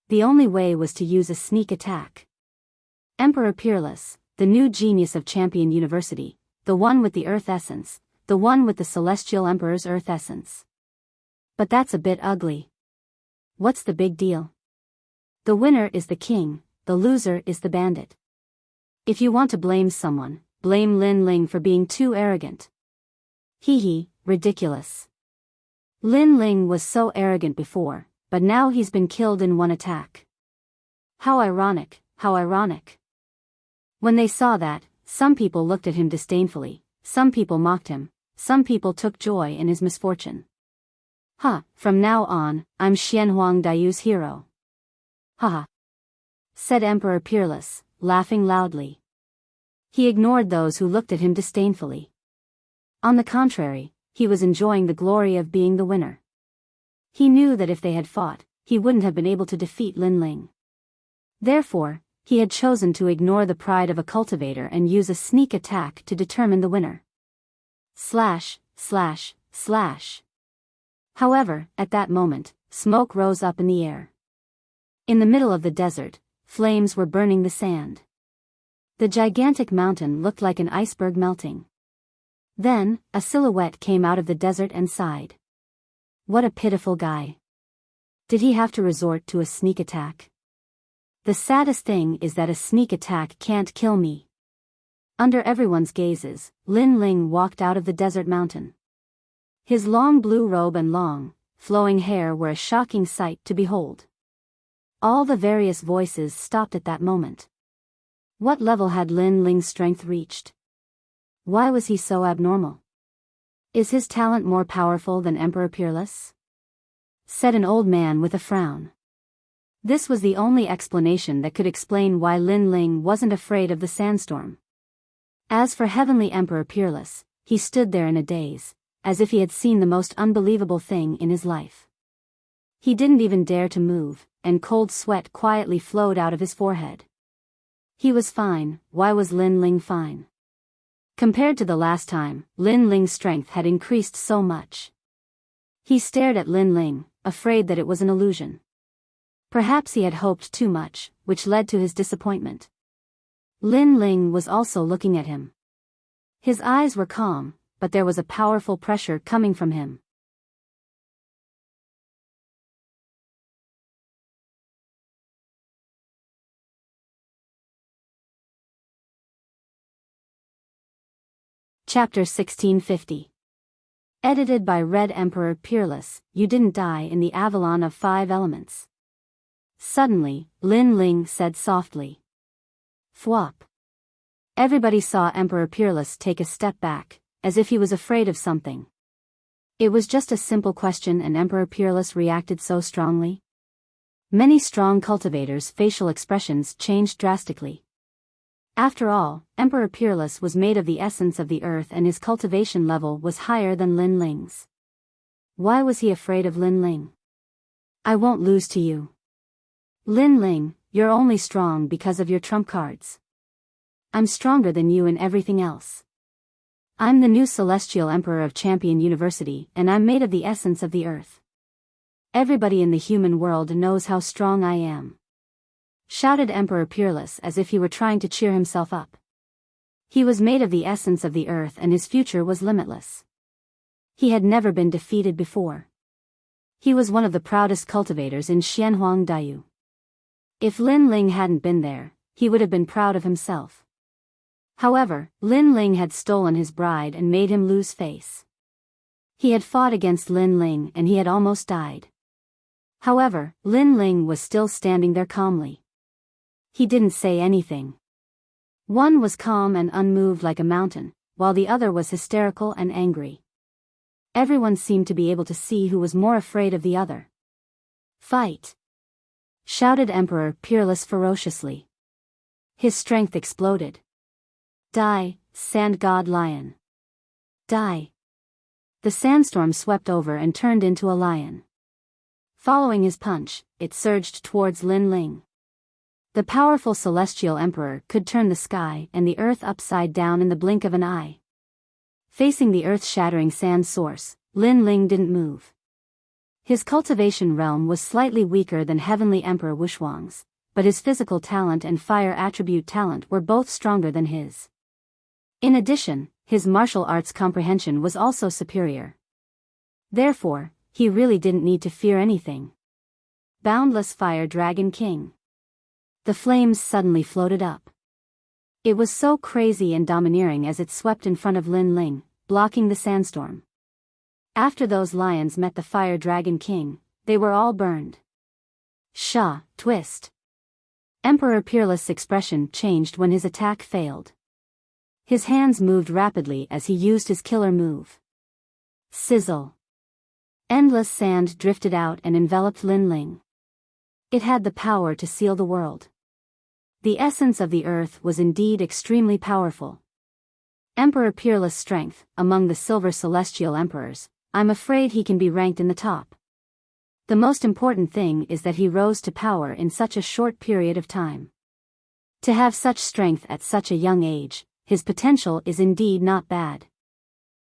The only way was to use a sneak attack. Emperor Peerless, the new genius of Champion University, the one with the Earth Essence, the one with the Celestial Emperor's Earth Essence. But that's a bit ugly. What's the big deal? The winner is the king, the loser is the bandit. If you want to blame someone, blame Lin Ling for being too arrogant. Hee, ridiculous. Lin Ling was so arrogant before, but now he's been killed in one attack. How ironic, how ironic. When they saw that, some people looked at him disdainfully, some people mocked him, some people took joy in his misfortune. From now on, I'm Xianhuang Dayu's hero. Haha, said Emperor Peerless, laughing loudly. He ignored those who looked at him disdainfully. On the contrary, he was enjoying the glory of being the winner. He knew that if they had fought, he wouldn't have been able to defeat Lin Ling. Therefore, he had chosen to ignore the pride of a cultivator and use a sneak attack to determine the winner. Slash, slash, slash. However, at that moment, smoke rose up in the air. In the middle of the desert, flames were burning the sand. The gigantic mountain looked like an iceberg melting. Then, a silhouette came out of the desert and sighed. What a pitiful guy. Did he have to resort to a sneak attack? The saddest thing is that a sneak attack can't kill me. Under everyone's gazes, Lin Ling walked out of the desert mountain. His long blue robe and long, flowing hair were a shocking sight to behold. All the various voices stopped at that moment. What level had Lin Ling's strength reached? Why was he so abnormal? Is his talent more powerful than Emperor Peerless? Said an old man with a frown. This was the only explanation that could explain why Lin Ling wasn't afraid of the sandstorm. As for Heavenly Emperor Peerless, he stood there in a daze, as if he had seen the most unbelievable thing in his life. He didn't even dare to move, and cold sweat quietly flowed out of his forehead. He was fine. Why was Lin Ling fine? Compared to the last time, Lin Ling's strength had increased so much. He stared at Lin Ling, afraid that it was an illusion. Perhaps he had hoped too much, which led to his disappointment. Lin Ling was also looking at him. His eyes were calm, but there was a powerful pressure coming from him. Chapter 1650. Edited by Red Emperor Peerless. You didn't die in the Avalon of 5 elements. Suddenly, Lin Ling said softly. Thwop. Everybody saw Emperor Peerless take a step back, as if he was afraid of something. It was just a simple question and Emperor Peerless reacted so strongly. Many strong cultivators' facial expressions changed drastically. After all, Emperor Peerless was made of the essence of the earth and his cultivation level was higher than Lin Ling's. Why was he afraid of Lin Ling? I won't lose to you. Lin Ling, you're only strong because of your trump cards. I'm stronger than you in everything else. I'm the new Celestial Emperor of Champion University and I'm made of the essence of the earth. Everybody in the human world knows how strong I am. Shouted Emperor Peerless as if he were trying to cheer himself up. He was made of the essence of the earth and his future was limitless. He had never been defeated before. He was one of the proudest cultivators in Xianhuang Dayu. If Lin Ling hadn't been there, he would have been proud of himself. However, Lin Ling had stolen his bride and made him lose face. He had fought against Lin Ling and he had almost died. However, Lin Ling was still standing there calmly. He didn't say anything. One was calm and unmoved like a mountain, while the other was hysterical and angry. Everyone seemed to be able to see who was more afraid of the other. Fight! Shouted Emperor Peerless ferociously. His strength exploded. Die, Sand God Lion. Die. The sandstorm swept over and turned into a lion. Following his punch, it surged towards Lin Ling. The powerful Celestial Emperor could turn the sky and the earth upside down in the blink of an eye. Facing the earth-shattering sand source, Lin Ling didn't move. His cultivation realm was slightly weaker than Heavenly Emperor Wushuang's, but his physical talent and fire attribute talent were both stronger than his. In addition, his martial arts comprehension was also superior. Therefore, he really didn't need to fear anything. Boundless Fire Dragon King. The flames suddenly floated up. It was so crazy and domineering as it swept in front of Lin Ling, blocking the sandstorm. After those lions met the Fire Dragon King, they were all burned. Shah, twist. Emperor Peerless' expression changed when his attack failed. His hands moved rapidly as he used his killer move. Sizzle. Endless sand drifted out and enveloped Lin Ling. It had the power to seal the world. The essence of the earth was indeed extremely powerful. Emperor Peerless' strength, among the Silver Celestial Emperors, I'm afraid he can be ranked in the top. The most important thing is that he rose to power in such a short period of time. To have such strength at such a young age, his potential is indeed not bad.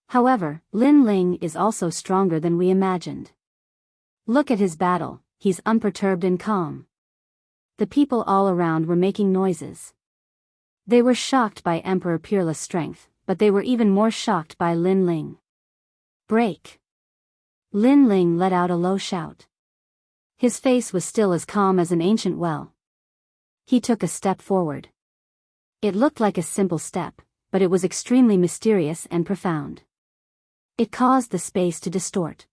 However, Lin Ling is also stronger than we imagined. Look at his battle, he's unperturbed and calm. The people all around were making noises. They were shocked by Emperor Peerless' strength, but they were even more shocked by Lin Ling. Break! Lin Ling let out a low shout. His face was still as calm as an ancient well. He took a step forward. It looked like a simple step, but it was extremely mysterious and profound. It caused the space to distort.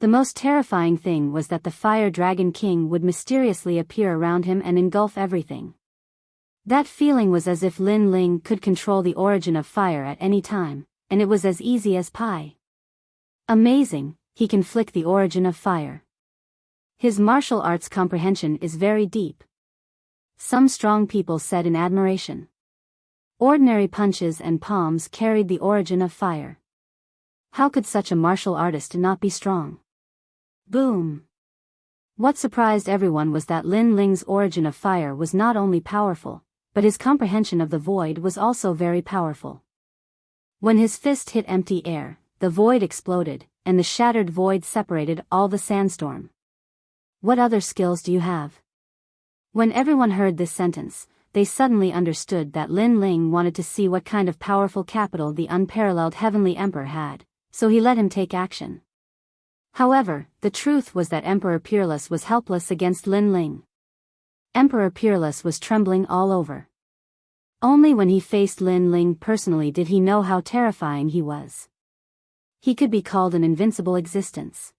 The most terrifying thing was that the Fire Dragon King would mysteriously appear around him and engulf everything. That feeling was as if Lin Ling could control the origin of fire at any time, and it was as easy as pie. Amazing, he can flick the origin of fire. His martial arts comprehension is very deep. Some strong people said in admiration. Ordinary punches and palms carried the origin of fire. How could such a martial artist not be strong? Boom! What surprised everyone was that Lin Ling's origin of fire was not only powerful, but his comprehension of the void was also very powerful. When his fist hit empty air, the void exploded, and the shattered void separated all the sandstorm. What other skills do you have? When everyone heard this sentence, they suddenly understood that Lin Ling wanted to see what kind of powerful capital the unparalleled Heavenly Emperor had, so he let him take action. However, the truth was that Emperor Peerless was helpless against Lin Ling. Emperor Peerless was trembling all over. Only when he faced Lin Ling personally did he know how terrifying he was. He could be called an invincible existence.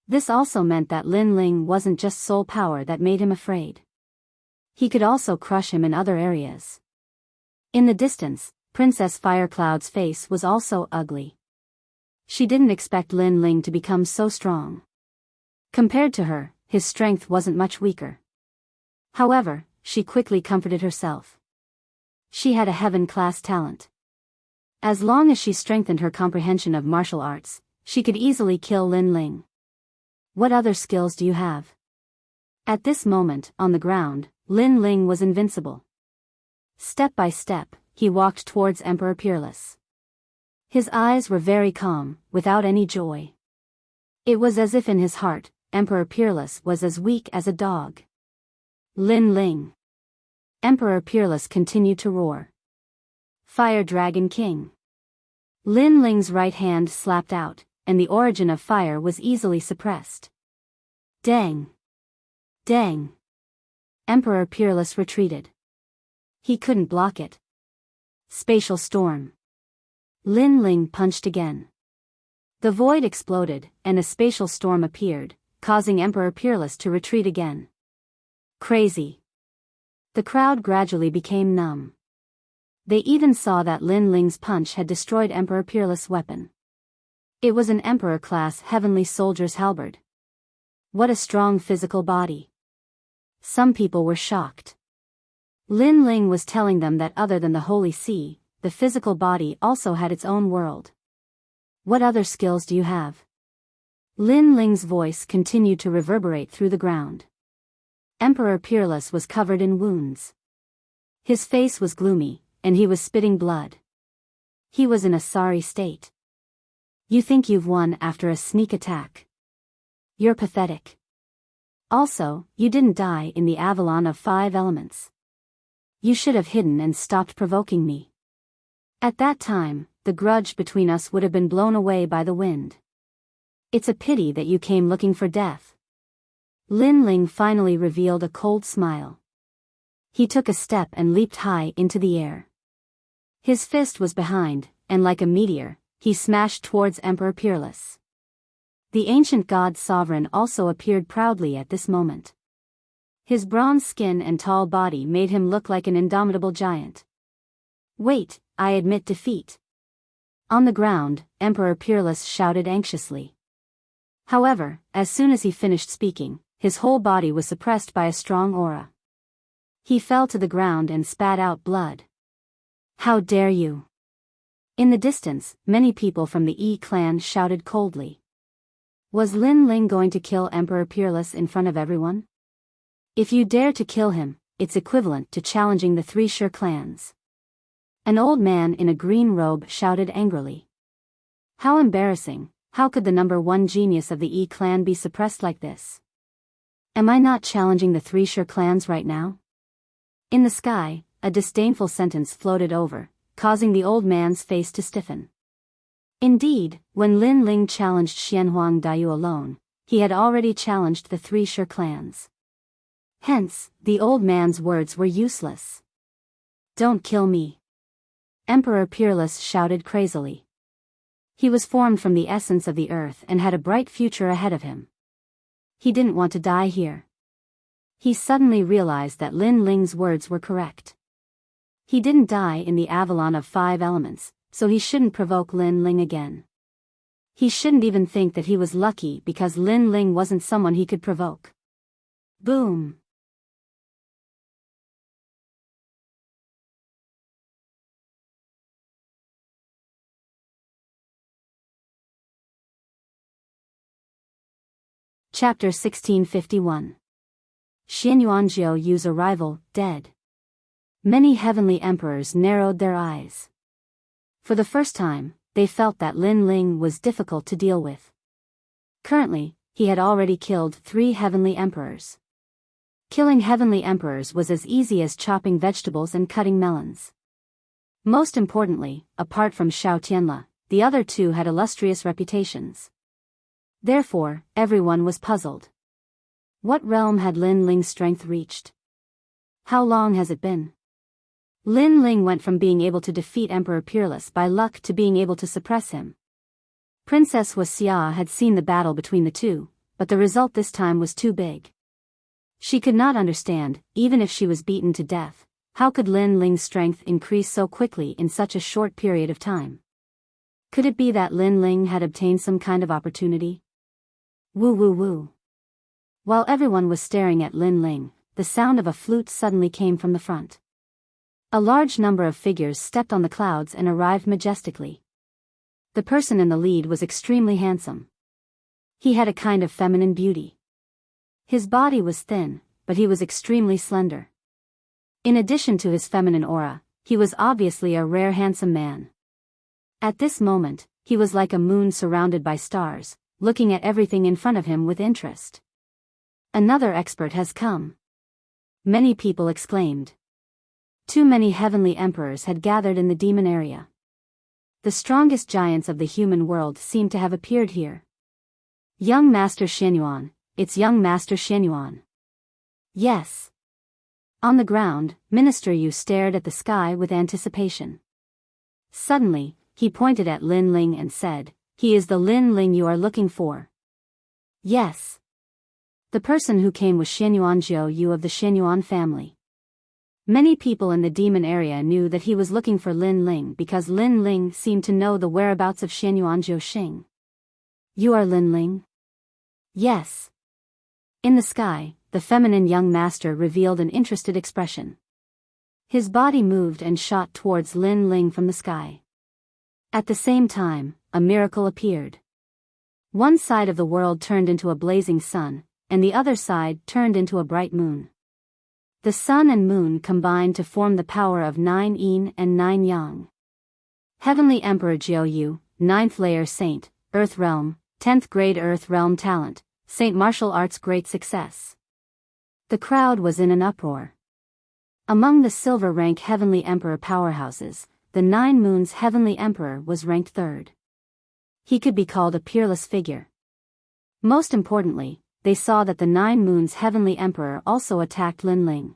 This also meant that Lin Ling wasn't just soul power that made him afraid. He could also crush him in other areas. In the distance, Princess Firecloud's face was also ugly. She didn't expect Lin Ling to become so strong. Compared to her, his strength wasn't much weaker. However, she quickly comforted herself. She had a heaven-class talent. As long as she strengthened her comprehension of martial arts, she could easily kill Lin Ling. What other skills do you have? At this moment, on the ground, Lin Ling was invincible. Step by step, he walked towards Emperor Peerless. His eyes were very calm, without any joy. It was as if in his heart, Emperor Peerless was as weak as a dog. Lin Ling. Emperor Peerless continued to roar. Fire Dragon King. Lin Ling's right hand slapped out, and the origin of fire was easily suppressed. Dang! Dang! Emperor Peerless retreated. He couldn't block it. Spatial storm. Lin Ling punched again. The void exploded, and a spatial storm appeared, causing Emperor Peerless to retreat again. Crazy. The crowd gradually became numb. They even saw that Lin Ling's punch had destroyed Emperor Peerless' weapon. It was an Emperor-class heavenly soldier's halberd. What a strong physical body. Some people were shocked. Lin Ling was telling them that other than the Holy Sea, the physical body also had its own world. What other skills do you have? Lin Ling's voice continued to reverberate through the ground. Emperor Peerless was covered in wounds. His face was gloomy, and he was spitting blood. He was in a sorry state. You think you've won after a sneak attack? You're pathetic. Also, you didn't die in the Avalon of 5 elements. You should have hidden and stopped provoking me. At that time, the grudge between us would have been blown away by the wind. It's a pity that you came looking for death. Lin Ling finally revealed a cold smile. He took a step and leaped high into the air. His fist was behind, and like a meteor, he smashed towards Emperor Peerless. The ancient god sovereign also appeared proudly at this moment. His bronze skin and tall body made him look like an indomitable giant. "Wait, I admit defeat." On the ground, Emperor Peerless shouted anxiously. However, as soon as he finished speaking, his whole body was suppressed by a strong aura. He fell to the ground and spat out blood. "How dare you!" In the distance, many people from the Yi clan shouted coldly. Was Lin Ling going to kill Emperor Peerless in front of everyone? If you dare to kill him, it's equivalent to challenging the 3 Sure clans. An old man in a green robe shouted angrily. How embarrassing, how could the #1 genius of the Yi clan be suppressed like this? Am I not challenging the 3 Sure clans right now? In the sky, a disdainful sentence floated over, causing the old man's face to stiffen. Indeed, when Lin Ling challenged Xianhuang Daiyu alone, he had already challenged the 3 Sure clans. Hence, the old man's words were useless. "Don't kill me!" Emperor Peerless shouted crazily. He was formed from the essence of the earth and had a bright future ahead of him. He didn't want to die here. He suddenly realized that Lin Ling's words were correct. He didn't die in the Avalon of 5 elements, so he shouldn't provoke Lin Ling again. He shouldn't even think that he was lucky because Lin Ling wasn't someone he could provoke. Boom! Chapter 1651. Xianyuanjiu Yu's arrival, dead. Many heavenly emperors narrowed their eyes. For the first time, they felt that Lin Ling was difficult to deal with. Currently, he had already killed 3 heavenly emperors. Killing heavenly emperors was as easy as chopping vegetables and cutting melons. Most importantly, apart from Shao Tianla, the other 2 had illustrious reputations. Therefore, everyone was puzzled. What realm had Lin Ling's strength reached? How long has it been? Lin Ling went from being able to defeat Emperor Peerless by luck to being able to suppress him. Princess Wuxia had seen the battle between the 2, but the result this time was too big. She could not understand, even if she was beaten to death, how could Lin Ling's strength increase so quickly in such a short period of time? Could it be that Lin Ling had obtained some kind of opportunity? Woo woo woo. While everyone was staring at Lin Ling, the sound of a flute suddenly came from the front. A large number of figures stepped on the clouds and arrived majestically. The person in the lead was extremely handsome. He had a kind of feminine beauty. His body was thin, but he was extremely slender. In addition to his feminine aura, he was obviously a rare handsome man. At this moment, he was like a moon surrounded by stars, looking at everything in front of him with interest. Another expert has come. Many people exclaimed. Too many heavenly emperors had gathered in the demon area. The strongest giants of the human world seemed to have appeared here. Young Master Xianyuan, it's young Master Xianyuan. Yes. On the ground, Minister Yu stared at the sky with anticipation. Suddenly, he pointed at Lin Ling and said, "He is the Lin Ling you are looking for." Yes. The person who came was Xianyuanjiu Yu of the Xianyuan family. Many people in the demon area knew that he was looking for Lin Ling because Lin Ling seemed to know the whereabouts of Xianyuanjiu Xing. You are Lin Ling? Yes. In the sky, the feminine young master revealed an interested expression. His body moved and shot towards Lin Ling from the sky. At the same time, a miracle appeared. One side of the world turned into a blazing sun, and the other side turned into a bright moon. The sun and moon combined to form the power of 9 yin and 9 yang. Heavenly Emperor Jiao Yu, 9th layer saint, Earth Realm, 10th grade Earth Realm talent, Saint Martial Arts great success. The crowd was in an uproar. Among the silver rank Heavenly Emperor powerhouses, the 9 Moons Heavenly Emperor was ranked 3rd. He could be called a peerless figure. Most importantly, they saw that the 9 Moons Heavenly Emperor also attacked Lin Ling.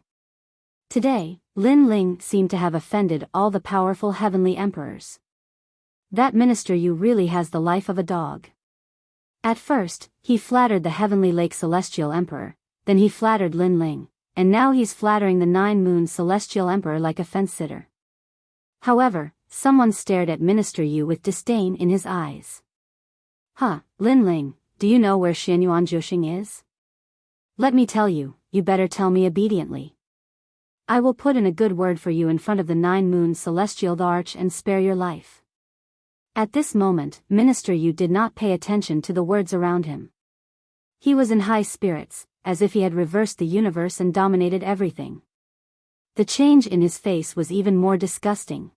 Today, Lin Ling seemed to have offended all the powerful heavenly emperors. That Minister Yu really has the life of a dog. At first, he flattered the heavenly lake celestial emperor, then he flattered Lin Ling, and now he's flattering the 9-moon celestial emperor like a fence-sitter. However, someone stared at Minister Yu with disdain in his eyes. Huh, Lin Ling, do you know where Xianyuan Zhuoxing is? Let me tell you, you better tell me obediently. I will put in a good word for you in front of the 9-moon celestial arch and spare your life. At this moment, Minister Yu did not pay attention to the words around him. He was in high spirits, as if he had reversed the universe and dominated everything. The change in his face was even more disgusting.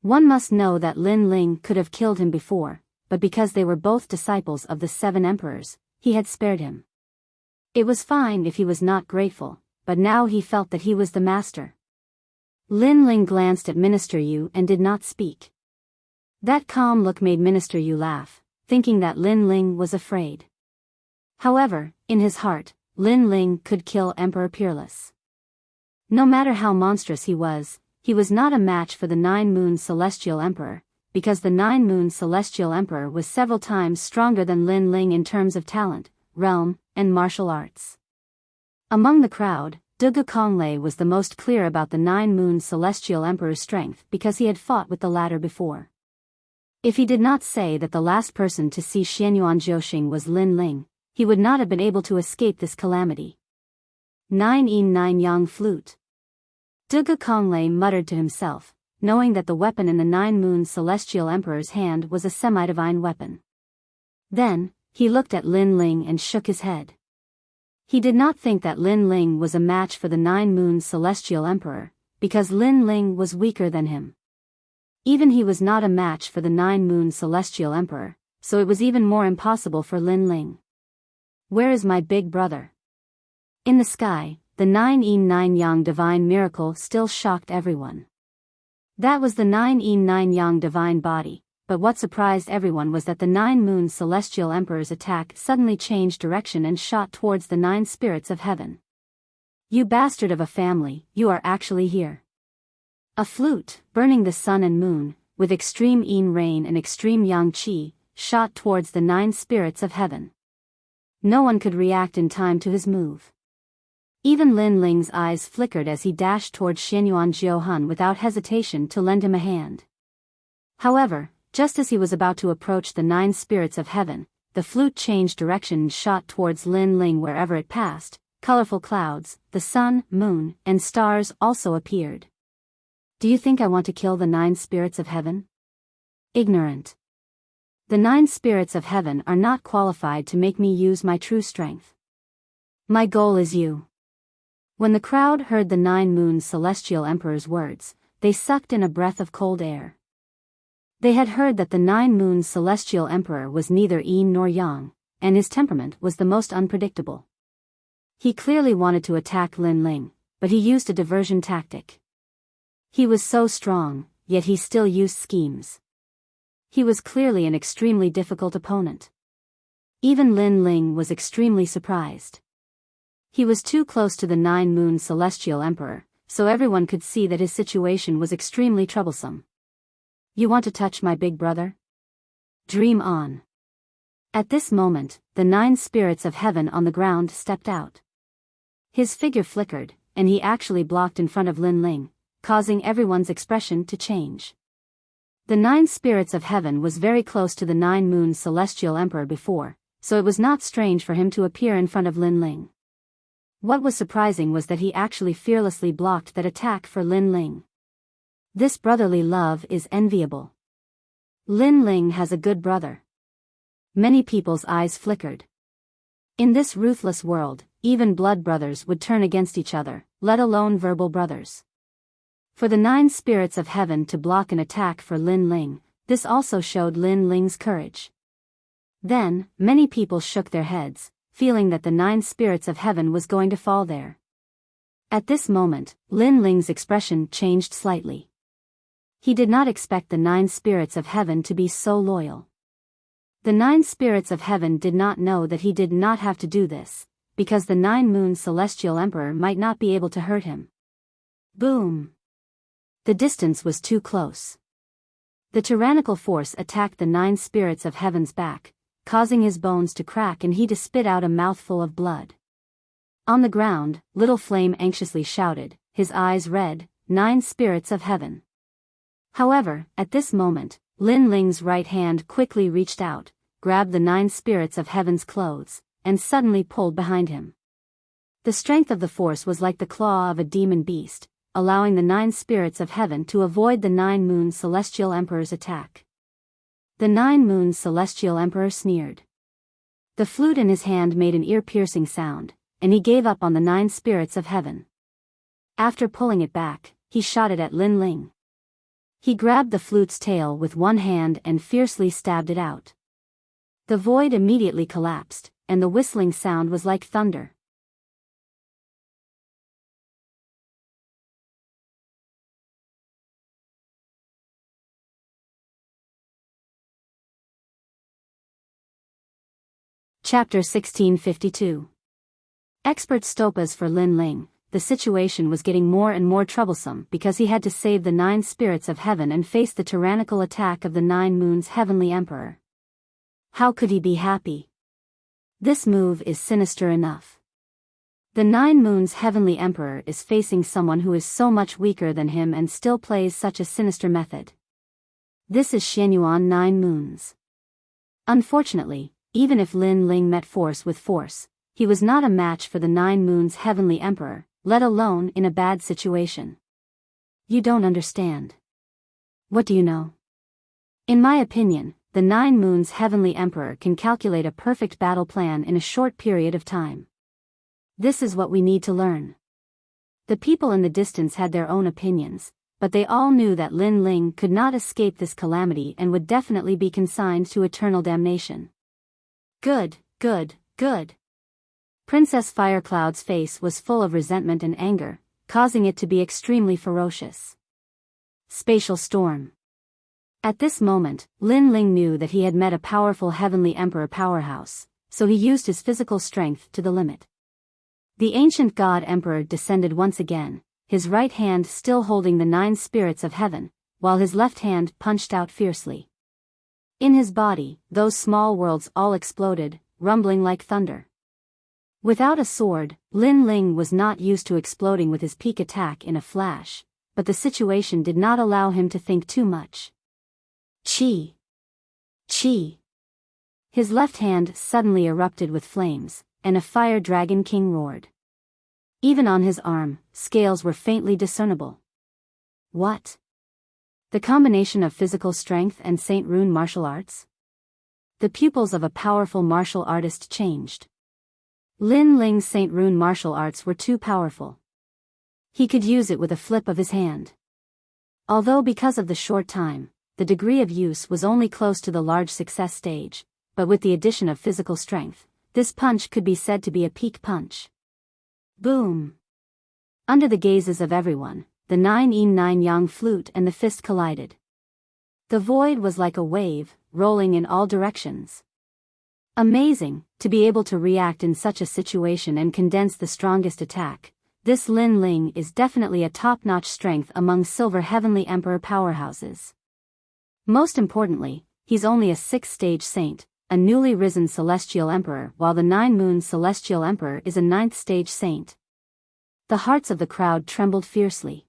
One must know that Lin Ling could have killed him before, but because they were both disciples of the 7 emperors, he had spared him. It was fine if he was not grateful, but now he felt that he was the master. Lin Ling glanced at Minister Yu and did not speak. That calm look made Minister Yu laugh, thinking that Lin Ling was afraid. However, in his heart, Lin Ling could kill Emperor Peerless. No matter how monstrous he was not a match for the 9-moon celestial emperor, because the 9-moon celestial emperor was several times stronger than Lin Ling in terms of talent, realm, and martial arts. Among the crowd, Dugu Konglei was the most clear about the 9-moon celestial emperor's strength because he had fought with the latter before. If he did not say that the last person to see Xianyuan Zhuoxing was Lin Ling, he would not have been able to escape this calamity. 9 Yang Flute. Dugu Konglei muttered to himself, knowing that the weapon in the 9-moon celestial emperor's hand was a semi-divine weapon. Then, he looked at Lin Ling and shook his head. He did not think that Lin Ling was a match for the 9-moon celestial emperor, because Lin Ling was weaker than him. Even he was not a match for the 9-moon celestial emperor, so it was even more impossible for Lin Ling. Where is my big brother? In the sky, the 9 Yang divine miracle still shocked everyone. That was the 9 Yang divine body, but what surprised everyone was that the 9-moon celestial emperor's attack suddenly changed direction and shot towards the 9 spirits of heaven. You bastard of a family, you are actually here. A flute, burning the sun and moon, with extreme yin rain and extreme yang qi, shot towards the 9 spirits of heaven. No one could react in time to his move. Even Lin Ling's eyes flickered as he dashed towards Xianyuan Zhuoxing without hesitation to lend him a hand. However, just as he was about to approach the 9 spirits of heaven, the flute changed direction and shot towards Lin Ling wherever it passed. Colorful clouds, the sun, moon, and stars also appeared. Do you think I want to kill the 9 spirits of heaven? Ignorant. The 9 spirits of heaven are not qualified to make me use my true strength. My goal is you. When the crowd heard the 9-moon celestial emperor's words, they sucked in a breath of cold air. They had heard that the 9-moon celestial emperor was neither yin nor yang, and his temperament was the most unpredictable. He clearly wanted to attack Lin Ling, but he used a diversion tactic. He was so strong, yet he still used schemes. He was clearly an extremely difficult opponent. Even Lin Ling was extremely surprised. He was too close to the 9-moon celestial emperor, so everyone could see that his situation was extremely troublesome. You want to touch my big brother? Dream on. At this moment, the 9 spirits of heaven on the ground stepped out. His figure flickered, and he actually blocked in front of Lin Ling, causing everyone's expression to change. The 9 spirits of heaven was very close to the 9-moon celestial emperor before, so it was not strange for him to appear in front of Lin Ling. What was surprising was that he actually fearlessly blocked that attack for Lin Ling. This brotherly love is enviable. Lin Ling has a good brother. Many people's eyes flickered. In this ruthless world, even blood brothers would turn against each other, let alone verbal brothers. For the 9 spirits of heaven to block an attack for Lin Ling, this also showed Lin Ling's courage. Then, many people shook their heads, feeling that the 9 spirits of heaven was going to fall there. At this moment, Lin Ling's expression changed slightly. He did not expect the 9 spirits of heaven to be so loyal. The 9 spirits of heaven did not know that he did not have to do this, because the 9-moon celestial emperor might not be able to hurt him. Boom! The distance was too close. The tyrannical force attacked the 9 spirits of heaven's back, causing his bones to crack and he to spit out a mouthful of blood. On the ground, Little Flame anxiously shouted, his eyes red, 9 spirits of heaven. However, at this moment, Lin Ling's right hand quickly reached out, grabbed the 9 spirits of heaven's clothes, and suddenly pulled behind him. The strength of the force was like the claw of a demon beast, allowing the 9 spirits of heaven to avoid the 9 Moons Celestial Emperor's attack. The 9 Moons Celestial Emperor sneered. The flute in his hand made an ear-piercing sound, and he gave up on the 9 spirits of heaven. After pulling it back, he shot it at Lin Ling. He grabbed the flute's tail with one hand and fiercely stabbed it out. The void immediately collapsed, and the whistling sound was like thunder. Chapter 1652. Expert Stopas for Lin Ling. The situation was getting more and more troublesome because he had to save the 9 spirits of heaven and face the tyrannical attack of the 9 Moons Heavenly Emperor. How could he be happy? This move is sinister enough. The 9 Moons Heavenly Emperor is facing someone who is so much weaker than him and still plays such a sinister method. This is Xianyuan 9 Moons. Unfortunately, even if Lin Ling met force with force, he was not a match for the 9 Moons Heavenly Emperor, let alone in a bad situation. You don't understand. What do you know? In my opinion, the 9 Moons Heavenly Emperor can calculate a perfect battle plan in a short period of time. This is what we need to learn. The people in the distance had their own opinions, but they all knew that Lin Ling could not escape this calamity and would definitely be consigned to eternal damnation. Good, good, good. Princess Firecloud's face was full of resentment and anger, causing it to be extremely ferocious. Spatial storm. At this moment, Lin Ling knew that he had met a powerful Heavenly Emperor powerhouse, so he used his physical strength to the limit. The ancient God Emperor descended once again, his right hand still holding the 9 spirits of heaven, while his left hand punched out fiercely. In his body, those small worlds all exploded, rumbling like thunder. Without a sword, Lin Ling was not used to exploding with his peak attack in a flash, but the situation did not allow him to think too much. Chi! Chi! His left hand suddenly erupted with flames, and a fire dragon king roared. Even on his arm, scales were faintly discernible. What? The combination of physical strength and Saint Rune martial arts? The pupils of a powerful martial artist changed. Lin Ling's Saint Rune martial arts were too powerful. He could use it with a flip of his hand. Although because of the short time, the degree of use was only close to the large success stage, but with the addition of physical strength, this punch could be said to be a peak punch. Boom! Under the gazes of everyone, the 9 yang flute and the fist collided. The void was like a wave, rolling in all directions. Amazing, to be able to react in such a situation and condense the strongest attack. This Lin Ling is definitely a top-notch strength among Silver Heavenly Emperor powerhouses. Most importantly, he's only a 6th-stage saint, a newly risen Celestial Emperor, while the 9 Moons Celestial Emperor is a 9th-stage saint. The hearts of the crowd trembled fiercely.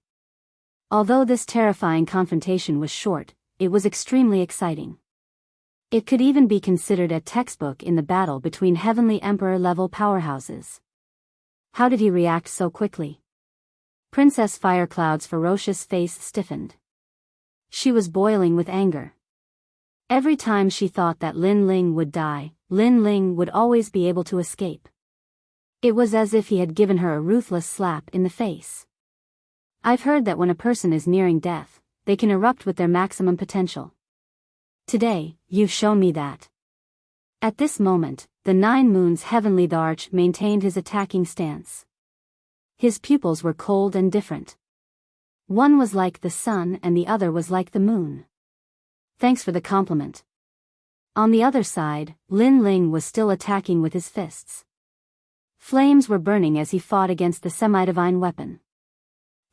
Although this terrifying confrontation was short, it was extremely exciting. It could even be considered a textbook in the battle between Heavenly Emperor-level powerhouses. How did he react so quickly? Princess Firecloud's ferocious face stiffened. She was boiling with anger. Every time she thought that Lin Ling would die, Lin Ling would always be able to escape. It was as if he had given her a ruthless slap in the face. I've heard that when a person is nearing death, they can erupt with their maximum potential. Today, you've shown me that. At this moment, the 9 Moons Heavenly Arch maintained his attacking stance. His pupils were cold and different. One was like the sun and the other was like the moon. Thanks for the compliment. On the other side, Lin Ling was still attacking with his fists. Flames were burning as he fought against the semi-divine weapon.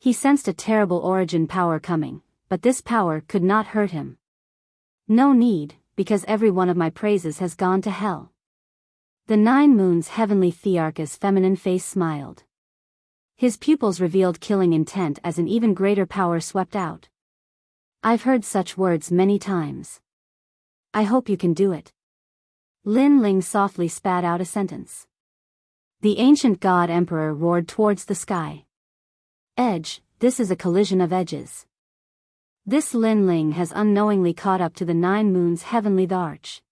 He sensed a terrible origin power coming, but this power could not hurt him. No need, because every one of my praises has gone to hell. The 9 moons heavenly Thearch's feminine face smiled. His pupils revealed killing intent as an even greater power swept out. I've heard such words many times. I hope you can do it. Lin Ling softly spat out a sentence. The ancient god emperor roared towards the sky. Edge, this is a collision of edges. This Lin Ling has unknowingly caught up to the 9 moons heavenly Arch.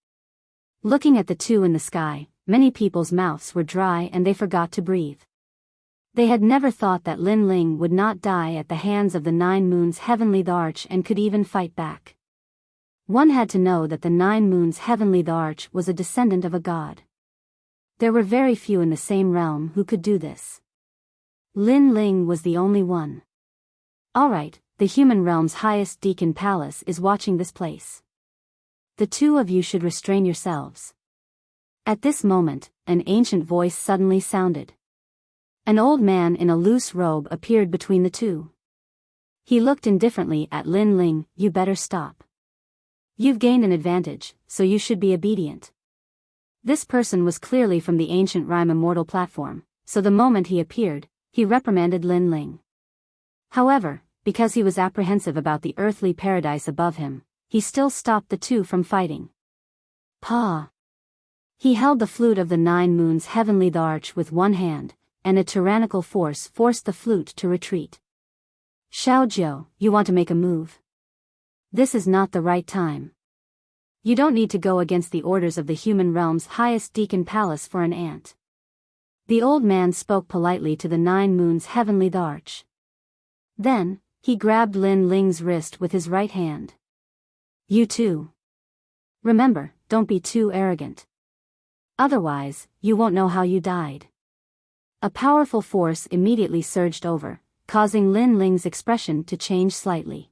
Looking at the two in the sky, many people's mouths were dry and they forgot to breathe. They had never thought that Lin Ling would not die at the hands of the 9 moons heavenly Arch and could even fight back. One had to know that the 9 moons heavenly Arch was a descendant of a god. There were very few in the same realm who could do this. Lin Ling was the only one. Alright, the human realm's highest deacon palace is watching this place. The two of you should restrain yourselves. At this moment, an ancient voice suddenly sounded. An old man in a loose robe appeared between the two. He looked indifferently at Lin Ling. You better stop. You've gained an advantage, so you should be obedient. This person was clearly from the ancient Rhyme Immortal platform, so the moment he appeared, he reprimanded Lin Ling. However, because he was apprehensive about the earthly paradise above him, he still stopped the two from fighting. Pa! He held the flute of the 9 moons heavenly Arch with one hand, and a tyrannical force forced the flute to retreat. Xiaojiu, you want to make a move? This is not the right time. You don't need to go against the orders of the human realm's highest deacon palace for an ant. The old man spoke politely to the 9 moons heavenly Arch. Then, he grabbed Lin Ling's wrist with his right hand. You too. Remember, don't be too arrogant. Otherwise, you won't know how you died. A powerful force immediately surged over, causing Lin Ling's expression to change slightly.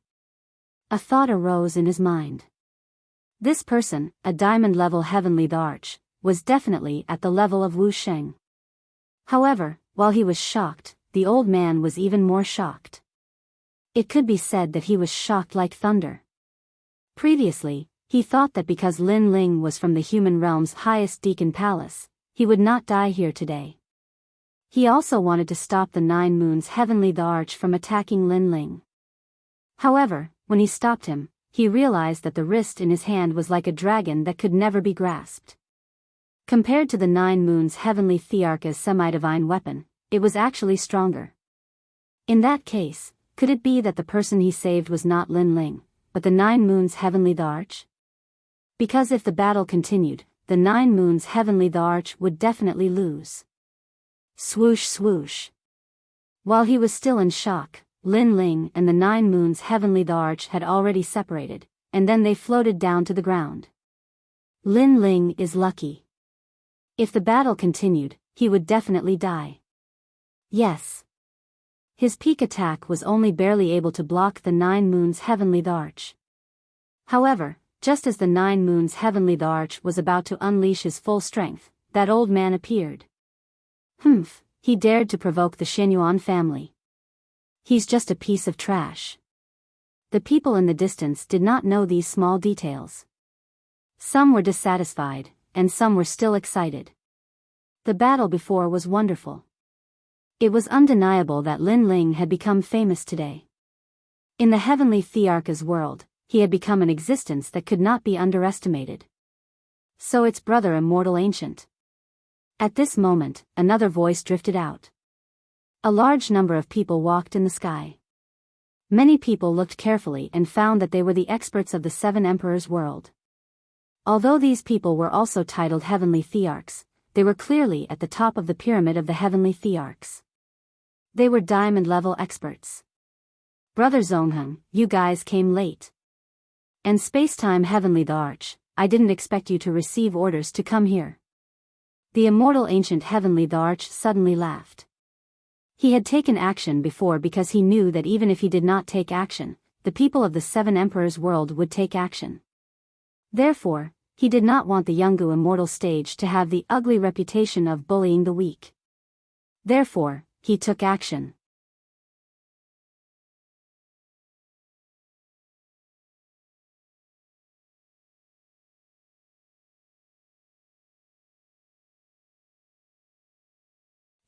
A thought arose in his mind. This person, a diamond-level heavenly Arch, was definitely at the level of Wu Sheng. However, while he was shocked, the old man was even more shocked. It could be said that he was shocked like thunder. Previously, he thought that because Lin Ling was from the human realm's highest deacon palace, he would not die here today. He also wanted to stop the 9 moons heavenly Arch from attacking Lin Ling. However, when he stopped him, he realized that the wrist in his hand was like a dragon that could never be grasped. Compared to the 9 moons heavenly Thearch's semi-divine weapon, it was actually stronger. In that case, could it be that the person he saved was not Lin Ling, but the 9 moons heavenly Arch? Because if the battle continued, the 9 moons heavenly Arch would definitely lose. Swoosh swoosh. While he was still in shock, Lin Ling and the 9 moons heavenly Arch had already separated, and then they floated down to the ground. Lin Ling is lucky. If the battle continued, he would definitely die. Yes. His peak attack was only barely able to block the 9 moons heavenly Arch. However, just as the 9 moons heavenly Arch was about to unleash his full strength, that old man appeared. Humph, he dared to provoke the Xinyuan family. He's just a piece of trash. The people in the distance did not know these small details. Some were dissatisfied, and some were still excited. The battle before was wonderful. It was undeniable that Lin Ling had become famous today. In the heavenly Thearch's world, he had become an existence that could not be underestimated. So its brother immortal ancient. At this moment, another voice drifted out. A large number of people walked in the sky. Many people looked carefully and found that they were the experts of the 7 Emperors' world. Although these people were also titled Heavenly Thearchs, they were clearly at the top of the pyramid of the Heavenly Thearchs. They were diamond-level experts. Brother Zongheng, you guys came late. And Spacetime Heavenly Arch, I didn't expect you to receive orders to come here. The immortal ancient Heavenly Arch suddenly laughed. He had taken action before because he knew that even if he did not take action, the people of the 7 Emperors' world would take action. Therefore, he did not want the Yungu immortal stage to have the ugly reputation of bullying the weak. Therefore, he took action.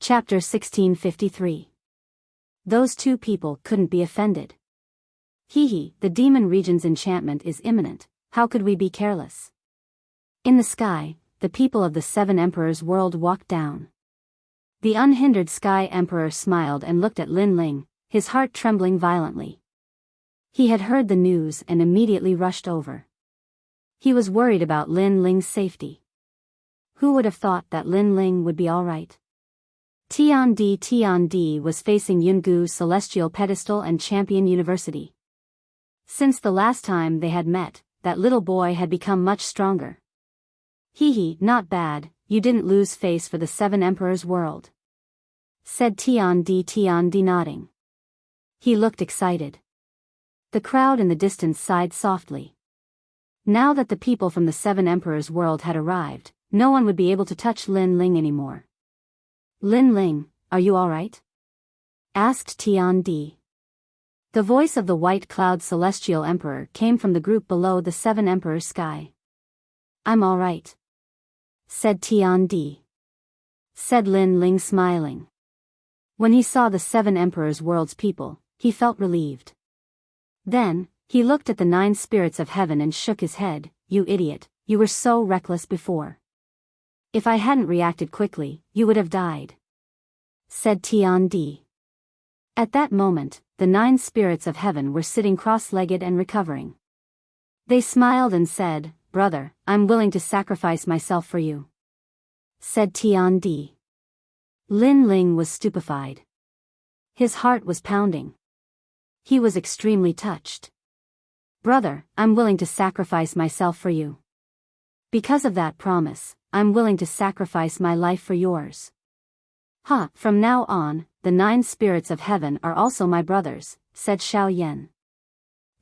Chapter 1653. Those two people couldn't be offended. Hee, the demon region's enchantment is imminent, how could we be careless? In the sky, the people of the Seven Emperors' world walked down. The unhindered Sky Emperor smiled and looked at Lin Ling, his heart trembling violently. He had heard the news and immediately rushed over. He was worried about Lin Ling's safety. Who would have thought that Lin Ling would be all right? Tiandi was facing Yungu's Celestial Pedestal and Champion University. Since the last time they had met, that little boy had become much stronger. Hee, not bad, you didn't lose face for the Seven Emperors' world, said Tiandi nodding. He looked excited. The crowd in the distance sighed softly. Now that the people from the Seven Emperors' world had arrived, no one would be able to touch Lin Ling anymore. Lin Ling, are you all right? Asked Tiandi. The voice of the White Cloud Celestial Emperor came from the group below the Seven Emperors' sky. I'm all right, said Tiandi. Said Lin Ling smiling. When he saw the Seven Emperors' world's people, he felt relieved. Then, he looked at the 9 spirits of heaven and shook his head. You idiot, you were so reckless before. If I hadn't reacted quickly, you would have died, said Tiandi. At that moment, the 9 spirits of heaven were sitting cross-legged and recovering. They smiled and said, Brother, I'm willing to sacrifice myself for you, said Tiandi. Lin Ling was stupefied. His heart was pounding. He was extremely touched. Brother, I'm willing to sacrifice myself for you. Because of that promise, I'm willing to sacrifice my life for yours. From now on, the 9 spirits of heaven are also my brothers, said Xiao Yan.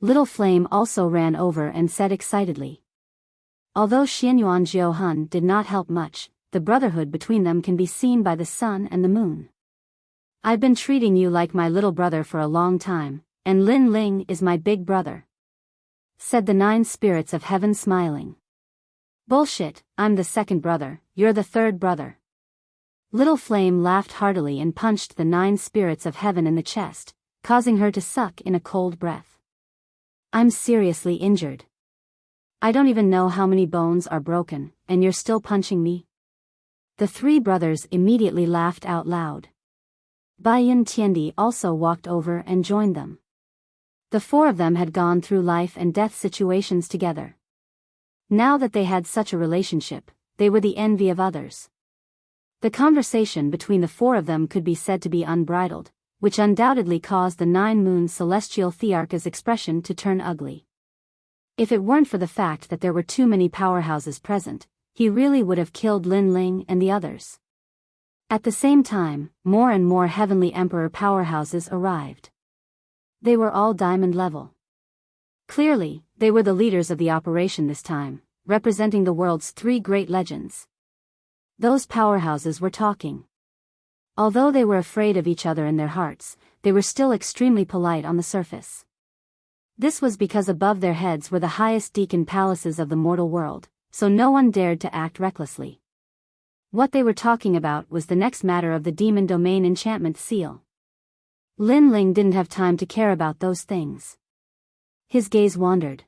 Little Flame also ran over and said excitedly. Although Xianyuan Jiuhun did not help much, the brotherhood between them can be seen by the sun and the moon. I've been treating you like my little brother for a long time, and Lin Ling is my big brother, said the 9 spirits of heaven smiling. Bullshit, I'm the second brother, you're the third brother. Little Flame laughed heartily and punched the 9 spirits of heaven in the chest, causing her to suck in a cold breath. I'm seriously injured. I don't even know how many bones are broken, and you're still punching me? The 3 brothers immediately laughed out loud. Bayan Tiandi also walked over and joined them. The 4 of them had gone through life and death situations together. Now that they had such a relationship, they were the envy of others. The conversation between the 4 of them could be said to be unbridled, which undoubtedly caused the 9 Moon Celestial Thearcha's expression to turn ugly. If it weren't for the fact that there were too many powerhouses present, he really would have killed Lin Ling and the others. At the same time, more and more Heavenly Emperor powerhouses arrived. They were all diamond level. Clearly, they were the leaders of the operation this time, representing the world's 3 great legends. Those powerhouses were talking. Although they were afraid of each other in their hearts, they were still extremely polite on the surface. This was because above their heads were the highest deacon palaces of the mortal world, so no one dared to act recklessly. What they were talking about was the next matter of the demon domain enchantment seal. Lin Ling didn't have time to care about those things. His gaze wandered.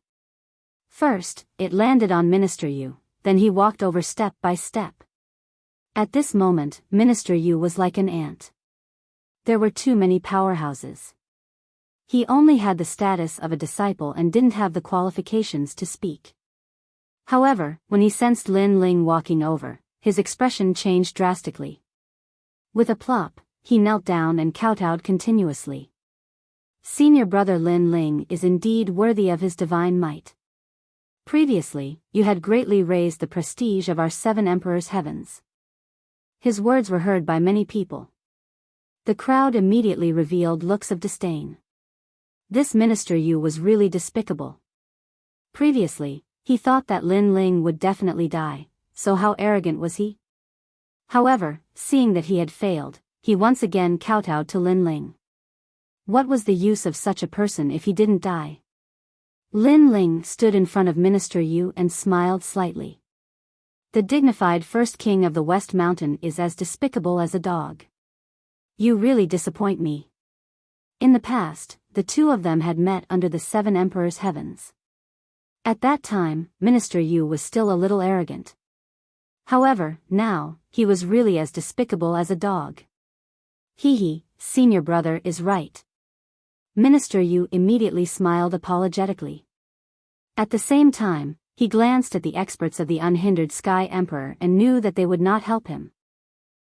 First, it landed on Minister Yu, then he walked over step by step. At this moment, Minister Yu was like an ant. There were too many powerhouses. He only had the status of a disciple and didn't have the qualifications to speak. However, when he sensed Lin Ling walking over, his expression changed drastically. With a plop, he knelt down and kowtowed continuously. Senior brother Lin Ling is indeed worthy of his divine might. Previously, you had greatly raised the prestige of our 7 emperors' heavens. His words were heard by many people. The crowd immediately revealed looks of disdain. This Minister Yu was really despicable. Previously, he thought that Lin Ling would definitely die, so how arrogant was he? However, seeing that he had failed, he once again kowtowed to Lin Ling. What was the use of such a person if he didn't die? Lin Ling stood in front of Minister Yu and smiled slightly. The dignified first king of the West Mountain is as despicable as a dog. You really disappoint me. In the past, the two of them had met under the Seven Emperors' heavens. At that time, Minister Yu was still a little arrogant. However, now, he was really as despicable as a dog. Hee, senior brother is right. Minister Yu immediately smiled apologetically. At the same time, he glanced at the experts of the unhindered Sky Emperor and knew that they would not help him.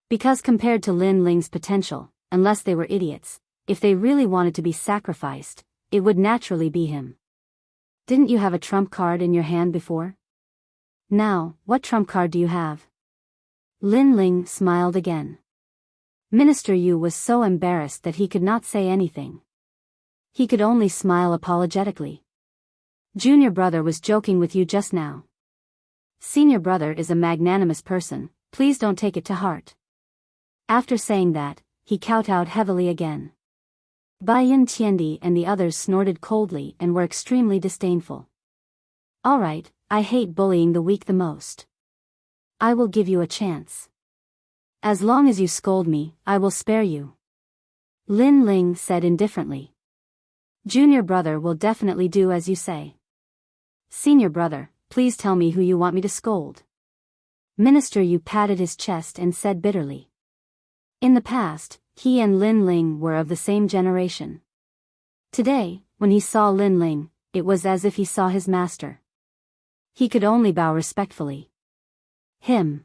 Because compared to Lin Ling's potential, unless they were idiots, if they really wanted to be sacrificed, it would naturally be him. Didn't you have a trump card in your hand before? Now, what trump card do you have? Lin Ling smiled again. Minister Yu was so embarrassed that he could not say anything. He could only smile apologetically. Junior brother was joking with you just now. Senior brother is a magnanimous person, please don't take it to heart. After saying that, he kowtowed heavily again. Baiyan Tiandi and the others snorted coldly and were extremely disdainful. Alright, I hate bullying the weak the most. I will give you a chance. As long as you scold me, I will spare you. Lin Ling said indifferently. Junior brother will definitely do as you say. Senior brother, please tell me who you want me to scold. Minister Yu patted his chest and said bitterly. In the past, he and Lin Ling were of the same generation. Today, when he saw Lin Ling, it was as if he saw his master. He could only bow respectfully. Him.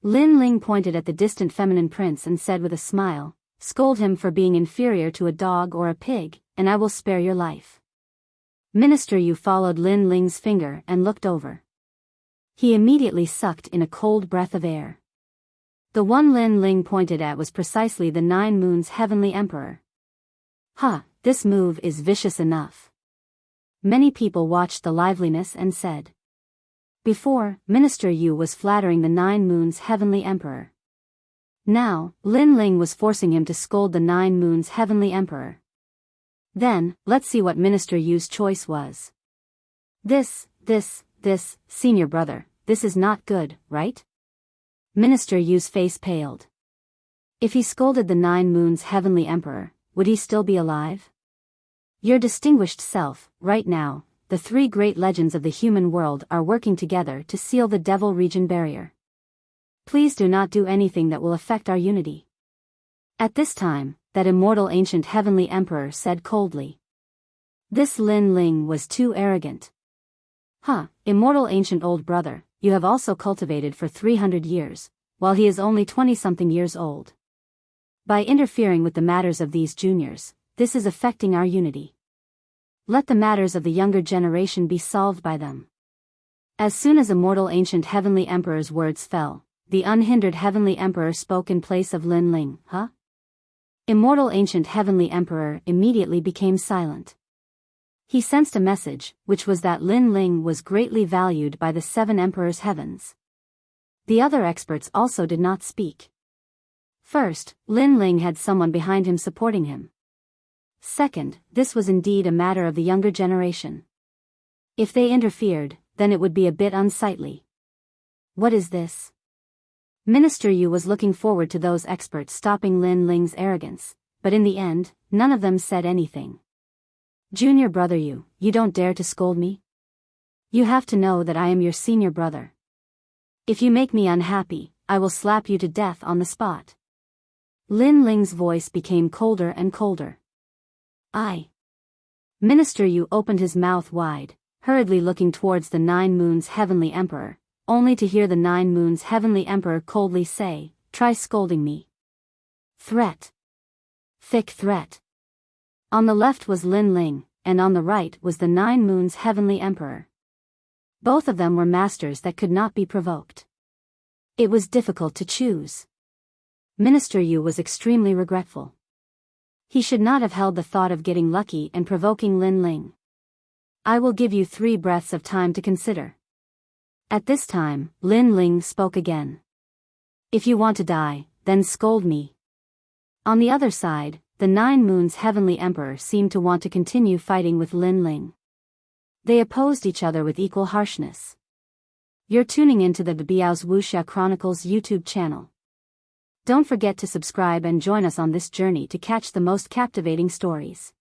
Lin Ling pointed at the distant feminine prince and said with a smile, scold him for being inferior to a dog or a pig, and I will spare your life. Minister Yu followed Lin Ling's finger and looked over. He immediately sucked in a cold breath of air. The one Lin Ling pointed at was precisely the 9 Moons Heavenly Emperor. This move is vicious enough. Many people watched the liveliness and said. Before, Minister Yu was flattering the 9 Moons Heavenly Emperor. Now, Lin Ling was forcing him to scold the 9 Moons Heavenly Emperor. Then, let's see what Minister Yu's choice was. This, senior brother, this is not good, right? Minister Yu's face paled. If he scolded the 9 Moons Heavenly Emperor, would he still be alive? Your distinguished self, right now, the 3 great legends of the human world are working together to seal the Devil Region barrier. Please do not do anything that will affect our unity. At this time, that immortal ancient heavenly emperor said coldly. This Lin Ling was too arrogant. Immortal ancient old brother, you have also cultivated for 300 years, while he is only 20-something years old. By interfering with the matters of these juniors, this is affecting our unity. Let the matters of the younger generation be solved by them. As soon as immortal ancient heavenly emperor's words fell, the unhindered heavenly emperor spoke in place of Lin Ling. Immortal ancient heavenly emperor immediately became silent. He sensed a message, which was that Lin Ling was greatly valued by the 7 emperors' heavens. The other experts also did not speak. First, Lin Ling had someone behind him supporting him. Second, this was indeed a matter of the younger generation. If they interfered, then it would be a bit unsightly. What is this? Minister Yu was looking forward to those experts stopping Lin Ling's arrogance, but in the end, none of them said anything. Junior brother Yu, you don't dare to scold me? You have to know that I am your senior brother. If you make me unhappy, I will slap you to death on the spot. Lin Ling's voice became colder and colder. Minister Yu opened his mouth wide, hurriedly looking towards the 9 Moons Heavenly Emperor, only to hear the 9 Moons Heavenly Emperor coldly say, try scolding me. Threat. Thick threat. On the left was Lin Ling, and on the right was the 9 Moons Heavenly Emperor. Both of them were masters that could not be provoked. It was difficult to choose. Minister Yu was extremely regretful. He should not have held the thought of getting lucky and provoking Lin Ling. I will give you 3 breaths of time to consider. At this time, Lin Ling spoke again. If you want to die, then scold me. On the other side, the 9 Moons Heavenly Emperor seemed to want to continue fighting with Lin Ling. They opposed each other with equal harshness. You're tuning into the Biyao's Wuxia Chronicles YouTube channel. Don't forget to subscribe and join us on this journey to catch the most captivating stories.